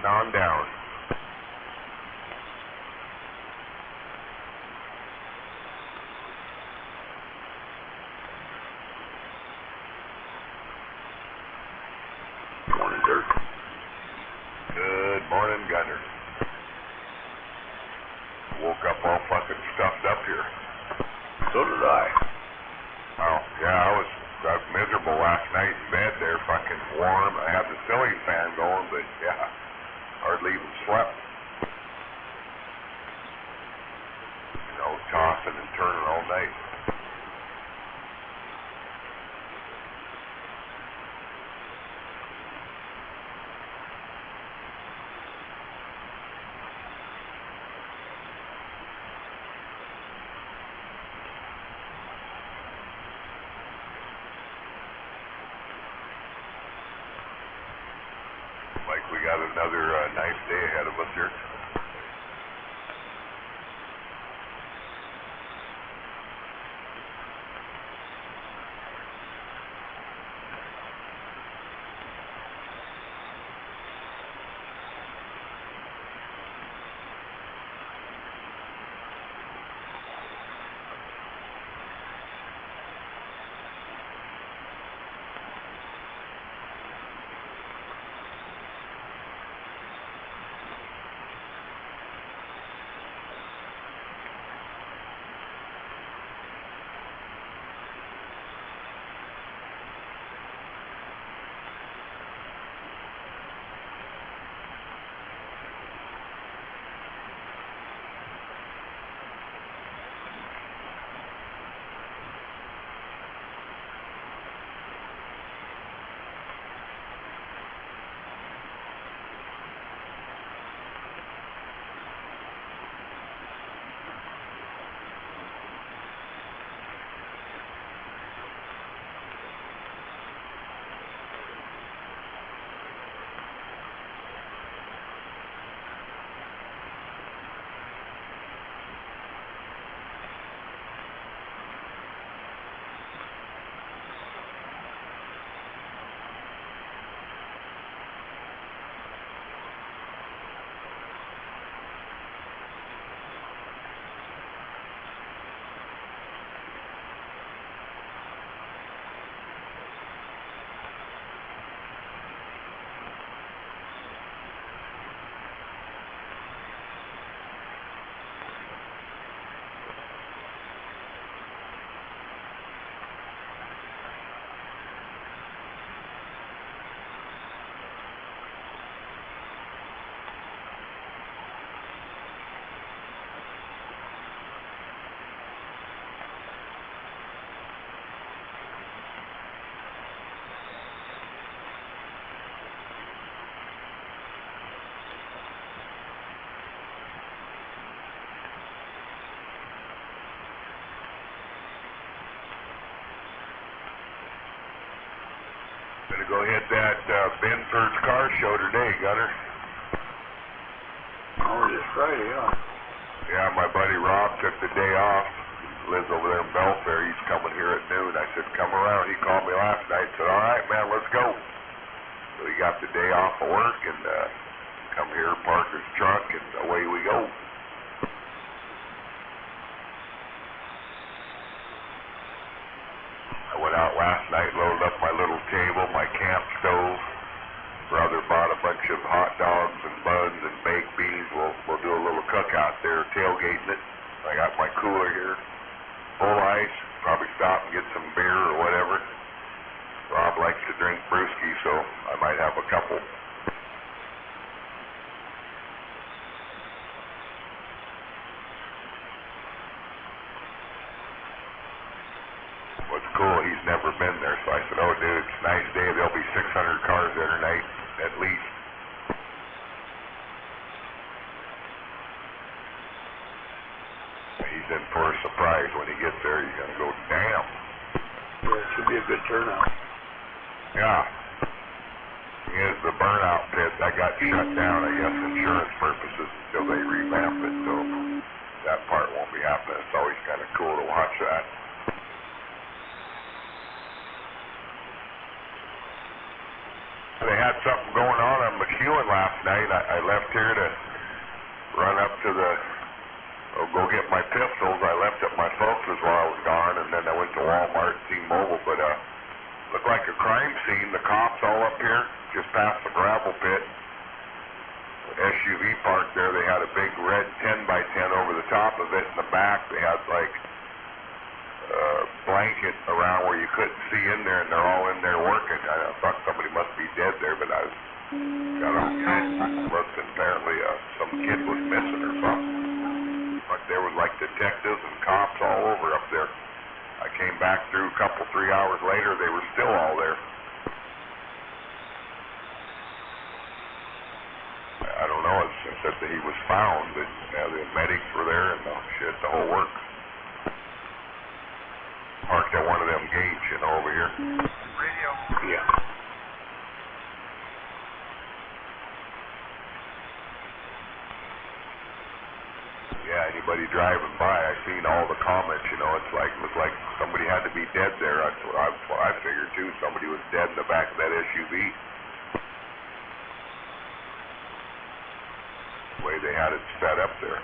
getting on down. Morning, Dirk. Good morning, Gunner. Woke up all fucking stuffed up here. So did I. Oh, yeah, I was miserable last night in bed there, fucking warm. I had the ceiling fan going, but yeah, hardly even slept. You know, tossing and turning all night. Like we got another nice day ahead of us here. Gonna go hit that Binford's car show today, Gunner. Oh, it's Friday, huh? Yeah, my buddy Rob took the day off. Lives over there in Belfair. He's coming here at noon. I said, come around. He called me last night. Said, all right, man, let's go. So he got the day off of work and come here, park his truck, and away we go. I went out last night, loaded up my little table, my camp stove. Brother bought a bunch of hot dogs and buns and baked beans. We'll do a little cookout there, tailgating it. I got my cooler here, full ice. Probably stop and get some beer or whatever. Rob likes to drink brewski, so I might have a couple. What's cool, he's never been there, so I said, oh, dude, it's a nice day. There'll be 600 cars there tonight, at least. He's in for a surprise when he gets there. He's going to go, damn. Yeah, it should be a good turnout. Yeah. Is the burnout pit that got shut down, I guess, insurance purposes until they revamp it, so that part won't be happening. It's always kind of cool to watch that. They had something going on Machine refueling last night. I left here to run up to the, go get my pistols. I left at my folks' while I was gone, and then I went to Walmart, T-Mobile, but looked like a crime scene. The cops all up here, just past the gravel pit. SUV parked there. They had a big red 10x10 over the top of it. In the back, they had like a blanket around where you couldn't see in there, and they're all in there working. I thought somebody must be dead there, but I got on looked, and apparently some kid was missing or something. But there was like detectives and cops all over up there. I came back through a couple, 3 hours later. They were still all there. I don't know. It said that he was found, but the medics were there and the whole works. Parked at one of them gates, over here. Radio. Yeah. Yeah, anybody driving by, I seen all the comments, it was like somebody had to be dead there. That's what I figured too. Somebody was dead in the back of that SUV. The way they had it set up there.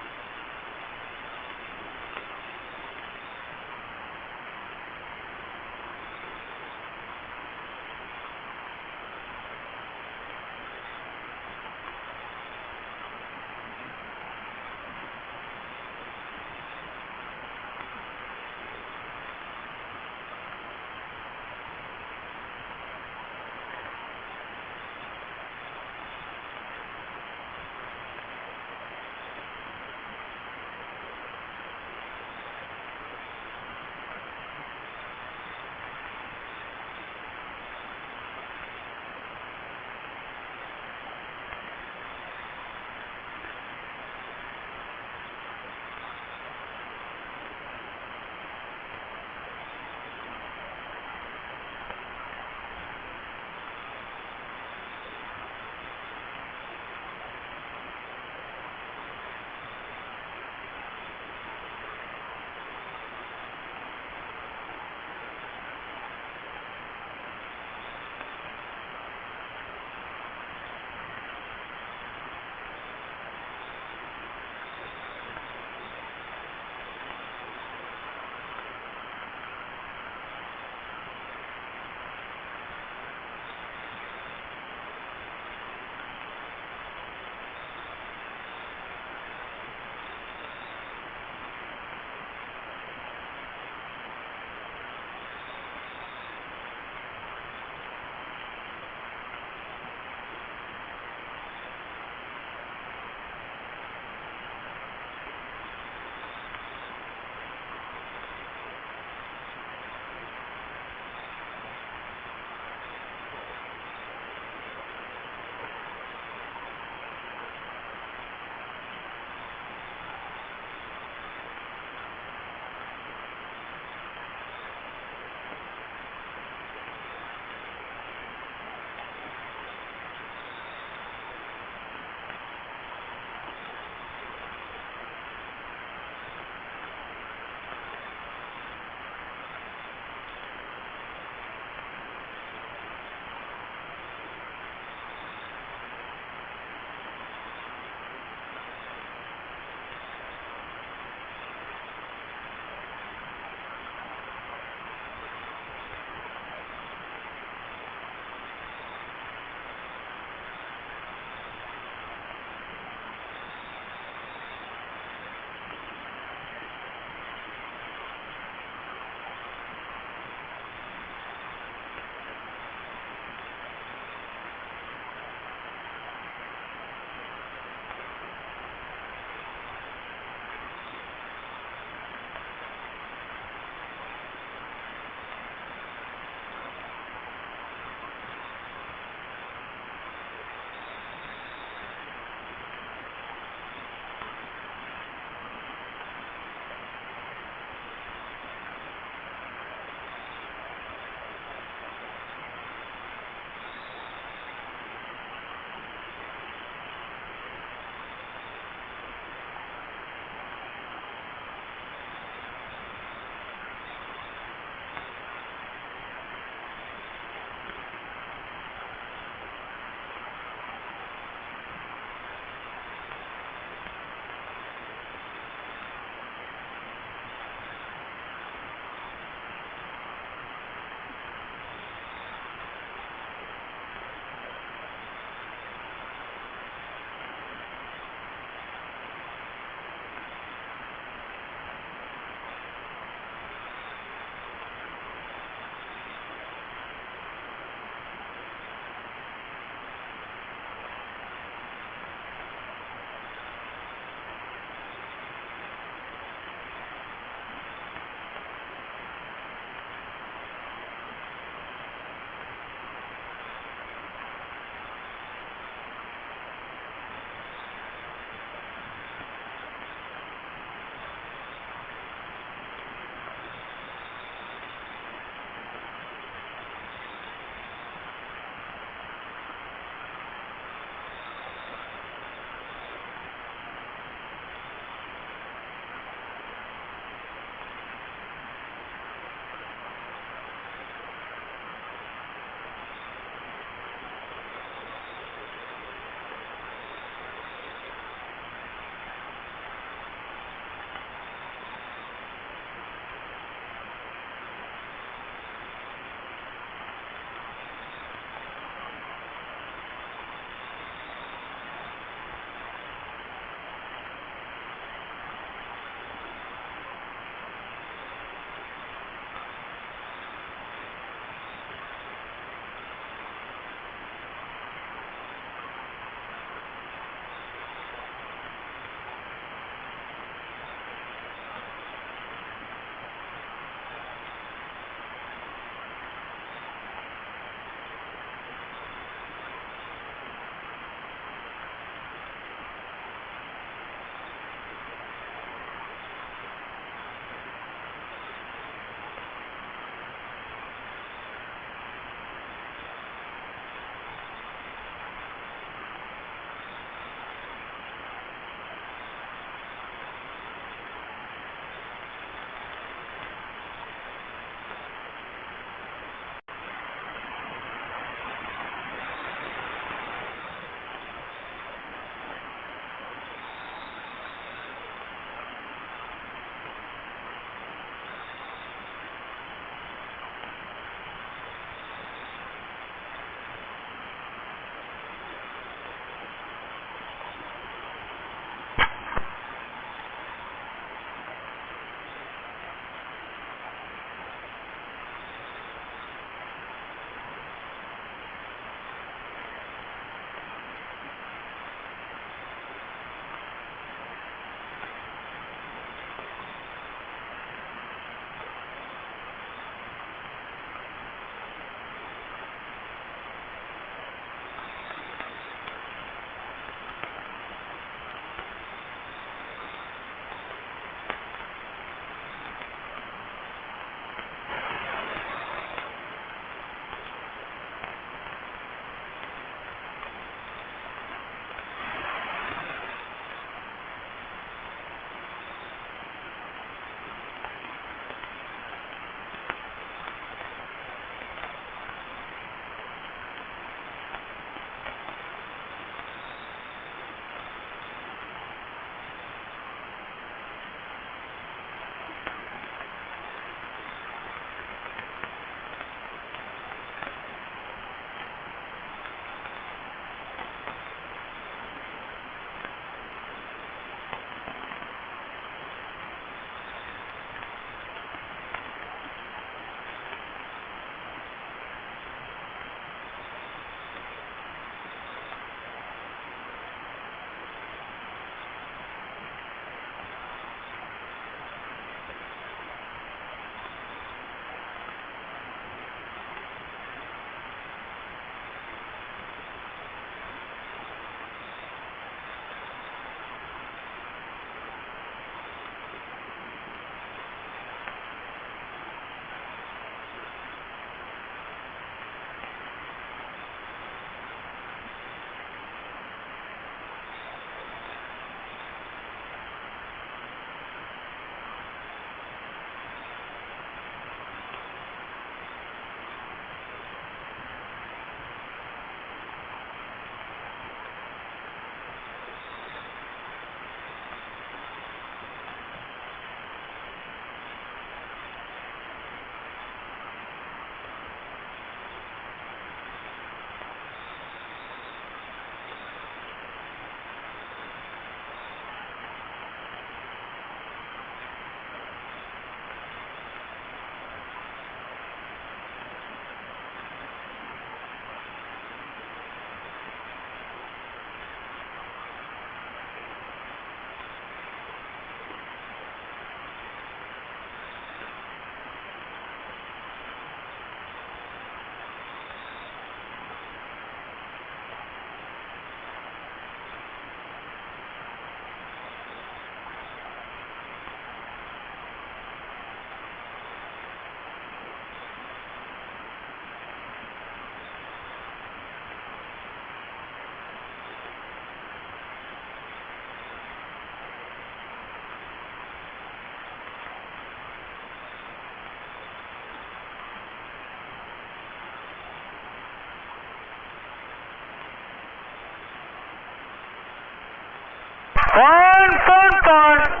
Fun, fun, fun.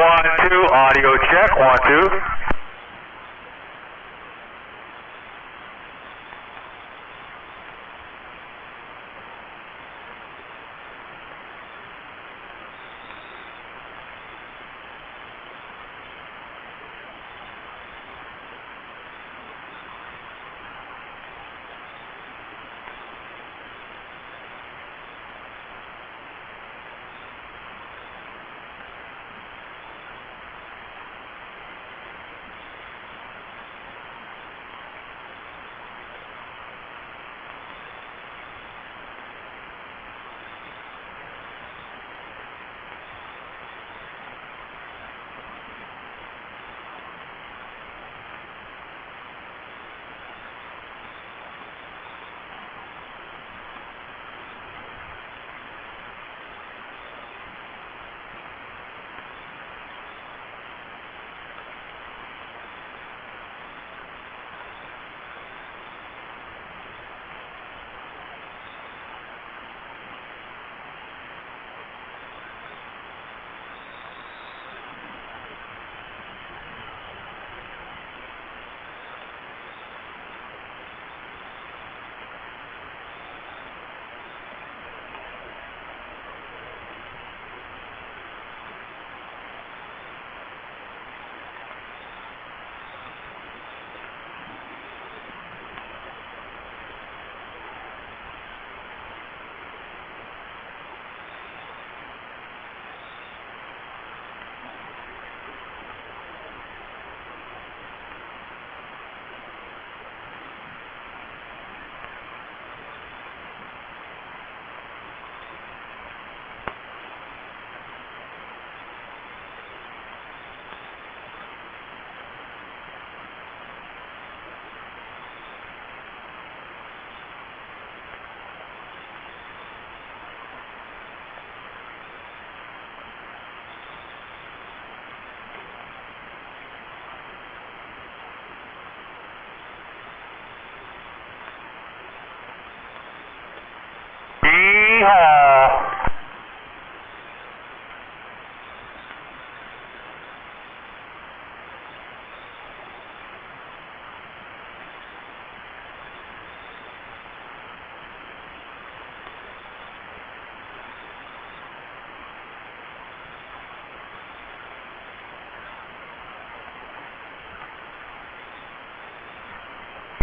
1, 2, audio check, 1, 2.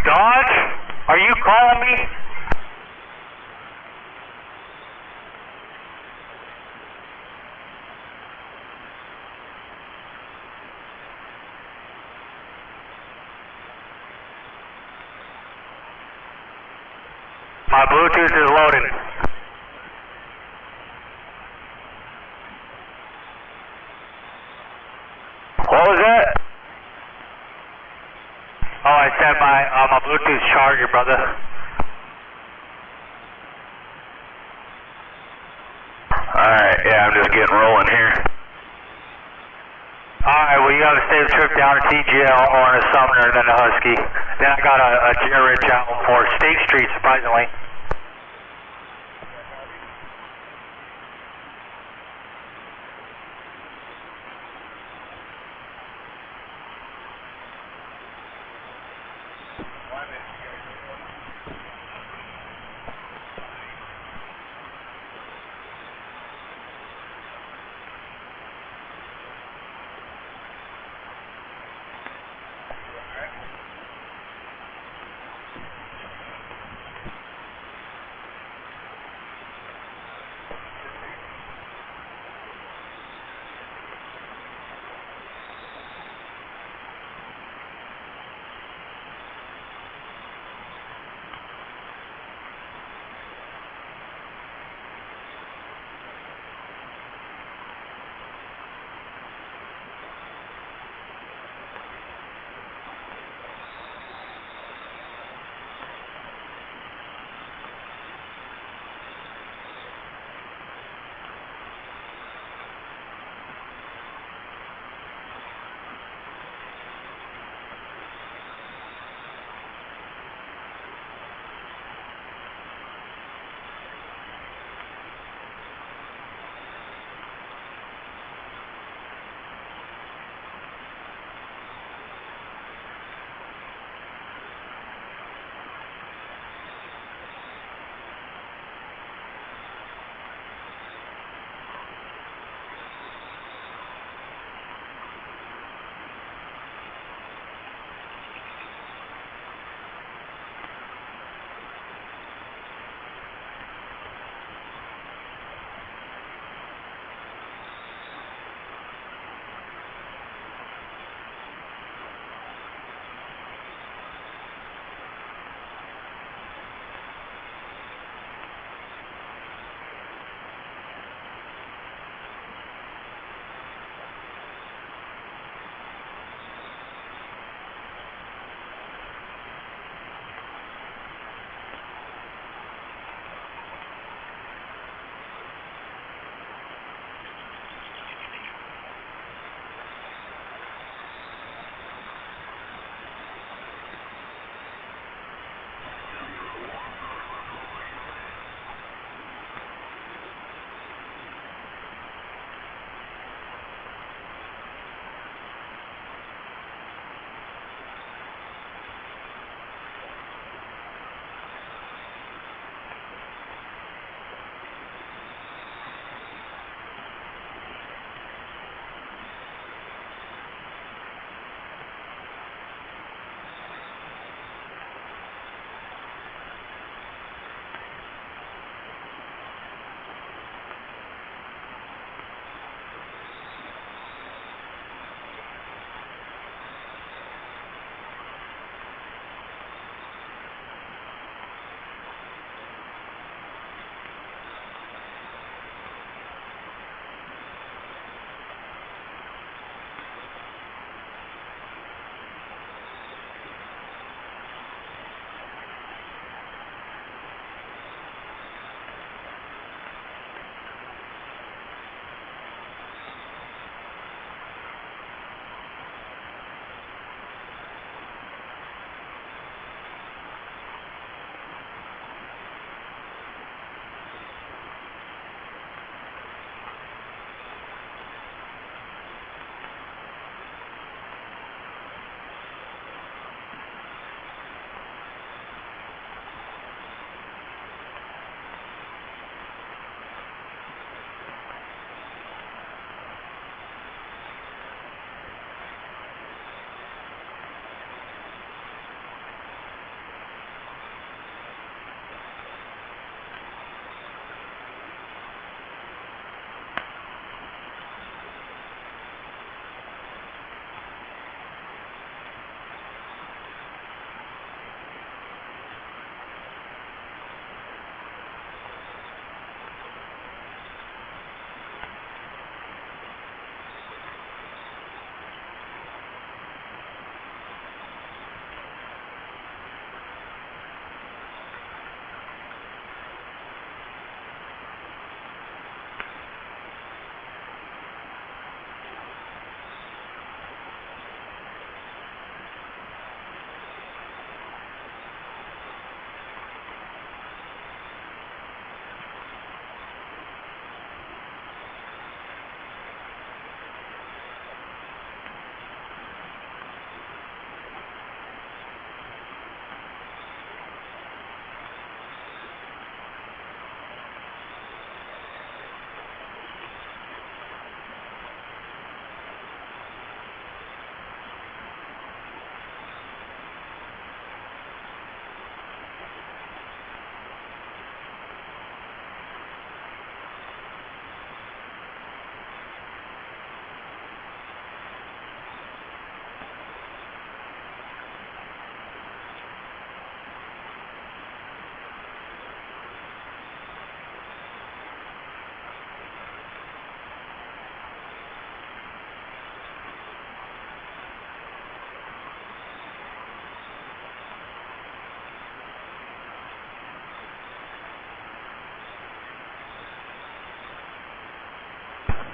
Dodge, are you calling me? My Bluetooth is loading. What was that? Oh, I said my Bluetooth charger, brother. Alright, yeah, I'm just getting rolling here. Alright, well, you got a safe trip down to TGL or a Sumner, then a Husky. Then I got a J-Rich out for State Street, surprisingly.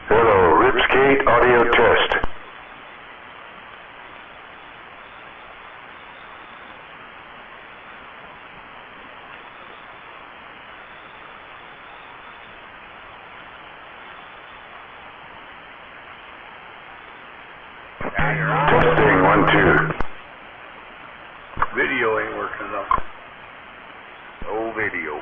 Hello, Ripskate audio test. Testing 1, 2. Video ain't working enough. No video.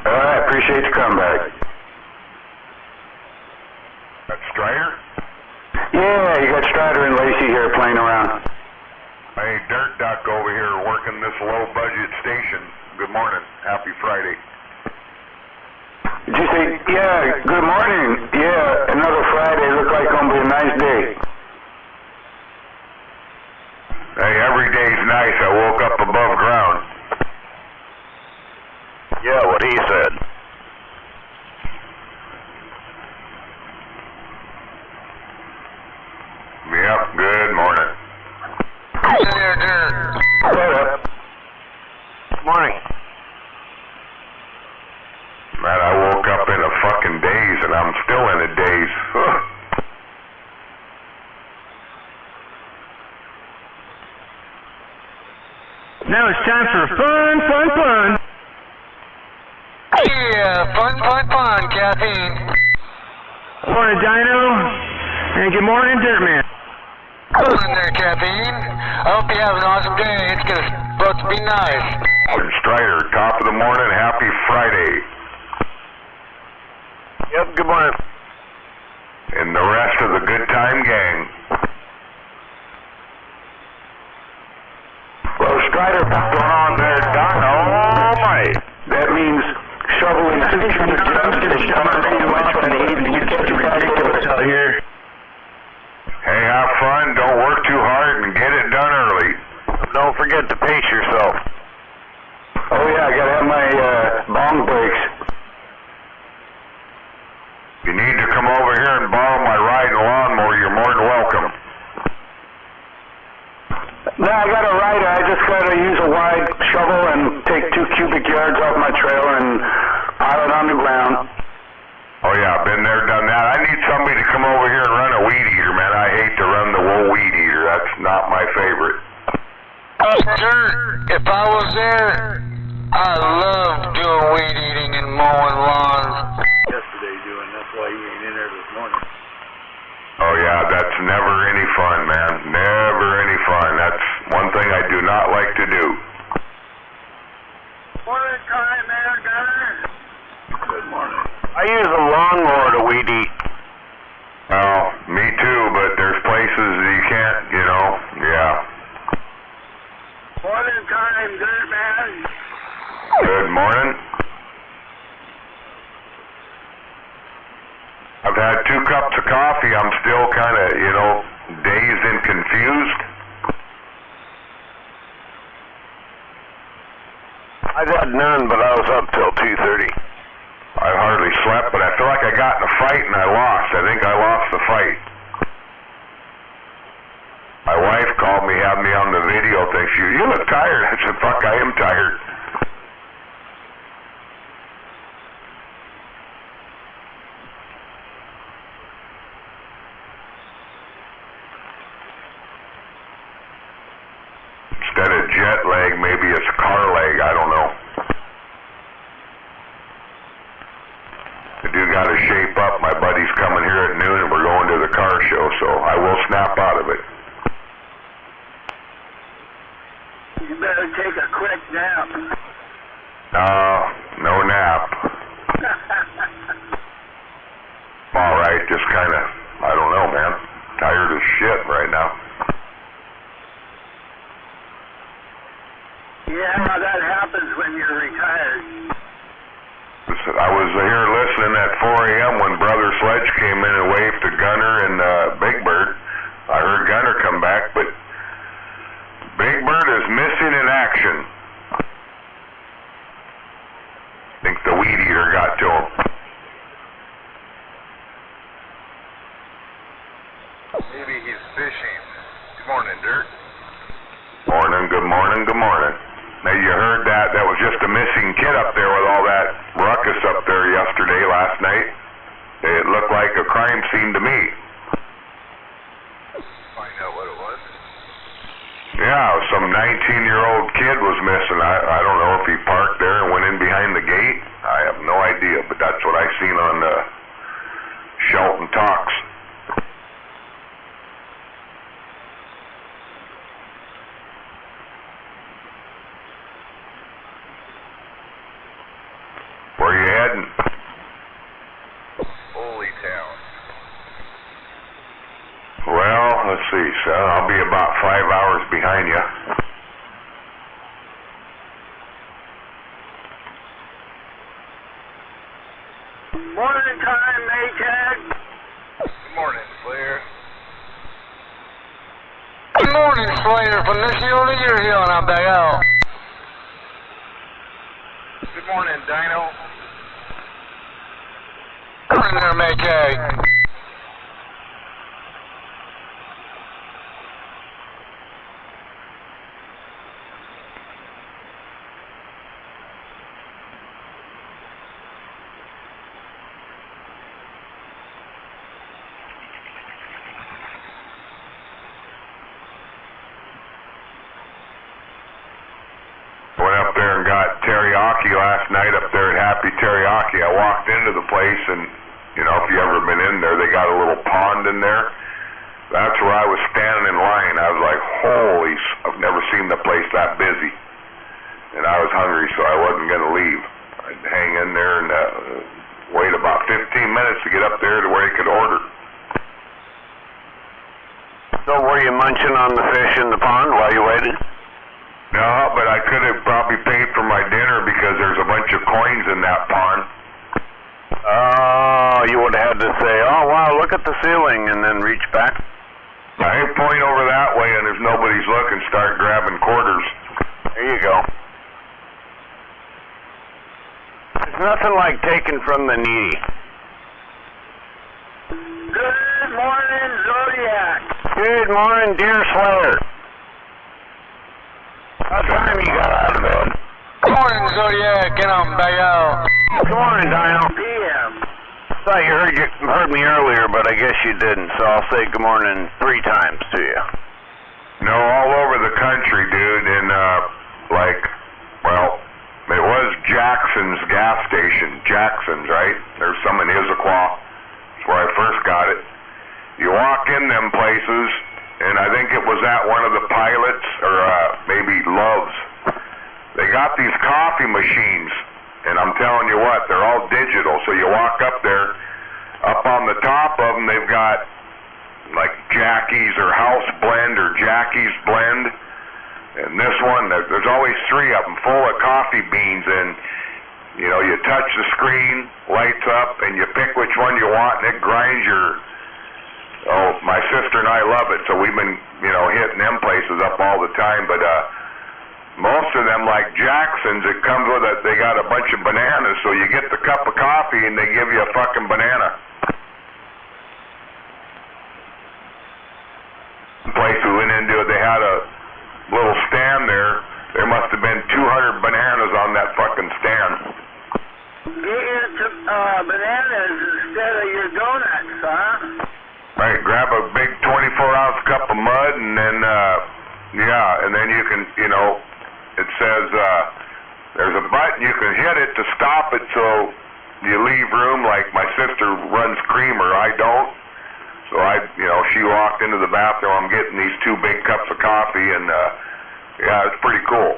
Alright, appreciate the comeback. That's Strider? Yeah, you got Strider and Lacey here playing around. Hey, Dirt Duck over here working this low-budget station. Good morning. Happy Friday. Did you say, yeah, good morning. Yeah, another Friday. Look like gonna be a nice day. Hey, every day's nice. I woke up above ground. Yeah, what he said. Yep, good morning. Hey there, Dirt. What up? Morning. Man, I woke up in a fucking daze, and I'm still in a daze. Now it's time for fun. Yeah, fun, caffeine. Morning, Dino. And good morning, Dirtman. Good morning there, caffeine. I hope you have an awesome day. It's supposed to be nice. And Strider, top of the morning, happy Friday. Yep, good morning. And the rest of the good time gang. Well, Strider, what's going on there, Dino? That means shoveling 2 cubic yards to shove our radio up in the evening. It's getting ridiculous out here. Hey, have fun, don't work too hard, and get it done early. Don't forget to pace yourself. Oh yeah, I gotta have my bong breaks. If you need to come over here and borrow my riding lawnmower, you're more than welcome. No, I got a rider. I just gotta use a wide shovel and take 2 cubic yards off my trailer and pile it on the ground. Oh yeah, been there, done that. I need somebody to come over here and run a weed eater, man. I hate to run the whole weed eater. That's not my favorite. Dirt, if I was there, I love doing weed eating and mowing lawns. Yesterday doing, that's why he ain't in there this morning. Oh yeah, that's never any fun, man. Never any fun. That's one thing I do not like to do. Morning time there, Gunner. Good morning. I use a lawnmower to weed eat. Oh, me too, but there's places you can't, you know, yeah. Morning time, Dirt Man. Good morning. I've had 2 cups of coffee. I'm still kind of, you know, dazed and confused. I've had none, but I was up till 2:30. I hardly slept, but I feel like I got in a fight and I lost. I think I lost the fight. My wife called me, had me on the video thing. She, you look tired. I said, fuck, I am tired. Instead of jet lag, maybe it's car lag. I don't know. I do got to shape up. My buddy's coming here at noon and we're going to the car show, so I will snap out of it. You better take a quick nap. No nap. All right, just kind of, I don't know, man. Tired as shit right now. Yeah, well, that happens when you're retired. I was here listening at 4 a.m. when Brother Sledge came in and waved to Gunner and Big Bird. I heard Gunner come back, but Big Bird is missing in action. I think the weed eater got to him. Maybe he's fishing. Good morning, Dirt. morning, good morning. Now, you heard that? That was just a missing kid up there with all that ruckus up there yesterday, last night. It looked like a crime scene to me. Find out what it was? Yeah, some 19-year-old kid was missing. I don't know if he parked there and went in behind the gate. I have no idea, but that's what I seen on Shelton Talks. Where you heading? Holy town. Well, let's see, son. I'll be about 5 hours behind you. Morning time, Maytag. Good morning, Slayer. Good morning, Slayer. From this hill to your hill, and I'm back out. Good morning, Dino. Good morning there, Maytag. Went up there and got teriyaki last night up there at Happy Teriyaki. I walked into the place and, you know, if you ever been in there, they got a little pond in there. That's where I was standing in line. I was like, holy, I've never seen the place that busy. And I was hungry, so I wasn't going to leave. I'd hang in there and wait about 15 minutes to get up there to where you could order. So were you munching on the fish in the pond while you waited? No, but I could have probably paid for my dinner because there's a bunch of coins in that pond. Oh, you would have had to say, oh, wow, look at the ceiling, and then reach back. I ain't point over that way, and if nobody's looking, start grabbing quarters. There you go. It's nothing like taking from the needy. Good morning, Zodiac. Good morning, dear Slayer. What time you got out of bed? Good morning, Zodiac, and I'm back out. Good morning, Dino. PM. Thought you heard me earlier, but I guess you didn't, so I'll say good morning 3 times to you. No, all over the country, dude, and it was Jackson's gas station. Jackson's, right? There's some in Issaquah. That's where I first got it. You walk in them places, and I think it was at one of the Pilots, or maybe Love's. They got these coffee machines, and I'm telling you what, they're all digital. So you walk up there, up on the top of them, they've got like Jackie's or House Blend or Jackie's Blend. And this one, there's always 3 of them full of coffee beans, and you know, you touch the screen, lights up, and you pick which one you want, and it grinds your... Oh, my sister and I love it, so we've been, you know, hitting them places up all the time, but most of them, like Jackson's, it comes with they got a bunch of bananas, so you get the cup of coffee and they give you a fucking banana. The place we went into, they had a little stand there. There must have been 200 bananas on that fucking stand. Get you some bananas instead of your donuts, huh? Right, grab a big 24-ounce cup of mud, and then, and then you can, you know, it says, there's a button, you can hit it to stop it so you leave room, like my sister runs creamer, I don't. So she walked into the bathroom, I'm getting these 2 big cups of coffee, and, it's pretty cool.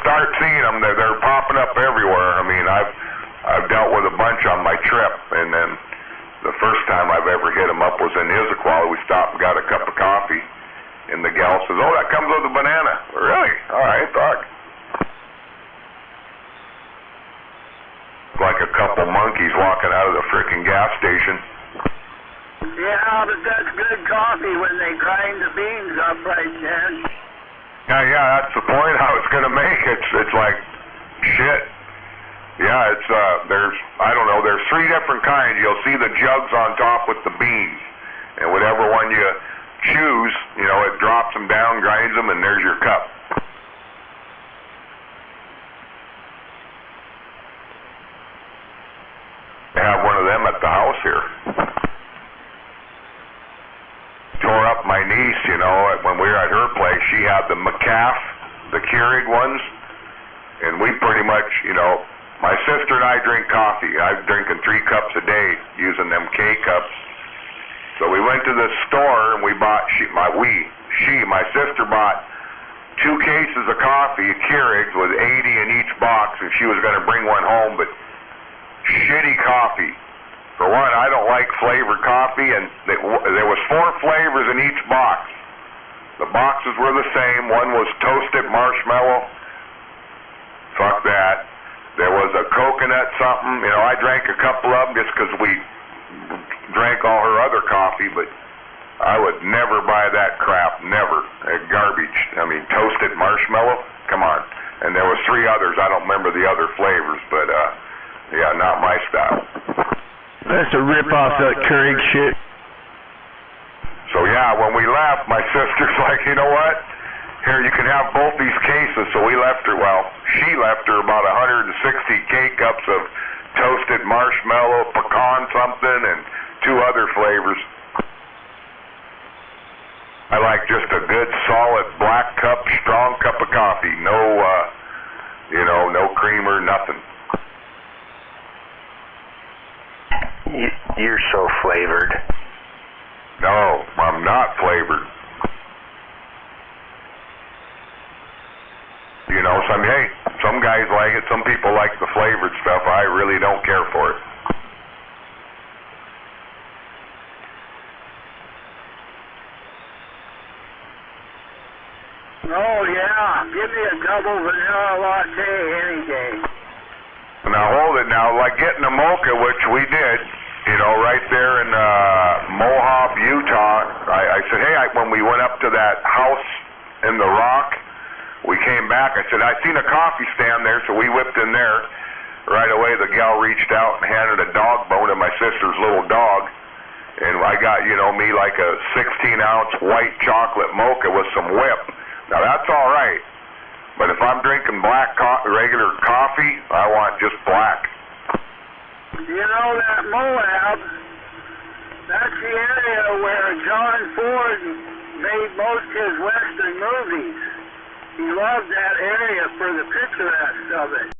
Start seeing them, they're popping up everywhere. I mean, I've dealt with a bunch on my trip, and then the first time I've ever hit them up was in Issaquah. We stopped and got a cup of coffee, and the gal says, oh, that comes with a banana. Really? All right, fuck. Like a couple monkeys walking out of the frickin' gas station. Yeah, but that's good coffee when they grind the beans up right then. Yeah, that's the point I was going to make. It's like shit. Yeah, there's 3 different kinds. You'll see the jugs on top with the beans. And whatever one you chews, you know, it drops them down, grinds them, and there's your cup. I have one of them at the house here. Tore up my niece, you know, when we were at her place. She had the McCaff, the Keurig ones, and we pretty much, you know, my sister and I drink coffee. I'm drinking 3 cups a day using them K-cups. So we went to the store and we bought, my sister bought 2 cases of coffee, Keurigs, with 80 in each box, and she was going to bring one home, but shitty coffee. For one, I don't like flavored coffee, and there was 4 flavors in each box. The boxes were the same. One was toasted marshmallow. Fuck that. There was a coconut something. You know, I drank a couple of them just because we drank all her other coffee, but I would never buy that crap. Never. Garbage. I mean, toasted marshmallow? Come on. And there was 3 others. I don't remember the other flavors, but, yeah, not my style. That's a rip-off, that Keurig shit. So, yeah, when we left, my sister's like, you know what? Here, you can have both these cases. So we left her, she left her about 160 K-cups of toasted marshmallow, pecan something, and 2 other flavors. I like just a good, solid, black cup, strong cup of coffee. No, you know, no creamer, nothing. You're so flavored. No, I'm not flavored. You know, some guys like it. Some people like the flavored stuff. I really don't care for it. Oh, yeah. Give me a double vanilla latte any day. Now, hold it now. Like getting a mocha, which we did, you know, right there in Mohawk, Utah. I said, hey, when we went up to that house in the rock, we came back. I said, I seen a coffee stand there, so we whipped in there. Right away, the gal reached out and handed a dog bone to my sister's little dog. And I got, you know, me like a 16-ounce white chocolate mocha with some whip. Now, that's all right. But if I'm drinking regular coffee, I want just black. You know that Moab, that's the area where John Ford made most of his Western movies. He loved that area for the picturesque of it.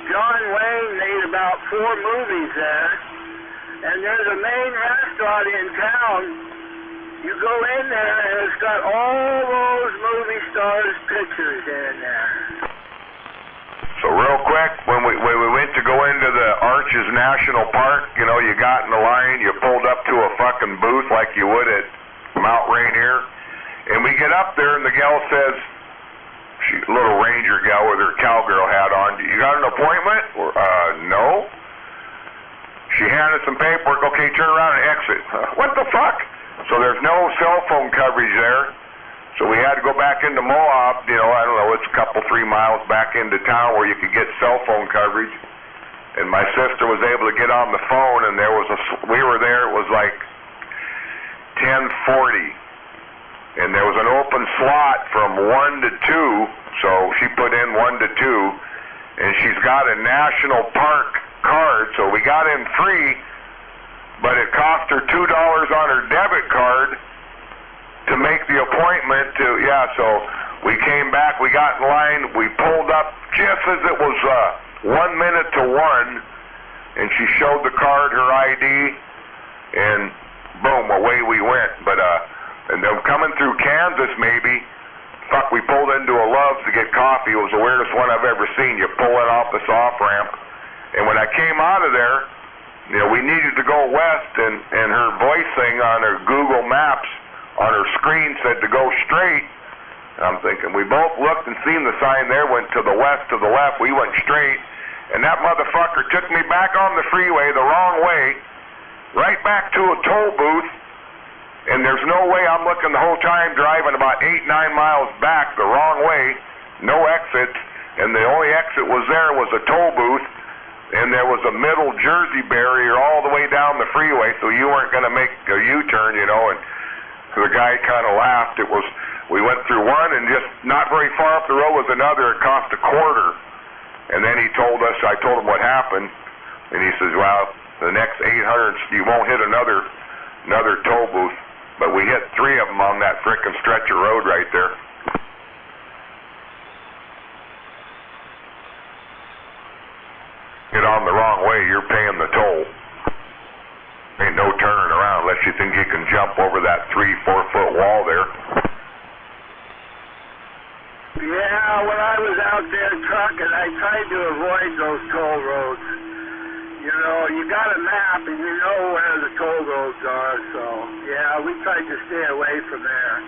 John Wayne made about 4 movies there, and there's a main restaurant in town. You go in there, and it's got all those movie stars' pictures in there. So real quick, when we went to go into the Arches National Park, you know, you got in the line, you pulled up to a fucking booth like you would at Mount Rainier, and we get up there, and the gal says, little ranger gal with her cowgirl hat on, you got an appointment? No. She handed some paperwork. Okay, turn around and exit. What the fuck? So there's no cell phone coverage there. So we had to go back into Moab, you know, I don't know, it's a couple, 3 miles back into town where you could get cell phone coverage. And my sister was able to get on the phone, and we were there, it was like 10:40. And there was an open slot from 1 to 2, so she put in 1 to 2, and she's got a national park card, so we got in free, but it cost her $2 on her debit card to make the appointment so we came back, we got in line, we pulled up just as it was 1 minute to 1, and she showed the card, her ID, and boom, away we went. But and then coming through Kansas, maybe, we pulled into a Love's to get coffee. It was the weirdest one I've ever seen. You pull it off this off-ramp. And when I came out of there, you know, we needed to go west, and her voice thing on her Google Maps on her screen said to go straight. And I'm thinking, we both looked and seen the sign there, went to the west, to the left, we went straight, and that motherfucker took me back on the freeway the wrong way, right back to a toll booth. And there's no way, I'm looking the whole time, driving about 8-9 miles back the wrong way, no exits, and the only exit was a toll booth, and there was a middle Jersey barrier all the way down the freeway, so you weren't going to make a U-turn, you know, and the guy kind of laughed. We went through one, and just not very far up the road was another. It cost $0.25. And then I told him what happened, and he says, well, the next 800, you won't hit another toll booth. But we hit 3 of them on that frickin' stretch of road right there. Get on the wrong way, you're paying the toll. Ain't no turning around unless you think you can jump over that 3-4 foot wall there. Yeah, when I was out there trucking, I tried to avoid those toll roads. You know, you got a map and you know where the toll roads are, so yeah, we tried to stay away from there.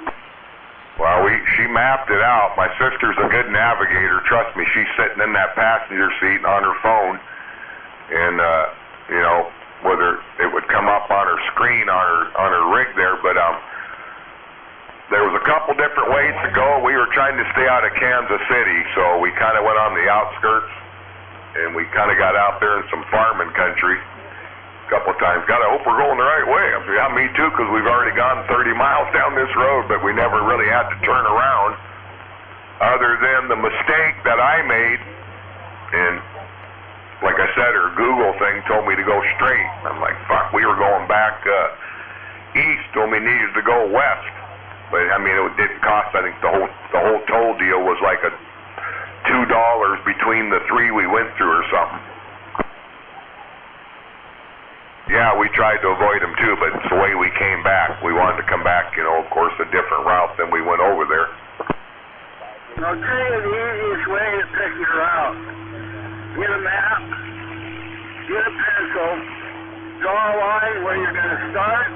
Well, she mapped it out. My sister's a good navigator. Trust me, she's sitting in that passenger seat on her phone, and you know, whether it would come up on her screen on her rig there, but there was a couple different ways to go. We were trying to stay out of Kansas City, so we kind of went on the outskirts, and we kind of got out there in some farming country a couple of times. God, I hope we're going the right way. I said, yeah, me too, because we've already gone 30 miles down this road, but we never really had to turn around, other than the mistake that I made, and like I said, her Google thing told me to go straight. I'm like, fuck, we were going back east when we needed to go west. But I mean, it didn't cost. I think the whole toll deal was like $2 between the 3 we went through or something. Yeah, we tried to avoid them too, but it's the way we came back. We wanted to come back, you know, of course, a different route than we went over there. I'll tell you the easiest way to pick your route. Get a map, get a pencil, draw a line where you're going to start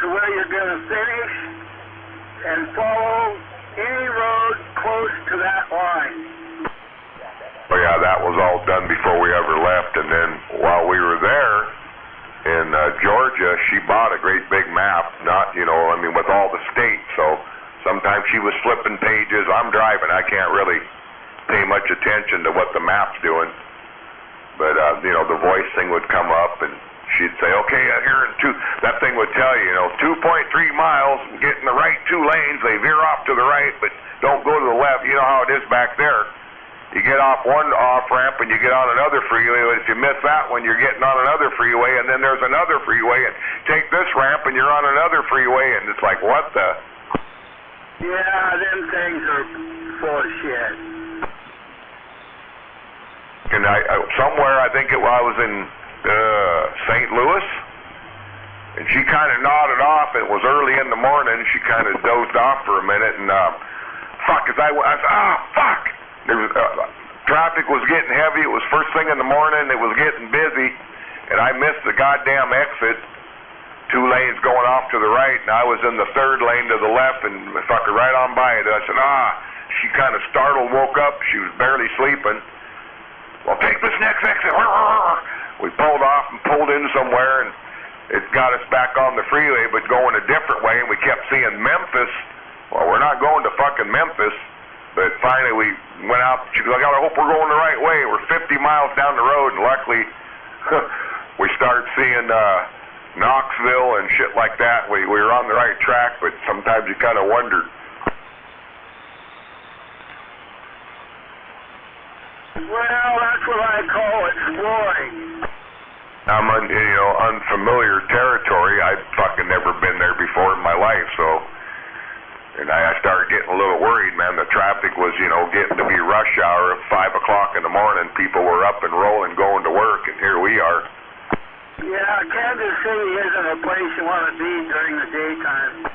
to where you're going to finish, and follow any road close to that line. Well, yeah, that was all done before we ever left, and then while we were there in Georgia, she bought a great big map, not, you know, I mean, with all the states, so sometimes she was flipping pages. I'm driving, I can't really pay much attention to what the map's doing, but, you know, the voice thing would come up, and she'd say, okay, here in that thing would tell you, you know, 2.3 miles, get in the right 2 lanes, they veer off to the right, but don't go to the left. You know how it is back there. You get off one off-ramp and you get on another freeway, but if you miss that one, you're getting on another freeway, and then there's another freeway, and take this ramp and you're on another freeway, and it's like, what the? Yeah, them things are full of shit. And somewhere, I think I was in St. Louis, and she kind of nodded off. It was early in the morning. She kind of dozed off for a minute, and fuck, I said, fuck. There was traffic was getting heavy. It was first thing in the morning. It was getting busy, and I missed the goddamn exit. 2 lanes going off to the right, and I was in the 3rd lane to the left, and fucker right on by it. I said, She kind of startled, woke up. She was barely sleeping. Well, take this next exit. We pulled off and pulled in somewhere, and it got us back on the freeway, but going a different way, and we kept seeing Memphis. Well, we're not going to fucking Memphis, but finally we went out. She was like, I hope we're going the right way. We're 50 miles down the road, and luckily we started seeing Knoxville and shit like that. We were on the right track, but sometimes you kind of wondered. Well, that's what I call exploring. I'm unfamiliar territory. I've fucking never been there before in my life, so, and I started getting a little worried, man. The traffic was, getting to be rush hour at 5 o'clock in the morning. People were up and rolling, going to work, and here we are. Yeah, Kansas City isn't a place you want to be during the daytime.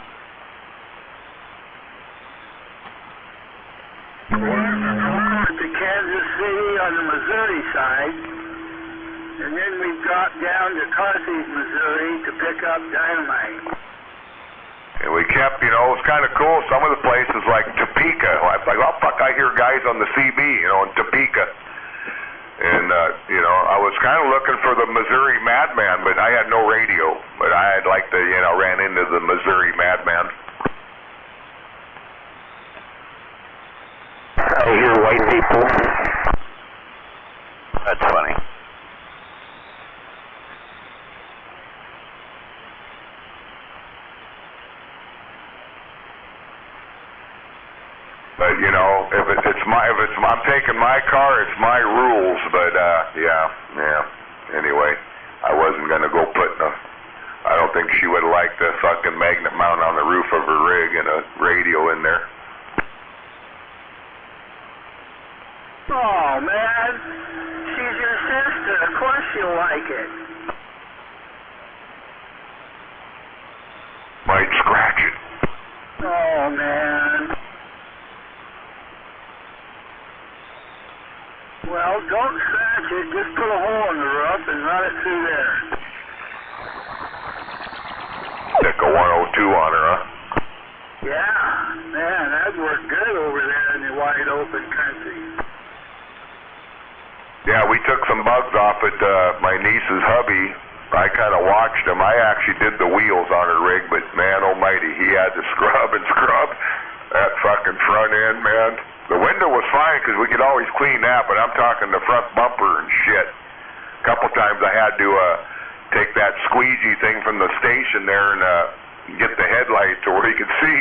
To Kansas City on the Missouri side, and then we dropped down to Carthage, Missouri to pick up dynamite. And we kept, it was kind of cool. Some of the places like Topeka, I was like, oh fuck, I hear guys on the CB, in Topeka. And, I was kind of looking for the Missouri Madman, but I had no radio. But I had ran into the Missouri Madman. I hear white people. That's funny. But you know, if I'm taking my car, it's my rules. But yeah. Anyway, I wasn't gonna go put I don't think she would have liked the fucking magnet mount on the roof of her rig and a radio in there. Oh, man. She's your sister. Of course she'll like it. Might scratch it. Oh, man. Well, don't scratch it. Just put a hole in the roof and run it through there. Stick a 102 on her, huh? Yeah. Man, that'd work good over there in the wide open country. Yeah, we took some bugs off at my niece's hubby. I kind of watched him. I actually did the wheels on her rig, but man almighty, he had to scrub and scrub that fucking front end, man. The window was fine because we could always clean that, but I'm talking the front bumper and shit. A couple times I had to take that squeegee thing from the station there and get the headlight to where you could see.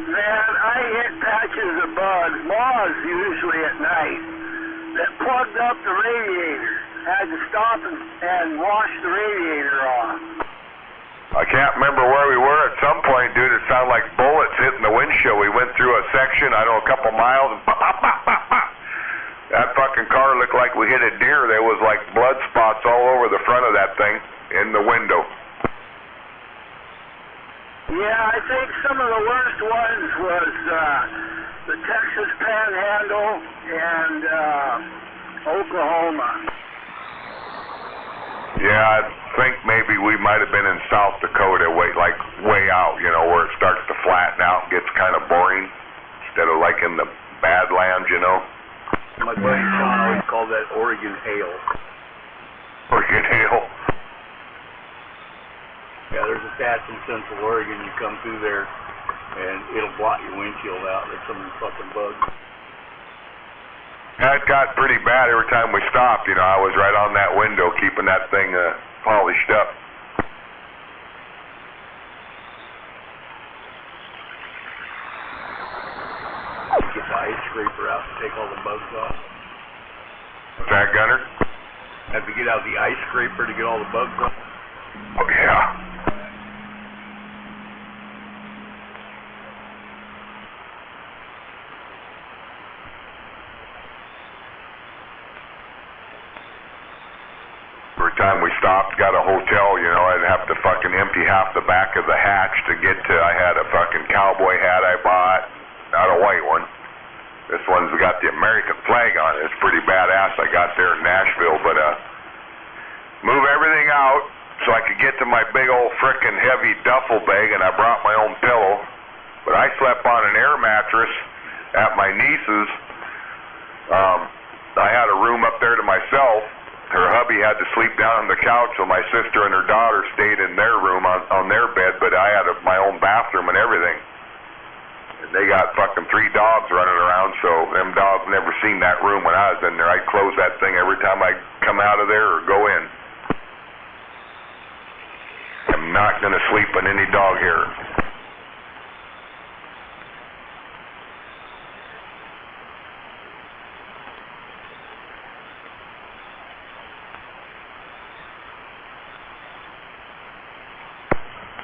Man, I hit patches of bugs, moths usually at night, that plugged up the radiator. Had to stop and wash the radiator off. I can't remember where we were at some point, dude. It sounded like bullets hitting the windshield. We went through a section, I don't know, a couple miles, and pop, pop, pop, pop, pop. That fucking car looked like we hit a deer. There was like blood spots all over the front of that thing in the window. Yeah, I think some of the worst ones was the Texas Panhandle and Oklahoma. Yeah, I think maybe we might have been in South Dakota, way out, you know, where it starts to flatten out and gets kind of boring, instead of like in the Badlands, you know. My buddy Sean always called that Oregon hail. Oregon hail. Yeah, there's a patch in Central Oregon. You come through there, and it'll blot your windshield out. There's some fucking bugs. Yeah, it got pretty bad every time we stopped. You know, I was right on that window keeping that thing polished up. Get the ice scraper out to take all the bugs off. What's that, Gunner? Have to get out the ice scraper to get all the bugs off. Oh, yeah. Every time we stopped, got a hotel, you know, I'd have to fucking empty half the back of the hatch to get to, I had a fucking cowboy hat I bought, not a white one. This one's got the American flag on it. It's pretty badass. I got there in Nashville, but move everything out so I could get to my big old frickin' heavy duffel bag, and I brought my own pillow. But I slept on an air mattress at my niece's. I had a room up there to myself. Her hubby had to sleep down on the couch, so my sister and her daughter stayed in their room on their bed, but I had my own bathroom and everything. And they got fucking 3 dogs running around, so them dogs never seen that room when I was in there. I'd close that thing every time I come out of there or go in. I'm not going to sleep in any dog hair.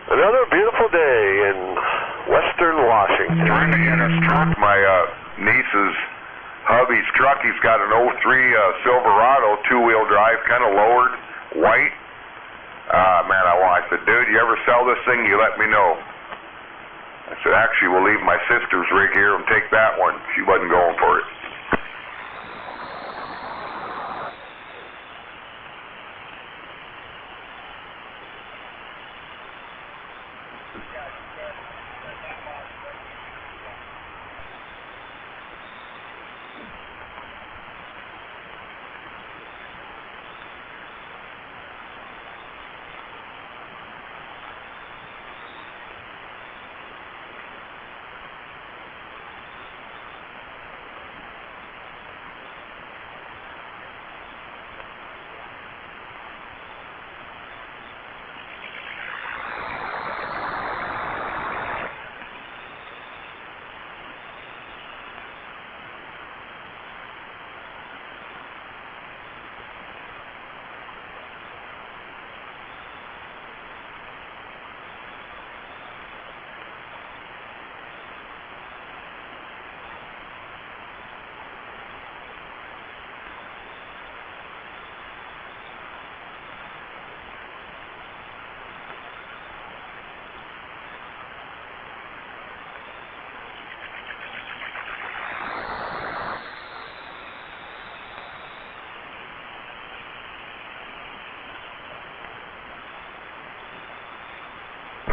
Another beautiful day in western Washington. My niece's hubby's truck, he's got an 03 Silverado, 2-wheel drive, kind of lowered, white. Man, I said, dude, you ever sell this thing, you let me know. I said, actually, we'll leave my sister's rig here and take that one. She wasn't going for it.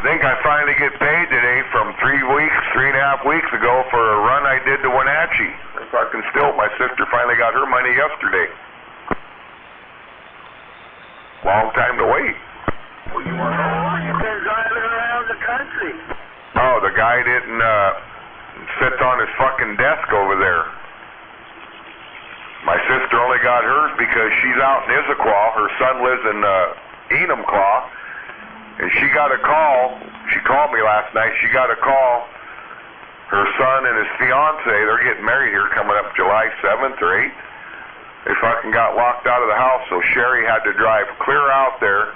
think I finally get paid today from 3.5 weeks ago for a run I did to Wenatchee. If I can still, my sister finally got her money yesterday. Long time to wait. Well, you've been driving around the country. Oh, the guy didn't sit on his fucking desk over there. My sister only got hers because she's out in Issaquah. Her son lives in Enumclaw. And she got a call. She called me last night. She got a call. Her son and his fiance, they're getting married here coming up July 7th or 8th. They fucking got locked out of the house, so Sherry had to drive clear out there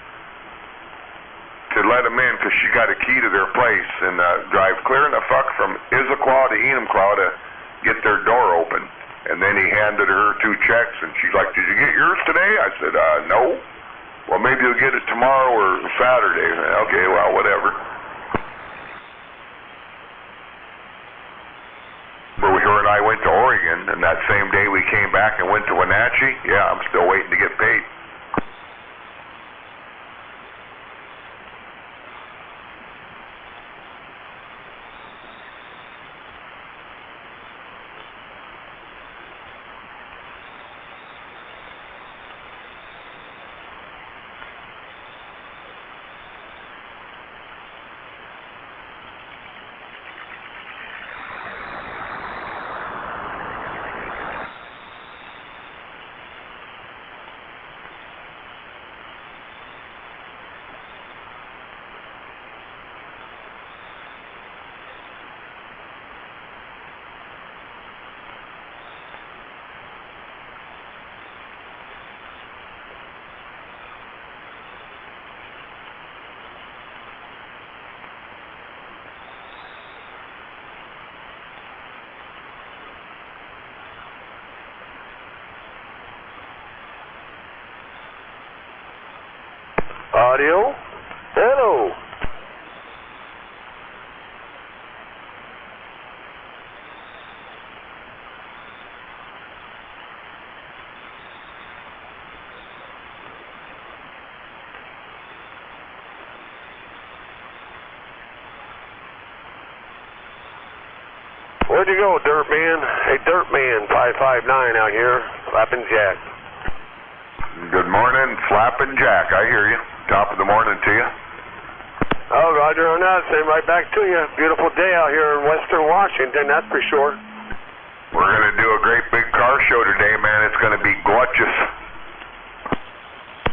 to let them in because she got a key to their place and drive clear in the fuck from Issaquah to Enumclaw to get their door open. And then he handed her 2 checks, and she's like, "Did you get yours today?" I said, "No." "Well, maybe you'll get it tomorrow or Saturday." "Okay, well, whatever." But her and I went to Oregon, and that same day we came back and went to Wenatchee. Yeah, I'm still waiting to get paid. Audio? Hello. Where'd you go, Dirtman? Hey, Dirtman 559 out here, Flappin' Jack. Good morning, Flappin' Jack. I hear you. Top of the morning to you. Oh, Roger on that. Same right back to you. Beautiful day out here in Western Washington, that's for sure. We're going to do a great big car show today, man. It's going to be gorgeous.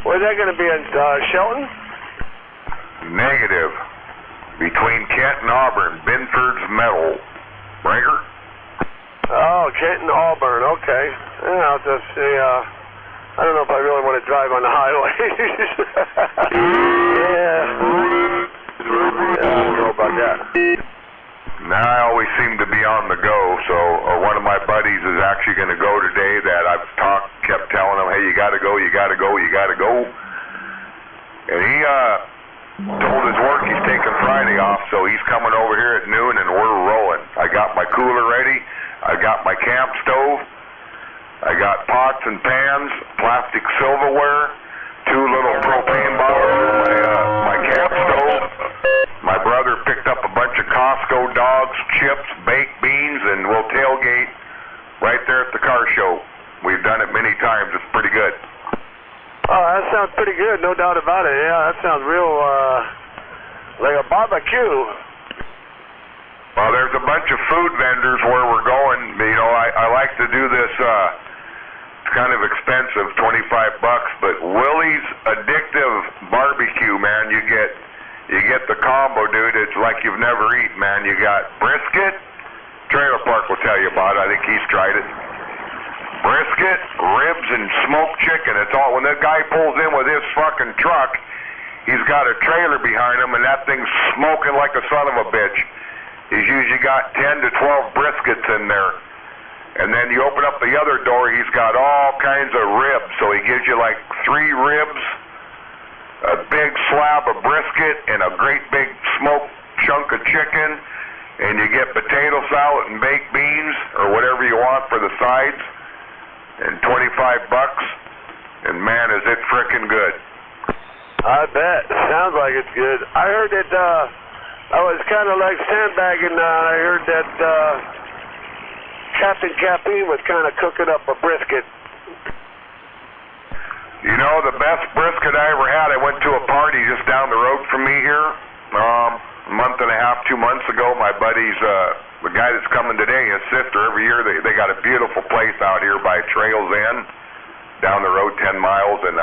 Where's that going to be, in Shelton? Negative. Between Kent and Auburn. Binford's Metal. Breaker? Oh, Kent and Auburn. Okay. Yeah, I'll just see, I don't know if I really want to drive on the highway. Yeah, I don't know about that. Now I always seem to be on the go, so one of my buddies is actually going to go today that I've kept telling him, hey, you got to go, you got to go, you got to go. And he told his work he's taking Friday off, so he's coming over here at noon and we're rolling. I got my cooler ready. I got my camp stove. I got pots and pans, plastic silverware, 2 little propane bottles, my camp stove. My brother picked up a bunch of Costco dogs, chips, baked beans, and we'll tailgate right there at the car show. We've done it many times. It's pretty good. Oh, that sounds pretty good, no doubt about it. Yeah, that sounds real, like a barbecue. Well, there's a bunch of food vendors where we're going. You know, I like to do this, it's kind of expensive, $25, but Willie's Addictive Barbecue, man, you get the combo, dude. It's like you've never eaten, man. You got brisket, Trailer Park will tell you about it. I think he's tried it. Brisket, ribs, and smoked chicken. It's all, when that guy pulls in with his fucking truck, he's got a trailer behind him, and that thing's smoking like a son of a bitch. He's usually got 10 to 12 briskets in there. And then you open up the other door, he's got all kinds of ribs. So he gives you like 3 ribs, a big slab of brisket, and a great big smoked chunk of chicken. And you get potato salad and baked beans, or whatever you want for the sides, and $25. And man, is it frickin' good. I bet. Sounds like it's good. I heard that, I was kind of like sandbagging. I heard that Captain Cappy was kind of cooking up a brisket. You know, the best brisket I ever had, I went to a party just down the road from me here a month and a half, 2 months ago. My buddy's, the guy that's coming today, his sister, every year they got a beautiful place out here by Trails End, down the road 10 miles, and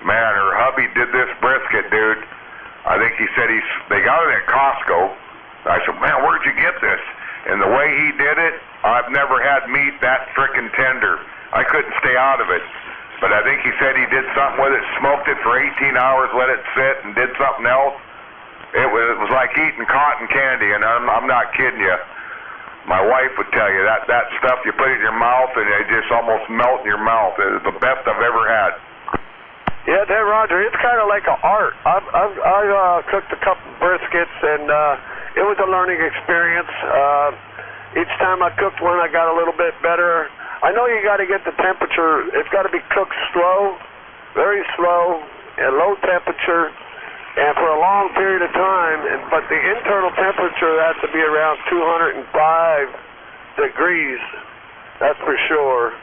man, her hubby did this brisket, dude. I think he said they got it at Costco. I said, man, where'd you get this? And the way he did it, I've never had meat that frickin' tender. I couldn't stay out of it. But I think he said he did something with it, smoked it for 18 hours, let it sit, and did something else. It was like eating cotton candy, and I'm not kidding you. My wife would tell you that stuff, you put it in your mouth, and it just almost melt in your mouth. It was the best I've ever had. Yeah, there, Roger. It's kind of like an art. I cooked a couple briskets, and it was a learning experience. Each time I cooked one, I got a little bit better. I know you got to get the temperature. It's got to be cooked slow, very slow, at low temperature, and for a long period of time. But the internal temperature has to be around 205 degrees. That's for sure.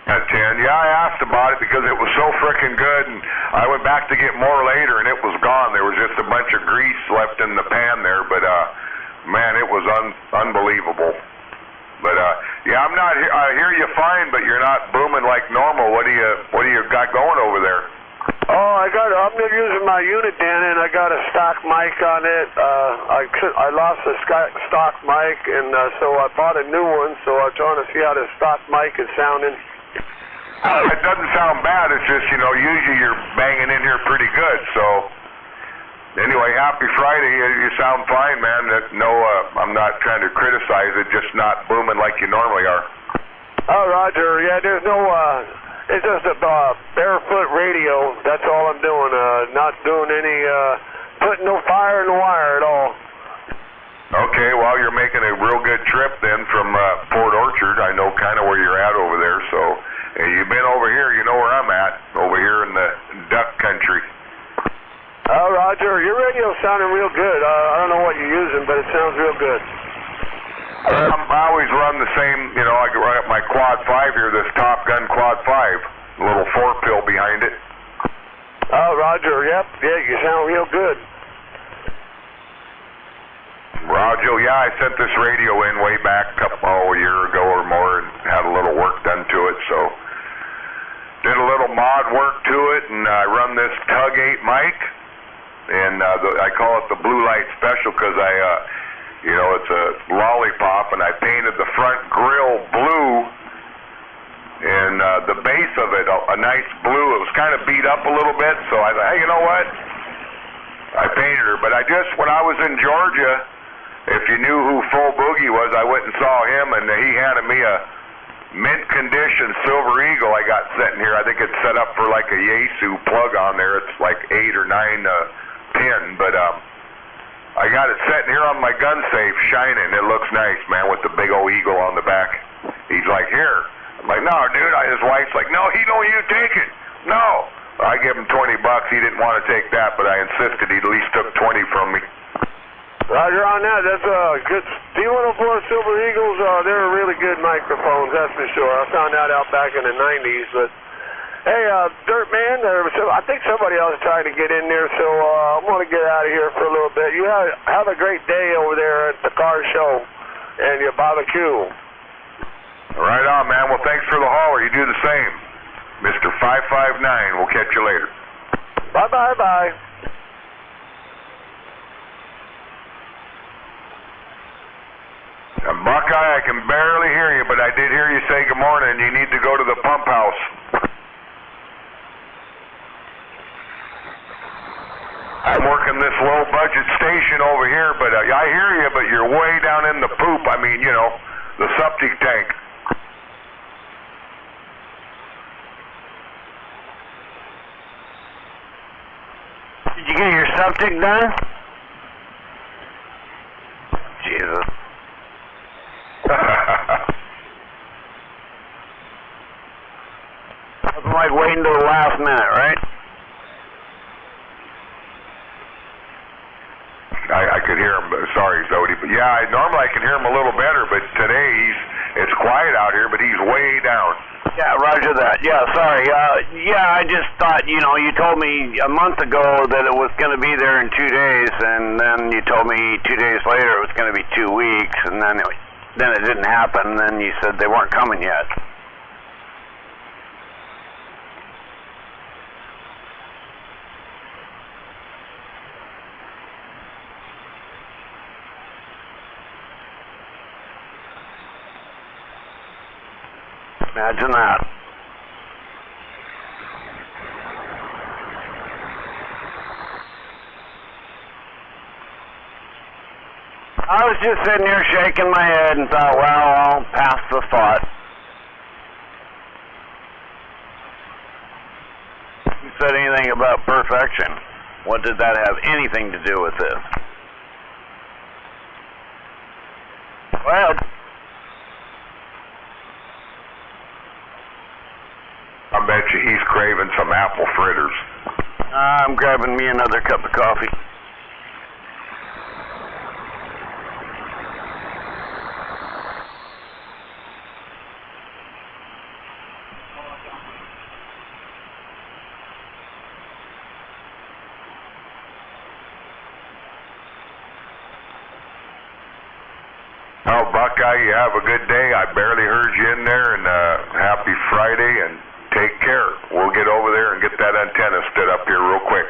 At 10, yeah, I asked about it because it was so frickin' good, and I went back to get more later, and it was gone. There was just a bunch of grease left in the pan there, but man, it was unbelievable. But yeah, I'm not. I hear you fine, but you're not booming like normal. What do you got going over there? Oh, I'm using my unit, Dan, and I got a stock mic on it. I lost the stock mic, and so I bought a new one. So I'm trying to see how the stock mic is sounding. It doesn't sound bad. It's just, you know, usually you're banging in here pretty good. So anyway, happy Friday. You sound fine, man. No, I'm not trying to criticize it. Just not booming like you normally are. Oh, Roger. Yeah, there's no. It's just a barefoot radio. That's all I'm doing. Not doing any. Putting no fire in the wire at all. Okay, well, you're making a real good trip then from Port Orchard. I know kind of where you're at over there. So you've been over here. You know where I'm at. Over here in the duck country. Oh, Roger, your radio's sounding real good. I don't know what you're using, but it sounds real good. I always run the same, you know, I got my Quad 5 here, this Top Gun Quad 5, a little 4-pill behind it. Oh, Roger, yep, yeah, you sound real good. Roger, yeah, I sent this radio in way back a year ago or more and had a little work done to it, so did a little mod work to it, and I run this Tug 8 mic, and I call it the Blue Light Special because you know, it's a lollipop, and I painted the front grill blue, and the base of it a nice blue. It was kind of beat up a little bit, so I thought, hey, you know what? I painted her, but when I was in Georgia, if you knew who Full Boogie was, I went and saw him, and he handed me a mint condition Silver Eagle I got sitting here. I think it's set up for like a Yaesu plug on there. It's like 8 or 9 pin, but I got it sitting here on my gun safe, shining. It looks nice, man, with the big old eagle on the back. He's like, here. I'm like, no, dude. His wife's like, no, he don't you take it. No. I gave him $20. He didn't want to take that, but I insisted he at least took 20 from me. Roger on that. That's good. D104 Silver Eagles, they're really good microphones, that's for sure. I found that out back in the 90s, but hey, Dirt Man, I think somebody else is trying to get in there, so I'm going to get out of here for a little bit. You have a great day over there at the car show and your barbecue. Right on, man. Well, thanks for the holler. You do the same. Mr. 559, we'll catch you later. Bye-bye-bye. Buckeye, I can barely hear you, but I did hear you say good morning. You need to go to the pump house. I'm working this low-budget station over here, but I hear you, but you're way down in the poop. I mean, you know, the septic tank. Did you get your septic done? Jesus. Nothing like waiting till the last minute, right? could hear him. Sorry, Zodi. But yeah, normally I can hear him a little better, but today it's quiet out here, but he's way down. Yeah, roger that. Yeah, sorry. I just thought, you told me a month ago that it was going to be there in 2 days, and then you told me 2 days later it was going to be 2 weeks, and then it didn't happen, and then you said they weren't coming yet. Imagine that. I was just sitting here shaking my head and thought, well, I'll pass the thought. You said anything about perfection. What did that have anything to do with this? Well, I bet you he's craving some apple fritters. I'm grabbing me another cup of coffee. Oh, Buckeye, you have a good day. I barely heard you in there, and happy Friday, and take care. We'll get over there and get that antenna stood up here real quick.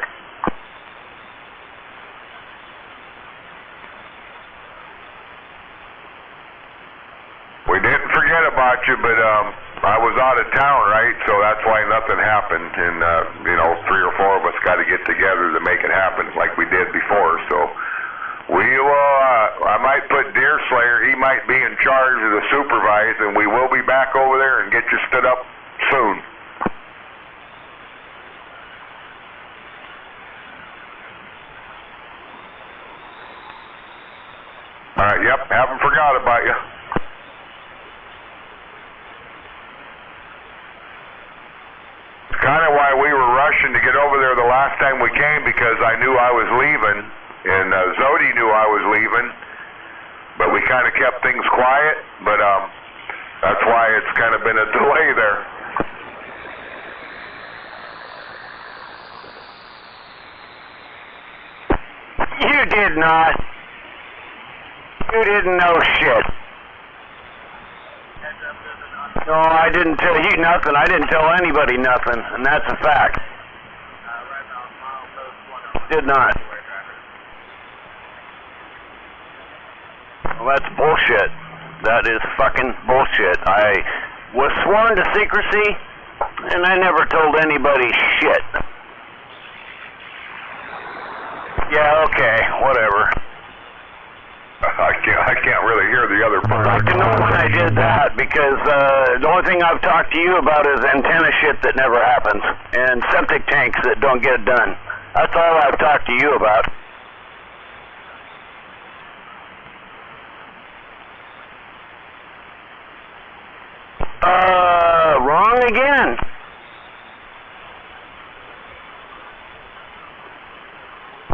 We didn't forget about you, but I was out of town, right? So that's why nothing happened. And, 3 or 4 of us got to get together to make it happen like we did before. So we will, I might put Deer Slayer. He might be in charge of the supervise, and we will be back over there and get you stood up soon. All right, yep, haven't forgot about you. It's kind of why we were rushing to get over there the last time we came, because I knew I was leaving, and Zodi knew I was leaving, but we kind of kept things quiet, but that's why it's kind of been a delay there. You did not. You didn't know shit. No, I didn't tell you nothing. I didn't tell anybody nothing, and that's a fact. Did not. Well, that's bullshit. That is fucking bullshit. I was sworn to secrecy, and I never told anybody shit. Yeah, okay, whatever. I can't really hear the other part. I'd like to know when I did that, because the only thing I've talked to you about is antenna shit that never happens, and septic tanks that don't get done. That's all I've talked to you about. Wrong again.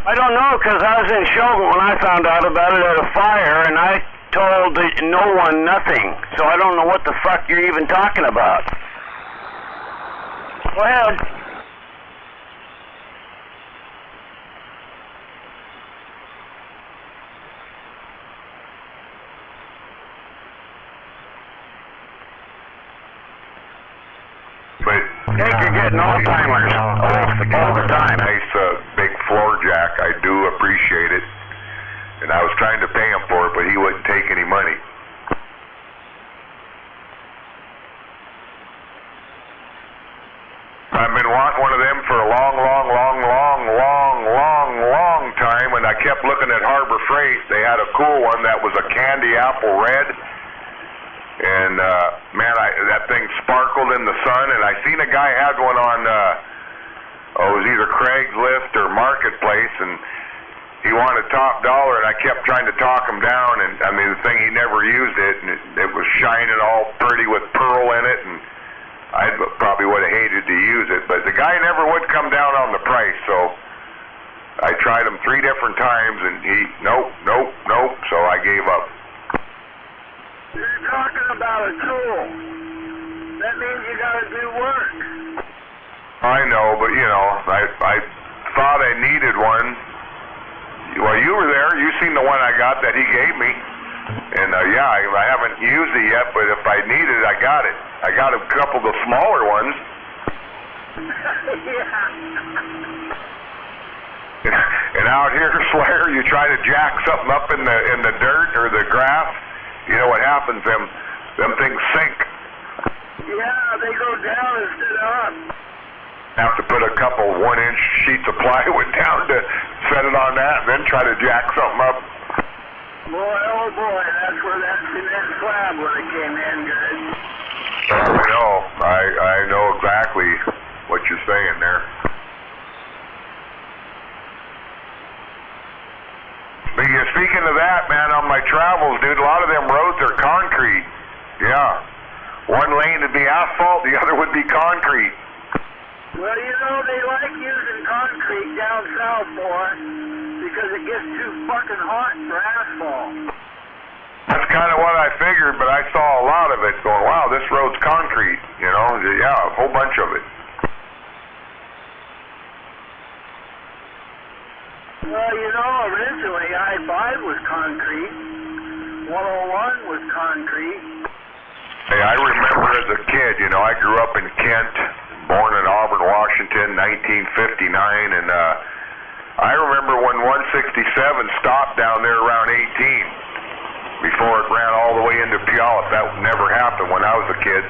I don't know, because I was in Shogun when I found out about it at a fire, and I told no one nothing. So I don't know what the fuck you're even talking about. Go ahead. But you're getting all-timers all the time. Nice big floor jack. I do appreciate it. And I was trying to pay him for it, but he wouldn't take any money. I've been wanting one of them for a long time, and I kept looking at Harbor Freight. They had a cool one that was a candy apple red. And, man, that thing sparkled in the sun, and I seen a guy had one on, it was either Craigslist or Marketplace, and he wanted top dollar, and I kept trying to talk him down, and, I mean, the thing, he never used it, and it was shining all pretty with pearl in it, and I probably would have hated to use it, but the guy never would come down on the price, so I tried him 3 different times, and he, nope, so I gave up. You're talking about a tool. That means you gotta do work. I know, but you know, I thought I needed one. Well, you were there. You seen the one I got that he gave me. And yeah, I haven't used it yet, but if I need it, I got it. I got a couple of the smaller ones. And out here, Slayer, you try to jack something up in the dirt or the grass, you know what happens? Them things sink. Yeah, they go down instead of up. Have to put a couple 1-inch sheets of plywood down to set it on that, and then try to jack something up. Boy, oh boy, that's where that cement slab would have came in good. I know exactly what you're saying there. Speaking of that, man, on my travels, dude, a lot of them roads are concrete. Yeah. One lane would be asphalt, the other would be concrete. Well, you know, they like using concrete down south more because it gets too fucking hot for asphalt. That's kind of what I figured, but I saw a lot of it going, wow, this road's concrete, you know? Yeah, a whole bunch of it. Well, you know, originally I-5 was concrete. 101 was concrete. Hey, I remember as a kid, you know, I grew up in Kent, born in Auburn, Washington, 1959, and I remember when 167 stopped down there around 18 before it ran all the way into Puyallup. That never happened when I was a kid.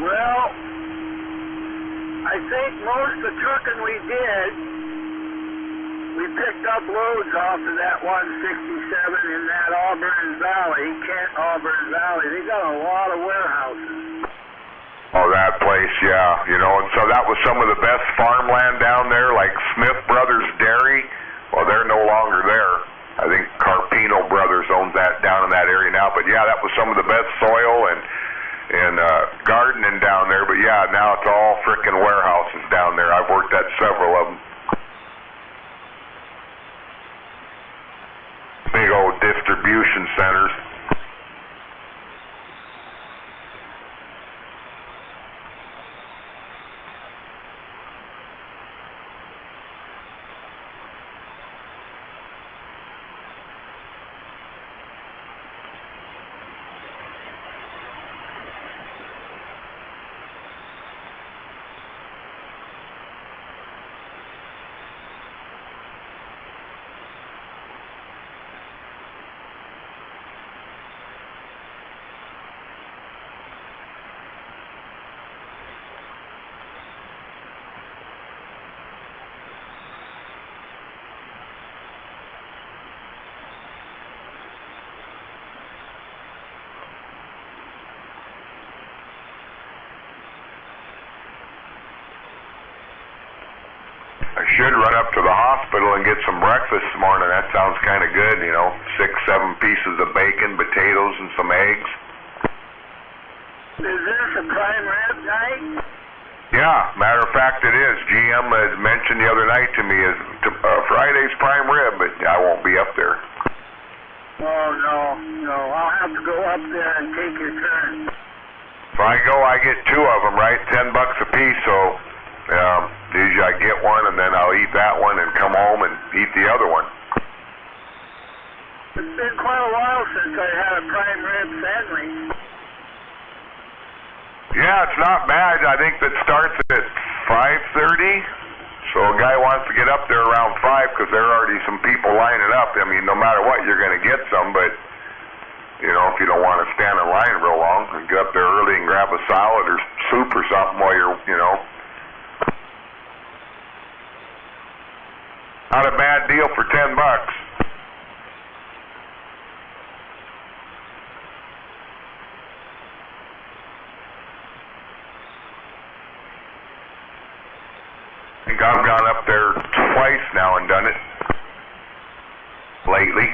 Well, I think most of the trucking we did, we picked up loads off of that 167 in that Auburn Valley, Kent Auburn Valley. They got a lot of warehouses. Oh, that place, yeah. You know, and so that was some of the best farmland down there, like Smith Brothers Dairy. Well, they're no longer there. I think Carpino Brothers owns that down in that area now. But yeah, that was some of the best soil and gardening down there. But yeah, now it's all frickin' warehouses down there. I've worked at several of them. Big old distribution centers. I should run up to the hospital and get some breakfast this morning. That sounds kind of good, you know. 6, 7 pieces of bacon, potatoes, and some eggs. Is this a prime rib night? Yeah, matter of fact it is. GM had mentioned the other night to me is Friday's prime rib, but I won't be up there. Oh, no. I'll have to go up there and take your turn. If I go, I get 2 of them, right? $10 a piece, so usually I get one and then I'll eat that one and come home and eat the other one. It's been quite a while since I had a prime rib sandwich. Yeah, it's not bad. I think that starts at 5:30. So a guy wants to get up there around 5 because there are already some people lining up. I mean, no matter what, you're going to get some, but, you know, if you don't want to stand in line real long, and get up there early and grab a salad or soup or something while you're, you know. Not a bad deal for $10. I think I've gone up there twice now and done it lately.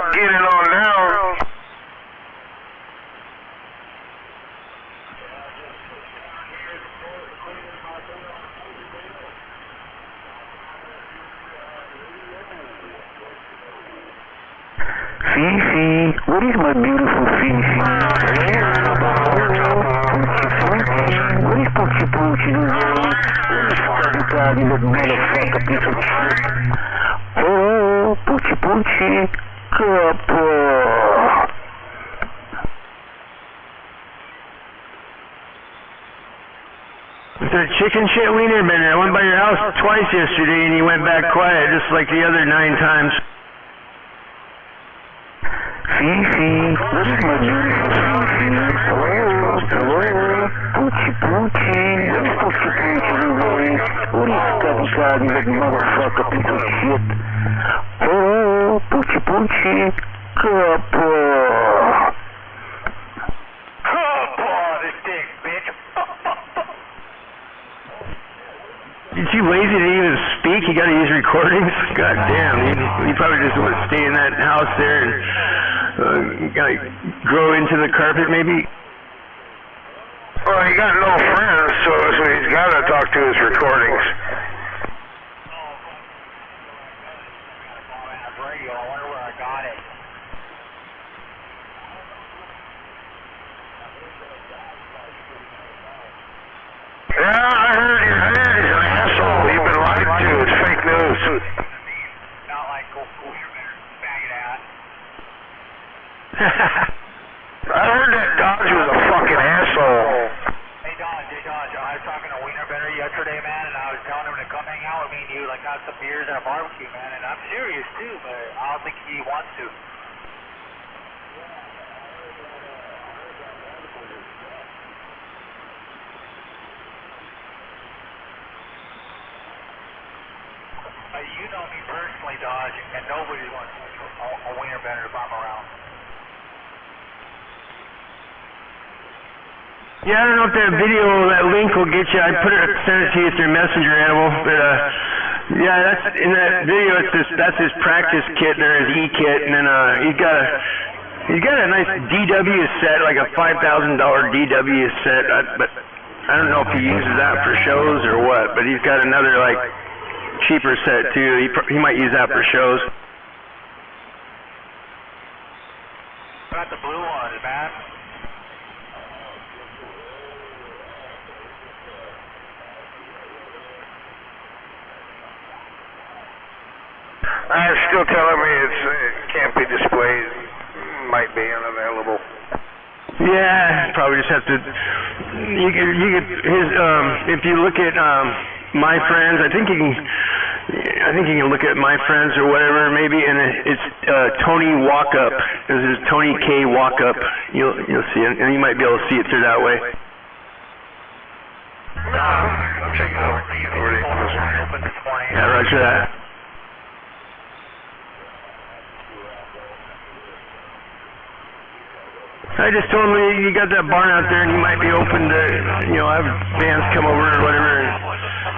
get it on down. Fifi, what is my beautiful Fifi? What is Poochie Poochie? What is Scotty Daddy, that motherfucker piece of shit? Oh, Poochie Poochie, couple. Is that chicken shit wiener been there? I went by your house twice yesterday and you went back quiet just like the other 9 times. Fifi, what is my beautiful Fifi? Hello, Poochie Poochie, what is Poochie Poochie? What is Scotty Daddy, that motherfucker piece of shit? Hello, Poochie Poochie, couple. This dick, bitch. Is he lazy to even speak? You gotta use recordings? God damn, he probably just wants to stay in that house there and grow into the carpet maybe? Well, he got no friends, so he's gotta talk to his recordings. Yeah, I heard your head is an asshole. You've been lied to. It's fake news. Not like go school, you're better bag it out. I heard that Dodge was a fucking asshole. Hey Dodge, I was talking to Wiener Better yesterday, man, and I was telling him to come hang out with me and you, like have some beers and a barbecue, man, and I'm serious too, but I don't think he wants to. You know me personally, Dodge, and nobody wants a Wiener Better if I'm around. Yeah, I don't know if that video, that link will get you. I sent it to you through Messenger, Animal. But yeah, that's in that video. That's his practice kit there, his E-kit, and then he's got a nice DW set, like a $5,000 DW set. But I don't know if he uses that for shows or what. But he's got another like cheaper set too. He might use that for shows. Got the blue ones, man. They're still telling me it can't be displayed. Might be unavailable. Yeah, probably just have to. You could his if you look at my friends, I think you can. I think you can look at My Friends or whatever, maybe, and it's Tony Walkup. This is Tony K. Walkup. You'll see it, and you might be able to see it through that way. I'm checking over the authority. Yeah, roger that. I just told him you got that barn out there and you might be open to, have bands come over or whatever. And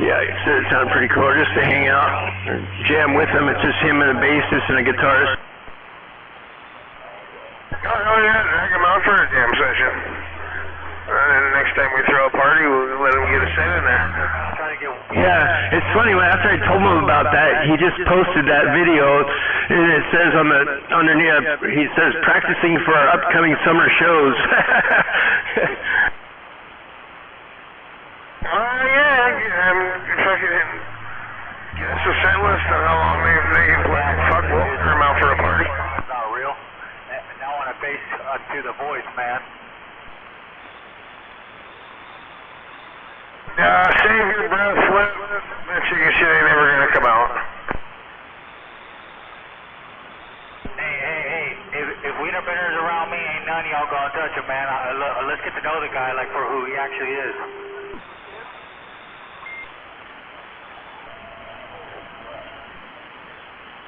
yeah, he said it sounded pretty cool, just to hang out or jam with him. It's just him and a bassist and a guitarist. Oh yeah, drag him out for a jam session. And then next time we throw a party, we'll let him get a set in there. Yeah, it's funny. After I told him about that, he just posted that video, and it says underneath, he says practicing for our upcoming summer shows. Fucking give us a set list on how long they play. Fuck, we'll turn them out for a party. Not real. Now on a bass to the voice, man. Save your breath, let you get shit ain't never gonna come out. Hey, if Wienerbender's around me, ain't none of y'all gonna touch him, man. Let's get to know the guy like for who he actually is.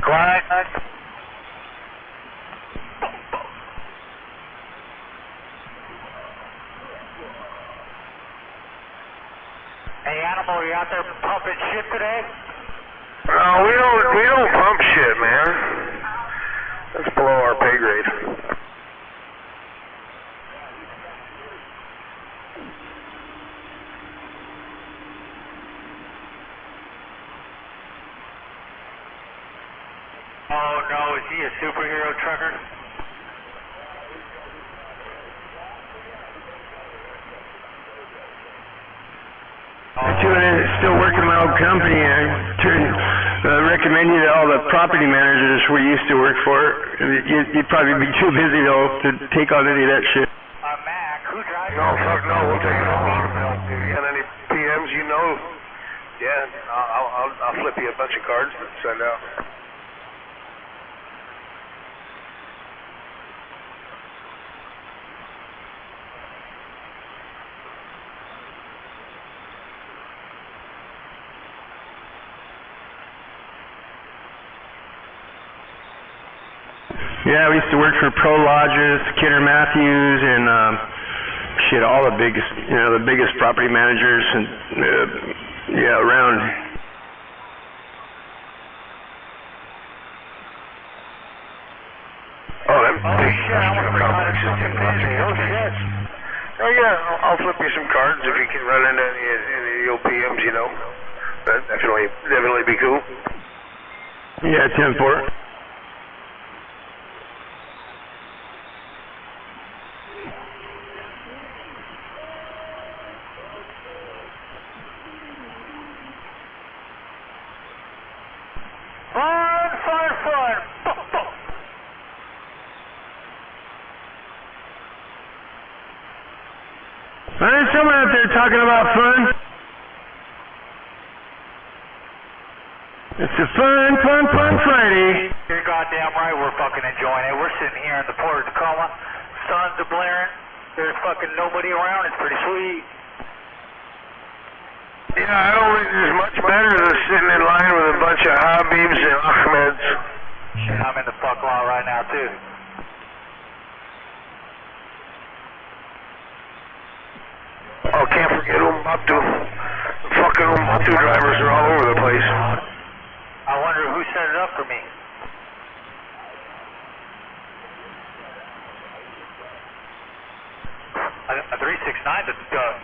Quiet. Hey, Animal, are you out there pumping shit today? No, we don't pump shit, man. That's below our pay grade. Oh no, is he a superhero trucker? Still working my old company. I recommend you to all the property managers we used to work for. You'd probably be too busy though to take on any of that shit. Mac, who drives? No, fuck no, we'll take it all. If you got any PMs, yeah, I'll flip you a bunch of cards to send out. Yeah, we used to work for Pro Lodges, Kidder Matthews, and all the biggest property managers and around. Oh, them big complexes, Tim Nancy. Oh shit. Oh yeah, I'll flip you some cards if you can run into any of the old PMs, That'd definitely be cool. Yeah, 10-4. Fun. There's someone out there talking about fun. It's a fun Friday. You're goddamn right we're fucking enjoying it. We're sitting here in the Port of Tacoma. Suns are blaring. There's fucking nobody around. It's pretty sweet. Yeah, I don't think there's much better than sitting in line with a bunch of Habibs and Ahmeds. Shit, I'm in the fuck lot right now, too. Oh, can't forget Umbatu. Fucking Umbatu drivers are all over the place. I wonder who set it up for me. A 369 that's done.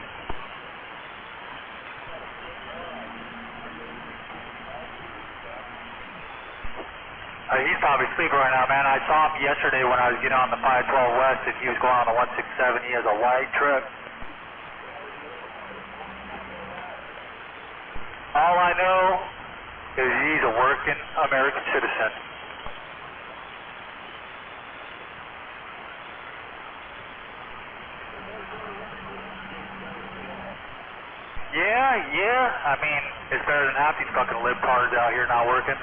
He's probably sleeping right now, man. I saw him yesterday when I was getting on the 512 West, and he was going on the 167. He has a white trip. All I know is he's a working American citizen. Yeah. I mean, it's better than half these fucking libtards out here not working.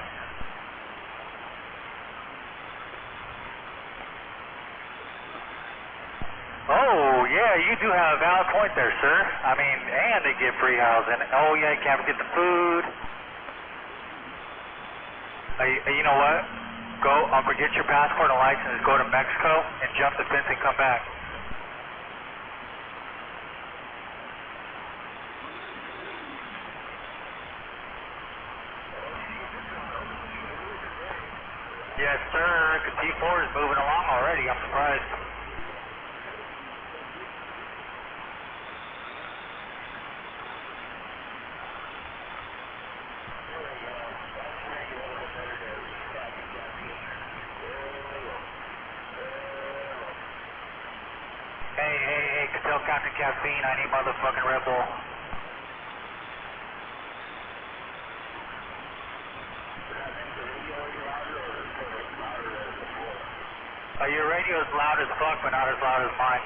Oh, yeah, you do have a valid point there, sir. I mean, and they get free housing. Oh, yeah, you can't forget the food. You know what? Go, forget your passport and license, go to Mexico and jump the fence and come back. Yes, sir, because T4 is moving along already. I'm surprised. Hey, tell Captain Caffeine I need motherfucking Red Bull. Your radio is loud as fuck, but not as loud as mine.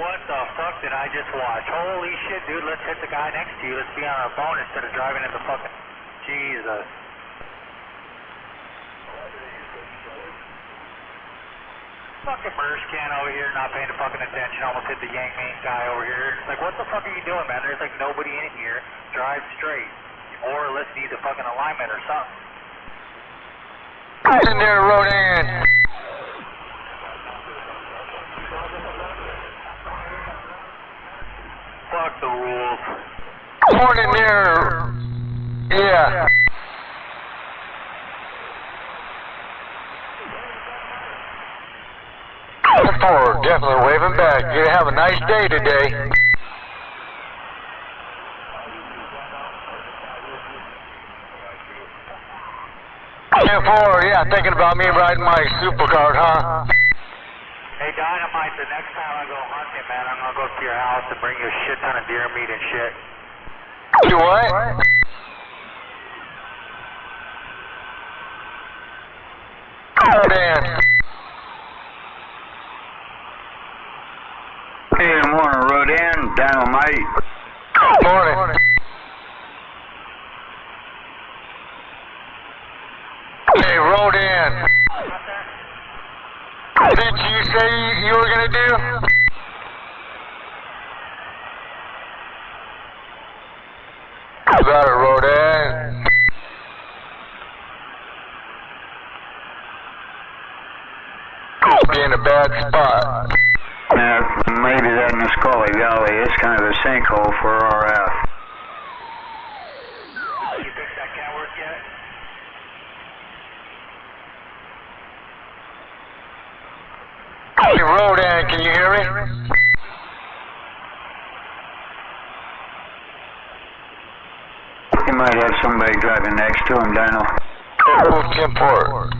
What the fuck did I just watch? Holy shit, dude, let's hit the guy next to you. Let's be on our phone instead of driving in the fucking... Jesus. Fucking merge can over here, not paying fucking attention, almost hit the Yang Main guy over here. It's like, what the fuck are you doing, man? There's like nobody in here. Drive straight. Or let's need the fucking alignment or something. Right in there, Rodan. Fuck the rules. Morning there. Yeah. Forward, definitely waving back. You have a nice day today. Forward, yeah, thinking about me riding my supercar, huh? Hey, Dynamite, the next time I go hunting, man, I'm gonna go to your house and bring you a shit ton of deer meat and shit. You what? Dan. Hey, good morning, Rodan, Dynamite. Morning. Hey, Rodan. Did you say you were gonna do? How about it, Rodan? Be in a bad spot. Maybe that Nisqually Valley is kind of a sinkhole for RF. You fixed that cat work yet? Hey, Rodan, can you hear me? You might have somebody driving next to him, Dino. Oh, Tim Port.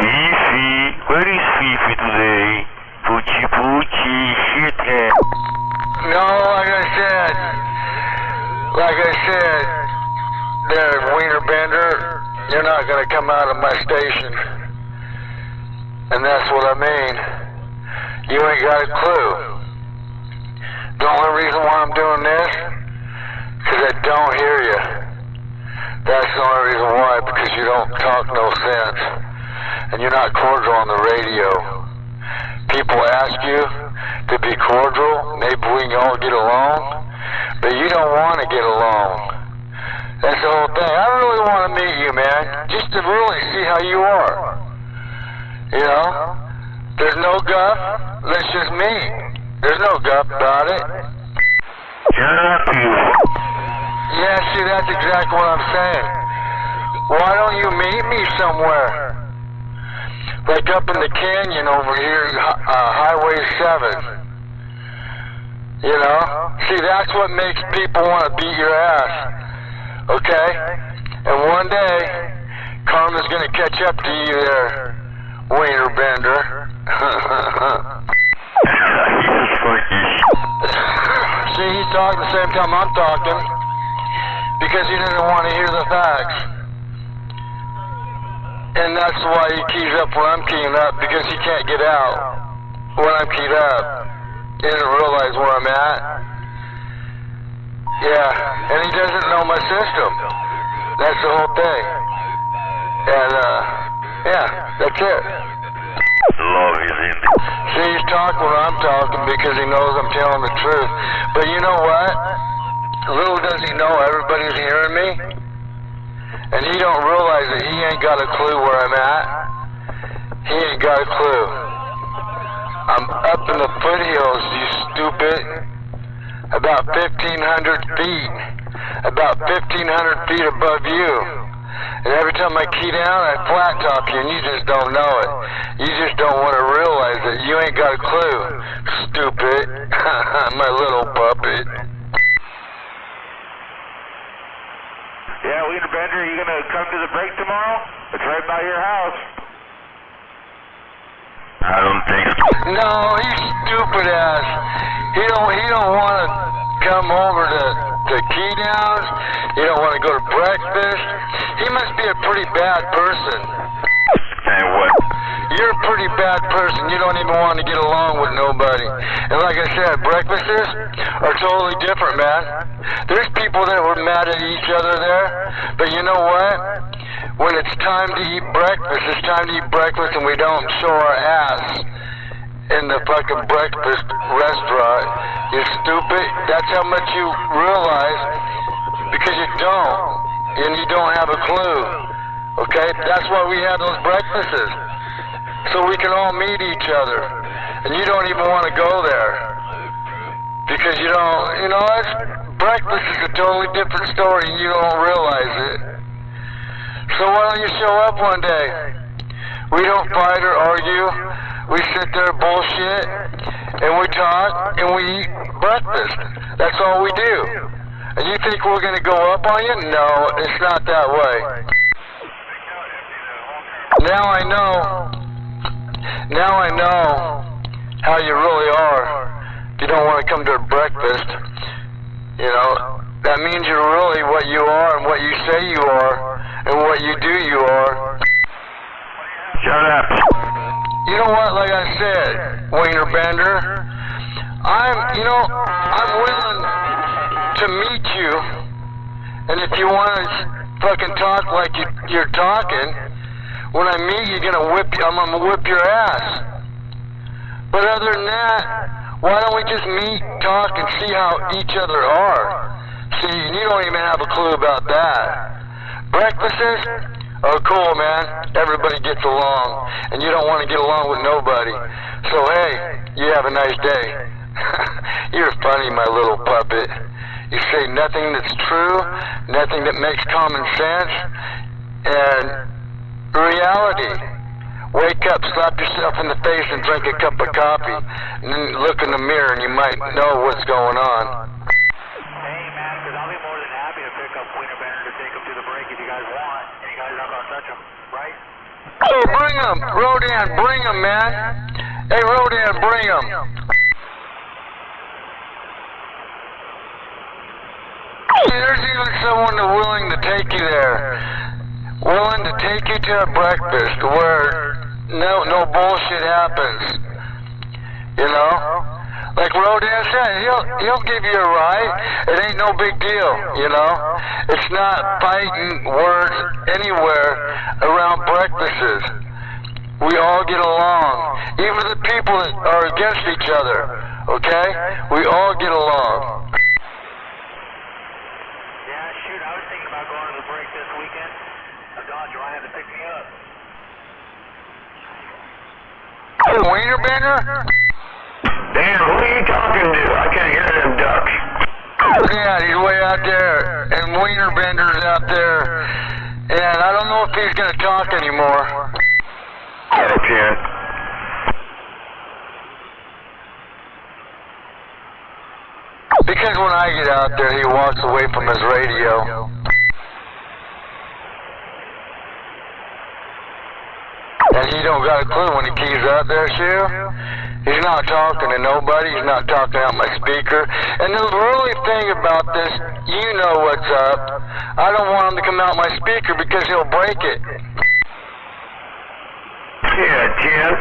Fifi, where is Fifi today? Poochie Poochie, shithead. No, like I said, there, Wiener Bender, you're not going to come out of my station. And that's what I mean. You ain't got a clue. The only reason why I'm doing this, because I don't hear you. That's the only reason why, because you don't talk no sense. And you're not cordial on the radio. People ask you, to be cordial. Maybe we can all get along. But you don't want to get along. That's the whole thing. I really want to meet you, man, just to really see how you are. You know? There's no guff. Let's just meet. There's no guff about it. Shut up, you. Yeah, see, that's exactly what I'm saying. Why don't you meet me somewhere? Like up in the canyon over here, Highway 7. You know? See, that's what makes people want to beat your ass. Okay? And one day, karma's gonna catch up to you there, wiener bender. See, he's talking the same time I'm talking, because he doesn't want to hear the facts. And that's why he keys up when I'm keying up, because he can't get out when I'm keyed up. He doesn't realize where I'm at. Yeah, and he doesn't know my system. That's the whole thing. And, yeah, that's it. Love is in it. See, he's talking when I'm talking because he knows I'm telling the truth. But you know what? Little does he know everybody's hearing me. And he don't realize that he ain't got a clue where I'm at. He ain't got a clue. I'm up in the foothills, you stupid. About 1,500 feet. About 1,500 feet above you. And every time I key down, I flat top you, and you just don't know it. You just don't want to realize that you ain't got a clue, stupid. My little puppet. Yeah, Wiener Bender, you gonna come to the break tomorrow? It's right by your house. I don't think so. No, he's stupid ass. He don't want to come over to key downs. He don't want to go to breakfast. He must be a pretty bad person. And what? You're a pretty bad person. You don't even want to get along with nobody. And like I said, breakfasts are totally different, man. There's people that were mad at each other there, but you know what? When it's time to eat breakfast, it's time to eat breakfast, and we don't show our ass in the fucking breakfast restaurant. You stupid. That's how much you realize, because you don't, and you don't have a clue. Okay? That's why we have those breakfasts, so we can all meet each other. And you don't even want to go there, because you don't, you know, breakfast is a totally different story, and you don't realize it. So why don't you show up one day? We don't fight or argue. We sit there bullshit, and we talk, and we eat breakfast. That's all we do. And you think we're going to go up on you? No, it's not that way. Now I know how you really are. If you don't want to come to a breakfast, you know, that means you're really what you are and what you say you are and what you do you are. Shut up. You know what, like I said, Wiener Bender, I'm willing to meet you, and if you want to fucking talk like you're talking, when I meet you, I'm gonna whip your ass. But other than that, why don't we just meet, talk, and see how each other are? See, you don't even have a clue about that. Breakfasts? Oh, cool, man. Everybody gets along, and you don't want to get along with nobody. So, hey, you have a nice day. You're funny, my little puppet. You say nothing that's true, nothing that makes common sense, and reality. Wake up, slap yourself in the face, and drink a cup of coffee. And then look in the mirror, and you might know what's going on. Hey, man, because I'll be more than happy to pick up Wiener Bender to take him to the break if you guys want. And you guys aren't going to touch him, right? Oh, bring him! Rodan, bring him, man! Hey, Rodan, bring him! See, there's even someone willing to take you there. Willing to take you to a breakfast where no bullshit happens. You know? Like Rodan said, he'll give you a ride. It ain't no big deal, you know? It's not fighting words anywhere around breakfasts. We all get along. Even the people that are against each other okay? We all get along. Yeah, shoot, I was thinking about going to the break this weekend. Don, you might have to pick me up. Wiener Bender? Damn, who are you talking to? I can't hear them ducks. Yeah, he's way out there, and Wiener Bender's out there, and I don't know if he's going to talk anymore. I can't. Because when I get out there, he walks away from his radio. And he don't got a clue when he keys out there, Sue. He's not talking to nobody. He's not talking out my speaker. And the really thing about this, you know what's up. I don't want him to come out my speaker because he'll break it. Yeah, Ken.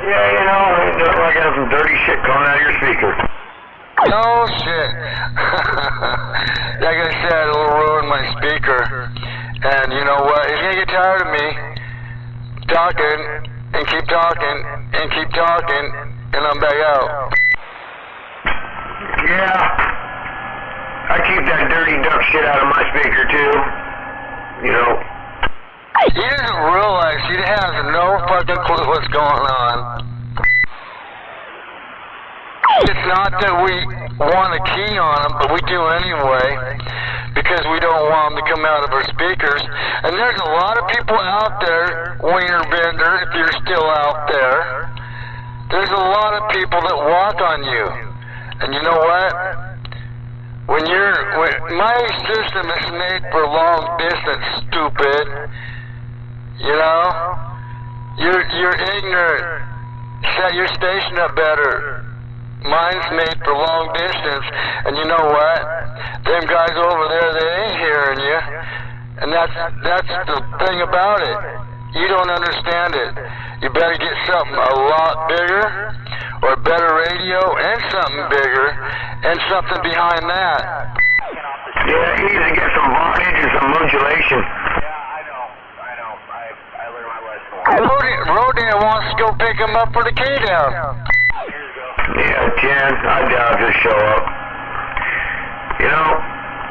Yeah, you know, I got some dirty shit coming out of your speaker. Oh, shit. Like I said, it'll ruin my speaker. And you know what? He's going to get tired of me talking and keep talking and keep talking, and I'm back out. Yeah. I keep that dirty duck shit out of my speaker, too. You know. He doesn't realize he has no fucking clue what's going on. It's not that we want to key on him, but we do anyway, because we don't want him to come out of our speakers. And there's a lot of people out there, Wiener Bender, if you're still out there, there's a lot of people that walk on you. And you know what? When my system is made for long distance, stupid. You know? You're ignorant. Set your station up better. Mine's made for long distance, and you know what? Them guys over there, they ain't hearing you. And that's the thing about it. You don't understand it. You better get something a lot bigger, or better radio, and something bigger, and something behind that. Yeah, you need to get some voltage and some modulation. Rodan wants to go pick him up for the key down. Yeah, Ken, I doubt he'll show up. You know,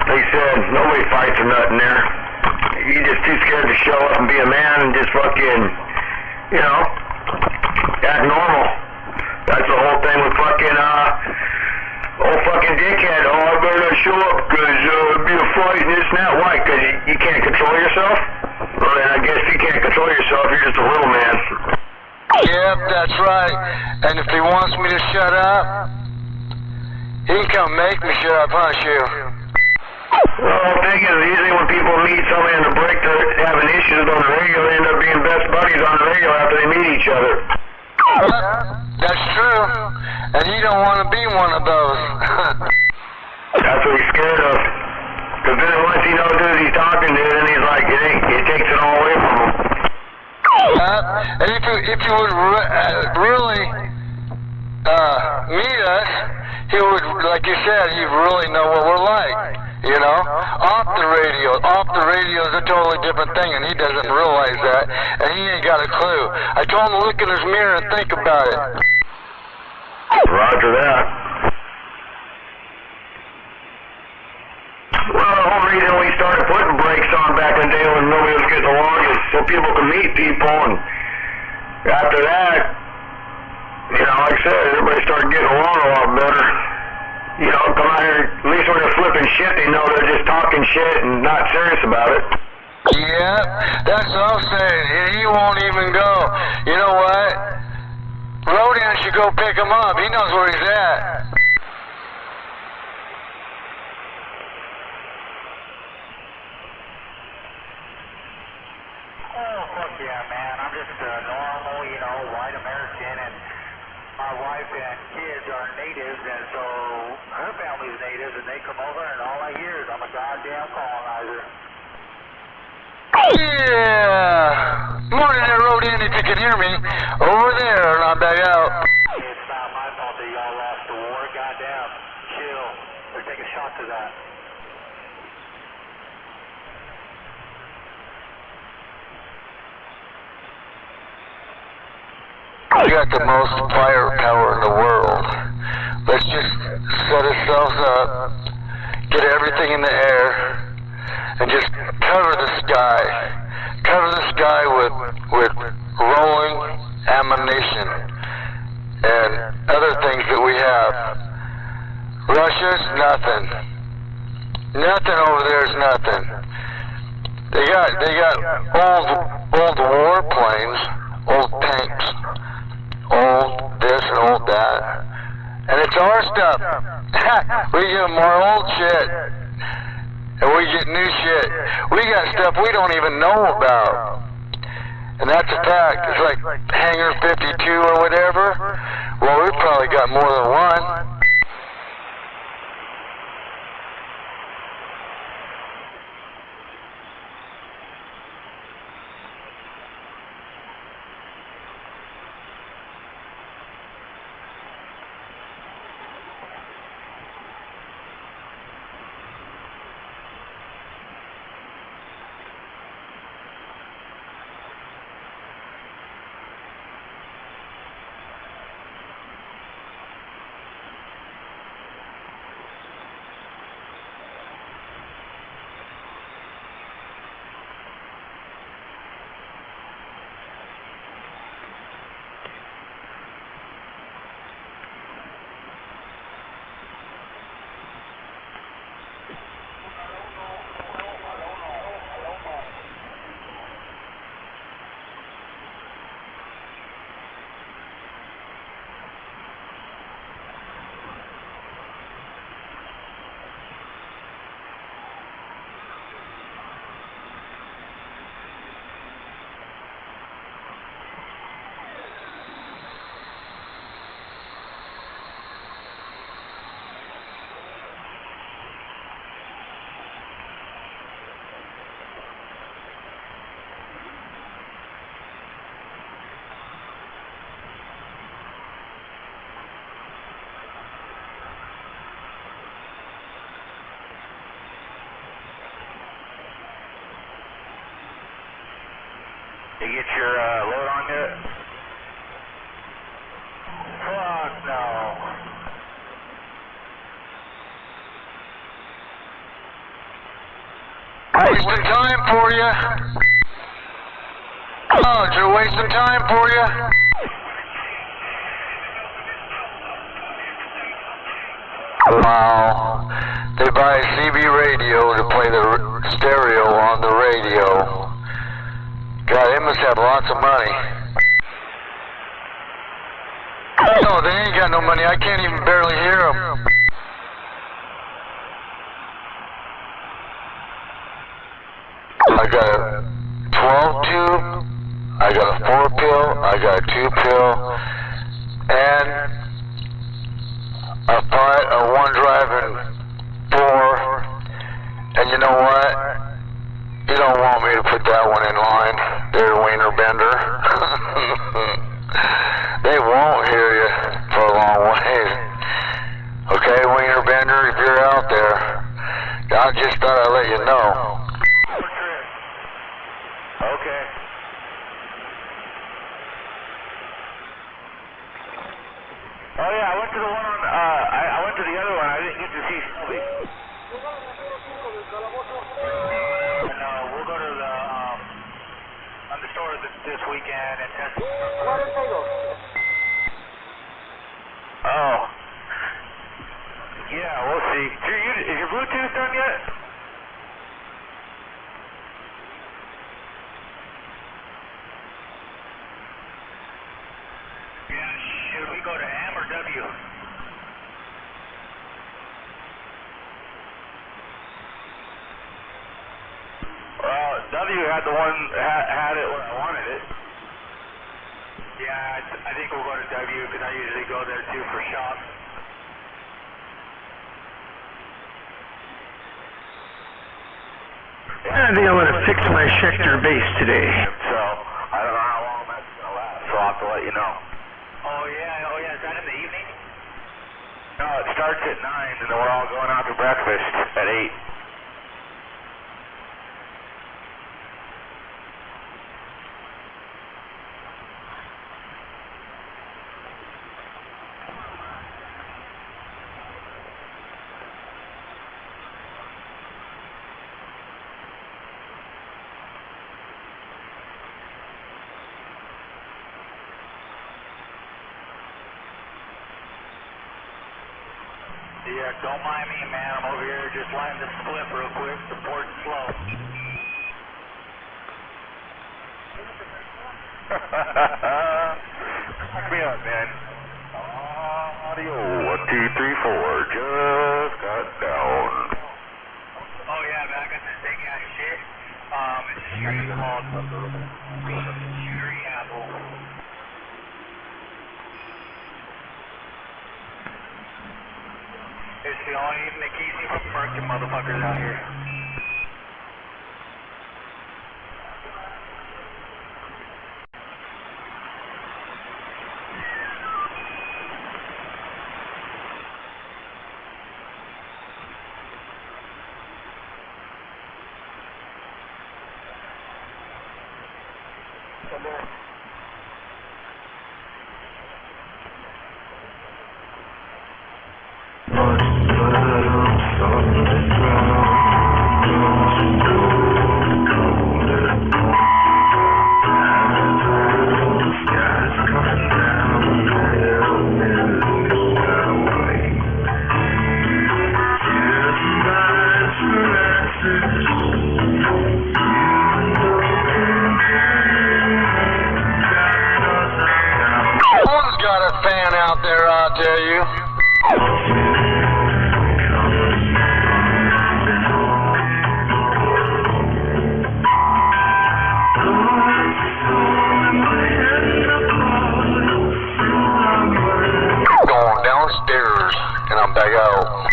like I said, nobody fights or nothing there. You're just too scared to show up and be a man and just fucking, you know, act normal. That's the whole thing with fucking, old fucking dickhead. Oh, I better not show up because it'll be a fight and this and that. Why? Because you can't control yourself? Well, then I guess you can't control yourself. You're just a little man. Yep, that's right. And if he wants me to shut up, he can come make me shut up, huh, Shu? Well, the thing is, usually when people meet somebody on the break, they're having issues on the radio, they end up being best buddies on the radio after they meet each other. That's true. And he don't want to be one of those. That's what he's scared of. Because then once he knows who he's talking to, then he's like, it takes it all away from him. And if you would really meet us, he would, like you said, he'd really know what we're like, you know? Off the radio is a totally different thing, and he doesn't realize that, and he ain't got a clue. I told him to look in his mirror and think about it. Roger that. Well, the whole reason we started putting brakes on back in the day when nobody was getting along is so people could meet people, and after that, you know, like I said, everybody started getting along a lot better. You know, come out here, at least when they're flipping shit, they know they're just talking shit and not serious about it. Yeah, that's what I'm saying. He won't even go. You know what? Rodan should go pick him up. He knows where he's at. Oh, fuck yeah, man. I'm just a normal, you know, white American, and my wife and kids are natives, and so her family's natives, and they come over, and all I hear is I'm a goddamn colonizer. Yeah! Morning there, Rodan, if you can hear me. Over there, and I'm back out. It's not my fault that y'all lost the war. Goddamn. Chill. Let's take a shot to that. We got the most firepower in the world. Let's just set ourselves up, get everything in the air, and just cover the sky. Cover the sky with rolling ammunition and other things that we have. Russia's nothing. Nothing over there is nothing. They got old warplanes, old tanks, old this and old that, and it's our stuff. We give them more old shit, and we get new shit. We got stuff we don't even know about, and that's a fact. It's like Hangar 52 or whatever. Well, we probably got more than one. You get your load on yet? Fuck no. Wasting time for you. Oh, you're wasting time for you. Wow. They buy a CB radio to play the stereo on the radio. God, they must have lots of money. No, they ain't got no money. I can't even barely hear them. I got a 12 tube, I got a 4 pill, I got a 2 pill, and a 1 drive and 4. And you know what? You don't want me to put that one in line, there, Wiener Bender. They won't hear you for a long ways. Okay, Wiener Bender, if you're out there, I just thought I'd let you know. Okay. Oh yeah, I went to the one on, I went to the other one, I didn't get to see Shelby. No, we'll go to the, on the store this weekend and test. Oh. Yeah, we'll see. Is your Bluetooth done yet? Yeah, should we go to M or W? Well, W had the one, had it when I wanted it. Yeah, I think we'll go to W because I usually go there too for shops. I think I'm going to fix my Schecter base today. So, I don't know how long that's going to last, so I'll have to let you know. Oh yeah, is that in the evening? No, it starts at 9 and then we're all going out to breakfast at 8. Yeah, don't mind me, man. I'm over here just lighting the split real quick, supporting slow. Fuck me up, man. Audio 1, 2, 3, 4 just got down. Oh yeah, man, I got this thing out of shit. It's a stream called Shootery Apple. It's the only thing that keeps you from murking motherfuckers out here. Someone's got a fan out there, I tell you. Going downstairs, and I'm back out.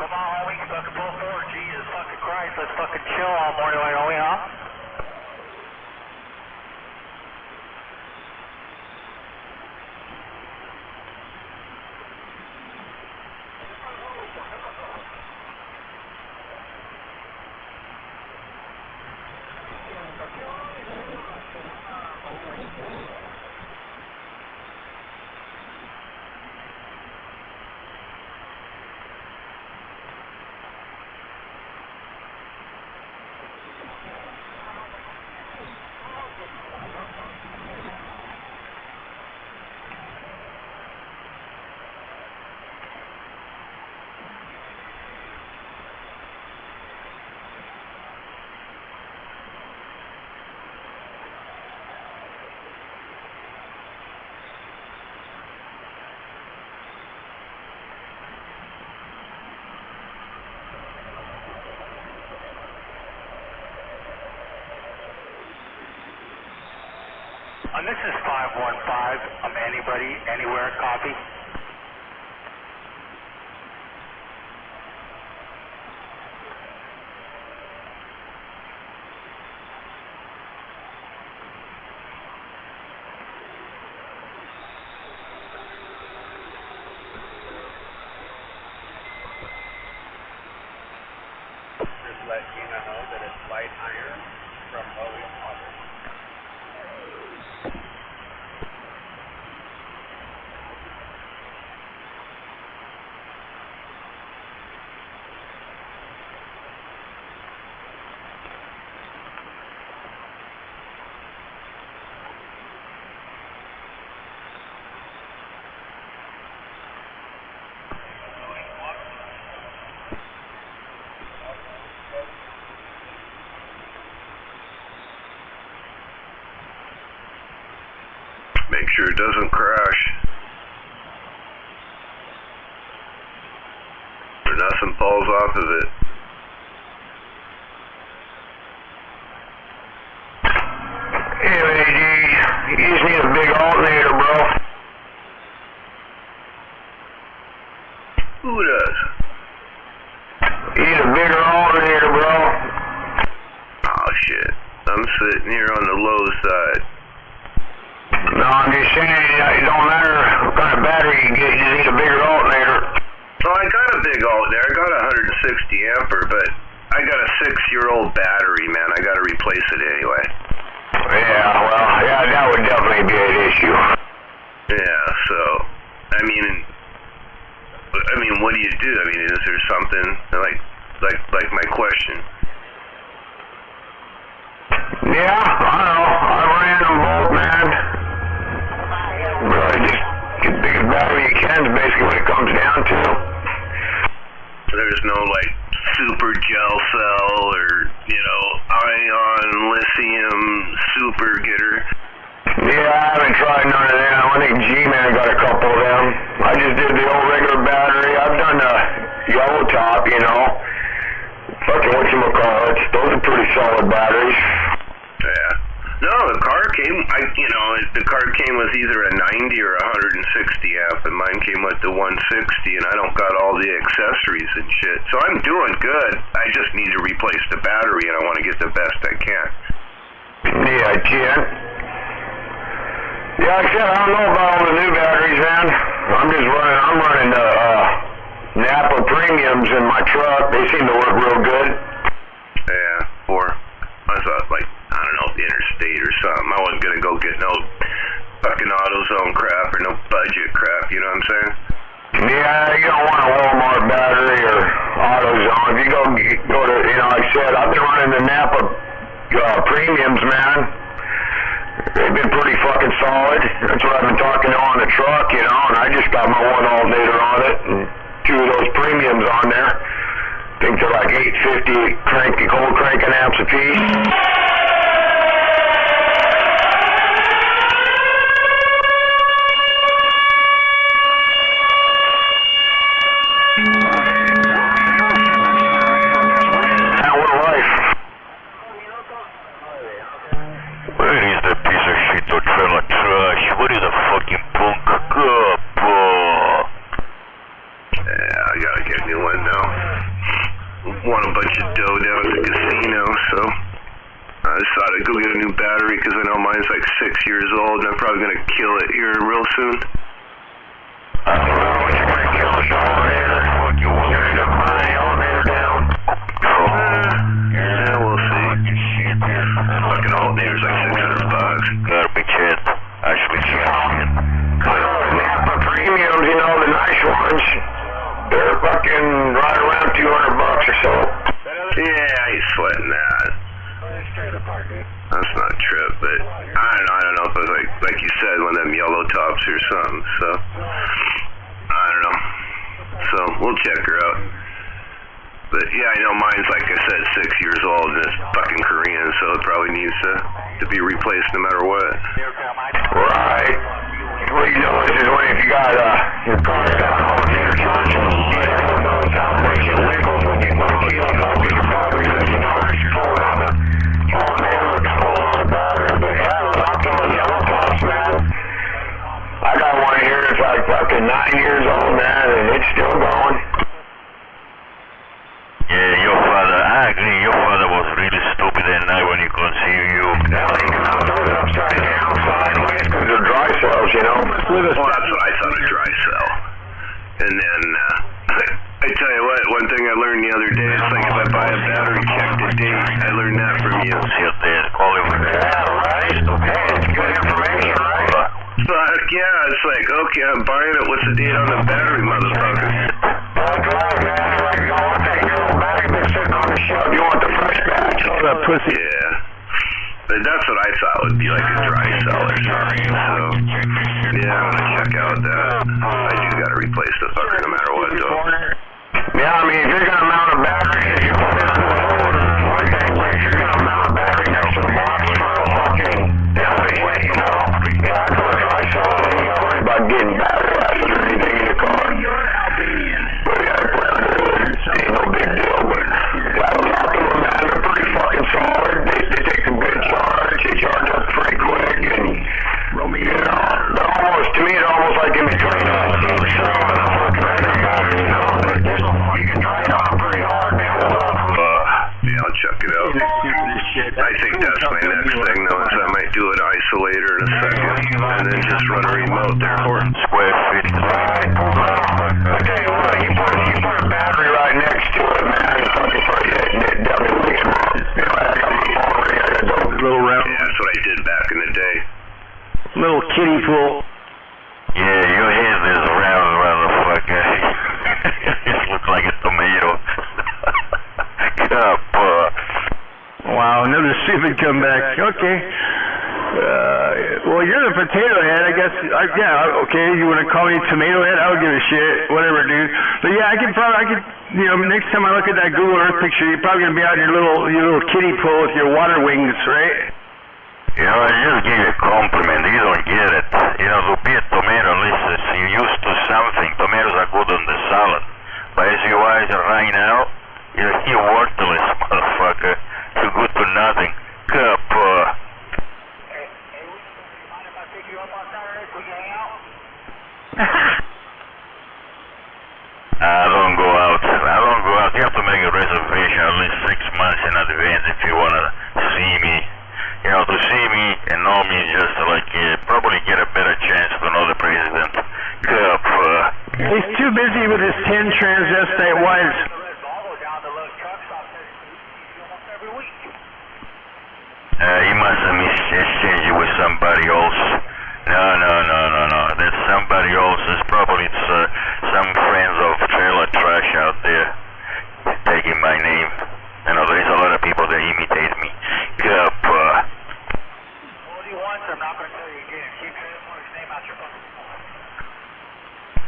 Come on, homie, fucking pull forward. Jesus fucking Christ, let's fucking chill all morning, like, are we, huh? This is 515. Anybody, anywhere, copy? Just let you know that it's light iron from William Hubbard. sure it doesn't crash. Or nothing falls off of it. Hey, AG, you just need a big alternator, bro. Who does? You need a bigger alternator, bro. Oh shit. I'm sitting here on the low side. No, I'm just saying, it don't matter what kind of battery you get, you just need a bigger alternator. Oh, I got a big alternator. I got a 160 ampere, but I got a 6-year-old battery, man. I gotta replace it anyway. Yeah, well, yeah, that would definitely be an issue. Yeah, so, I mean, what do you do? I mean, is there something, like my question? Yeah, I know. I ran them both, man. Really, just get the biggest battery you can is basically what it comes down to. There's no, like, super gel cell or, you know, ion lithium super getter. Yeah, I haven't tried none of them. I think G-Man got a couple of them. I just did the old regular battery. I've done the yellow top, you know. Fucking whatchamacallit. Those are pretty solid batteries. Yeah. No, the car came, the car came with either a 90 or a 160 amp, and mine came with the 160, and I don't got all the accessories and shit. So I'm doing good. I just need to replace the battery, and I want to get the best I can. Yeah, I can. Yeah, like I said, I don't know about all the new batteries, man. I'm running the Napa Premiums in my truck. They seem to work real good. Yeah, I thought, like, I don't know, Interstate or something. I wasn't gonna go get no fucking AutoZone crap or no budget crap, you know what I'm saying? Yeah, you don't want a Walmart battery or AutoZone. If you go to, you know, like I said, I've been running the Napa Premiums, man. They've been pretty fucking solid. That's what I've been talking to on the truck, you know, and I just got my one alternator on it and 2 of those Premiums on there. I think they're like 850 cold cranking amps a piece. Go get a new battery because I know mine's like 6 years old and I'm probably going to kill it here real soon. I don't know what you're going to kill us all there. What you want to shut my alternator down? Yeah, we'll see. Fucking alternator's like $600. Garbage head. Actually, Napa Premiums, you know, the nice ones, they're fucking right around $200 or so. Yeah, I ain't sweating that. That's not a trip, but I don't know if it was like you said, one of them yellow tops or something, so I don't know. So we'll check her out. But yeah, I know mine's, like I said, 6 years old and it's fucking Korean, so it probably needs to be replaced no matter what. Right. What you know is when if you got your car's got an alternator Johnson, you don't know how much it wiggles when you want to keep it up with your battery, you know, you're going on the alternator, control on the battery, but yeah, I'm doing yellow tops, man. I got one here that's like fucking 9 years old, man, and it's still going. Yeah, your father, I agree, your father was really stupid that night when he conceived you. Now he can do it upside down, sideways, because they're dry cells, you know. Well, that's what I thought, a dry cell. And then, I tell you what, one thing I learned the other day, it's like if I buy a battery, check the date. I learned that from you. See your dad, call him. Yeah, right? Hey, it's good information, right? Fuck yeah, it's like, okay, I'm buying it, what's the date on the battery, motherfucker? That's right, man. Like, you don't want that yellow battery been sitting on the shelf. You want the fresh batch. Oh, that pussy. Yeah. But that's what I thought would be like a dry cell or something. So, yeah, I'm gonna check out that. I do gotta replace the fucker no matter what, though. Yeah, I mean, if you're gonna mount a battery, if you put it on the load, if you're gonna mount a battery next to the box for a fucking heavyweight, you know, yeah, I go to dry cell. isolator in a second, and then just run a remote there for it. Square feet. I pulled up. I tell you what, you put a battery right next to it, man. It's fucking for you. Little round. Yeah, that's what I did back in the day. Little kiddie pool. Yeah, your head is round, motherfucker. It looks like a tomato. Wow, another stupid comeback. Okay. Well, you're the potato head, I guess. Yeah, okay. You want to call me tomato head? I don't give a shit. Whatever, dude. But yeah, I could, you know, next time I look at that Google Earth picture, you're probably gonna be out in your little kiddie pool with your water wings, right? You know, I just give you a compliment. You don't get it. You know, to be a tomato, at least you're used to something. Tomatoes are good on the salad. But as you are right now, you're worthless, motherfucker. You're good to nothing. I don't go out. You have to make a reservation at least 6 months in advance if you want to see me. You know, to see me and know me just like probably get a better chance to know the president. He's too busy with his 10 transvestite wives. He must have exchanged it with somebody else. No. That's somebody else. It's probably some friends of trailer trash out there taking my name. You know, there's a lot of people that imitate me.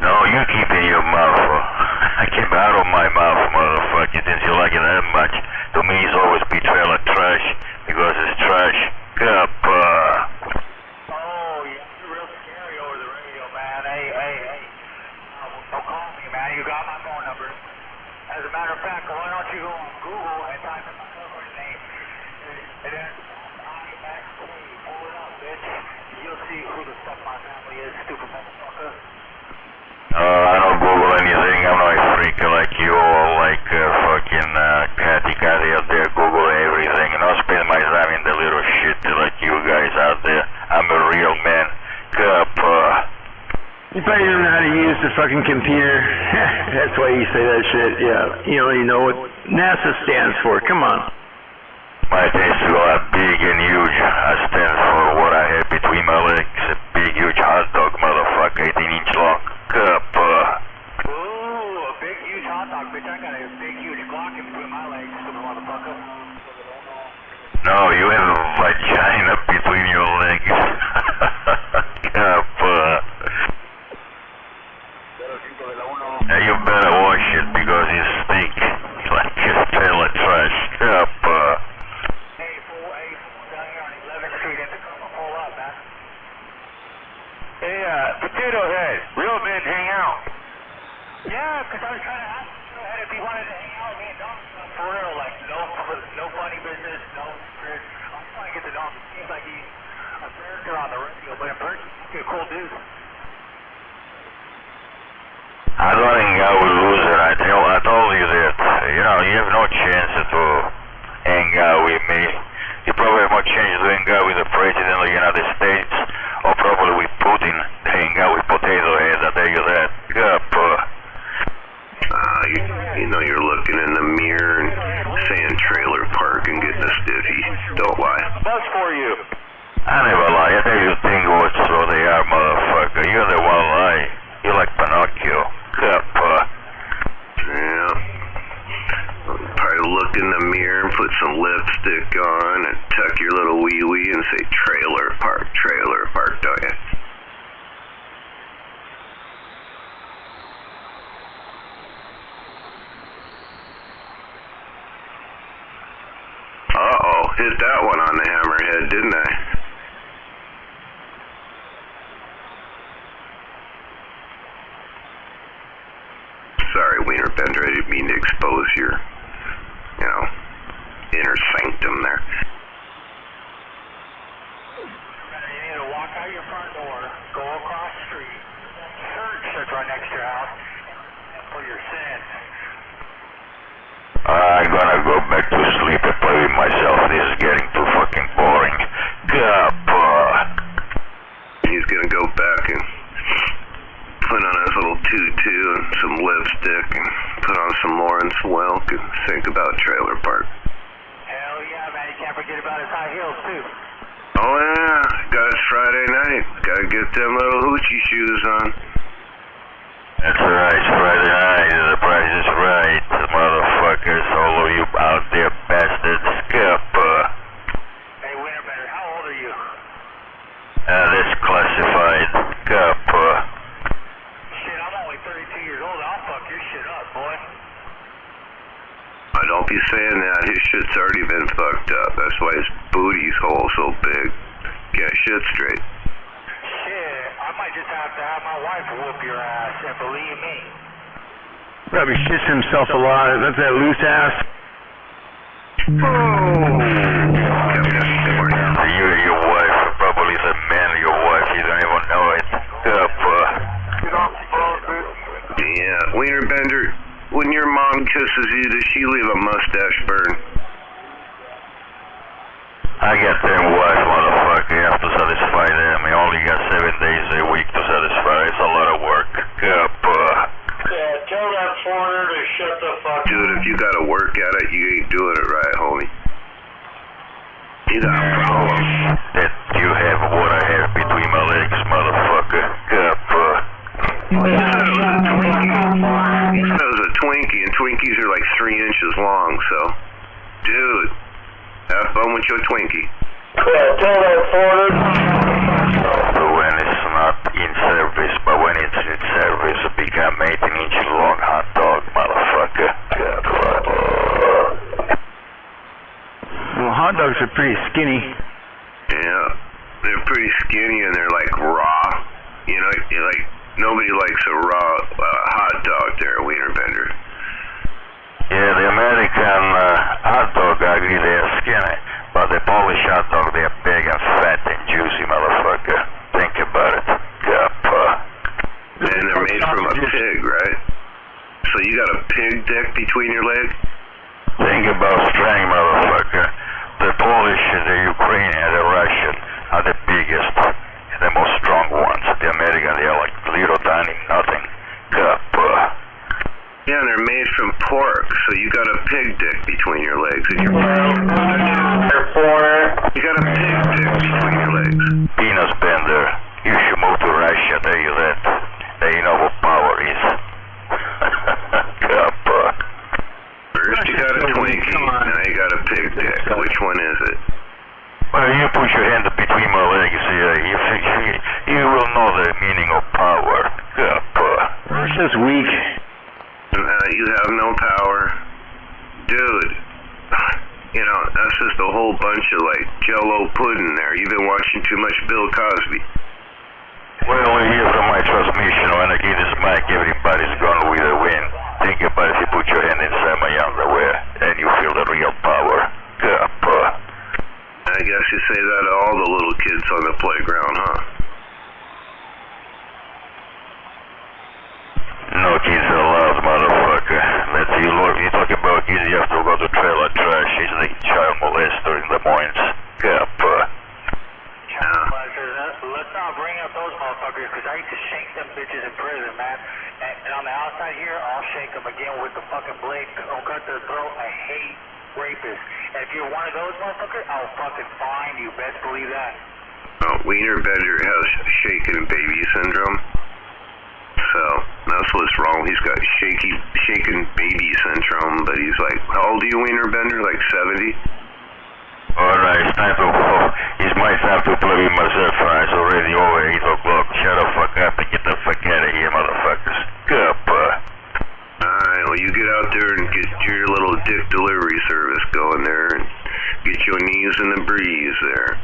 No, you keep it in your mouth. I keep it out of my mouth, motherfucker, since you like it that much. To me, it's always be trailer trash, because it's trash. Oh, yeah, you're real scary over the radio, man. Hey. Don't call me, man. You got my phone number. As a matter of fact, why don't you go on Google and type in my girlfriend's name, and then IXT, pull it up, bitch. You'll see who the fuck my family is, stupid motherfucker. I don't Google anything. I'm not a freak like you or like fucking Cathy out there Google everything. And I'll spend my time in the little shit like you guys out there. I'm a real man. You probably don't know how to use the fucking computer. That's why you say that shit. Yeah, you don't even know what NASA stands for. Come on. My taste is big and huge. I stand for what I have between my legs. A big, huge hot dog, motherfucker, 18-inch long. Ooh, a big, huge hot dog, bitch. I got a big, huge Glock in between my legs, stupid motherfucker. No, you have a vagina between your legs. You better wash it because you stink like a trailer trash. Hey, fool, down here on 11th Street in Tacoma, pull up, man. Hey, Potato Head, real men hang out. Yeah, because I was trying to ask Potato Head if he wanted to hang out with me and Dom. For real, like, no funny business, no secret. I'm trying to get to Dom. It seems like he's a character on the radio, but in person, he's a cool dude. I don't hang out with loser. I told you that. You know, you have no chance to hang out with me. You probably have more chance to hang out with the President of the United States, or probably with Putin. Hang out with Potato Head, I tell you that. You know you're looking in the mirror and saying trailer park and getting a stiffy. Don't lie. Buzz for you. I never lie. I tell you things what's so they are, motherfucker. You're the one lie. You're like Pinocchio. Yeah. Probably look in the mirror and put some lipstick on and tuck your little wee-wee and say trailer park, don't you? Uh-oh, hit that one on the hammerhead, didn't I? Sorry, Wiener Bender, I didn't mean to expose your, inner sanctum there. You need to walk out your front door, go across the street, church that's right next to your house, for your sins. I'm gonna go back to sleep and play with myself. This is getting too fucking boring. he's gonna go back and put on his little tutu and some lipstick and put on some Lawrence Welk and think about Trailer Park. Hell yeah, man. You can't forget about his high heels, too. Oh yeah, got his Friday night. Gotta get them little hoochie shoes on. That's right, it's Friday night. The price is right. Motherfuckers, all of you out there bastards. Hey, Winterbender, how old are you? That's classified. Shit, I'm only 32 years old. I'll fuck your shit up, boy. Don't be saying that. His shit's already been fucked up. That's why his booty's hole so big. Get shit straight. Shit, I might just have to have my wife whoop your ass, and believe me. Probably shits himself a lot. That's that loose ass. You and your wife, probably the man of your wife, you don't even know it. Yeah, Wienerbender, when your mom kisses you, does she leave a mustache burn? I got them wife, motherfucker. You have to satisfy them. You only got 7 days a week to satisfy. It's a lot of work. Yeah, tell that foreigner to shut the fuck up. Dude, if you gotta work at it, you ain't doing it right, homie. You got a problem. That you have what I have between my legs, motherfucker. That was a Twinkie, and Twinkies are like 3 inches long, so... Dude, have fun with your Twinkie. Yeah, tell that foreigner. When it's not in service, but when it's in service, it become 18-inch long hot dog, motherfucker. Well, hot dogs are pretty skinny. Yeah, they're pretty skinny and they're like raw. You know, like nobody likes a raw hot dog there, Wienerbender. Yeah, the American hot dog, I agree, they're skinny. But the Polish hot dog, they're big and fat and juicy, motherfucker. Think about it. And they're made from a pig, right? So you got a pig dick between your legs? Think about strength, motherfucker. The Polish, the Ukrainian, the Russian are the biggest and the most strong ones. The American, they are like little tiny nothing. Yeah, and they're made from pork, so you got a pig dick between your legs. And you got a pig dick between your legs. Penis bender. You should move to Russia, tell you that. They know what power is. First you got a Twinkie, now you got a pig dick. Which one is it? Well, you put your hand between my legs, you will know the meaning of power. Russia's weak. You have no power. Dude, you know, that's just a whole bunch of like Jell-O pudding there. You've been watching too much Bill Cosby. Well, we hear from my transmission, when I get this mic, everybody's gone with the wind. Think about if you put your hand inside my underwear, and you feel the real power. I guess you say that to all the little kids on the playground, huh? No kids allowed, motherfucker. Let's see, Lord, you talk about kids, you have to go to trailer trash. He's the child molester in Des Moines. Let's not bring up those motherfuckers, because I used to shank them bitches in prison, man. And on the outside here, I'll shake them again with the fucking blade. I'll cut their throat. I hate rapists. And if you're one of those motherfuckers, I'll fucking find you. Best believe that. Wienerbender has shaken baby syndrome. So, that's what's wrong. He's got shaken baby syndrome, but he's like, how old are you, Wienerbender? Like 70? Alright, it's time to go. It's my time to play with myself. It's already over 8 o'clock. Shut the fuck up and get the fuck out of here, motherfuckers. Alright, well, you get out there and get your little dick delivery service going there and get your knees in the breeze there.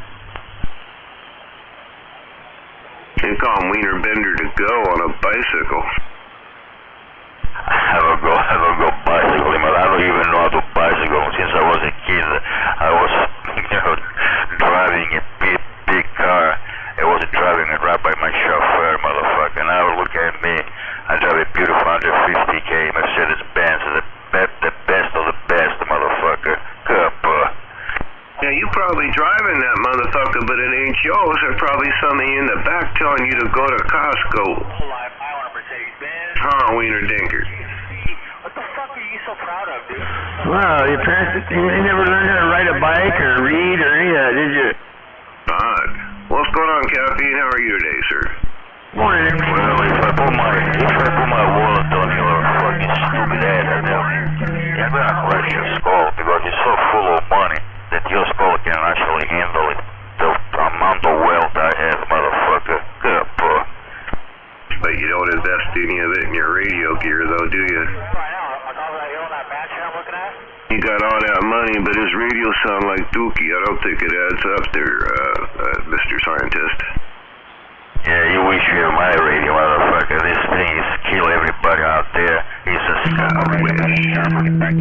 And call him Wienerbender to go on a bicycle. I don't go bicycling, but I don't even know how to bicycle. Since I was a kid, I was, driving a big car. I was driving it right by my chauffeur, motherfucker. Now look at me. I drive a beautiful 150K Mercedes-Benz, the best of the best, motherfucker. Yeah, you probably driving that motherfucker, but it ain't yours. those are probably something in the back telling you to go to Costco. Huh, Wiener Dinker? What the fuck are you so proud of, dude? Wow, your parents, you never learned how to ride a bike or read or any of that, did you? Odd. What's going on, Caffeine? How are you today, sir? Morning. Well, if I put my wallet on your fucking stupid head, you're gonna crash your skull because it's so full of money that your skull can actually handle it. The amount of wealth I have, motherfucker. Good, bro. But you don't invest any of it in your radio gear, though, do you? You got all that money, but his radio sound like Dookie. I don't think it adds up there, Mr. Scientist. Yeah, you wish you had my radio, motherfucker. This thing is kill everybody out there. It's a scowish.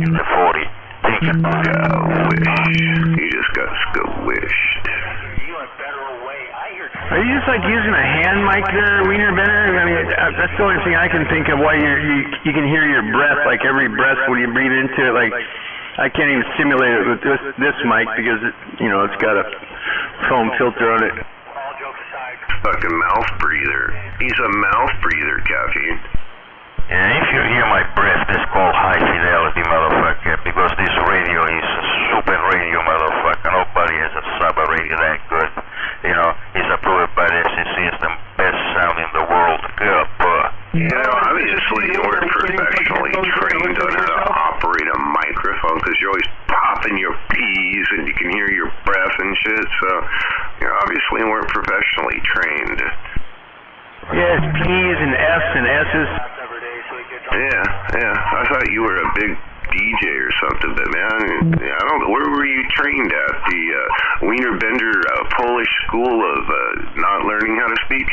The 40. Think about it. Scowish. You just got scowished. Are you just like using a hand mic there, Wiener Bender? I mean, that's the only thing I can think of why you can hear your breath, like every breath when you breathe into it. Like, I can't even simulate it with this mic because, it's got a foam filter on it. Fucking mouth breather. He's a mouth breather, Caffeine. And if you hear my breath, that's called high fidelity, motherfucker, because this radio is a super radio, motherfucker. Nobody has a sub radio that good. It's approved by the FCC as the best sound in the world. Good, obviously you weren't professionally trained on how to operate a microphone because you're always popping your P's and you can hear your breath and shit, so you obviously weren't professionally trained. Yes, P's and F's and S's. Yeah. I thought you were a big DJ or something, but man, I don't know. Where were you trained at? The Wiener Bender Polish School of Not Learning How to Speak?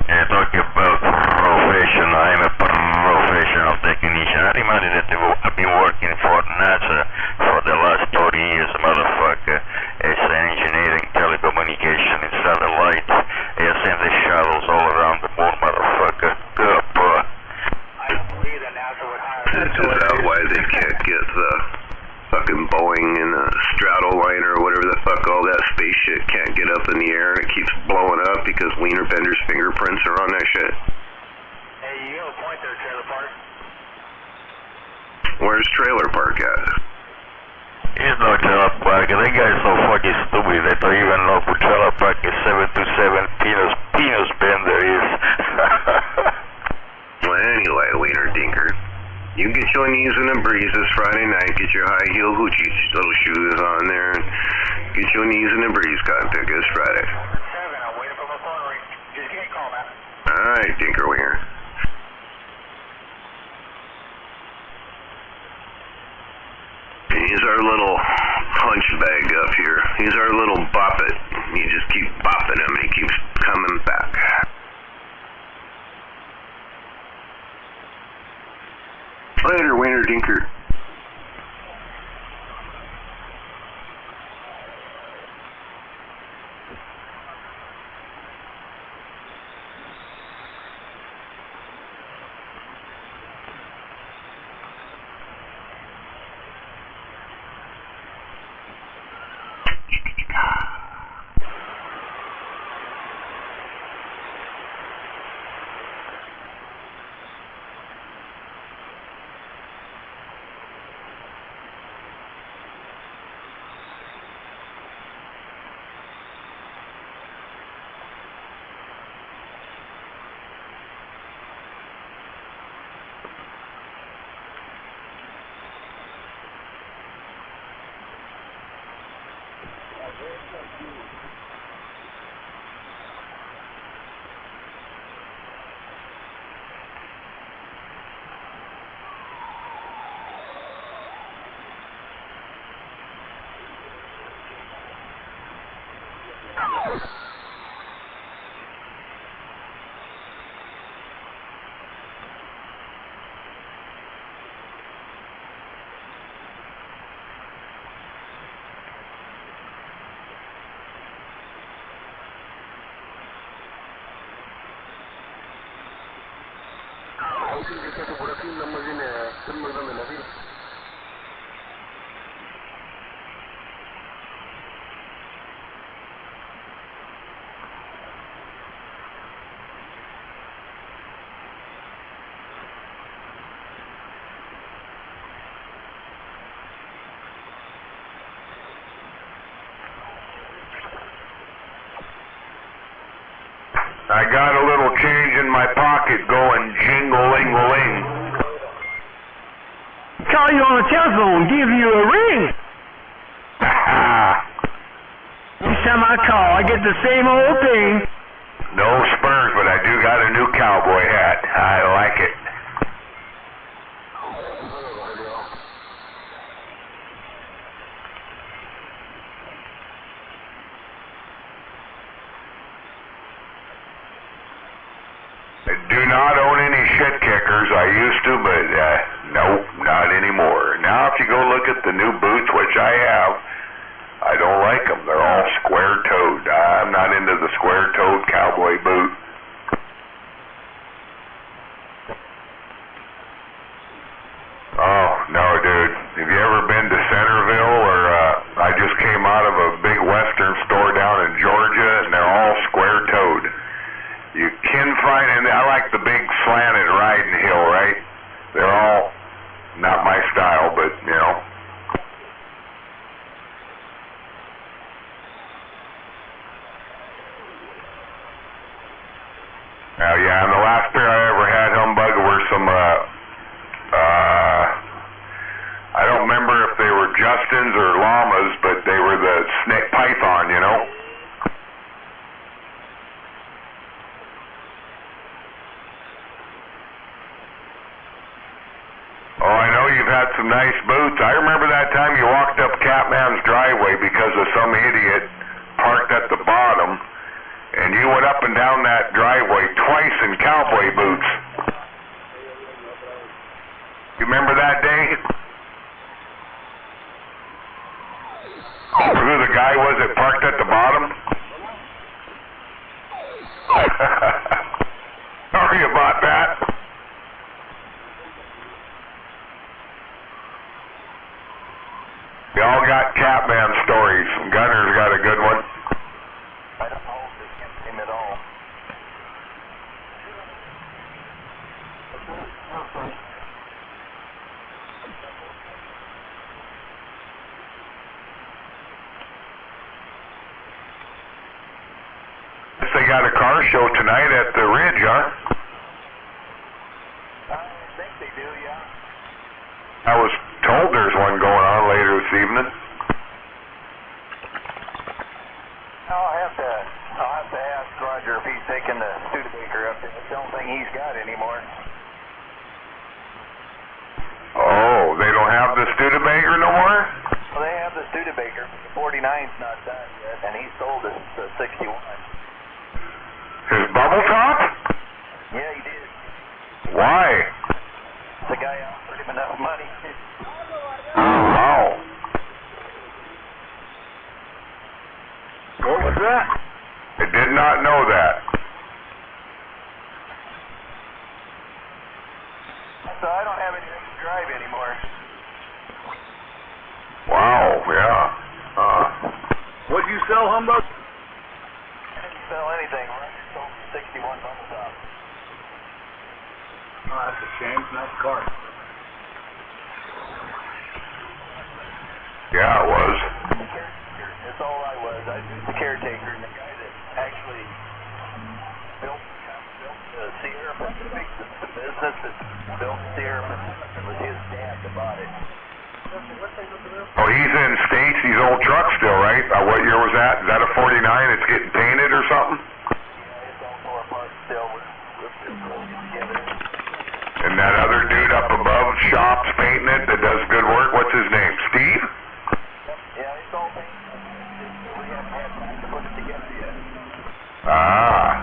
Yeah, talking about professional, I'm a professional technician. I remind you that I've been working for NASA for the last 30 years, motherfucker, as engineering, telecommunication, and satellites. I send the shuttles all around the moon, motherfucker. Good, bro. Is that why they can't get the fucking Boeing and the Stratoliner or whatever the fuck all that space shit can't get up in the air and it keeps blowing up because Wiener Bender's fingerprints are on that shit? Hey, you have a point there, Trailer Park. Where's Trailer Park at? He's no Trailer Park. That guy's so fucking stupid they don't even know who Trailer Park is. 727 Penis Bender is. Well, anyway, Wiener Dinker. You get your knees in the breezes Friday night, get your high heel hoochie little shoes on there, and get your knees in the breeze, cotton pickers Friday. I'm waiting for my phone ring. Just give me a call, man. Alright, Dinker Winger. He's our little punch bag up here. He's our little bop it. You just keep bopping him and he keeps coming back. Later, Wiener Dinker. I got a little change in my pocket going jingle-ling-ling. Call you on the telephone, give you a ring. Each time I call, I get the same old thing. No spurs, but I do got a new cowboy hat. I like it. I do not own any shit kickers. I used to, but nope, not anymore. Now if you go look at the new boots, which I have, I don't like them. They're all square-toed. I'm not into the square-toed cowboy boot. Oh, no, dude. Have you ever been to Centerville? Or I just came out of a big Western store down in Georgia, and they're all square-toed. You can find, and I like the big slanted riding heel, right? They're all not my style, but, you know. Yeah, and the last pair I ever had, humbug, were some, I don't remember if they were Justins or Llamas, but they were the snake python, you know? Oh, I know you've had some nice boots. I remember that time you walked up Catman's driveway because of some idiot parked at the bottom, and you went up and down that driveway twice in cowboy boots. You remember that day? Who the guy was that parked at the bottom? Sorry about that. We all got Catman stories. Gunner's got a good one. I don't hold this against him at all. They got a car show tonight at the Ridge, huh? I think they do, yeah. I was told there's one going on later this evening. I'll have to ask Roger if he's taking the Studebaker up there. It's the only thing he's got anymore. Oh, they don't have the Studebaker no more? Well, they have the Studebaker, but the 49's not done yet, and he sold us the 61. His bubble top? Yeah, he did. Why? The guy offered him enough money. Wow. What was that? I did not know that. So I don't have anything to drive anymore. Wow, yeah. What'd you sell, humbug? I didn't sell anything. Roger sold 61 bubble top. Oh, that's a shame. Nice car. Yeah, it was. That's all I was. I was the caretaker, and the guy that actually built the Sierra Pacific, the business that built Sierra Pacific, it was his dad that bought it. Oh, he's in Stacy's old truck still, right? What year was that? Is that a 49? It's getting painted or something? Yeah, it's all tore apart still. We're still pulling it together. And that other dude up above, shops painting it, that does good work, what's his name? Steve? Yeah, it's all painted. We haven't had time to put it together yet. Ah.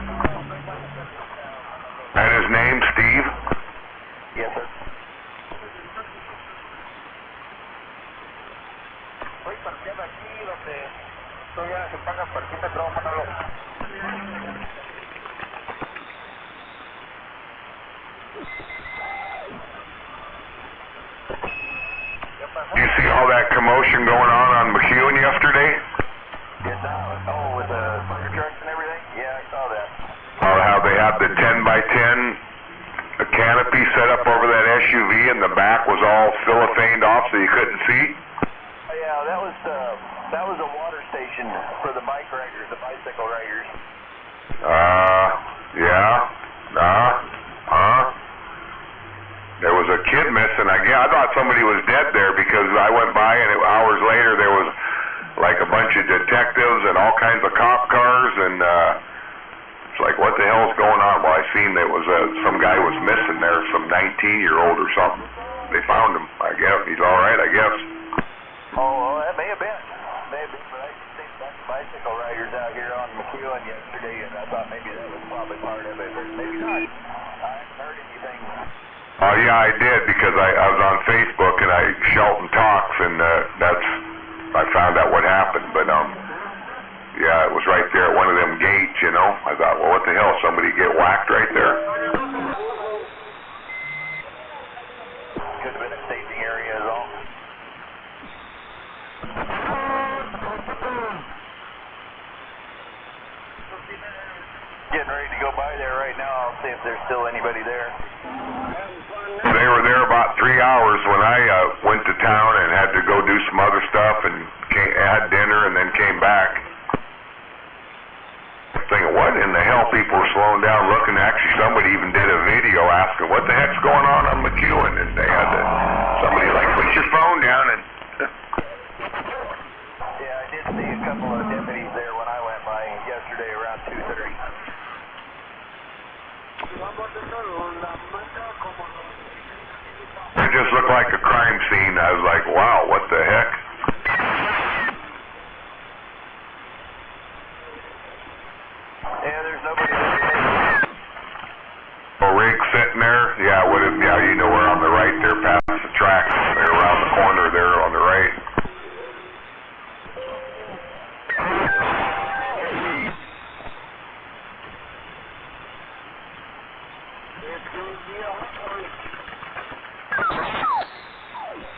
And his name, Steve? Yes, sir. Voy parqueando aquí donde todavía se paga parquita, pero Manolo. You see all that commotion going on McEwen yesterday? Yes, oh, with the fire trucks and everything? Yeah, I saw that. Oh, how they had the 10x10 canopy set up over that SUV and the back was all cellophaned off so you couldn't see? Oh, yeah, that was a water station for the bike riders, the bicycle riders. there was a kid missing. I thought somebody was dead there because I went by and hours later there was like a bunch of detectives and all kinds of cop cars, and it's like, what the hell is going on? Well, I seen there was some guy was missing there, some 19-year-old or something. They found him. I guess he's all right, I guess. Oh, that may have been. Maybe, but I seen a bunch of bicycle riders out here on McEwen yesterday, and I thought maybe that was probably part of it, but maybe not. I haven't heard anything. Oh, yeah, I did, because I was on Facebook, and Shelton Talks, and I found out what happened, but, yeah, it was right there at one of them gates, you know. I thought, well, what the hell, somebody get whacked right there? Could have been a staging area as all. Getting ready to go by there right now. I'll see if there's still anybody there. They were there about 3 hours when I went to town and had to go do some other stuff and had dinner and then came back. Thinking, what in the hell? People were slowing down looking. Actually, somebody even did a video asking, what the heck's going on McEwen? And they had somebody like, put your phone down and... Yeah, I did see a couple of deputies there when I went by yesterday around 2:30. It just looked like a crime scene. I was like, wow, what the heck? Yeah, there's nobody there. A rig sitting there? Yeah, you know where on the right there past the tracks. They're around the corner there on the right.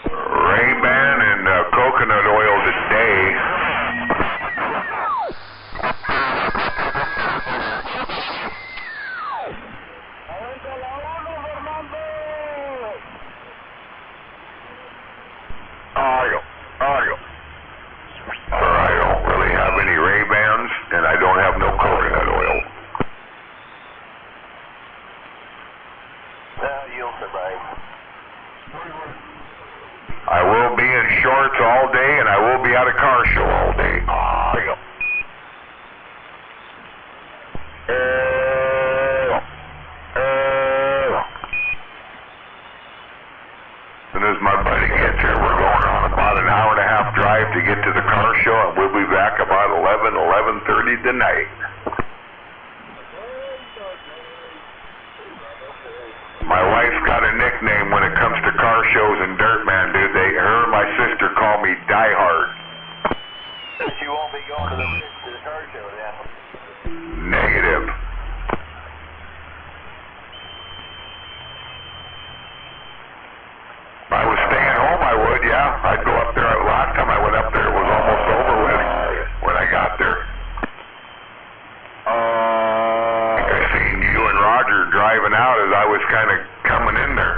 Ray-Ban and coconut oil today. I don't really have any Ray-Bans, and I don't have no coconut oil. You'll survive. I will be in shorts all day, and I will be at a car show all day. As soon as my buddy gets here, we're going on about an hour and a half drive to get to the car show, and we'll be back about 11:30 tonight. My wife's got a nickname when it comes to car shows and Dirtman, dude. Her and my sister call me Die Hard. You won't be going to the car show then? Negative. If I was staying home, I would, yeah. I'd go up there. Last time I went up there, it was almost over when I got there. I seen you and Roger driving out as I was kind of coming in there.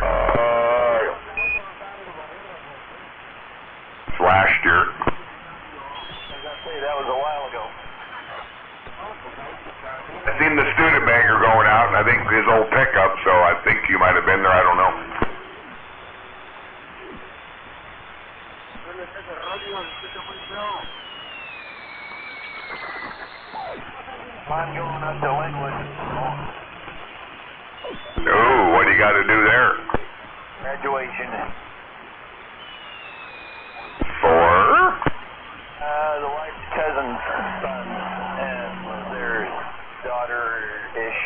It's last year. That was a while ago. I seen the Studebaker going out, and I think his old pickup, so I think you might have been there. I don't know. I'm going up to Linwood. Oh, what do you got to do there? Graduation. For? The wife's cousin's son and their daughter-ish,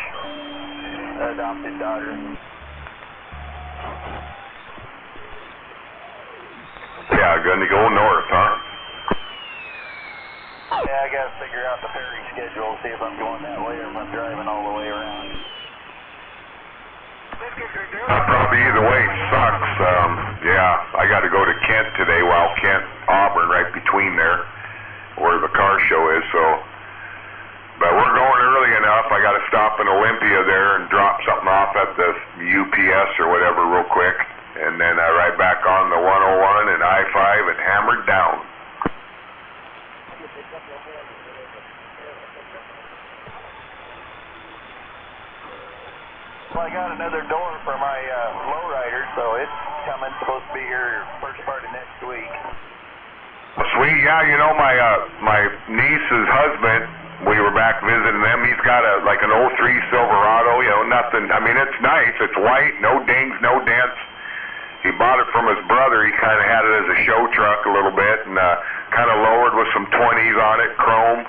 adopted daughter. Yeah, gonna go north, huh? Yeah, I gotta figure out the ferry schedule, see if I'm going that way or if I'm driving all the way around. Probably either way sucks. Yeah, I got to go to Kent today. Well, Kent, Auburn, right between there, where the car show is. So, but we're going early enough. I got to stop in Olympia there and drop something off at the UPS or whatever real quick, and then right back on the 101 and I-5 and hammered down. I got another door for my lowrider, so it's coming. Supposed to be here first part of next week. Sweet, yeah. You know my niece's husband. We were back visiting them. He's got like an 03 Silverado. You know, nothing. I mean, it's nice. It's white, no dings, no dents. He bought it from his brother. He kind of had it as a show truck a little bit, and kind of lowered with some 20s on it, chrome.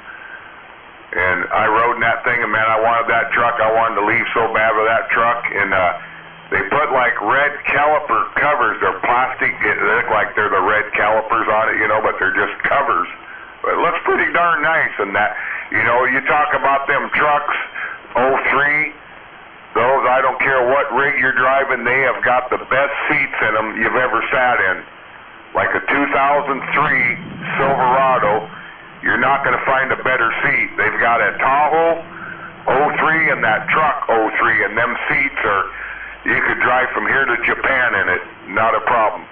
And I rode in that thing, and man, I wanted that truck. I wanted to leave so bad with that truck. And they put like red caliper covers. They're plastic. They look like they're the red calipers on it, you know, but they're just covers. But it looks pretty darn nice. And that, you know, you talk about them trucks, 03. Those, I don't care what rig you're driving, they have got the best seats in them you've ever sat in. Like a 2003 Silverado, you're not going to find a better seat. They've got a Tahoe 03 and that truck 03, and them seats are, you could drive from here to Japan in it, not a problem.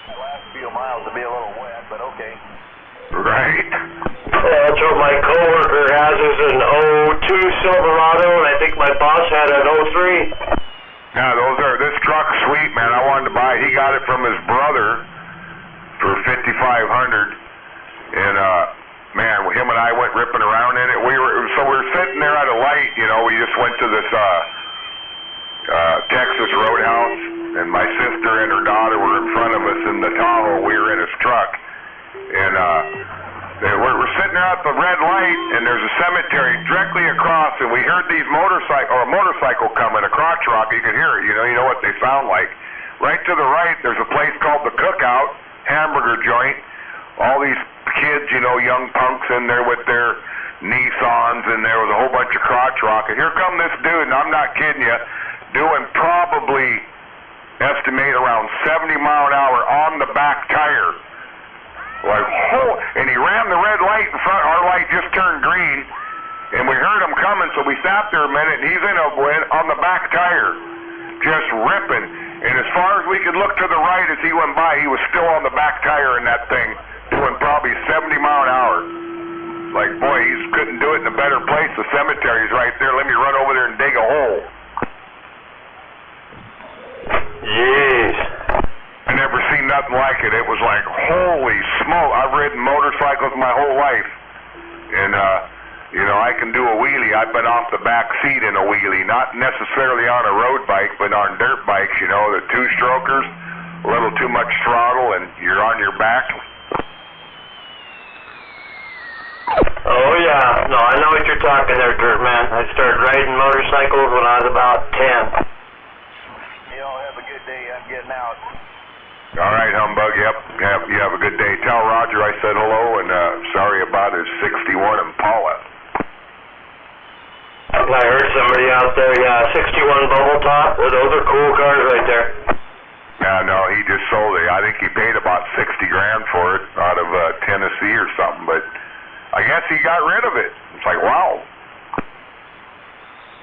The last few miles will be a little wet, but okay. Right. That's what my coworker has is an 02 Silverado, and I think my boss had an 03. Yeah, this truck's sweet, man. I wanted to buy it. He got it from his brother for $5,500, and man, him and I went ripping around in it. We were sitting there at a light, you know. We just went to this Texas Roadhouse, and my sister and her daughter were in front of us in the Tahoe. We were in his truck. And we're sitting there at the red light, and there's a cemetery directly across, and we heard a motorcycle coming, a crotch rock. You could hear it, you know what they sound like. Right to the right, there's a place called the Cookout, hamburger joint. All these kids, you know, young punks in there with their Nissans, and there was a whole bunch of crotch rock. And here come this dude, and I'm not kidding you, doing probably, estimate around 70 mile an hour on the back tire. Like, and he ran the red light in front. Our light just turned green, and we heard him coming, so we sat there a minute, and he's on the back tire, just ripping. And as far as we could look to the right as he went by, he was still on the back tire in that thing, doing probably 70 mile an hour. Like, boy, he couldn't do it in a better place. The cemetery's right there. Let me run over there and dig a hole. Jeez. I never seen nothing like it. It was like, holy smoke. I've ridden motorcycles my whole life. And, you know, I can do a wheelie. I've been off the back seat in a wheelie. Not necessarily on a road bike, but on dirt bikes, you know, the two-strokers. A little too much throttle, and you're on your back. Oh, yeah. No, I know what you're talking there, Dirt Man. I started riding motorcycles when I was about 10. You all have a good day. I'm getting out. All right, Humbug. Yep. You have a good day. Tell Roger I said hello, and sorry about his 61 Impala. I heard somebody out there, yeah, 61 bubble top. Those are cool cars right there. Yeah, no, he just sold it. I think he paid about 60 grand for it out of Tennessee or something, but I guess he got rid of it. It's like, wow.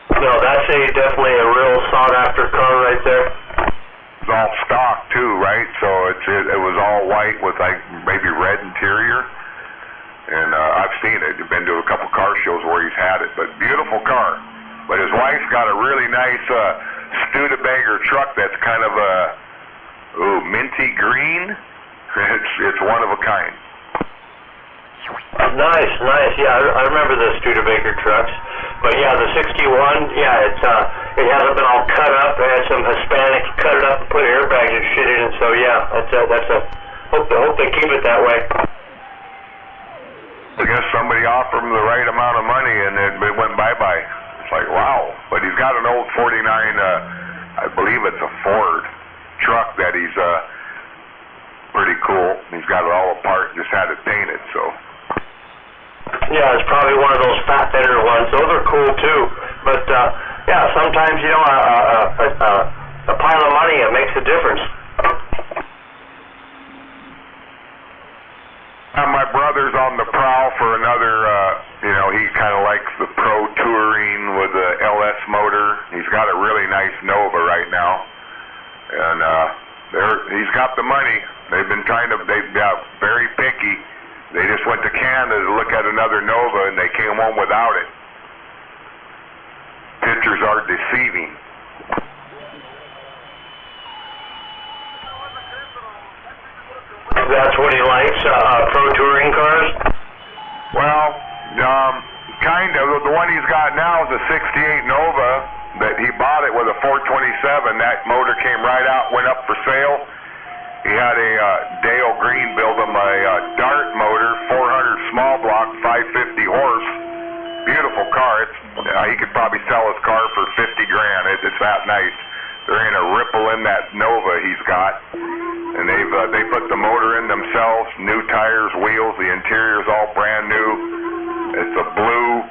No, that's definitely a real sought-after car right there. It's all stock too, right? So it was all white with like maybe red interior, and I've seen it. I've been to a couple car shows where he's had it, but beautiful car. But his wife's got a really nice Studebaker truck that's kind of a minty green. It's one of a kind. Nice. Yeah, I remember the Studebaker trucks. But yeah, the 61, yeah, it hasn't been all cut up. They had some Hispanics cut it up and put airbags and shit in it. So yeah, hope they keep it that way. I guess somebody offered him the right amount of money, and it went bye-bye. It's like, wow. But he's got an old 49, I believe it's a Ford truck that he's pretty cool. He's got it all apart, just had it painted, so. Yeah, it's probably one of those fat fender ones. Those are cool too. But yeah, sometimes, you know, a pile of money, it makes a difference. My brother's on the prowl for another, you know, he kind of likes the pro touring with the LS motor. He's got a really nice Nova right now. And he's got the money. They've been they've got very picky. They just went to Canada to look at another Nova, and they came home without it. pictures are deceiving. That's what he likes, pro touring cars? Well, kind of. The one he's got now is a 68 Nova that he bought it with a 427. That motor came right out, went up for sale. He had a Dale Green build him a Dart motor, 400 small block, 550 horse. Beautiful car. He could probably sell his car for 50 grand. It's that nice. There ain't a ripple in that Nova he's got. And they put the motor in themselves, new tires, wheels, the interior's all brand new. It's a blue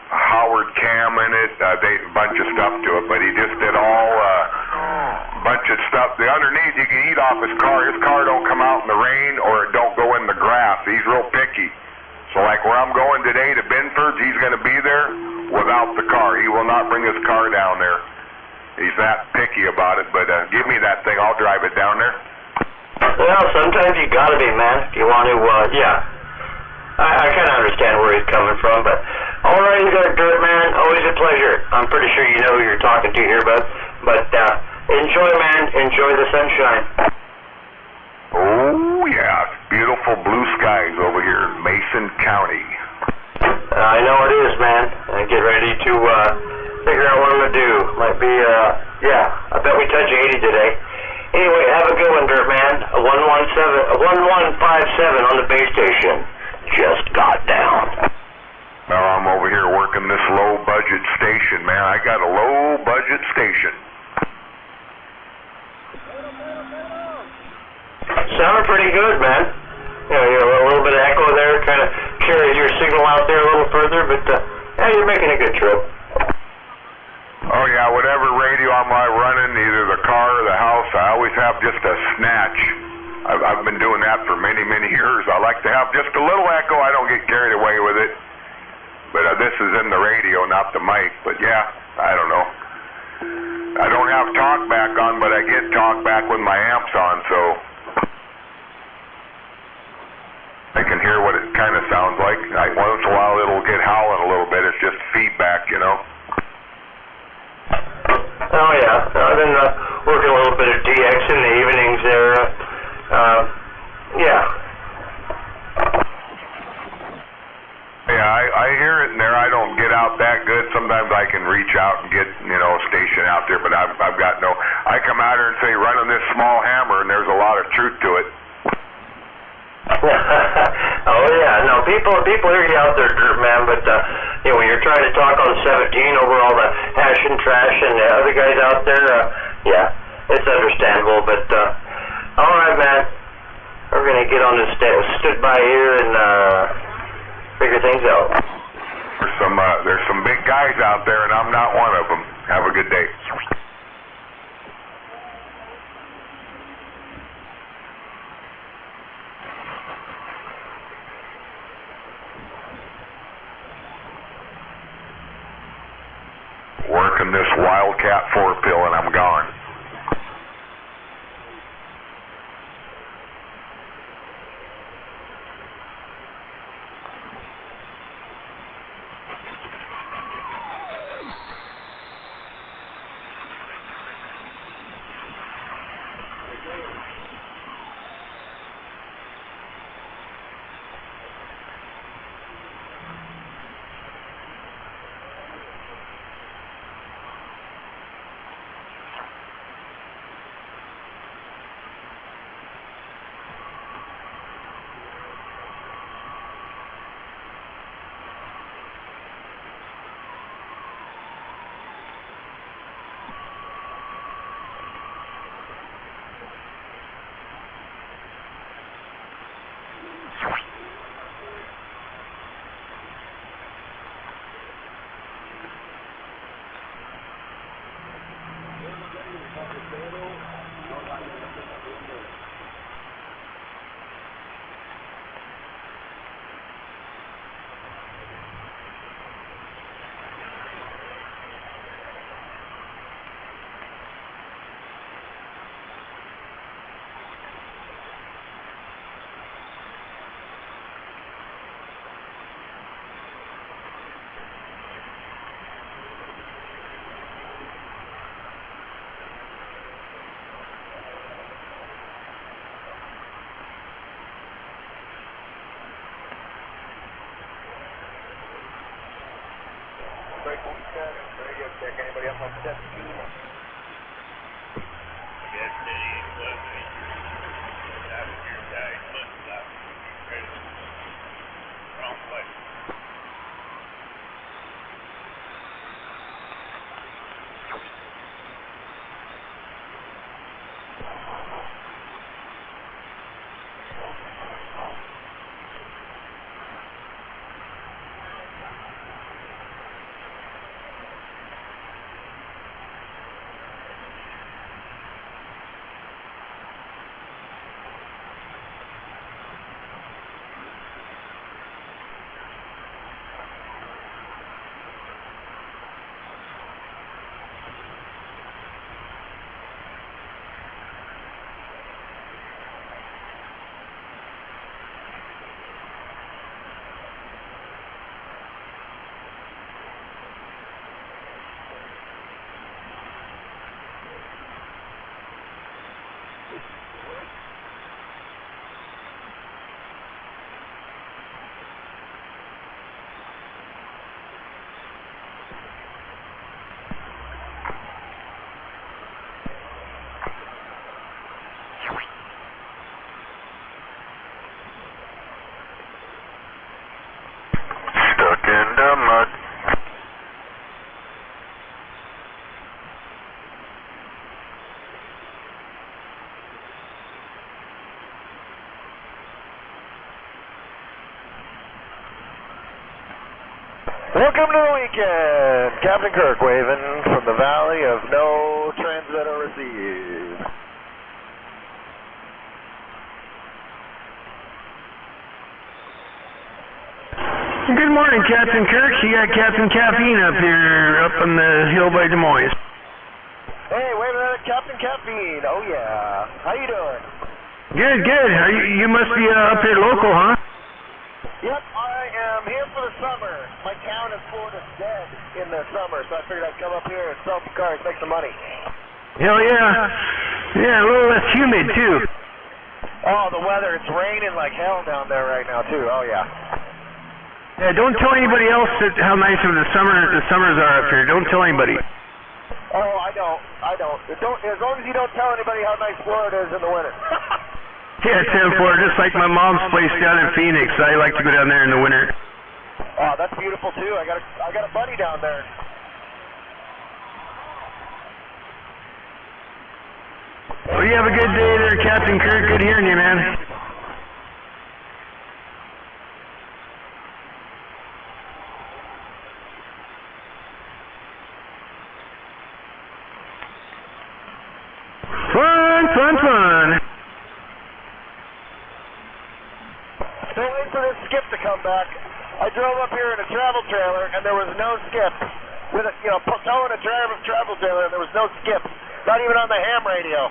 Howard cam in it, a bunch of stuff to it, but he just did all bunch of stuff. The underneath you can eat off his car. His car don't come out in the rain or it don't go in the grass. He's real picky. So like where I'm going today to Binford's, he's going to be there without the car. He will not bring his car down there. He's that picky about it, but give me that thing. I'll drive it down there. Well, sometimes you gotta be, man, if you want to, yeah. I kind of understand where he's coming from, but all right, you got Dirt Man. Always a pleasure. I'm pretty sure you know who you're talking to here, but enjoy, man. Enjoy the sunshine. Oh, yeah. Beautiful blue skies over here in Mason County. I know it is, man. Get ready to figure out what I'm going to do. Might be, yeah, I bet we touch 80 today. Anyway, have a good one, Dirt Man. 1157 on the base station. Just got down. Well, I'm over here working this low-budget station, man. I got a low-budget station. Sounded pretty good, man. You know, a little bit of echo there, kind of carry your signal out there a little further, but yeah, you're making a good trip. Oh, yeah, whatever radio I'm running, either the car or the house, I always have just a snatch. I've been doing that for many, many years. I like to have just a little echo. I don't get carried away with it. But this is in the radio, not the mic. But, yeah, I don't know. I don't have talkback on, but I get talkback with my amps on, so I can hear what it kind of sounds like. Once in a while it'll get howling a little bit. It's just feedback, you know. Oh, yeah. I've been working a little bit of DX in the evenings there. Yeah. Yeah, I hear it in there. I don't get out that good. Sometimes I can reach out and get, you know, a station out there, but I've got no. I come out here and say, run on this small hammer, and there's a lot of truth to it. Oh, yeah. No, people hear you out there, Dirt Man, but, you know, when you're trying to talk on 17 over all the hash and trash and the other guys out there, yeah, it's understandable, but, all right, man. We're going to get on this stood by here and figure things out. There's some big guys out there, and I'm not one of them. Have a good day. Working this Wildcat 4-pill, and I'm gone. anybody up on 17? Welcome to the weekend. Captain Kirk waving from the Valley of No Transmitter Received. Good morning, Captain Kirk. You got Captain Caffeine up here, up on the hill by Des Moines. Hey, waving at Captain Caffeine. Oh, yeah. How you doing? Good, good. You must be up here local, huh? Yep, I am here for the summer. My town in Florida is dead in the summer, so I figured I'd come up here and sell some cars, make some money. Hell yeah. Yeah, a little less humid, too. Oh, the weather. It's raining like hell down there right now, too. Oh, yeah. Yeah, don't tell anybody else how nice of the summers are up here. Don't tell anybody. Oh, I don't. As long as you don't tell anybody how nice Florida is in the winter. Yeah, 10-4, just like my mom's place down in Phoenix. I like to go down there in the winter. Oh, that's beautiful too. I got a buddy down there. Well, you have a good day there, Captain Kirk. Good hearing you, man. Fun. Still waiting for this skip to come back. I drove up here in a travel trailer and there was no skip. With a, towing a travel trailer and there was no skip. Not even on the ham radio.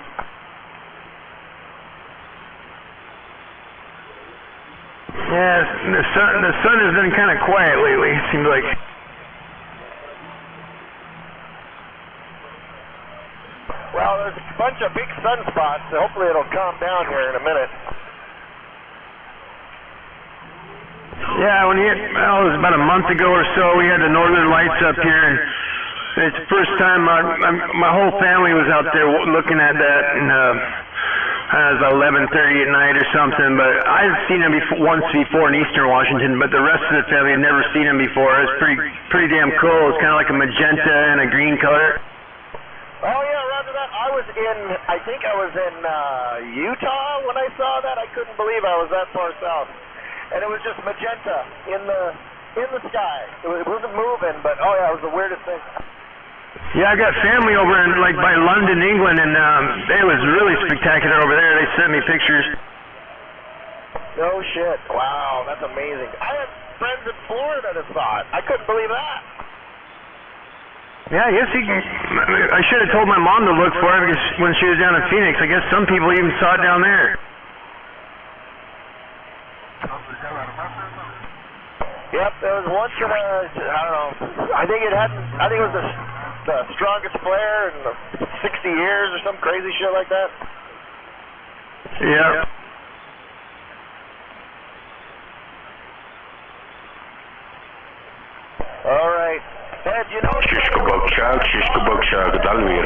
Yeah, the sun has been kind of quiet lately, it seems like. Well, there's a bunch of big sunspots, so hopefully it'll calm down here in a minute. Yeah, it was about a month ago or so, we had the Northern Lights up here, and it's the first time my whole family was out there looking at that, and it was 11:30 at night or something, but I had seen them once before in Eastern Washington, but the rest of the family had never seen them before. It was pretty damn cool. It's kind of like a magenta and a green color. Oh yeah, roger that. I think I was in Utah when I saw that. I couldn't believe I was that far south. And it was just magenta in the sky. It wasn't moving, but oh yeah, it was the weirdest thing. Yeah, I got family over in by London, England, and it was really spectacular over there. They sent me pictures. No shit. Wow, that's amazing. I have friends in Florida that saw it. I couldn't believe that. Yeah, I guess I should have told my mom to look for it because when she was down in Phoenix, I guess some people even saw it down there. Yep, there was once in I don't know. I think it was the strongest flare in 60 years or some crazy shit like that. Yeah. All right. Ed, you know Shishko Buckshot, Dalvir.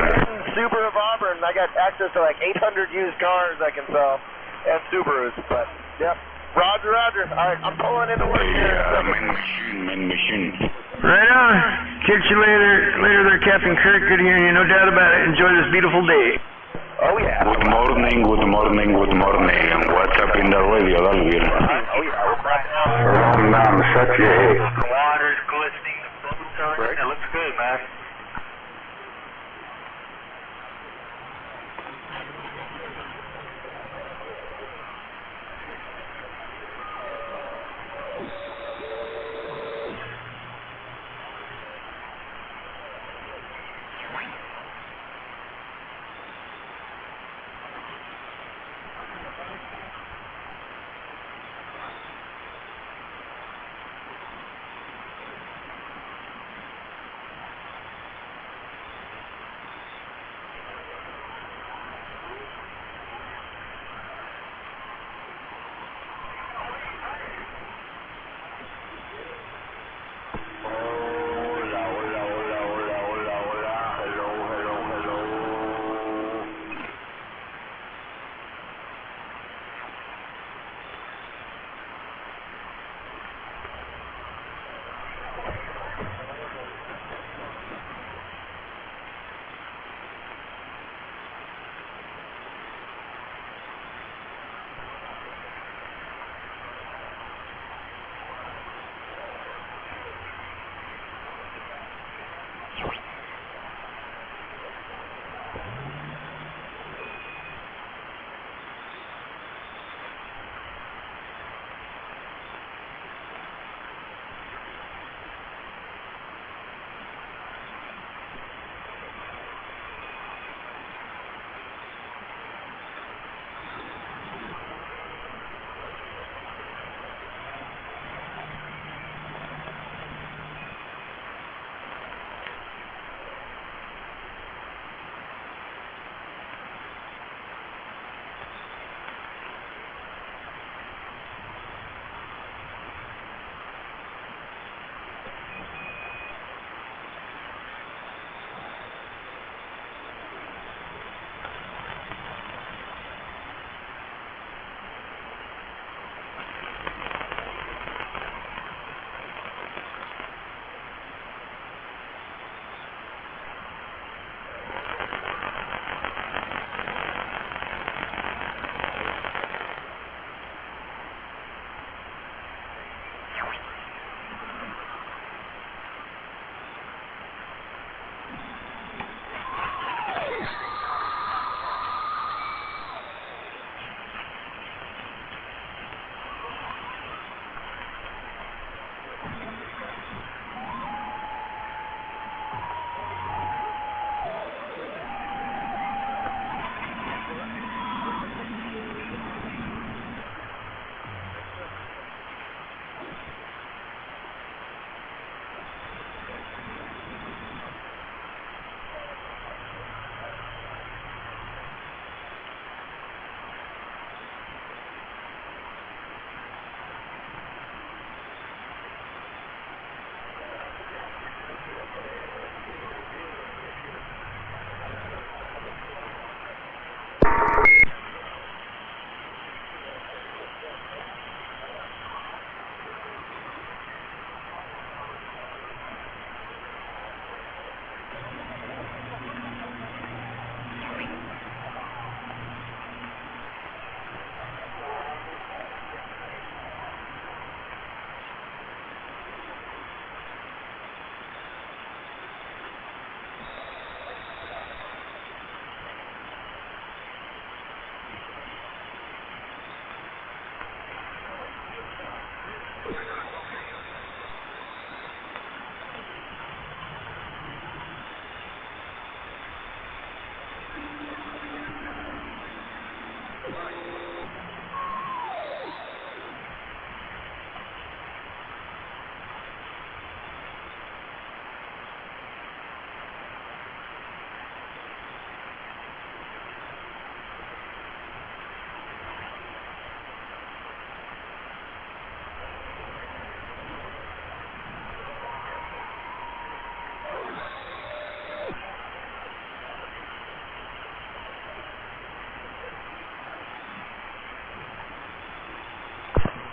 Subaru of Auburn. I got access to like 800 used cars I can sell, and Subarus. But yep. Roger. All right, I'm pulling into work here. Man machine. Right on. Catch you later there, Captain Kirk. Good hearing you, no doubt about it. Enjoy this beautiful day. Oh, yeah. Good morning. What's up in the radio, Dalvir? Oh, yeah. We're right now. Shut your head. The water's glistening, the boats are in. It looks good, man.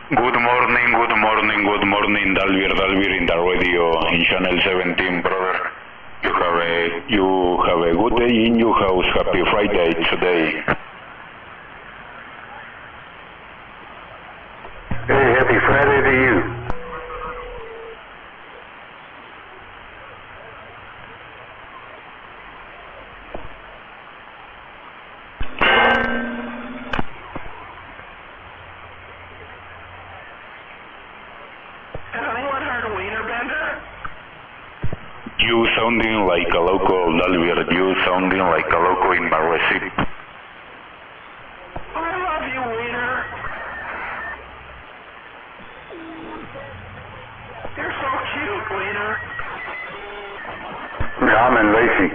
Good morning, Dalvir in the radio in channel 17, brother. You have a good day in your house. Happy Friday today. Hey, happy Friday to you. You sounding like a local, Dalvir. You sounding like a local in my recipe. I love you, Wiener. You're so cute, Wiener. Yeah, I'm in Lacey.